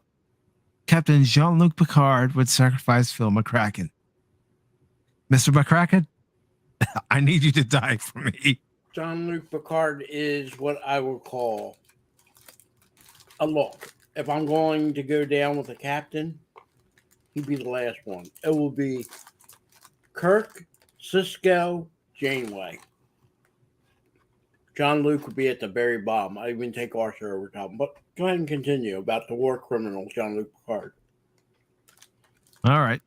Captain Jean-Luc Picard would sacrifice Phil McCracken. Mr. McCracken, I need you to die for me. Jean-Luc Picard is what I would call a look. If I'm going to go down with a captain, he'd be the last one. It will be Kirk, Cisco, Janeway. Jean-Luc would be at the very bottom. I even take Arthur over top. But go ahead and continue about the war criminal, Jean-Luc Picard. All right.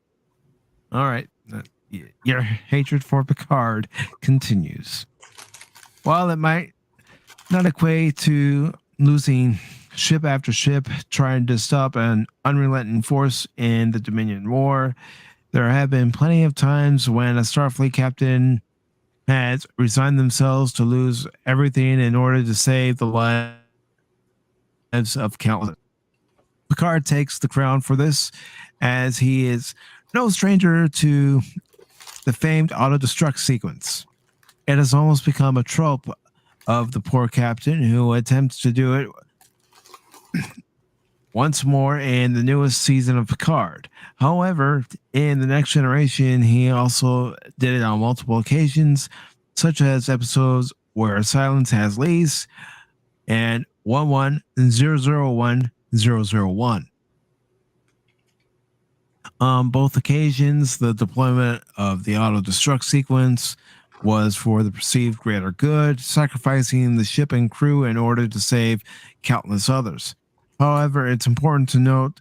Your hatred for Picard continues. While it might not equate to losing ship after ship trying to stop an unrelenting force in the Dominion War, there have been plenty of times when a Starfleet captain has resigned themselves to lose everything in order to save the lives of countless. Picard takes the crown for this, as he is no stranger to the famed auto-destruct sequence. It has almost become a trope of the poor captain who attempts to do it once more in the newest season of Picard. However, in the Next Generation, he also did it on multiple occasions, such as episodes where Silence Has Lease and 11001001. On both occasions, the deployment of the auto-destruct sequence was for the perceived greater good, sacrificing the ship and crew in order to save countless others. However, it's important to note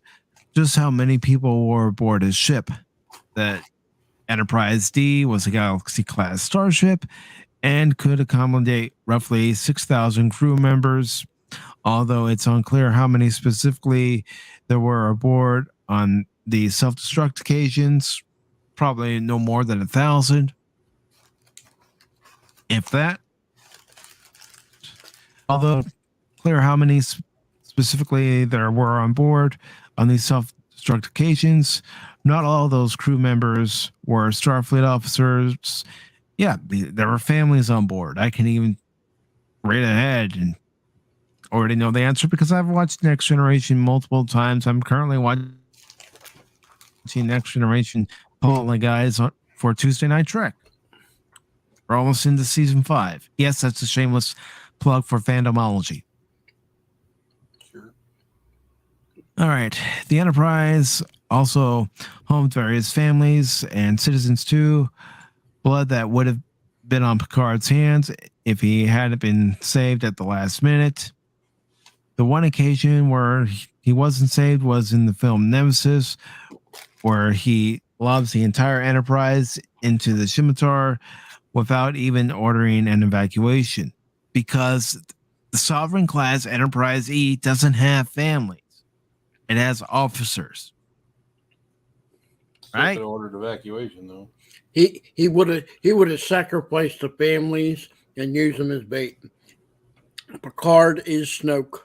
just how many people were aboard his ship. That Enterprise D was a Galaxy-class starship and could accommodate roughly 6,000 crew members, although it's unclear how many specifically there were aboard on the self-destruct occasions. Probably no more than 1,000, if that. Although clear how many specifically there were on board on these self-destruct occasions, not all those crew members were Starfleet officers. Yeah, there were families on board. I can even read ahead and already know the answer because I've watched Next Generation multiple times. I'm currently watching Next Generation Polling Guys for Tuesday Night Trek. We're almost into season 5. Yes, that's a shameless plug for Fandomology. Sure. All right. The Enterprise also homed various families and citizens too. Blood that would have been on Picard's hands if he hadn't been saved at the last minute. The one occasion where he wasn't saved was in the film Nemesis, where he lobs the entire Enterprise into the Scimitar without even ordering an evacuation, because the Sovereign class Enterprise E doesn't have families. It has officers. Still Right? could have ordered evacuation though. He would have sacrificed the families and used them as bait. Picard is Snoke.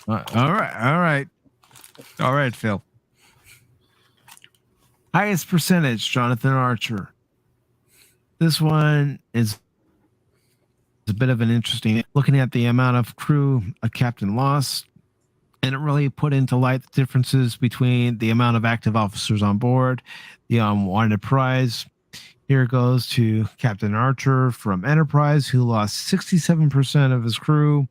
All right, Phil. Highest percentage, Jonathan Archer. This one is a bit of an interesting, looking at the amount of crew a captain lost, and it really put into light the differences between the amount of active officers on board, the unwanted prize. Here goes to Captain Archer from Enterprise, who lost 67% of his crew.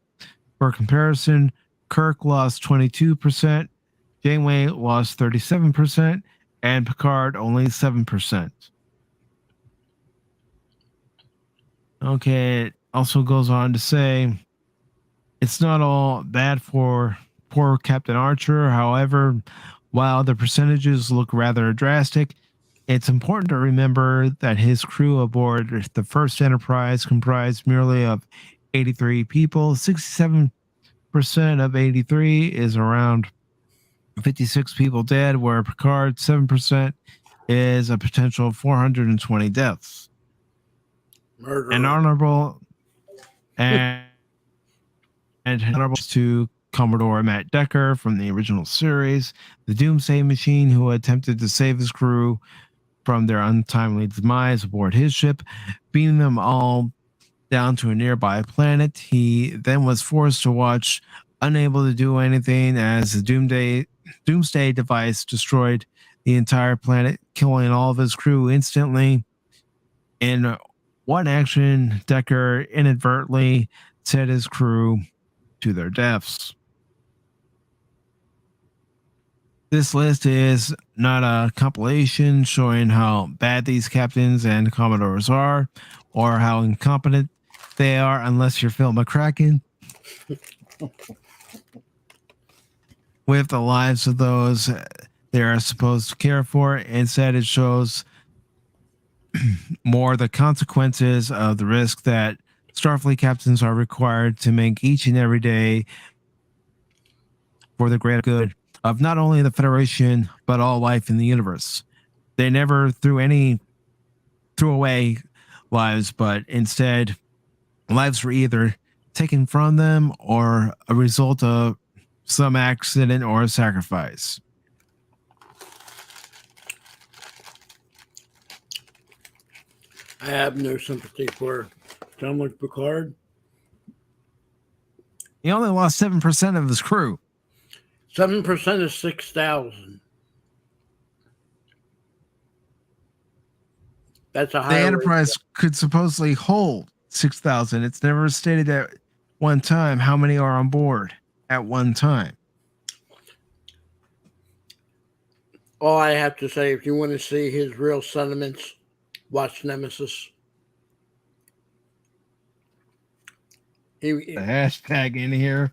For comparison, Kirk lost 22%, Janeway lost 37%, and Picard only 7%. Okay, it also goes on to say it's not all bad for poor Captain Archer. However, while the percentages look rather drastic, it's important to remember that his crew aboard the first Enterprise comprised merely of 83 people. 67% of 83 is around 56 people dead, where Picard 7% is a potential 420 deaths. Murderer. An honorable and honorable to Commodore Matt Decker from the original series, the Doomsday Machine, who attempted to save his crew from their untimely demise aboard his ship, beating them all down to a nearby planet. He then was forced to watch, unable to do anything, as the Doomsday device destroyed the entire planet, killing all of his crew instantly. In one action, Decker inadvertently set his crew to their deaths. This list is not a compilation showing how bad these captains and commodores are, or how incompetent they are, unless you're Phil McCracken. With the lives of those they are supposed to care for. Instead, it shows more the consequences of the risk that Starfleet captains are required to make each and every day for the greater good of not only the Federation, but all life in the universe. They never threw away lives, but instead lives were either taken from them or a result of some accident or a sacrifice. I have no sympathy for Jean-Luc Picard. He only lost 7% of his crew. 7% is 6,000. That's a high. The Enterprise could supposedly hold 6,000. It's never stated at one time how many are on board at one time. All I have to say, if you want to see his real sentiments, watch Nemesis. The hashtag in here.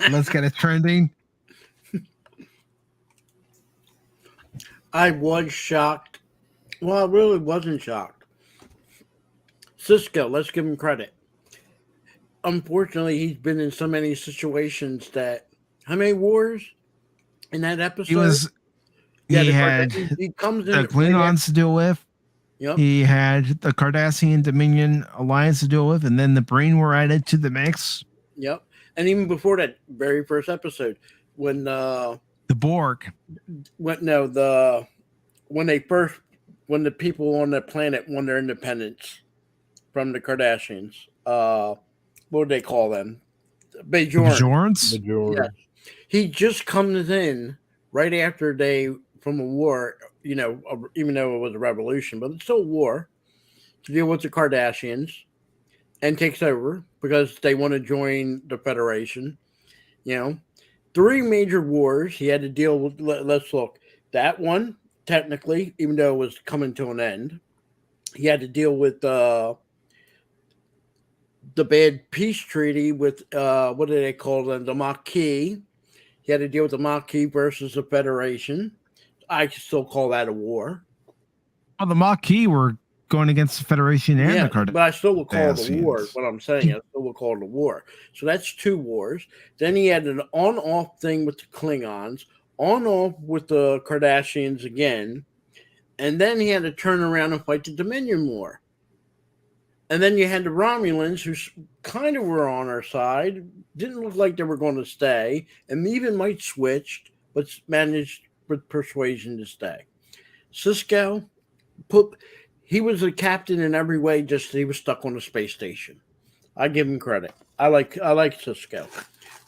Let's get it trending. I was shocked. Well, I really wasn't shocked. Cisco, let's give him credit. Unfortunately, he's been in so many situations that, how many wars in that episode? He had he comes in the Klingons to deal with. Yep. He had the Cardassian Dominion alliance to deal with, and then the Breen were added to the mix. Yep. And even before that very first episode, when the Borg when the people on the planet won their independence from the Kardashians, what would they call them? Bajorans? Yeah. He just comes in right after from a war, even though it was a revolution, but it's still a war, to deal with the Kardashians, and takes over because they want to join the Federation. 3 major wars he had to deal with. Let's look. That one, technically, even though it was coming to an end, he had to deal with the bad peace treaty with what do they call them? The Maquis. He had to deal with the Maquis versus the Federation. I still call that a war. Well, the Maquis were going against the Federation and the Cardassians. But I still would call it a war. What I'm saying, I still would call it a war. So that's 2 wars. Then he had an on-off thing with the Klingons, on-off with the Cardassians again, and then he had to turn around and fight the Dominion War. And then you had the Romulans, who kind of were on our side, didn't look like they were going to stay, and even might switch, but managed with persuasion to stay. Sisko, he was a captain in every way, just he was stuck on the space station. I give him credit. I like Sisko.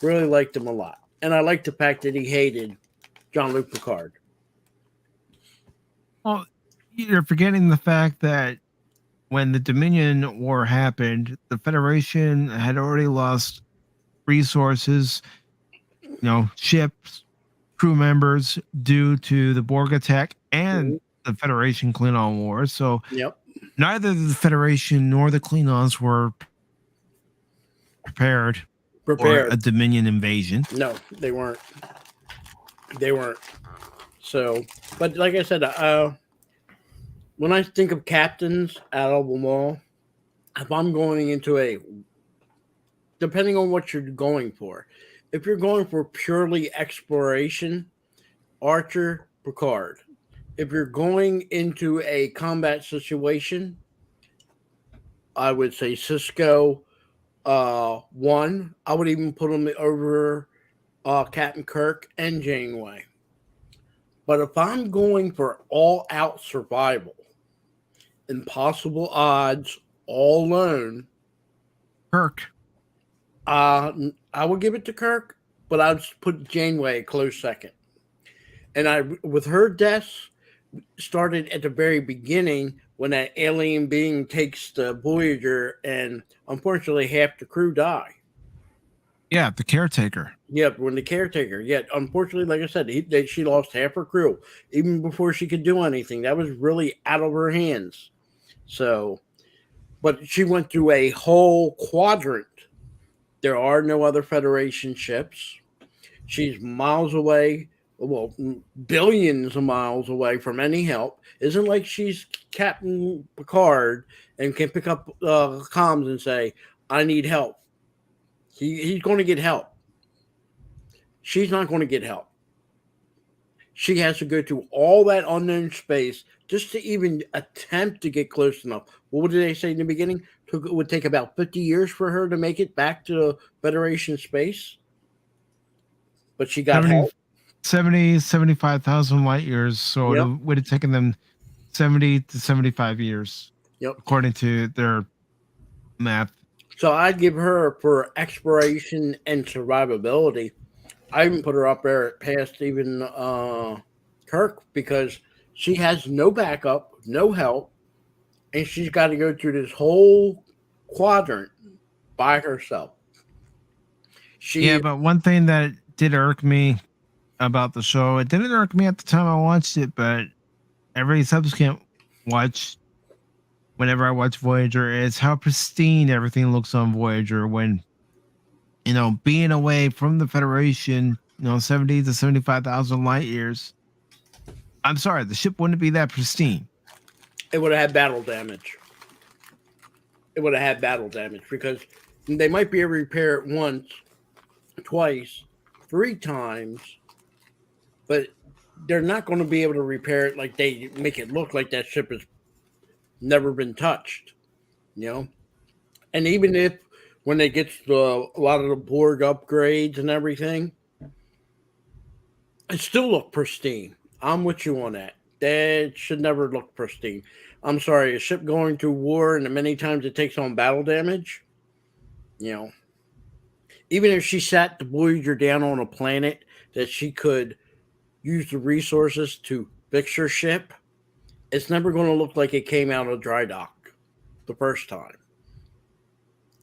Really liked him a lot. And I like the fact that he hated Jean-Luc Picard. Well, you're forgetting the fact that when the Dominion War happened, the Federation had already lost resources, ships, crew members, due to the Borg attack and the Federation Klingon War. So neither the Federation nor the Klingons were prepared for a Dominion invasion. No, they weren't. So, but like I said, when I think of captains out of them all, if I'm going into depending on what you're going for, if you're going for purely exploration, Archer, Picard. If you're going into a combat situation, I would say Sisko, 1. I would even put him over Captain Kirk and Janeway. But if I'm going for all-out survival, impossible odds, all alone, Kirk. I would give it to Kirk, but I'd put Janeway a close second. And with her deaths, started at the very beginning when that alien being takes the Voyager, and unfortunately half the crew die. Yeah, the caretaker. Yeah, when the caretaker. Yet, unfortunately, like I said, she lost half her crew even before she could do anything. That was really out of her hands. So, but she went through a whole quadrant. There are no other Federation ships. She's miles away, well, billions of miles away from any help. Isn't like she's Captain Picard and can pick up comms and say, I need help. He's going to get help. She's not going to get help. She has to go through all that unknown space just to even attempt to get close enough. What did they say in the beginning? It would take about 50 years for her to make it back to Federation space. But she got help. 75,000 light years. So it would have taken them 70 to 75 years. According to their math. So I'd give her for exploration and survivability. I even put her up there past even Kirk, because she has no backup, no help, and she's got to go through this whole quadrant by herself. But one thing that did irk me about the show, it didn't irk me at the time I watched it, but every subsequent watch, whenever I watch Voyager, is how pristine everything looks on Voyager when, being away from the Federation, 70 to 75,000 light years. I'm sorry, the ship wouldn't be that pristine. It would have had battle damage. Because they might be able to repair it once, twice, 3 times, but they're not going to be able to repair it like they make it look like that ship has never been touched, And even if when they get a lot of the Borg upgrades and everything, it still look pristine. I'm with you on that. That should never look pristine. I'm sorry, a ship going to war and many times it takes on battle damage, even if she sat the Voyager down on a planet that she could use the resources to fix her ship, it's never going to look like it came out of dry dock the first time.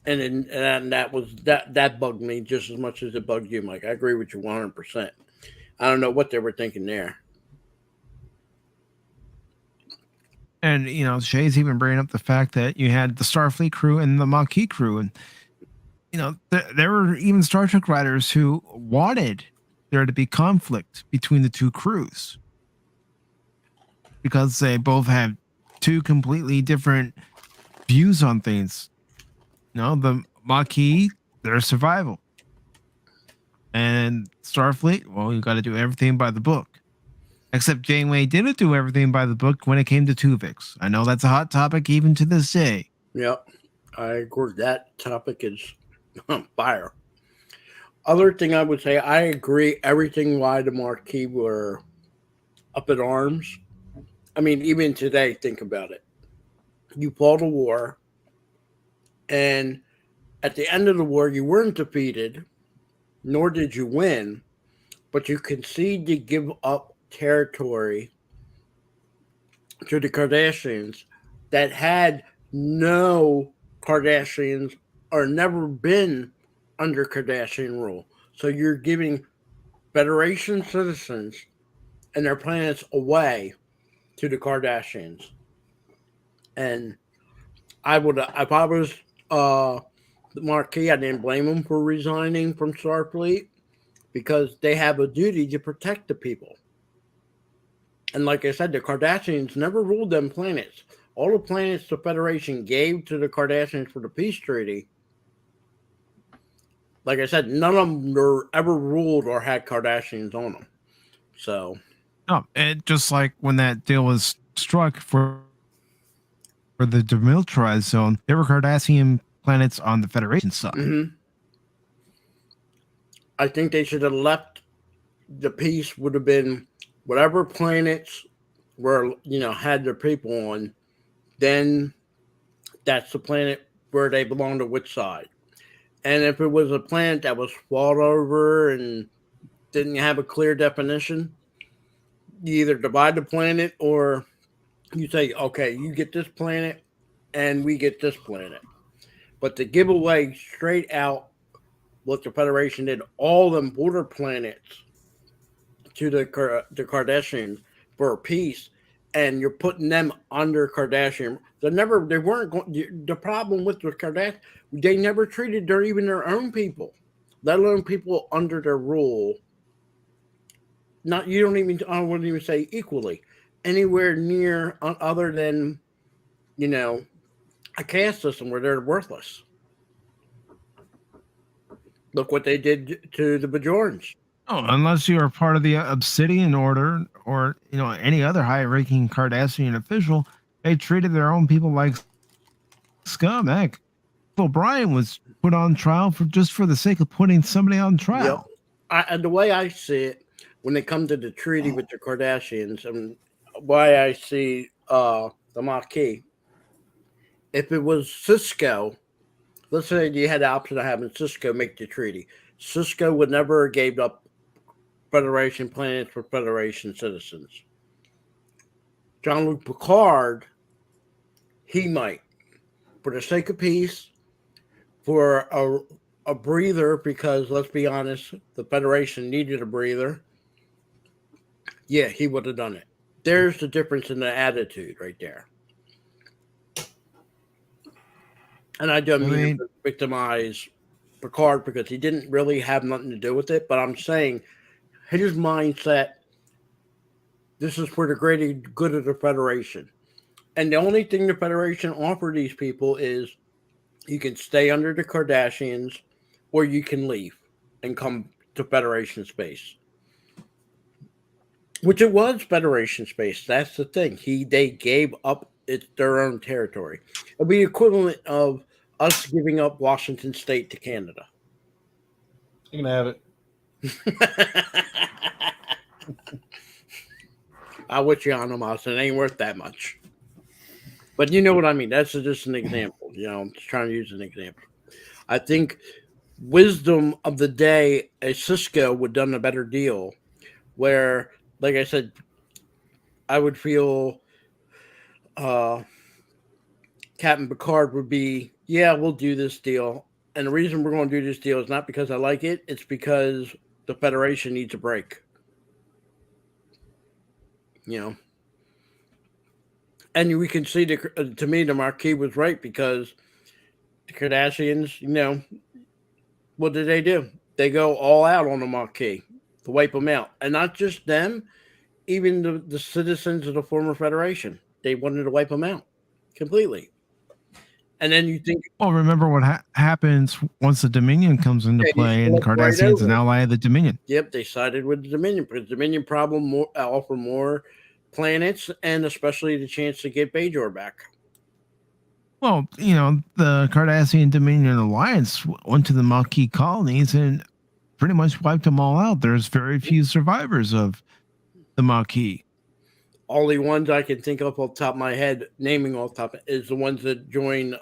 And that bugged me just as much as it bugged you, Mike. I agree with you 100%. I don't know what they were thinking there. And Shay's even bringing up the fact that you had the Starfleet crew and the Maquis crew, and there were even Star Trek writers who wanted there to be conflict between the two crews because they both have two completely different views on things. The Maquis, their survival, and Starfleet, well, you got to do everything by the book. Except Janeway didn't do everything by the book when it came to Tuvix. I know that's a hot topic even to this day. Yep, I agree. That topic is on fire. Other thing I would say, I agree everything why the Maquis were up in arms. I mean, even today, think about it. You fought a war, and at the end of the war, you weren't defeated, nor did you win, but you conceded to give up territory to the Kardashians that had no Kardashians or never been under Kardashian rule. So you're giving Federation citizens and their planets away to the Kardashians. And I would, if I was the Maquis, I didn't blame them for resigning from Starfleet because they have a duty to protect the people. And like I said, the Kardashians never ruled them planets. All the planets the Federation gave to the Kardashians for the peace treaty, like I said, none of them were ever ruled or had Kardashians on them. So, and just like when that deal was struck for the demilitarized zone, there were Cardassian planets on the Federation side. Mm-hmm. I think they should have left. The peace would have been whatever planets were, had their people on, then that's the planet where they belong to which side. And if it was a planet that was fought over and didn't have a clear definition, you either divide the planet or you say, okay, you get this planet and we get this planet. But to give away straight out what the Federation did, all them border planets to the Kardashians for peace, and you're putting them under Kardashian. They weren't going. The problem with the Kardashians, they never treated even their own people, let alone people under their rule. I wouldn't even say equally, anywhere near other than, a caste system where they're worthless. Look what they did to the Bajorans. Oh, unless you are part of the Obsidian Order or any other high-ranking Cardassian official, they treated their own people like scum. Heck, O'Brien was put on trial for the sake of putting somebody on trial. Yep. And the way I see it, when they come to the treaty with the Kardashians, and why I see the Maquis, if it was Cisco, let's say you had the option of having Cisco make the treaty, Cisco would never have gave up Federation planets for Federation citizens. Jean-Luc Picard, he might, for the sake of peace, for a breather, because let's be honest, the Federation needed a breather. Yeah, he would have done it. There's the difference in the attitude right there. And I don't mean to victimize Picard because he didn't really have nothing to do with it, but I'm saying his mindset, this is for the greater good of the Federation. And the only thing the Federation offered these people is you can stay under the Kardashians or you can leave and come to Federation space. Which it was Federation space. That's the thing. They gave up their own territory. It would be equivalent of us giving up Washington State to Canada. You can have it. I wish you on them, it ain't worth that much. But you know what I mean. That's just an example. I'm just trying to use an example. I think wisdom of the day, a Cisco would have done a better deal where, like I said, I would feel Captain Picard would be, yeah, we'll do this deal. And the reason we're going to do this deal is not because I like it. It's because the Federation needs a break. And we can see to me the Marquis was right, because the Cardassians, what do? They go all out on the Marquis to wipe them out, and not just them, even the citizens of the former Federation. They wanted to wipe them out completely. And then you think, Well, remember what happens once the Dominion comes into they play, and slipped right Cardassian's an over. ally of the Dominion. Yep, they sided with the Dominion because the Dominion problem offer more planets, and especially the chance to get Bajor back. Well, the Cardassian Dominion alliance went to the Maquis colonies and pretty much wiped them all out. There's very few survivors of the Maquis. Only ones I can think of off the top of my head, naming off the top, is the ones that join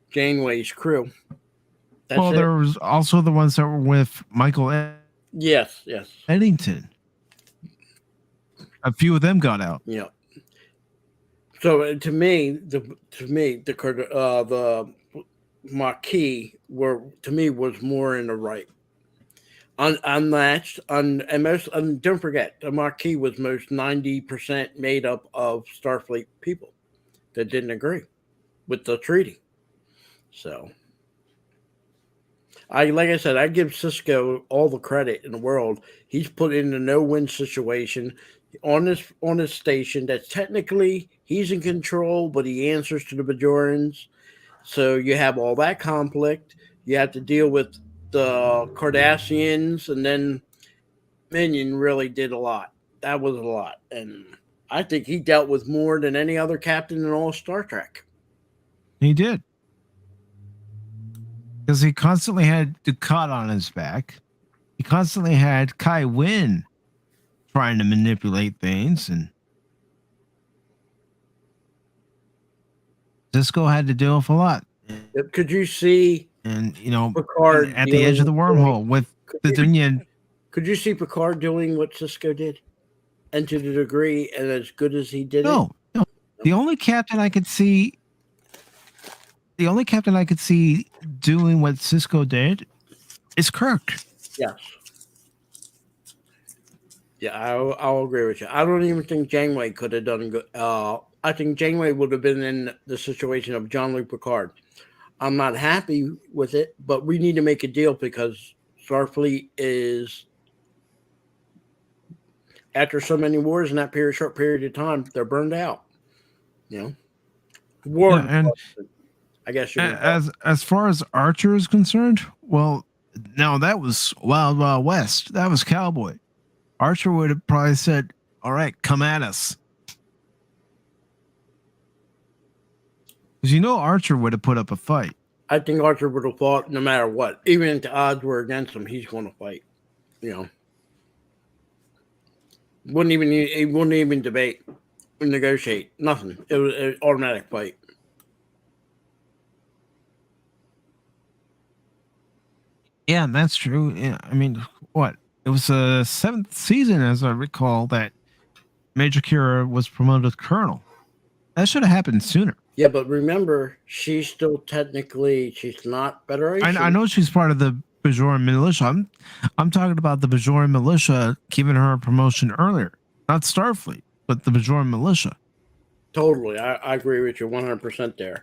Janeway's crew. Well, there was also the ones that were with Michael Yes. Eddington. A few of them got out. Yeah. So to me, the Maquis was more in the right. Unmatched, and don't forget, the Maquis was most 90% made up of Starfleet people that didn't agree with the treaty. So, like I said, I give Sisko all the credit in the world. He's put in a no-win situation on this station that's technically he's in control, but he answers to the Bajorans. So you have all that conflict. You have to deal with the Cardassians, and then Minion really did a lot. That was a lot, and I think he dealt with more than any other captain in all Star Trek. He did, because he constantly had Dukat on his back. He constantly had Kai Wynn trying to manipulate things, and Sisko had to deal with a lot. Could you see? And Picard at the edge of the wormhole with the Dominion. Could you see Picard doing what Sisko did, and to the degree and as good as he did? No. The only captain I could see doing what Sisko did is Kirk. Yes. Yeah, I'll agree with you. I don't even think Janeway could have done good. I think Janeway would have been in the situation of Jean-Luc Picard. I'm not happy with it, but we need to make a deal, because Starfleet is, after so many wars in that short period of time, they're burned out. War. Yeah, and I guess as far as Archer is concerned, well, now that was Wild Wild West. That was cowboy. Archer would have probably said, "All right, come at us," because Archer would have put up a fight. I think Archer would have fought no matter what. Even if the odds were against him, he's going to fight. He wouldn't even debate, negotiate, nothing. It was an automatic fight. Yeah, that's true. Yeah, I mean, what? It was the 7th season, as I recall, that Major Kira was promoted to colonel. That should have happened sooner. Yeah, but remember, she's still technically, she's not Federation. I know she's part of the Bajoran militia. I'm talking about the Bajoran militia giving her a promotion earlier. Not Starfleet, but the Bajoran militia. Totally. I agree with you 100% there.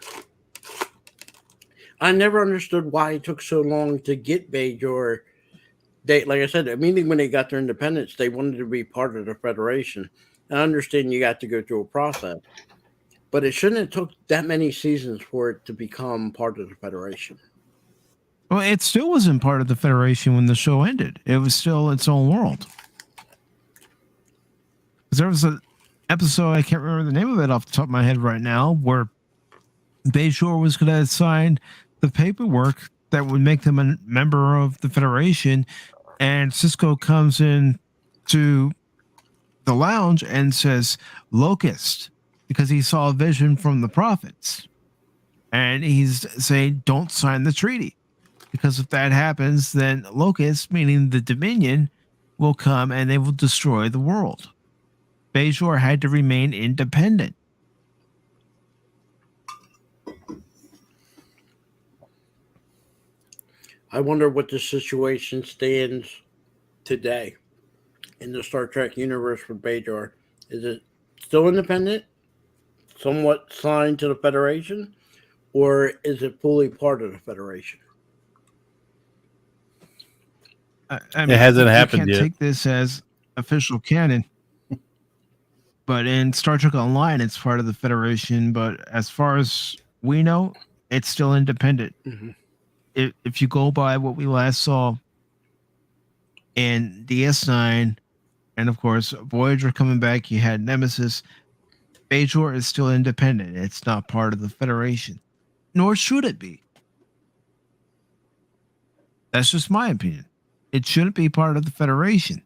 I never understood why it took so long to get Bajor. Like I said, immediately when they got their independence, they wanted to be part of the Federation. I understand you got to go through a process, but it shouldn't have took that many seasons for it to become part of the Federation. Well, it still wasn't part of the Federation when the show ended. It was still its own world. Because there was an episode, I can't remember the name of it off the top of my head right now, where Bajor was going to sign the paperwork that would make them a member of the Federation, and Sisko comes in to the lounge and says Locust, because he saw a vision from the prophets, and he's saying don't sign the treaty, because if that happens, then Locust, meaning the Dominion, will come and they will destroy the world. Bajor had to remain independent. I wonder what the situation stands today in the Star Trek universe with Bajor. Is it still independent, somewhat signed to the Federation, or is it fully part of the Federation? I mean, It hasn't you happened can't yet. take this as official canon. But in Star Trek Online, it's part of the Federation. But as far as we know, it's still independent. Mhm. If you go by what we last saw in DS9, and of course Voyager coming back, you had Nemesis. Bajor is still independent. It's not part of the Federation, nor should it be. That's just my opinion. It shouldn't be part of the Federation.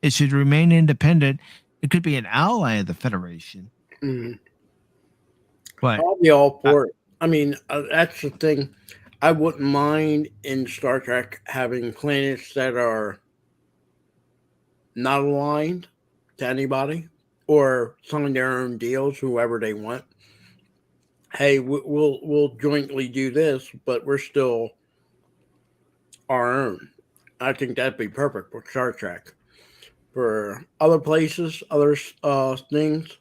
It should remain independent. It could be an ally of the Federation, Mhm. but I'll be all for it. I mean, that's the thing. I wouldn't mind in Star Trek having planets that are not aligned to anybody or sign their own deals, whoever they want. Hey, we'll jointly do this, but we're still our own. I think that'd be perfect for Star Trek. For other places, other things,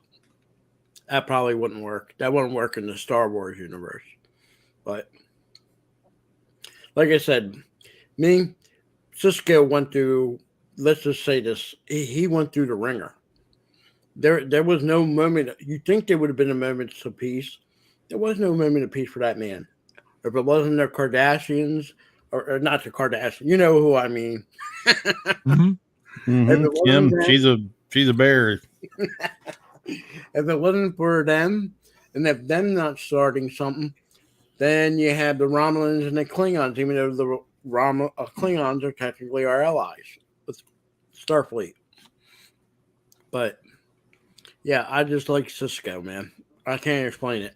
that probably wouldn't work. That wouldn't work in the Star Wars universe. But like I said, me, Cisco went through. Let's just say this: he went through the ringer. There was no moment. You think there would have been a moment of peace? There was no moment of peace for that man. If it wasn't the Kardashians, or not the Kardashians, you know who I mean. mhm. If it Kim, wasn't them- she's a bear. if it wasn't for them, and if them not starting something, then you have the Romulans and the Klingons, even though the Klingons are technically our allies with Starfleet. But yeah, I just like Cisco, man. I can't explain it.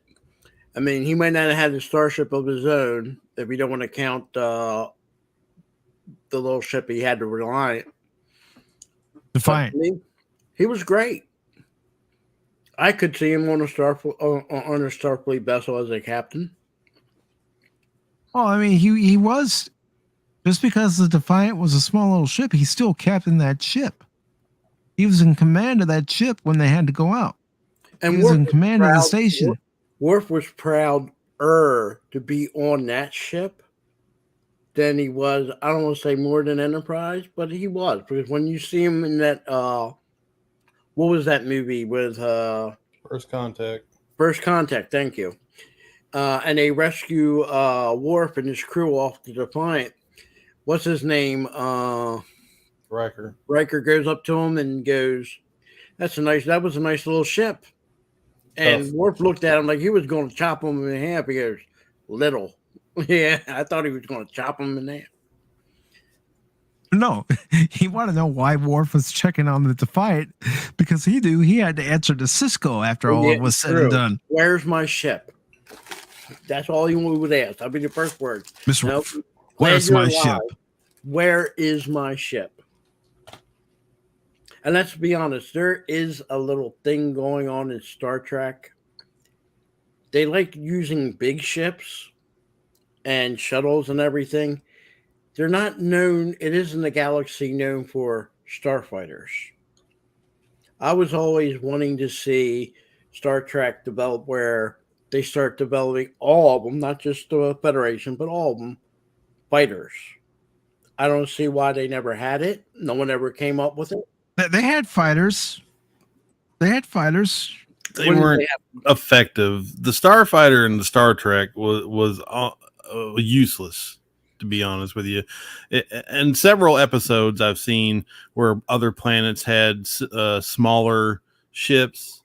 I mean, he might not have had a starship of his own if you don't want to count the little ship he had to Reliant. Defiant. But to me, he was great. I could see him on a Starfleet vessel as a captain. Oh, I mean, he was, just because the Defiant was a small little ship, he still captained that ship. He was in command of that ship when they had to go out. And He was Worf in command of the station. Worf was prouder to be on that ship than he was. I don't want to say more than Enterprise, but he was, because when you see him in that, what was that movie with First Contact. First Contact? Thank you. And they rescue Worf and his crew off the Defiant. What's his name? Riker. Riker goes up to him and goes, that was a nice little ship. And Tough. Worf looked at him like he was going to chop him in half. He goes, little. Yeah, I thought he was going to chop him in half. No, he wanted to know why Worf was checking on the Defiant, because he knew he had to answer to Cisco after all Yeah, was said true. and done. Where's my ship? That's all he would ask. That'd be the first word. Mr. Nope. Worf, where's Glad my you're ship? alive. Where is my ship? And let's be honest, there is a little thing going on in Star Trek. They like using big ships and shuttles and everything. They're not known, it isn't the galaxy known for starfighters. I was always wanting to see Star Trek develop where they start developing all of them, not just the Federation, but all of them, fighters. I don't see why they never had it. No one ever came up with it. They had fighters. They had fighters. They When did weren't they have- effective. The Starfighter in the Star Trek was useless, to be honest with you. And several episodes I've seen where other planets had smaller ships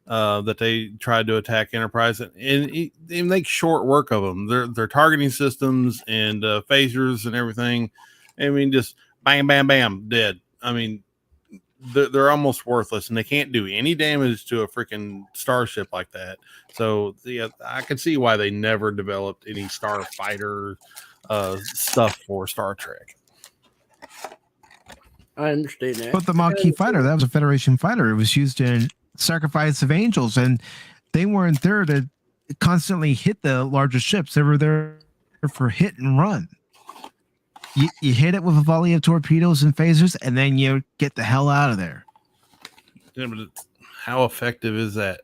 that they tried to attack Enterprise, and they make short work of them. Their targeting systems and phasers and everything. I mean, just bam, bam, bam, dead. I mean, they're almost worthless, and they can't do any damage to a freaking starship like that. So yeah, I can see why they never developed any starfighter stuff for Star Trek. I understand that. But the Maquis fighter, that was a Federation fighter. It was used in Sacrifice of Angels, and they weren't there to constantly hit the larger ships. They were there for hit and run. You hit it with a volley of torpedoes and phasers, and then you get the hell out of there. Yeah, but how effective is that?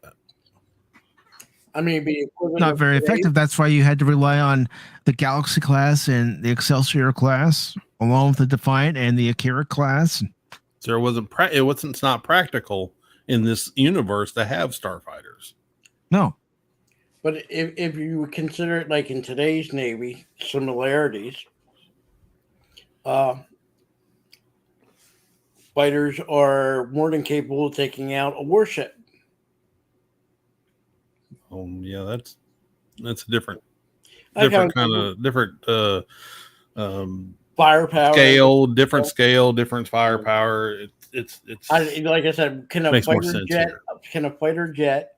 I mean, it'd be equivalent Not of very today. effective. That's why you had to rely on the Galaxy class and the Excelsior class, along with the Defiant and the Akira class. So it's not practical in this universe to have starfighters. No. But if you would consider it like in today's Navy, similarities, fighters are more than capable of taking out a warship. Yeah, that's a different Different firepower, different firepower. It's like I said, can a makes more fighter sense jet here. can a fighter jet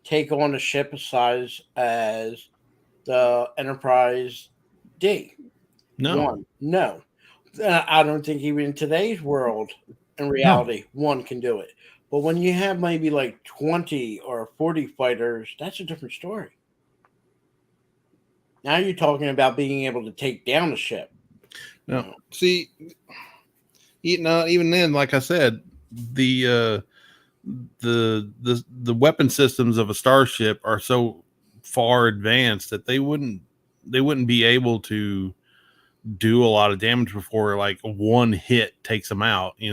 take on a ship as size as the Enterprise D? No. No. I don't think even in today's world, in reality, one can do it. But when you have maybe like 20 or 40 fighters, that's a different story. Now you're talking about being able to take down a ship. No, see, even then, like I said, the weapon systems of a starship are so far advanced that they wouldn't be able to do a lot of damage before like one hit takes them out. They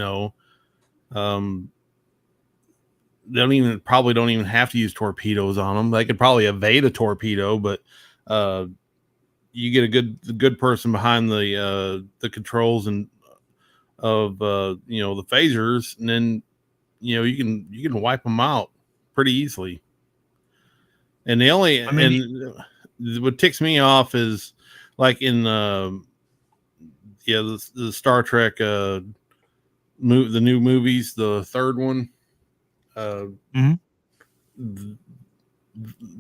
probably don't even have to use torpedoes on them. They could probably evade a torpedo, but you get a good person behind the controls and of the phasers, and then you can wipe them out pretty easily. And what ticks me off is like in the Star Trek the new movies, the third one.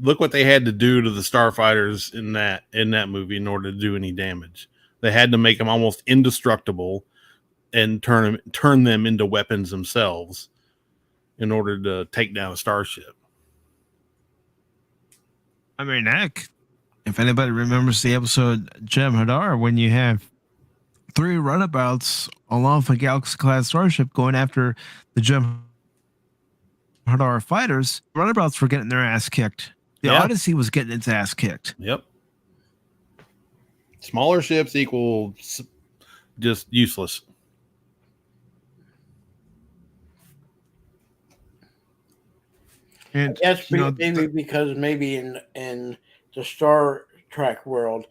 Look what they had to do to the starfighters in that movie in order to do any damage. They had to make them almost indestructible and turn them into weapons themselves in order to take down a starship. I mean, heck, if anybody remembers the episode Jem'Hadar, when you have 3 runabouts along with a Galaxy class starship going after the Jem'Hadar fighters, runabouts were getting their ass kicked. The Odyssey was getting its ass kicked. Yep. Smaller ships equal just useless. And I guess because maybe in the Star Trek world,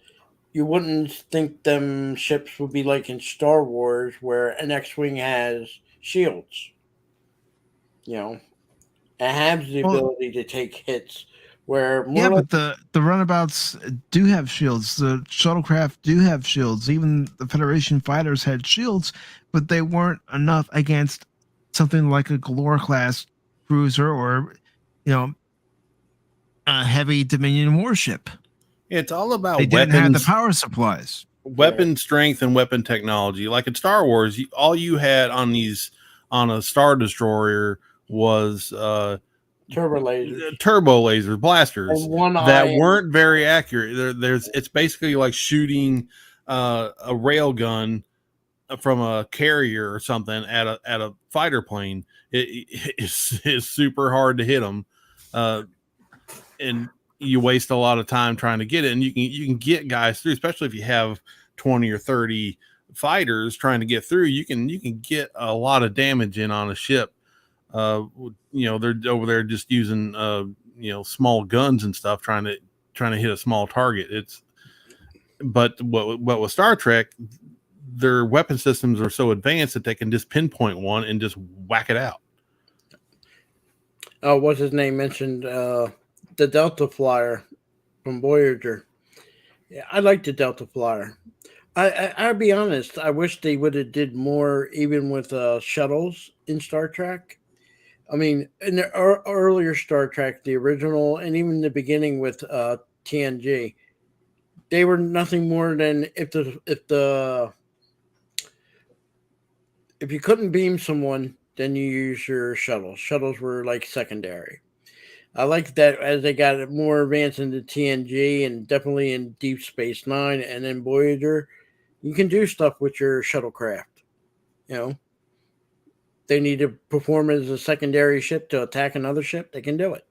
you wouldn't think them ships would be like in Star Wars, where an X-wing has shields. It has the ability to take hits. But the runabouts do have shields. The shuttlecraft do have shields. Even the Federation fighters had shields, but they weren't enough against something like a Galore class cruiser or a heavy Dominion warship. It's all about they didn't have the power supplies, weapon strength, and weapon technology. Like in Star Wars, all you had on a Star Destroyer was turbo lasers, blasters that weren't very accurate. It's basically like shooting a rail gun from a carrier or something at a fighter plane. It's super hard to hit them, and you waste a lot of time trying to get it. And you can get guys through, especially if you have 20 or 30 fighters trying to get through. You can get a lot of damage in on a ship. They're over there just using small guns and stuff trying to hit a small target. But with Star Trek, their weapon systems are so advanced that they can just pinpoint one and just whack it out. What's his name mentioned the Delta Flyer from Voyager. Yeah, I like the Delta Flyer. I'll be honest. I wish they would have did more, even with shuttles in Star Trek. I mean, in the earlier Star Trek, the original, and even the beginning with TNG, they were nothing more than if you couldn't beam someone, then you use your shuttle. Shuttles were like secondary. I like that as they got more advanced into TNG and definitely in Deep Space Nine and then Voyager, you can do stuff with your shuttlecraft. They need to perform as a secondary ship to attack another ship. They can do it.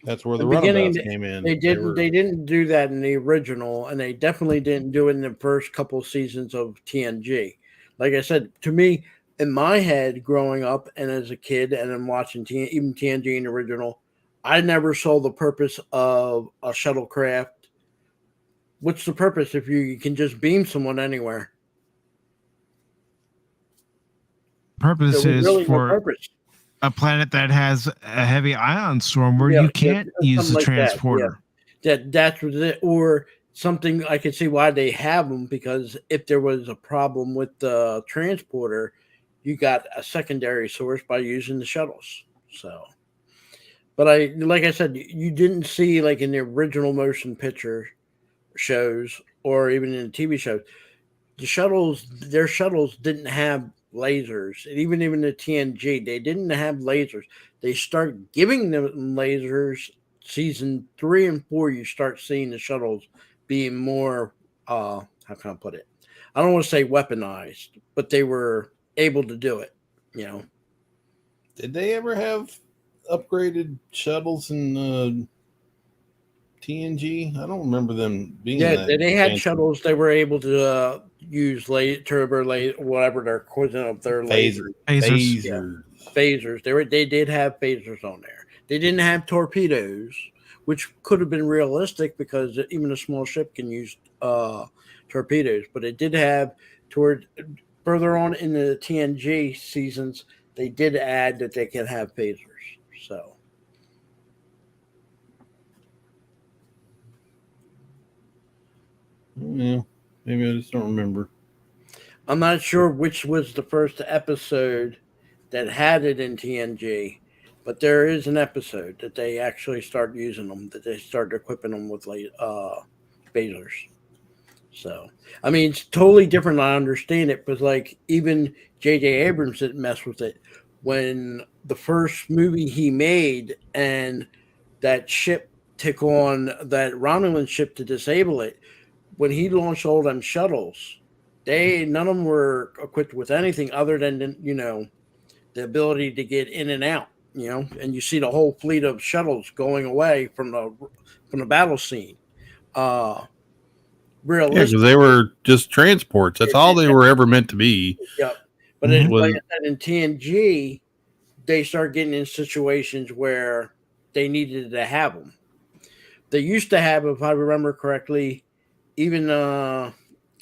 That's where the beginning, runabouts came in. they didn't do that in the original, and they definitely didn't do it in the first couple seasons of TNG. Like I said, to me, in my head, growing up and as a kid, and I'm watching even TNG in the original, I never saw the purpose of a shuttlecraft. What's the purpose if you can just beam someone anywhere? Purpose There was is really no for purpose. a planet that has a heavy ion storm where you can't use the something like transporter. That's what it, or something. I could see why they have them, because if there was a problem with the transporter, you got a secondary source by using the shuttles. So, but like I said, you didn't see, like in the original motion picture shows or even in the TV shows, their shuttles didn't have lasers. And even the TNG, they didn't have lasers. They start giving them lasers season 3 and 4. You start seeing the shuttles being more how can I put it? I don't want to say weaponized, but they were able to do it, you know. Did they ever have upgraded shuttles in TNG? I don't remember them being. Yeah, that they had fancy. shuttles. They were able to use turbo whatever they're equivalent of their lasers. Phasers. They did have phasers on there. They didn't have torpedoes, which could have been realistic because even a small ship can use torpedoes. But it did have further on in the TNG seasons, they did add that they can have phasers. So. Yeah, maybe I just don't remember. I'm not sure which was the first episode that had it in TNG, but there is an episode that they actually start using them, that they start equipping them with phasers. So, I mean, it's totally different. I understand it, but like even J.J. Abrams didn't mess with it when the first movie he made and that ship took on that Romulan ship to disable it. When he launched all them shuttles, none of them were equipped with anything other than the ability to get in and out. And you see the whole fleet of shuttles going away from the battle scene. Realistic, because they were just transports. That's all they were ever meant to be. Yep. But like I said, in TNG, they start getting in situations where they needed to have them. They used to have, if I remember correctly, even I'm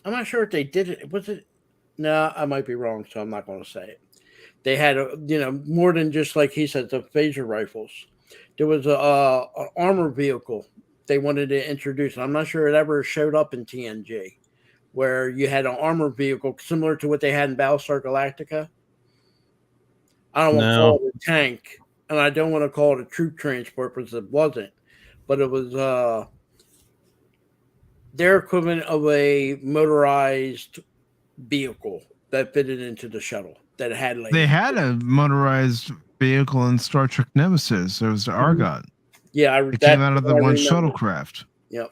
not sure if they did it. Was it? No, I might be wrong, so I'm not going to say it. They had more than just, like he said, the phaser rifles. There was an armor vehicle they wanted to introduce. I'm not sure it ever showed up in TNG, where you had an armor vehicle similar to what they had in Battlestar Galactica. I don't want to call it a tank, and I don't want to call it a troop transport because it wasn't, but it was their equivalent of a motorized vehicle that fitted into the shuttle that had lasers. They had a motorized vehicle in Star Trek Nemesis. There was the Argot. Yeah, it came out of the one shuttlecraft. Yep.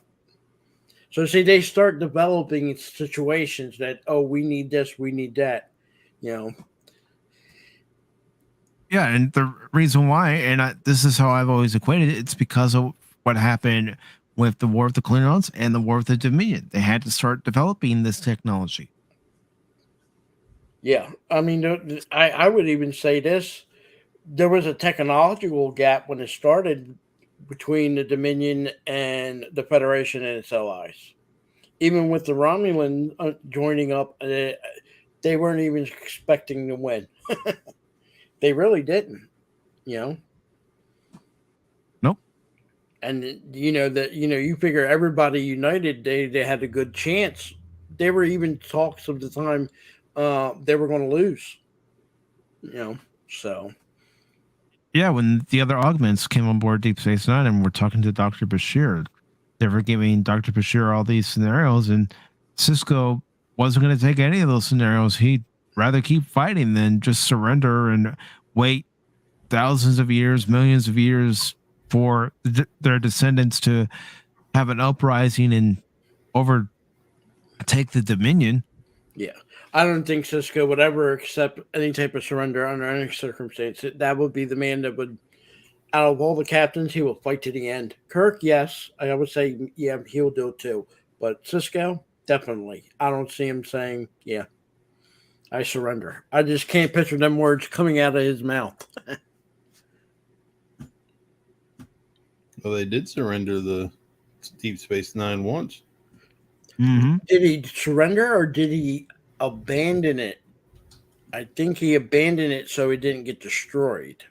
So see, they start developing situations that, we need this, we need that, Yeah, and the reason why, and this is how I've always equated it, it's because of what happened with the War of the Klingons and the War of the Dominion. They had to start developing this technology. Yeah, I mean, I would even say this. There was a technological gap when it started between the Dominion and the Federation and its allies. Even with the Romulan joining up, they weren't even expecting to win. They really didn't, Nope. And you figure everybody united, they had a good chance. There were even talks of the time they were going to lose. So. Yeah, when the other augments came on board Deep Space Nine and we're talking to Dr. Bashir, they were giving Dr. Bashir all these scenarios, and Cisco wasn't going to take any of those scenarios. He'd rather keep fighting than just surrender and wait thousands of years, millions of years for their descendants to have an uprising and overtake the Dominion. Yeah. I don't think Cisco would ever accept any type of surrender under any circumstance. That would be the man that would out of all the captains, he will fight to the end. Kirk, yes, I would say, yeah, he'll do it too. But Cisco, definitely. I don't see him saying, yeah, I surrender. I just can't picture them words coming out of his mouth. Well, they did surrender the Deep Space Nine once. Mm-hmm. Did he surrender or did he abandon it? I think he abandoned it so it didn't get destroyed.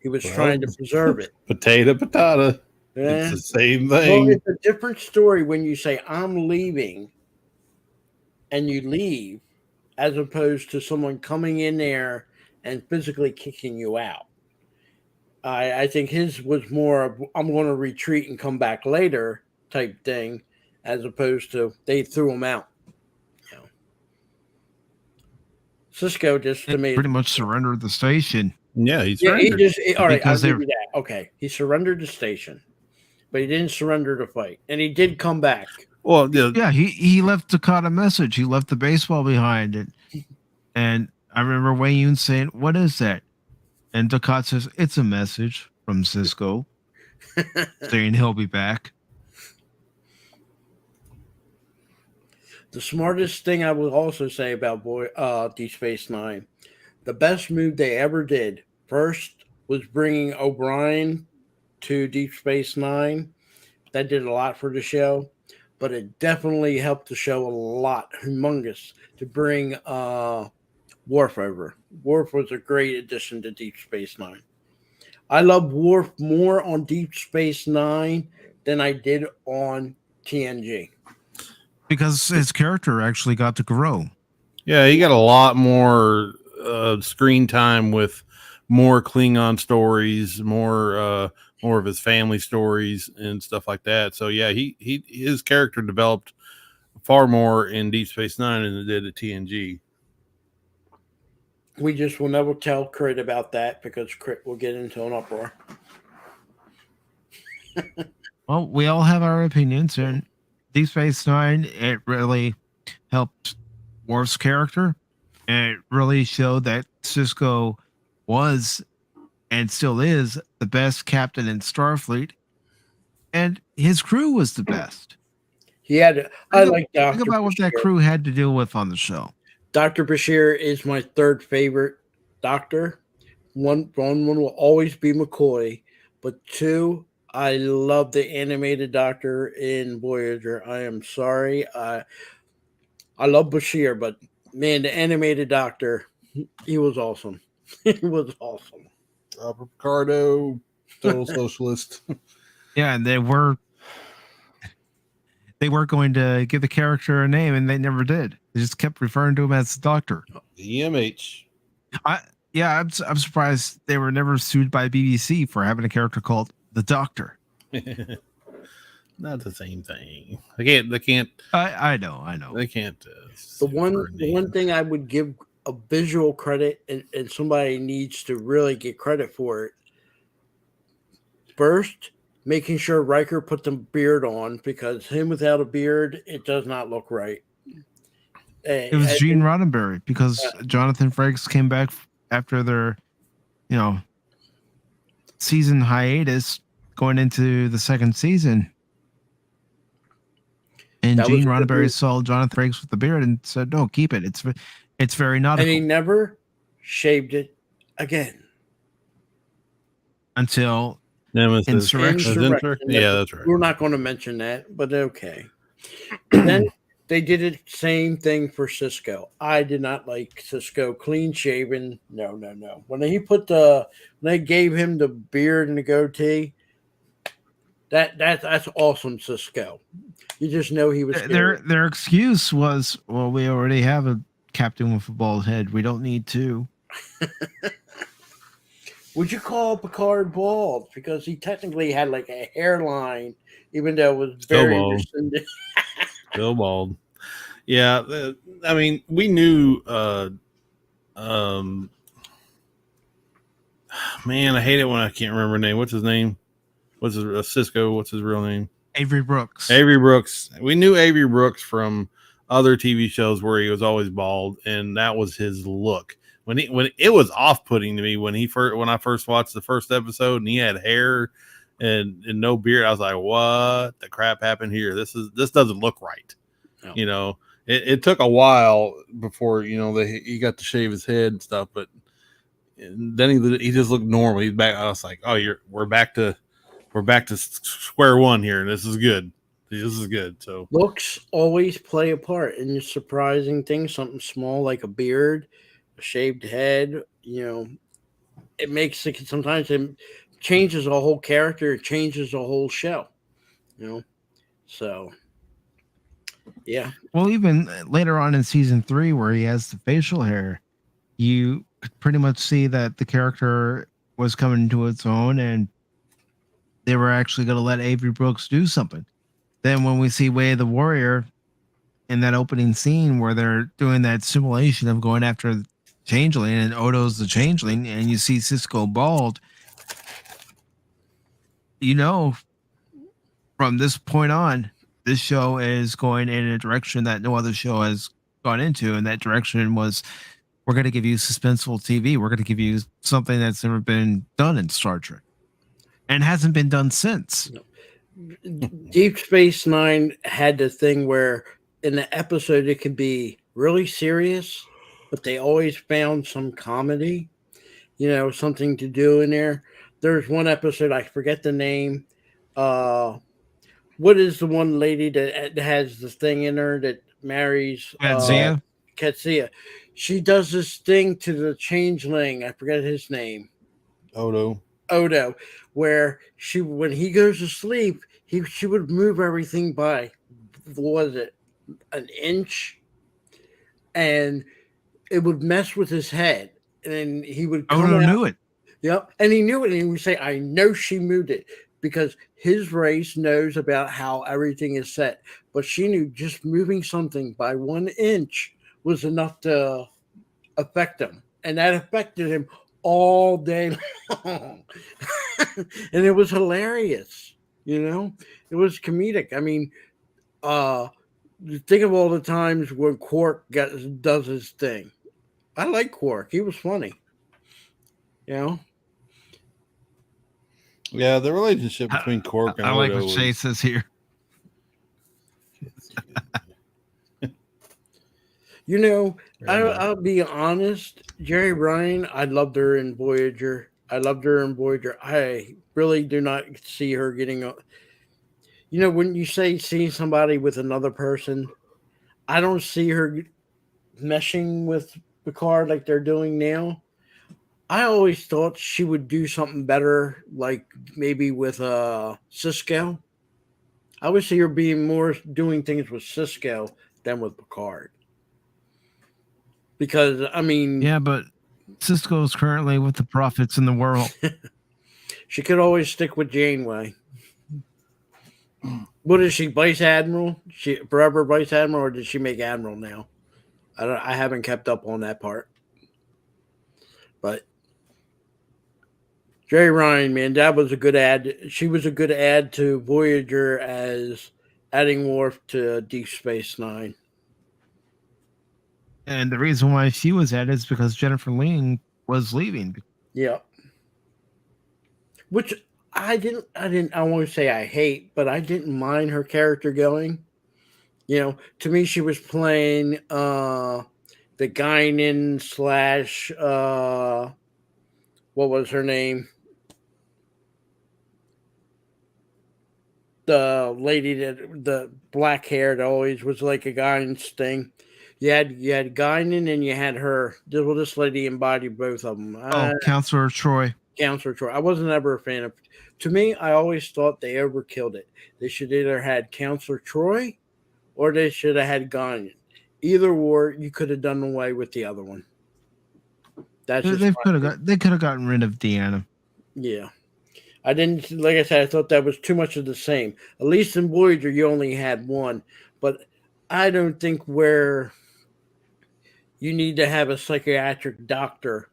He was trying to preserve it. Potato. Yeah. It's the same Well, thing. it's a different story when you say, I'm leaving, and you leave, as opposed to someone coming in there and physically kicking you out. I think his was more of, I'm going to retreat and come back later type thing, as opposed to they threw him out. You know. Cisco just to me Pretty much surrendered the station. Yeah, he yeah, he surrendered. just all right. I'll Because they give were- you that. Okay, he surrendered the station, but he didn't surrender the fight, and he did come back. Well, Yeah, he left Dakota a message. He left the baseball behind it. And I remember Wei Yun saying, "What is that?" And Dakota says, "It's a message from Cisco saying he'll be back." The smartest thing I would also say about Deep Space Nine, the best move they ever did first was bringing O'Brien to Deep Space Nine. That did a lot for the show, but it definitely helped the show a lot, humongous, to bring Worf over. Worf was a great addition to Deep Space Nine. I love Worf more on Deep Space Nine than I did on TNG. Because his character actually got to grow. yeah, he got a lot more screen time with more Klingon stories, more of his family stories and stuff like that. So yeah, his character developed far more in Deep Space Nine than it did at TNG. We just will never tell Crit about that because Crit will get into an uproar. Well, we all have our opinions, and Deep Space Nine, it really helped Worf's character, and it really showed that Cisco was and still is the best captain in Starfleet, and his crew was the best. He had. I like Dr. Think about what that Bashir. crew had to deal with on the show. Dr. Bashir is my third favorite doctor. One will always be McCoy, but two, I love the animated doctor in Voyager. I am sorry. I love Bashir, but man, the animated doctor, he was awesome. He was awesome. Ricardo, total socialist. Yeah, and they were going to give the character a name, and they never did. They just kept referring to him as the Doctor. EMH. I'm surprised they were never sued by BBC for having a character called the Doctor. Not the same thing. They can't. I know. They can't. The one thing I would give a visual credit, and somebody needs to really get credit for it. First, making sure Riker put the beard on, because him without a beard, it does not look right. It was Gene Roddenberry, because Jonathan Frakes came back after their, season hiatus going into the second season. And That was Gene a good Roddenberry move. saw Jonathan Frakes with the beard and said, "No, keep it. It's very nautical." And he never shaved it again. Until Nemesis. Insurrection. Yeah, that's right. We're not going to mention that, but okay. Then they did the same thing for Cisco. I did not like Cisco clean shaven. No. When they gave him the beard and the goatee, that's awesome, Cisco. You just know he was their excuse was, "Well, we already have a captain with a bald head. We don't need two." Would you call Picard bald? Because he technically had like a hairline, even though it was very descendant. Still bald. Yeah, I mean, we knew. Man, I hate it when I can't remember her name. What's his name? What's his Cisco? What's his real name? Avery Brooks. Avery Brooks. We knew Avery Brooks from other TV shows where he was always bald, and that was his look. when it was off putting to me when I first watched the first episode and he had hair and no beard. I was like, what the crap happened here? This doesn't look right. No. You know, it took a while before, you know, he got to shave his head and stuff, but then he just looked normal. He's back. I was like, oh, we're back to square one here. And this is good. This is good. So looks always play a part in surprising things. Something small like a beard, a shaved head. You know, it makes it sometimes it changes a whole character. It changes a whole show. You know, so yeah. Well, even later on in season 3, where he has the facial hair, you could pretty much see that the character was coming into its own, and they were actually going to let Avery Brooks do something. Then when we see Way of the Warrior in that opening scene where they're doing that simulation of going after Changeling and Odo's the Changeling, and you see Cisco bald, you know, from this point on, this show is going in a direction that no other show has gone into, and that direction was, we're going to give you suspenseful TV. We're going to give you something that's never been done in Star Trek and hasn't been done since. No. Deep Space Nine had the thing where in the episode it could be really serious, but they always found some comedy, you know, something to do in there. There's one episode, I forget the name. What is the one lady that has this thing in her that marries Katsia? She does this thing to the Changeling. I forget his name. Odo, where when he goes to sleep, she would move everything by, what was it, an inch, and it would mess with his head, and he would come Odo out, knew it. Yep, and he knew it, and he would say, "I know she moved it," because his race knows about how everything is set, but she knew just moving something by 1 inch was enough to affect him, and that affected him all day long. And it was hilarious, you know, it was comedic. I mean, think of all the times when Quark does his thing. I like Quark, he was funny, you know. Yeah, the relationship between Quark and I like Odo what Shay says here. You know, I'll be honest, Jerry Ryan, I loved her in Voyager. I really do not see her getting you know, when you say seeing somebody with another person, I don't see her meshing with Picard like they're doing now. I always thought she would do something better, like maybe with Cisco. I would see her being more doing things with Cisco than with Picard. Because, I mean... Yeah, but Cisco is currently with the prophets in the world. She could always stick with Janeway. What is she, Vice Admiral? She forever Vice Admiral, or did she make Admiral now? I haven't kept up on that part. But Jerry Ryan, man, that was a good ad. She was a good add to Voyager as adding Worf to Deep Space Nine. And the reason why she was added is because Jennifer Ling was leaving. Yeah. Which I want to say I hate, but I didn't mind her character going. You know, to me, she was playing the Guinan / what was her name? The lady that the black hair that always was like a Guinan's thing. You had Guinan and you had her. This lady embodied both of them. Counselor Troy. Counselor Troy. I wasn't ever a fan of. To me, I always thought they overkilled it. They should either had Counselor Troy, or they should have had Guinan. Either or, you could have done away with the other one. They could have gotten rid of Deanna. Yeah. I didn't, like I said, I thought that was too much of the same. At least in Voyager, you only had one. But I don't think where you need to have a psychiatric doctor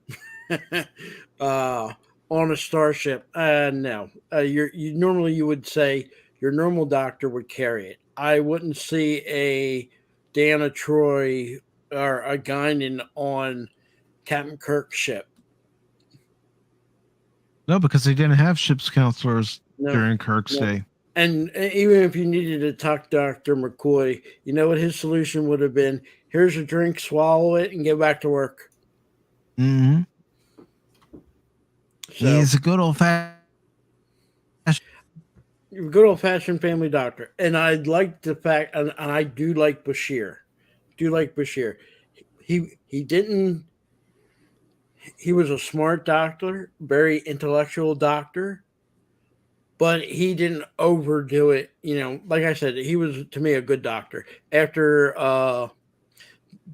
on a starship. No. You normally you would say your normal doctor would carry it. I wouldn't see a Deanna Troi or a Guinan on Captain Kirk's ship. No, because they didn't have ship's counselors No, during Kirk's no. day. And even if you needed to talk Dr. McCoy, you know what his solution would have been? Here's a drink, swallow it, and get back to work. Mm-hmm. So, He's a good old-fashioned. good old-fashioned family doctor. And I like the fact, and I do like Bashir. He didn't. He was a smart doctor, very intellectual doctor, but he didn't overdo it. You know, like I said, he was to me a good doctor. After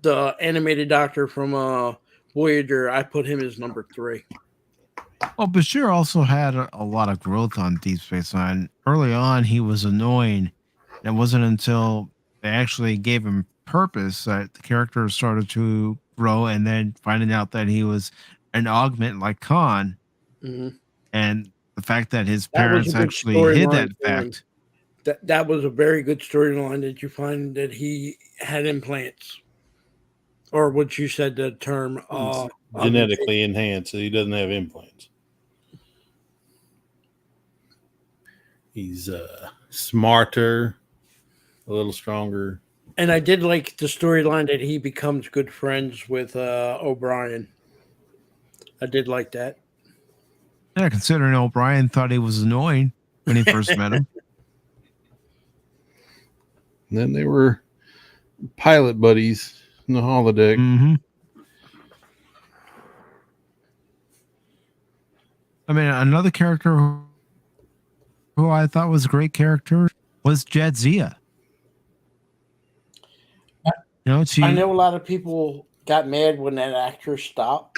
the animated doctor from Voyager, I put him as number 3. Well, Bashir also had a lot of growth on Deep Space Nine. Early on, he was annoying. And it wasn't until they actually gave him purpose that the character started to grow, and then finding out that he was an augment like Khan, Mm-hmm. and the fact that his That was a parents good actually hid that storyline for him. fact. That was a very good storyline that you find that he had implants, or what you said the term Genetically enhanced, so he doesn't have implants. He's smarter, a little stronger. And I did like the storyline that he becomes good friends with O'Brien. I did like that. Yeah, considering O'Brien thought he was annoying when he first met him. And then they were pilot buddies in the holodeck. Mm-hmm. I mean, another character who I thought was a great character was Jadzia. You know, I know a lot of people got mad when that actress stopped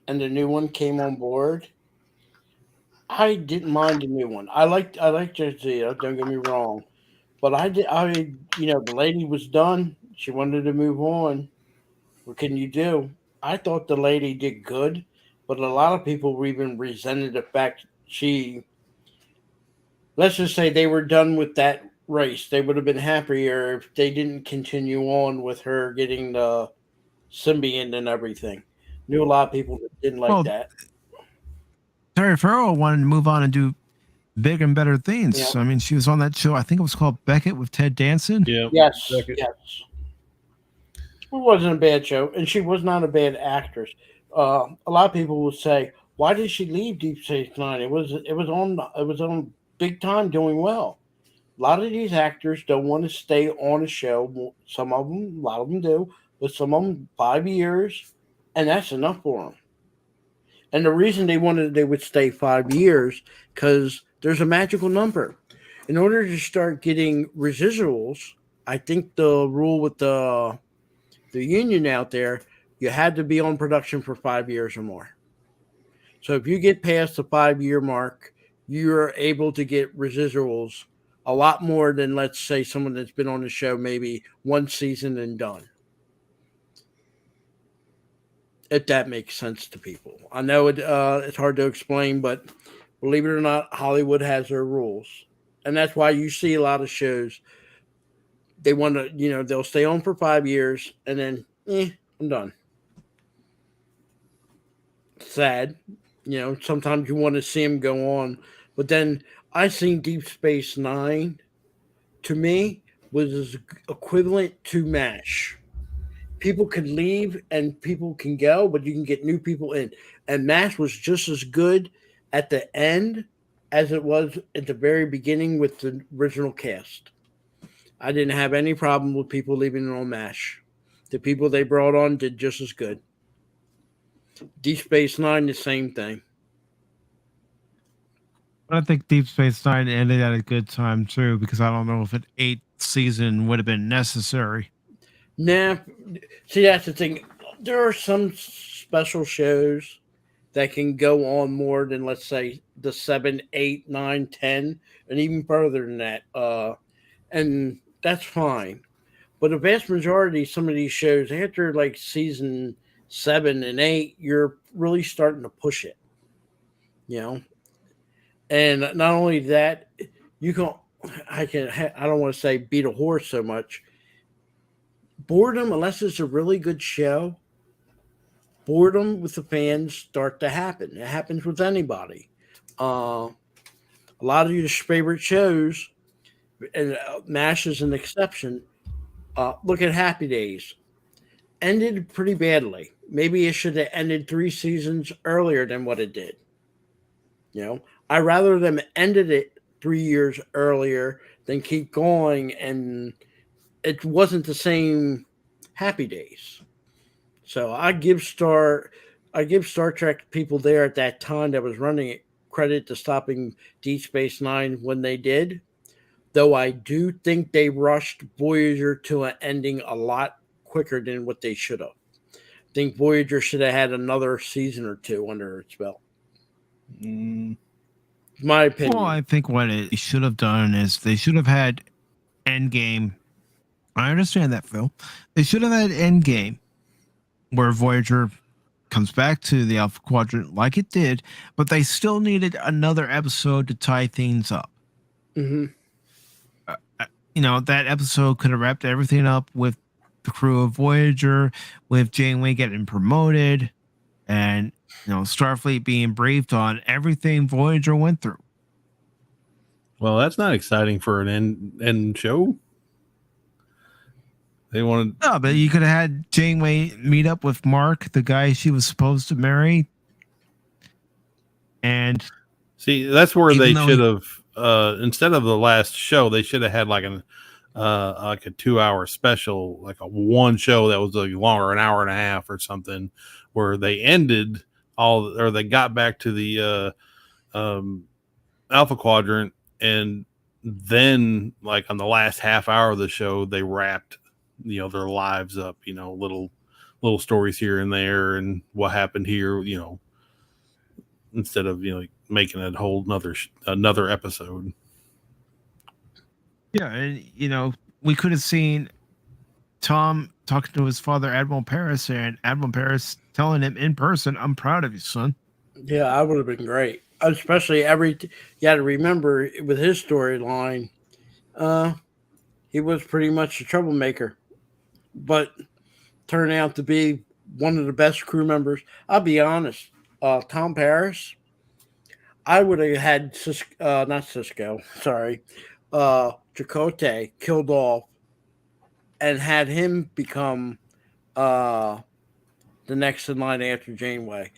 and the new one came on board. I didn't mind the new one. I liked Jadzia, don't get me wrong. But the lady was done. She wanted to move on. What can you do? I thought the lady did good, but a lot of people even resented the fact let's just say they were done with that race. They would have been happier if they didn't continue on with her getting the symbiont and everything. Knew a lot of people that didn't like that. Terry Farrell wanted to move on and do big and better things. Yeah. I mean, she was on that show. I think it was called Beckett with Ted Danson. Yeah. Yes. Beckett. Yes. It wasn't a bad show, and she was not a bad actress. A lot of people will say, "Why did she leave Deep Space Nine? It was on big time, doing well." A lot of these actors don't want to stay on a show. Some of them, a lot of them do, but some of them 5 years, and that's enough for them. And the reason they would stay 5 years because there's a magical number. In order to start getting residuals, I think the rule with the union out there, you had to be on production for 5 years or more. So if you get past the 5-year mark, you're able to get residuals a lot more than, let's say, someone that's been on the show maybe one season and done. If that makes sense to people. I know it's hard to explain, but believe it or not, Hollywood has their rules. And that's why you see a lot of shows. They want to, they'll stay on for 5 years and then, I'm done. Sad. Sometimes you want to see them go on. But then I seen Deep Space Nine, to me, was equivalent to MASH. People can leave and people can go, but you can get new people in. And MASH was just as good at the end as it was at the very beginning with the original cast. I didn't have any problem with people leaving on MASH. The people they brought on did just as good. Deep Space Nine, the same thing. I think Deep Space Nine ended at a good time too, because I don't know if an 8th season would have been necessary. Nah, see, that's the thing. There are some special shows that can go on more than, let's say, the 7, 8, 9, 10, and even further than that. And that's fine. But the vast majority of some of these shows, after like season 7 and 8, you're really starting to push it. And not only that, I don't want to say beat a horse so much. Boredom, unless it's a really good show, boredom with the fans start to happen. It happens with anybody. A lot of your favorite shows, and MASH is an exception. Look at Happy Days. Ended pretty badly. Maybe it should have ended 3 seasons earlier than what it did. I rather them ended it 3 years earlier than keep going, and it wasn't the same Happy Days. So I give Star Trek people there at that time that was running it credit to stopping Deep Space Nine when they did. Though I do think they rushed Voyager to an ending a lot quicker than what they should have. I think Voyager should have had another season or 2 under its belt. My opinion. Well, I think what it should have done is they should have had Endgame. I understand that, Phil. They should have had Endgame, where Voyager comes back to the Alpha Quadrant like it did, but they still needed another episode to tie things up. Mm-hmm. That episode could have wrapped everything up with the crew of Voyager, with Janeway getting promoted, and Starfleet being briefed on everything Voyager went through. Well, that's not exciting for an end show. They wanted. No, but you could have had Janeway meet up with Mark, the guy she was supposed to marry, and see, that's where they though should have instead of the last show, they should have had like a 2-hour special, like a one show that was like longer, an hour and a half or something, where they ended or they got back to the Alpha Quadrant, and then like on the last half hour of the show, they wrapped their lives up, little stories here and there, and what happened here, instead of making a whole another episode. Yeah, and we could have seen Tom talking to his father, Admiral Paris, and Admiral Paris telling him in person, "I'm proud of you, son." Yeah, that would have been great. Especially you got to remember with his storyline, he was pretty much a troublemaker, but turned out to be one of the best crew members. I'll be honest, Tom Paris, I would have had not Cisco, sorry, Chakotay killed off and had him become the next in line after Janeway.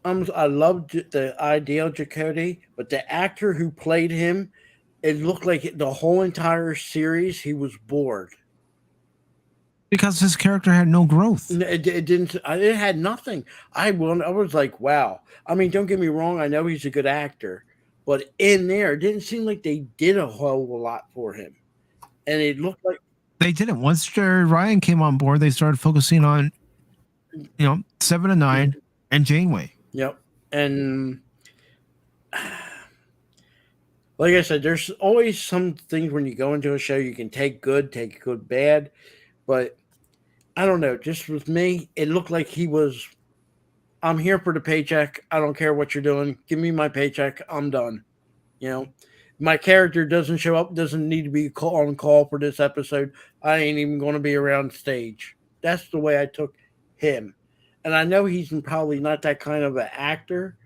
I loved the idea of Chakotay, but the actor who played him, it looked like the whole entire series he was bored. Because his character had no growth. It didn't. It had nothing. I was like, wow. I mean, don't get me wrong. I know he's a good actor, but in there, it didn't seem like they did a whole lot for him. And it looked like they didn't. Once Jerry Ryan came on board, they started focusing on, 7 and 9 and Janeway. Yep. And like I said, there's always some things when you go into a show you can take good, bad. But I don't know. Just with me, it looked like he was, I'm here for the paycheck. I don't care what you're doing. Give me my paycheck. I'm done. My character doesn't show up, doesn't need to be on call for this episode. I ain't even going to be around stage. That's the way I took him. And I know he's probably not that kind of an actor,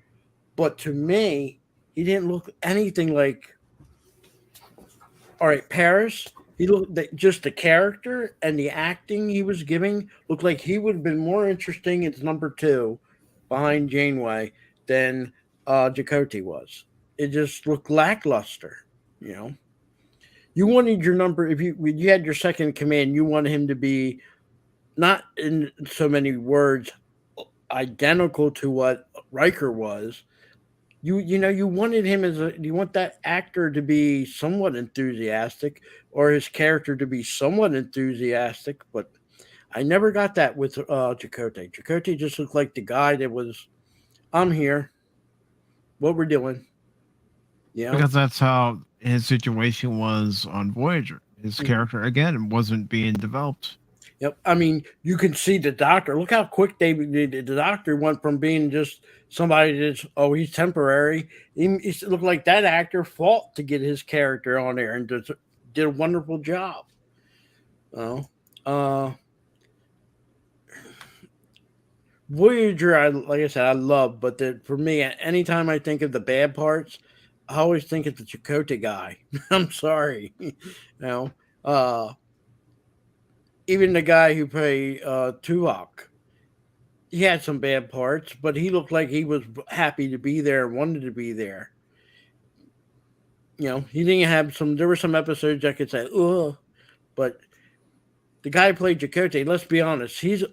but to me, he didn't look anything like, all right, Paris. He looked just the character and the acting he was giving looked like he would have been more interesting as number 2 behind Janeway than Chakotay was. It just looked lackluster, You wanted your number, when you had your second in command, you wanted him to be, not in so many words, identical to what Riker was. You wanted him you want that actor to be somewhat enthusiastic, or his character to be somewhat enthusiastic, but I never got that with Chakotay. Chakotay just looked like the guy that was, I'm here, what we're doing. Because that's how his situation was on Voyager. His character, again, wasn't being developed. Yep. I mean, you can see the doctor. Look how quick the doctor went from being just somebody that's, he's temporary. It looked like that actor fought to get his character on there and did a wonderful job. Voyager, like I said, I love, but for me, anytime I think of the bad parts, I always think of the Chakotay guy. I'm sorry, even the guy who played Tuvok, he had some bad parts, but he looked like he was happy to be there and wanted to be there. He didn't have some. There were some episodes I could say, "Ugh," but the guy who played Chakotay, let's be honest, he's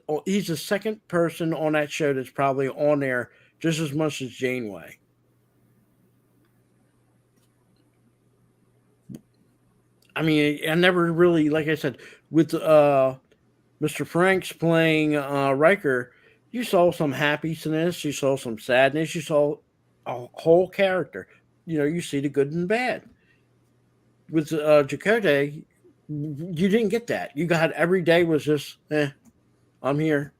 the second person on that show that's probably on there just as much as Janeway. I mean, I never really, like I said, with Mr. Franks playing Riker, you saw some happiness, you saw some sadness, you saw a whole character. You see the good and bad. With Chakotay, you didn't get that. You got every day was just, I'm here.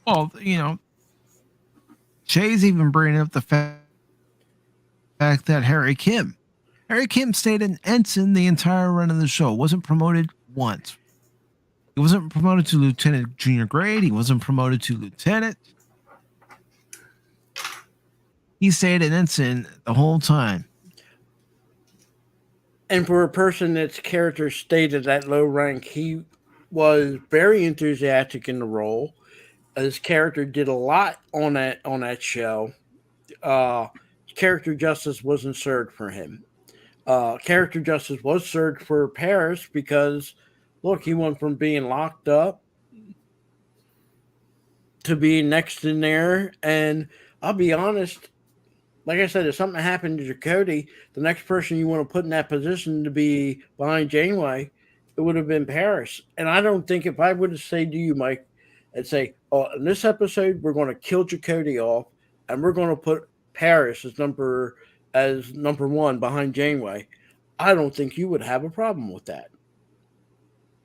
Well, Jay's even bringing up the fact that Harry Kim stayed an ensign the entire run of the show. Wasn't promoted once. He wasn't promoted to lieutenant junior grade. He wasn't promoted to lieutenant. He stayed an ensign the whole time. And for a person that's character stayed at that low rank, he was very enthusiastic in the role. His character did a lot on that show. Character justice wasn't served for him. Character justice was served for Paris because, look, he went from being locked up to being next in there. And I'll be honest, like I said, if something happened to Chakotay, the next person you want to put in that position to be behind Janeway, it would have been Paris. And I don't think if I would have said to you, Mike, and say, "Oh, in this episode, we're going to kill Chakotay off, and we're going to put Paris as number one behind Janeway," I don't think you would have a problem with that.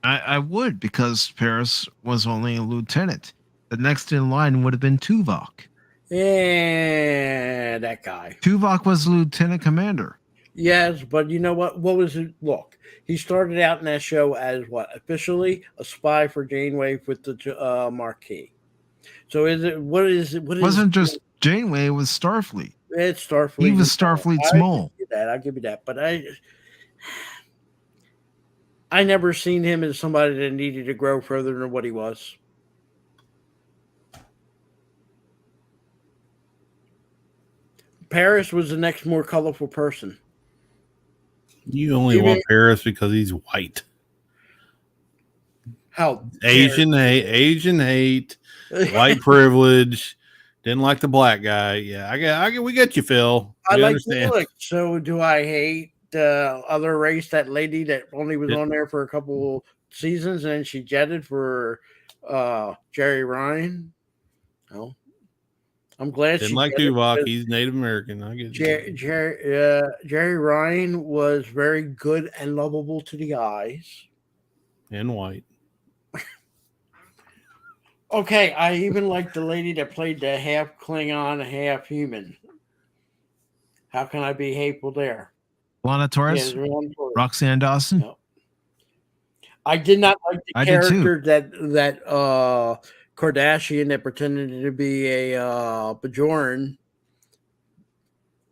I would, because Paris was only a lieutenant. The next in line would have been Tuvok. Yeah, that guy. Tuvok was lieutenant commander. Yes, but you know what? What was it? Look, he started out in that show as what? Officially a spy for Janeway with the Marquis. So what is it? What it wasn't just Janeway, it was Starfleet. It's Starfleet. He was Starfleet's mole. I'll give you that. But I never seen him as somebody that needed to grow further than what he was. Paris was the next more colorful person. You only want Paris because he's white. How Asian hate, white privilege. Didn't like the black guy. Yeah, we get you, Phil. I like understand. Look, so do I hate the other race? That lady that only was on there for a couple seasons and then she jetted for Jerry Ryan. No. I'm glad didn't like Tuvok. He's Native American. I get Jerry Ryan was very good and lovable to the eyes. And white. Okay, I even like the lady that played the half Klingon, half human. How can I be hateful there? Lana Torres, Roxanne Dawson. No. I did not like the character that Kardashian that pretended to be a Bajoran.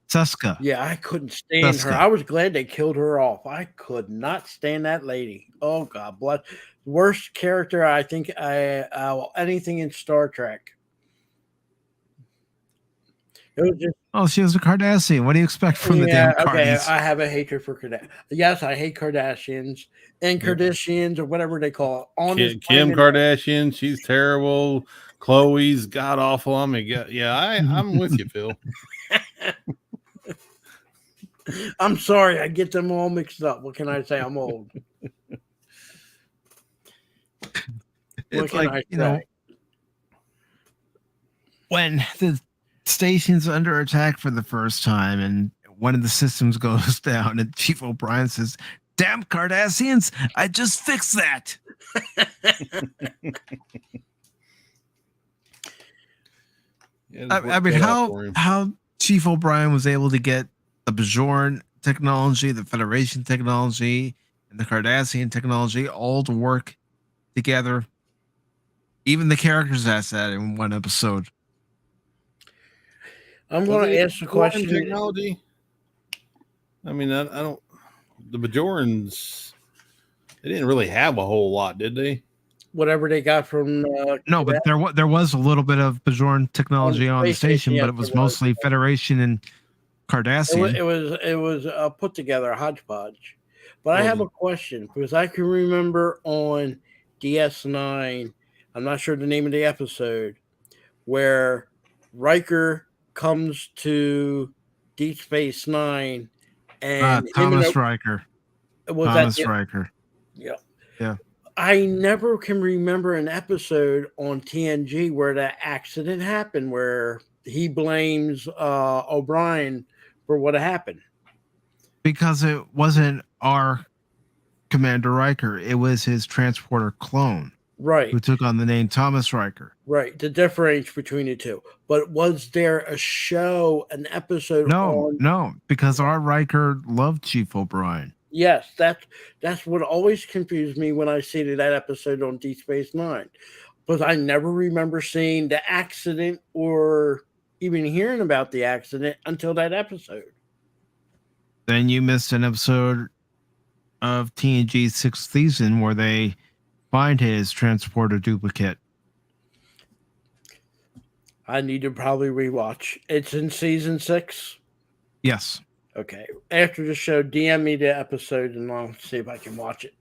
Seska. Yeah, I couldn't stand her. I was glad they killed her off. I could not stand that lady. Oh God bless. Worst character I think anything in Star Trek. It was just, she was a Kardashian. What do you expect from the damn Kardashians? I have a hatred for Kardashians. Yes, I hate Kardashians and Kardashians or whatever they call it. Kim Kardashian, she's terrible. Chloe's god awful. I'm with you, Phil. I'm sorry, I get them all mixed up. What can I say? I'm old. It's like, when the station's under attack for the first time and one of the systems goes down and Chief O'Brien says, "Damn Cardassians, I just fixed that." I mean, how Chief O'Brien was able to get the Bajoran technology, the Federation technology, and the Cardassian technology all to work together Even the characters asked that in one episode. I'm Was going it to ask the Bajoran question. technology. I mean, I don't. The Bajorans, they didn't really have a whole lot, did they? Whatever they got from No, but there was a little bit of Bajoran technology on the space station, station, yes, but it was there was. mostly Federation and Cardassian. It was put together a hodgepodge. But I Well, have a question because I can remember on DS9, I'm not sure the name of the episode, where Riker comes to Deep Space Nine and him and Thomas Riker. was Thomas that Riker. yeah. Yeah. I never can remember an episode on TNG where that accident happened, where he blames O'Brien for what happened. Because it wasn't our Commander Riker, it was his transporter clone. Right. Who took on the name Thomas Riker. Right. The difference between the two. But was there a show, an episode on? No, because our Riker loved Chief O'Brien. Yes, that's what always confused me when I see that episode on Deep Space Nine. Because I never remember seeing the accident or even hearing about the accident until that episode. Then you missed an episode of TNG's 6th season where they find his transporter duplicate. I need to probably rewatch. It's in season 6. Yes. Okay. After the show, DM me the episode and I'll see if I can watch it.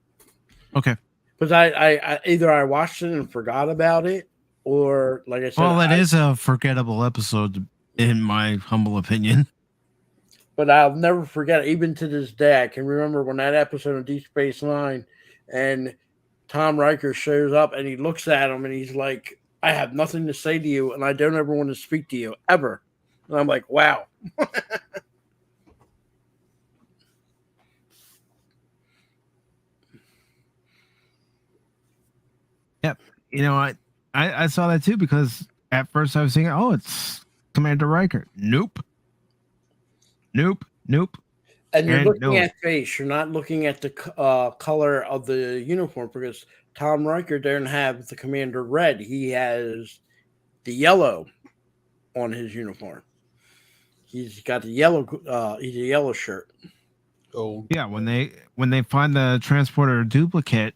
Okay. Because I either I watched it and forgot about it, or like I said, well, it is a forgettable episode in my humble opinion. But I'll never forget it. Even to this day, I can remember when that episode of Deep Space Nine and Tom Riker shows up and he looks at him and he's like, I have nothing to say to you and I don't ever want to speak to you ever. And I'm like, wow. Yep. You know, I saw that too because at first I was thinking, oh, it's Commander Riker. Nope. And you're looking at face. You're not looking at the color of the uniform because Tom Riker doesn't have the Commander red. He has the yellow on his uniform. He's got the yellow. He's a yellow shirt. Oh yeah. When they find the transporter duplicate,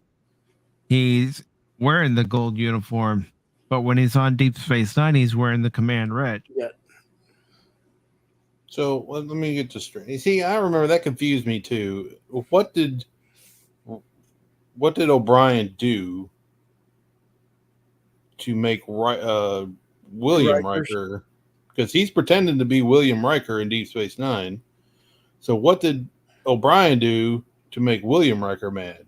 he's wearing the gold uniform, but when he's on Deep Space Nine, he's wearing the command red. Yeah. So let me get this straight. You see, I remember that confused me too. What did O'Brien do to make William Riker? Because he's pretending to be William Riker in Deep Space Nine. So what did O'Brien do to make William Riker mad?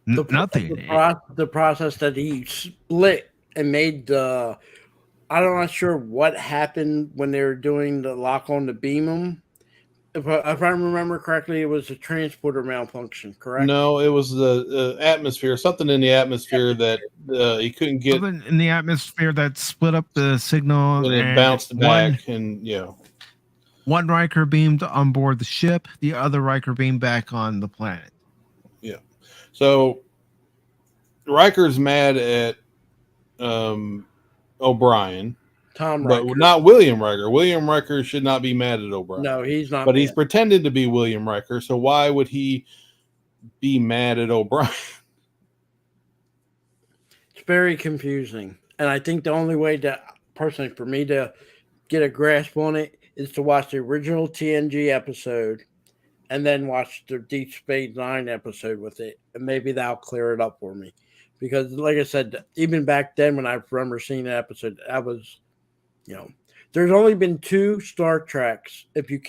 Nothing. The process that he split and made the. I'm not sure what happened when they were doing the lock on to beam him. If I remember correctly, it was a transporter malfunction, correct? No, it was the atmosphere. Something in the atmosphere that he couldn't get. Something in the atmosphere that split up the signal and it bounced back. One Riker beamed on board the ship. The other Riker beamed back on the planet. Yeah. So Riker's mad at O'Brien. Tom Riker. But not William Riker. William Riker should not be mad at O'Brien. No, he's not. But he's pretending to be William Riker. So why would he be mad at O'Brien? It's very confusing. And I think the only way that, personally, for me to get a grasp on it is to watch the original TNG episode and then watch the Deep Space Nine episode with it. And maybe that'll clear it up for me. Because, like I said, even back then when I remember seeing that episode, I was, there's only been 2 Star Treks, if you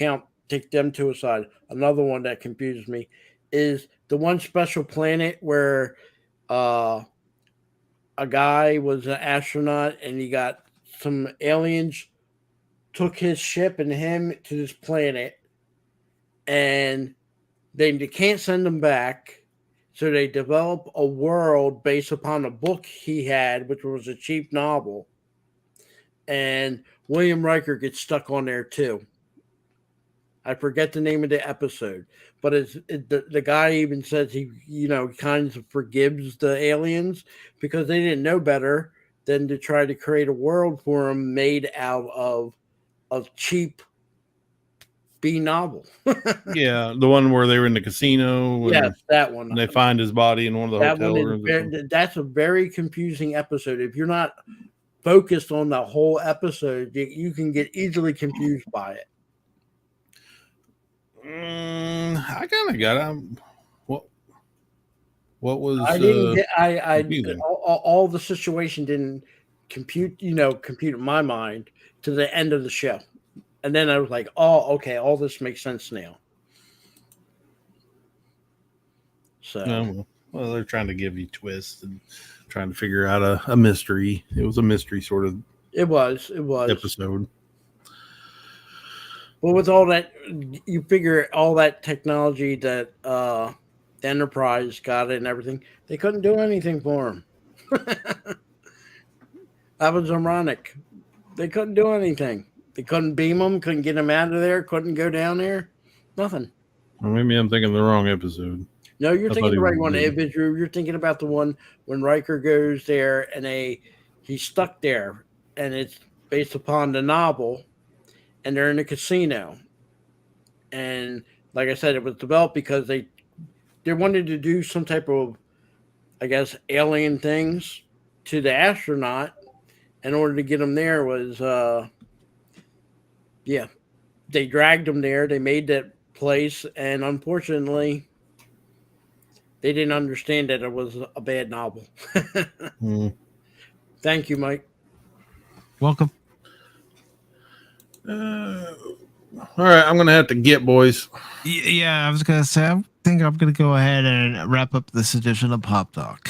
take them two aside. Another one that confuses me is the one special planet where a guy was an astronaut and he got some aliens took his ship and him to this planet and they can't send him back. So they develop a world based upon a book he had, which was a cheap novel. And William Riker gets stuck on there too. I forget the name of the episode, but the guy even says he, kind of forgives the aliens because they didn't know better than to try to create a world for them made out of a cheap B novel. Yeah, the one where they were in the casino. Yes, that one. And they find his body in one of the That hotel one rooms. that's a very confusing episode. If you're not focused on the whole episode, you can get easily confused by it. I kind of got what was I didn't get confusing? all the situation didn't compute in my mind to the end of the show, and then I was like, oh, okay, all this makes sense now. So well, they're trying to give you twists and trying to figure out a mystery. It was a mystery sort of it was episode. Well, with all that, you figure all that technology that the Enterprise got and everything, they couldn't do anything for him. That was ironic. They couldn't do anything. They couldn't beam him, couldn't get him out of there, couldn't go down there. Nothing. Well, maybe I'm thinking the wrong episode. No, you're thinking the right one. You're thinking about the one when Riker goes there and he's stuck there, and it's based upon the novel. And they're in a casino. And like I said, it was developed because they wanted to do some type of, I guess, alien things to the astronaut. In order to get him there was, they dragged him there. They made that place. And unfortunately, they didn't understand that it was a bad novel. Thank you, Mike. Welcome. All right, I'm gonna have to get, boys. Yeah, I was gonna say, I think I'm gonna go ahead and wrap up this edition of Pop Talk.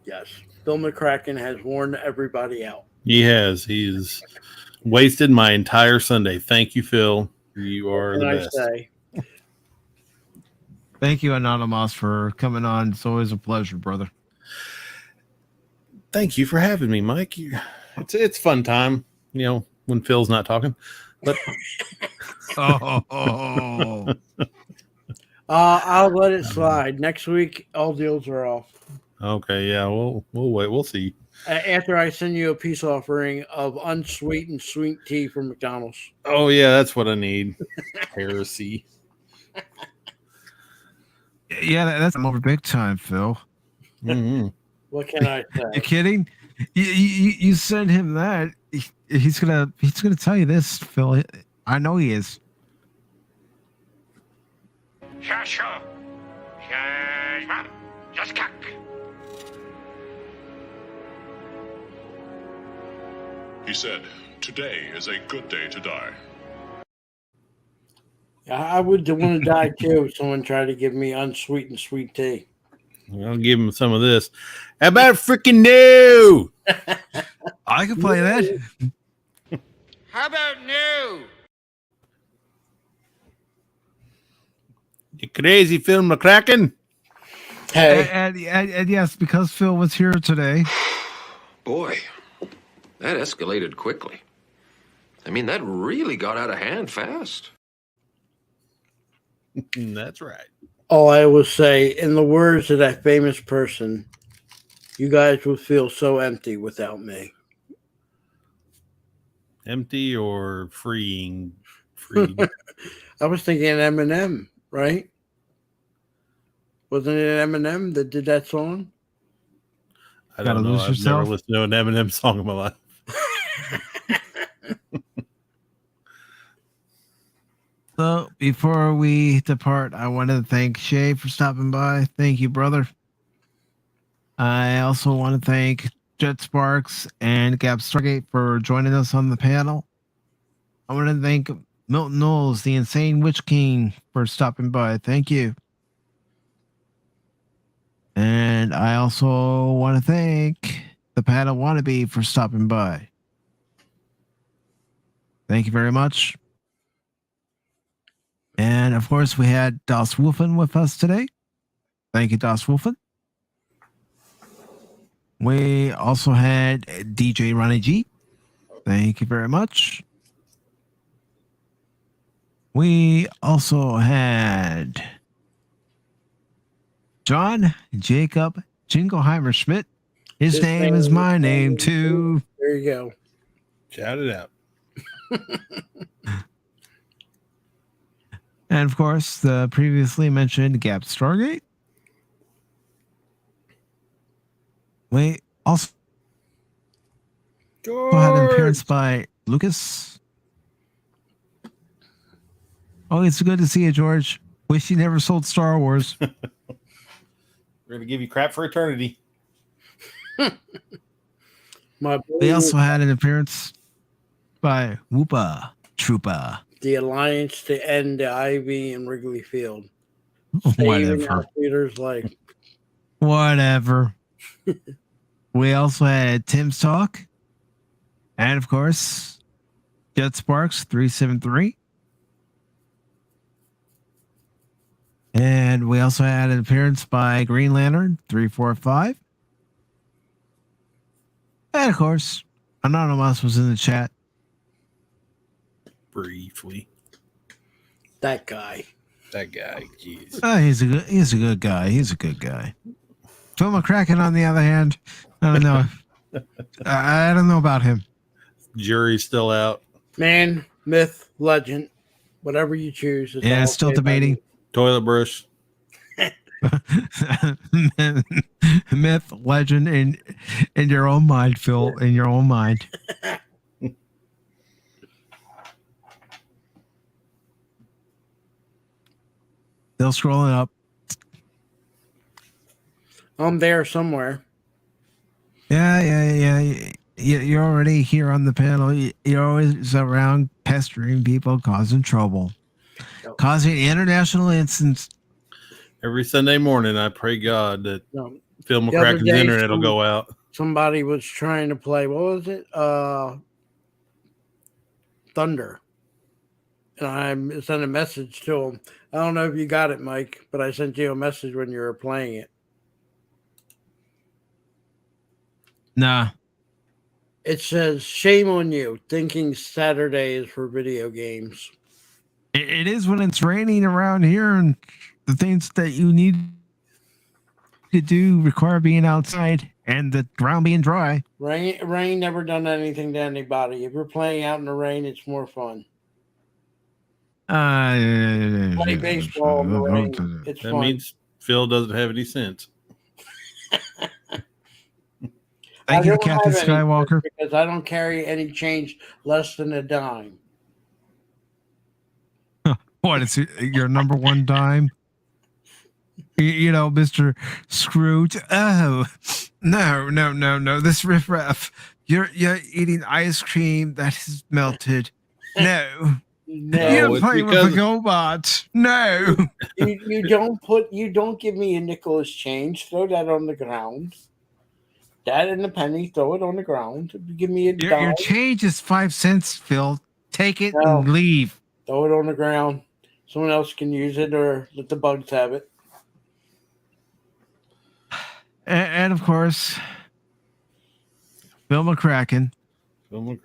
Yes, Bill McCracken has worn everybody out. He has. He's wasted my entire Sunday. Thank you, Phil. You are the best. Thank you, Anonymous, for coming on. It's always a pleasure, brother. Thank you for having me, Mike. It's fun time, when Phil's not talking. But I'll let it slide. Next week, all deals are off. Okay, yeah, we'll wait. We'll see. After I send you a peace offering of unsweetened sweet tea from McDonald's. Oh yeah, that's what I need. Heresy. Yeah, that's over big time, Phil. Mm-hmm. What can I say? You kidding? You send him that. He's gonna tell you this, Phil. I know he is. He said, "Today is a good day to die." I would want to die too if someone tried to give me unsweetened sweet tea. I'll give him some of this. How about freaking no? I can play that. How about no? You crazy, Phil McCracken? Hey. And yes, because Phil was here today. Boy, that escalated quickly. I mean, that really got out of hand fast. That's right. All I will say, in the words of that famous person, you guys would feel so empty without me. Empty or freeing? I was thinking Eminem, right? Wasn't it Eminem that did that song? I don't know. I've never listened to an Eminem song in my life. So before we depart, I want to thank Shay for stopping by. Thank you, brother. I also want to thank Jet Sparks and Gab Stargate for joining us on the panel. I want to thank Milton Knowles, the Insane Witch King, for stopping by. Thank you. And I also want to thank the Panel Wannabe for stopping by. Thank you very much. And of course, we had Das Wolfen with us today. Thank you, Das Wolfen. We also had DJ Ronnie G. Thank you very much. We also had John Jacob Jingleheimer Schmidt. His name is my name too. There you go. Shout it out. And of course, the previously mentioned Gap Stargate. We also had an appearance by Lucas. Oh, it's good to see you, George. Wish you never sold Star Wars. We're going to give you crap for eternity. We also had an appearance by Whoopa Troopa. The Alliance to end the Ivy and Wrigley Field. Whatever. Saving Peter's life. Whatever. We also had Tim's Talk. And of course, Jet Sparks 373. And we also had an appearance by Green Lantern 345. And of course, Anonymous was in the chat. Briefly. That guy. Jeez. He's a good guy. He's a good guy. Phil McCracken, on the other hand, I don't know. I don't know about him. Jury's still out. Man, myth, legend, whatever you choose. Yeah, still debating. Toilet brush. Myth, legend, in your own mind, Phil. In your own mind. Still scrolling up. I'm there somewhere. Yeah. You're already here on the panel. You're always around pestering people, causing trouble, causing international incidents. Every Sunday morning, I pray God that Phil McCracken's internet will go out. Somebody was trying to play, what was it? Thunder. And I sent a message to him. I don't know if you got it, Mike, but I sent you a message when you were playing it. Nah. It says, shame on you, thinking Saturday is for video games. It is when it's raining around here, and the things that you need to do require being outside and the ground being dry. Rain never done anything to anybody. If you're playing out in the rain, it's more fun. Play baseball in the rain. It's that fun. means Phil doesn't have any sense. Thank you, Captain Skywalker. Because I don't carry any change less than a dime. What is it, your number one dime? You know, Mr. Scrooge. Oh, no. This riffraff. You're eating ice cream that is melted. No. You're playing with a GoBot. No. You don't give me a nickel's change. Throw that on the ground. That and a penny, throw it on the ground. Give me a dime. Your change is 5 cents, Phil. Take it and leave. Throw it on the ground. Someone else can use it, or let the bugs have it. And of course, Phil McCracken. You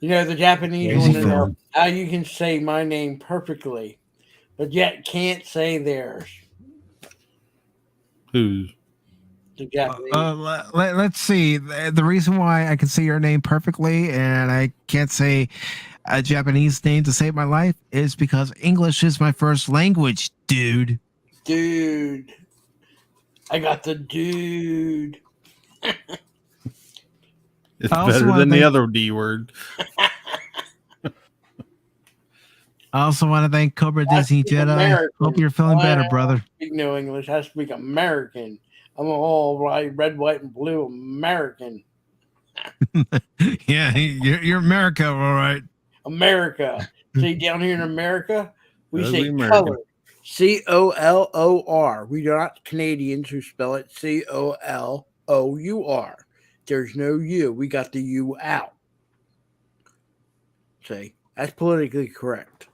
know, the Japanese want to know how you can say my name perfectly, but yet can't say theirs. Who's? The Japanese. Let's see. The reason why I can say your name perfectly and I can't say a Japanese name to save my life is because English is my first language, dude. Dude. I got the dude. It's better than the other D word. I also want to thank Cobra Disney Jedi. American. Hope you're feeling better, brother. Speak no English. I speak American. I'm all right, red, white, and blue American. Yeah, you're America, all right. America. See, down here in America, we say American. color. COLOR. We are not Canadians who spell it COLOUR. There's no U. We got the U out. See, that's politically correct.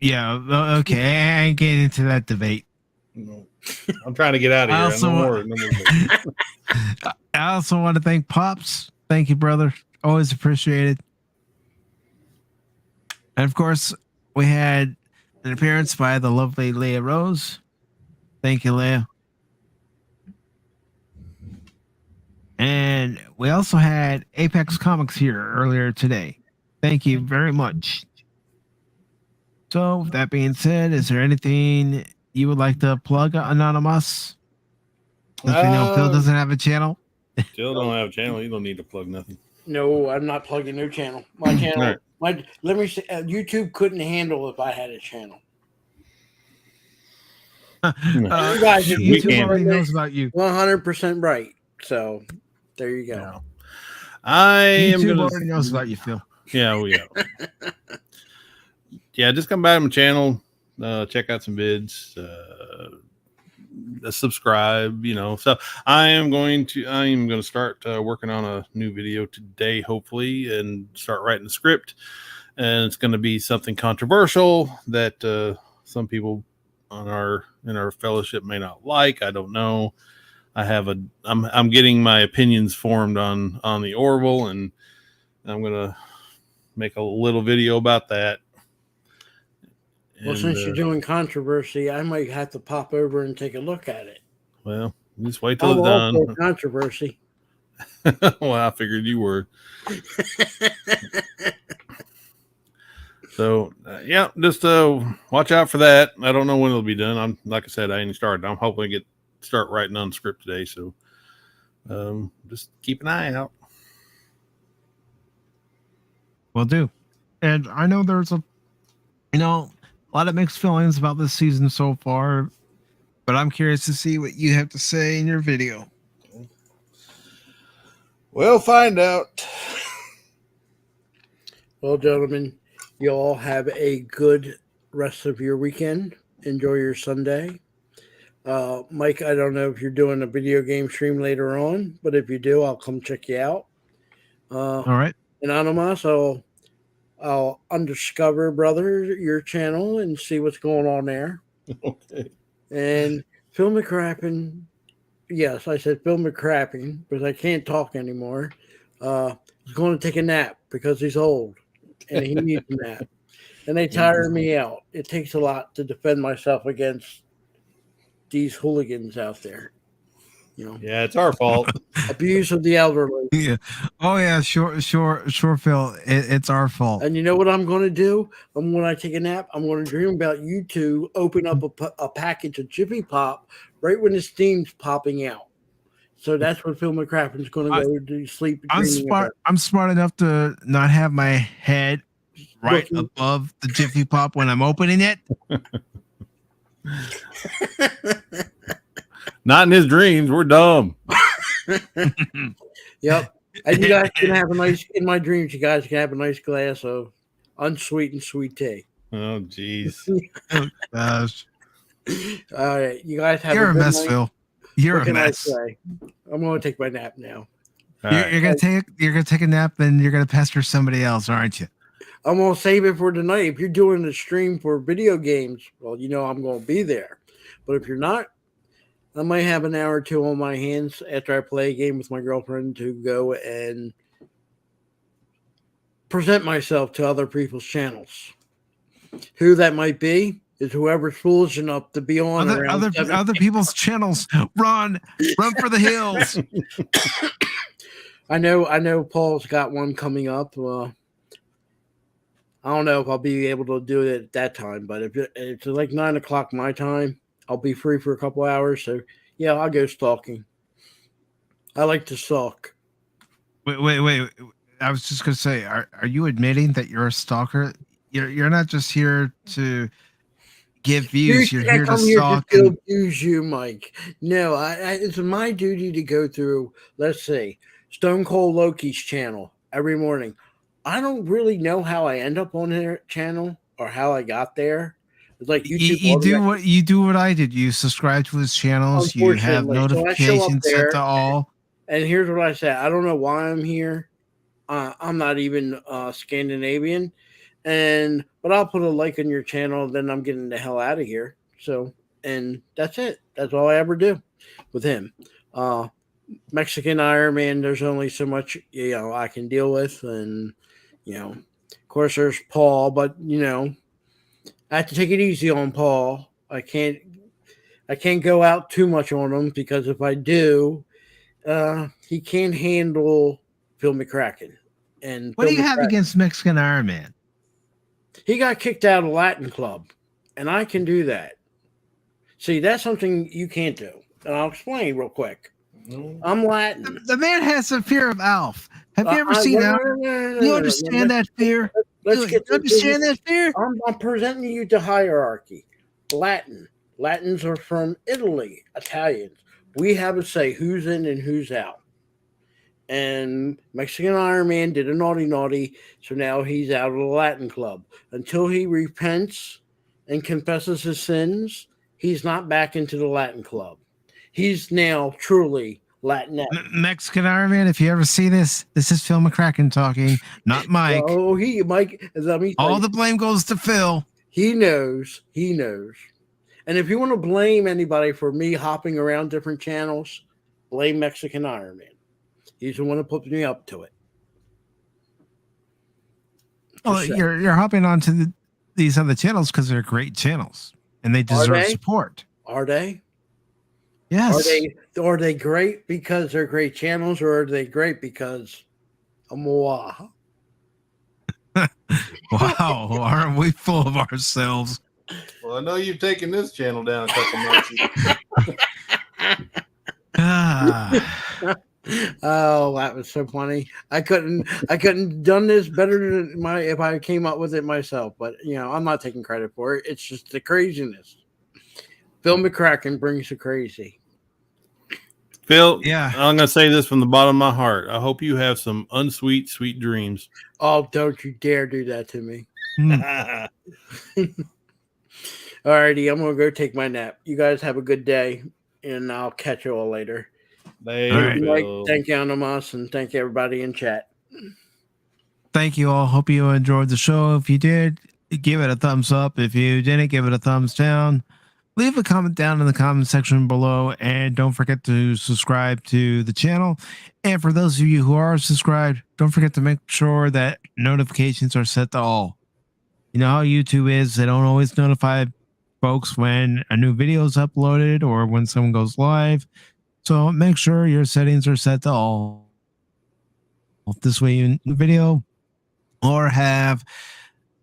Yeah, okay. I ain't getting into that debate. No. I'm trying to get out of here. I also want to thank Pops. Thank you, brother. Always appreciated. And of course, we had an appearance by the lovely Leah Rose. Thank you, Leah. And we also had Apex Comics here earlier today. Thank you very much. So, with that being said, is there anything you would like to plug, Anonymous? Since we know Phil doesn't have a channel. Phil don't have a channel. You don't need to plug nothing. No, I'm not plugging no channel. My channel, Right. let me say, YouTube couldn't handle if I had a channel. You guys, YouTube already knows about you. 100% right. So there you go. No. I am YouTube gonna already knows about you, Phil. Yeah, well, yeah. Yeah, just come by to my channel, check out some vids, subscribe, So I am going to start working on a new video today, hopefully, and start writing the script. And it's going to be something controversial that some people in our fellowship may not like. I don't know. I'm getting my opinions formed on the Orville, and I'm gonna make a little video about that. Well, since you're doing controversy, I might have to pop over and take a look at it. Well, just wait till I'm it's all done. for controversy. Well, I figured you were. So, yeah, just watch out for that. I don't know when it'll be done. Like I said, I ain't started. I'm hoping to start writing on the script today. So, just keep an eye out. Will do. And I know there's a lot of mixed feelings about this season so far, but I'm curious to see what you have to say in your video. We'll find out. Well, gentlemen, you all have a good rest of your weekend. Enjoy your Sunday. Mike, I don't know if you're doing a video game stream later on, but if you do, I'll come check you out. All right. Anonymous, I'll undiscover, brother, your channel and see what's going on there. Okay. And Phil McCracken, yes, I said Phil McCracken because I can't talk anymore. He's going to take a nap because he's old and he needs a nap. And they tire me out. It takes a lot to defend myself against these hooligans out there. Yeah, it's our fault. Abuse of the elderly. Yeah. Oh yeah, sure, Phil. It's our fault. And you know what I'm going to do? When I take a nap, I'm going to dream about you two open up a package of Jiffy Pop right when the steam's popping out. So that's what Phil McCrafton's going to go to sleep. I'm smart enough to not have my head right above the Jiffy Pop when I'm opening it. Not in his dreams. We're dumb. Yep. And you guys can have in my dreams, you guys can have a nice glass of unsweetened sweet tea. Oh, jeez. Oh, gosh. All right. You guys have You're a good mess, night. Phil. You're What a can I mess. say? I'm going to take my nap now. You're gonna take a nap and you're gonna pester somebody else, aren't you? I'm going to save it for tonight. If you're doing a stream for video games, well, I'm going to be there. But if you're not, I might have an hour or two on my hands after I play a game with my girlfriend to go and present myself to other people's channels. Who that might be is whoever's foolish enough to be on other people's channels. Run for the hills. I know Paul's got one coming up. I don't know if I'll be able to do it at that time, but if it's like 9:00 my time, I'll be free for a couple hours. So yeah, I'll go stalking. I like to stalk. Wait. I was just gonna say, are you admitting that you're a stalker? You're not just here to give views. You're here to stalk. To abuse you, Mike. No, it's my duty to go through. Let's see, Stone Cold Loki's channel every morning. I don't really know how I end up on their channel or how I got there. It's like you do what I did. You subscribe to his channels. You have notifications set to all. And here's what I said. I don't know why I'm here. I'm not even Scandinavian, but I'll put a like on your channel. Then I'm getting the hell out of here. So, and that's it. That's all I ever do with him. Mexican Iron Man. There's only so much I can deal with, and Of course, there's Paul, but you know, I have to take it easy on Paul. I can't go out too much on him because if I do, he can't handle Phil McCracken. And What do Phil you have McCracken, against Mexican Iron Man? he got kicked out of Latin Club, and I can do that. See, that's something you can't do, and I'll explain real quick. I'm Latin. The man has a fear of Alf. Have you ever seen Alf? You understand that fear? Let's You get to understand that fear? I'm presenting you the hierarchy. Latins are from Italy. Italians. We have a say who's in and who's out. And Mexican Iron Man did a naughty, so now he's out of the Latin Club. Until he repents and confesses his sins, he's not back into the Latin Club. He's now truly Latinx. Mexican Iron Man, if you ever see this is Phil McCracken talking, not Mike. Oh, Mike. Let me all the blame goes to Phil. He knows. And if you want to blame anybody for me hopping around different channels, blame Mexican Iron Man. He's the one who put me up to it. Well, you're hopping onto these other channels because they're great channels and they deserve support. Are they? Yes. Are they great because they're great channels, or are they great because moi? Wow, aren't we full of ourselves? Well, I know you've taken this channel down a couple months. Oh, that was so funny. I couldn't done this better than if I came up with it myself, but you know, I'm not taking credit for it. It's just the craziness. Phil McCracken brings the crazy. Phil, yeah, I'm going to say this from the bottom of my heart. I hope you have some unsweet, sweet dreams. Oh, don't you dare do that to me. Alrighty, I'm going to go take my nap. You guys have a good day, and I'll catch you all later. Thank you, Anonymous, and thank you, everybody in chat. Thank you all. Hope you enjoyed the show. If you did, give it a thumbs up. If you didn't, give it a thumbs down. Leave a comment down in the comment section below, and don't forget to subscribe to the channel. And for those of you who are subscribed, don't forget to make sure that notifications are set to all. You know how YouTube is, they don't always notify folks when a new video is uploaded or when someone goes live. So make sure your settings are set to all. This way you video or have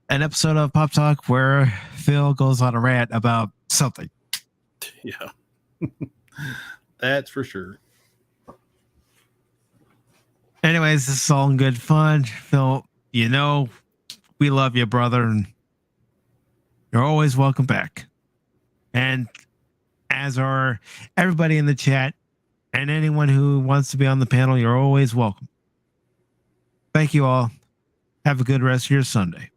an episode of Pop Talk where Phil goes on a rant about something. Yeah, that's for sure. Anyways, this is all in good fun. Phil, you know, we love you, brother, and you're always welcome back. And as are everybody in the chat and anyone who wants to be on the panel, you're always welcome. Thank you all. Have a good rest of your Sunday.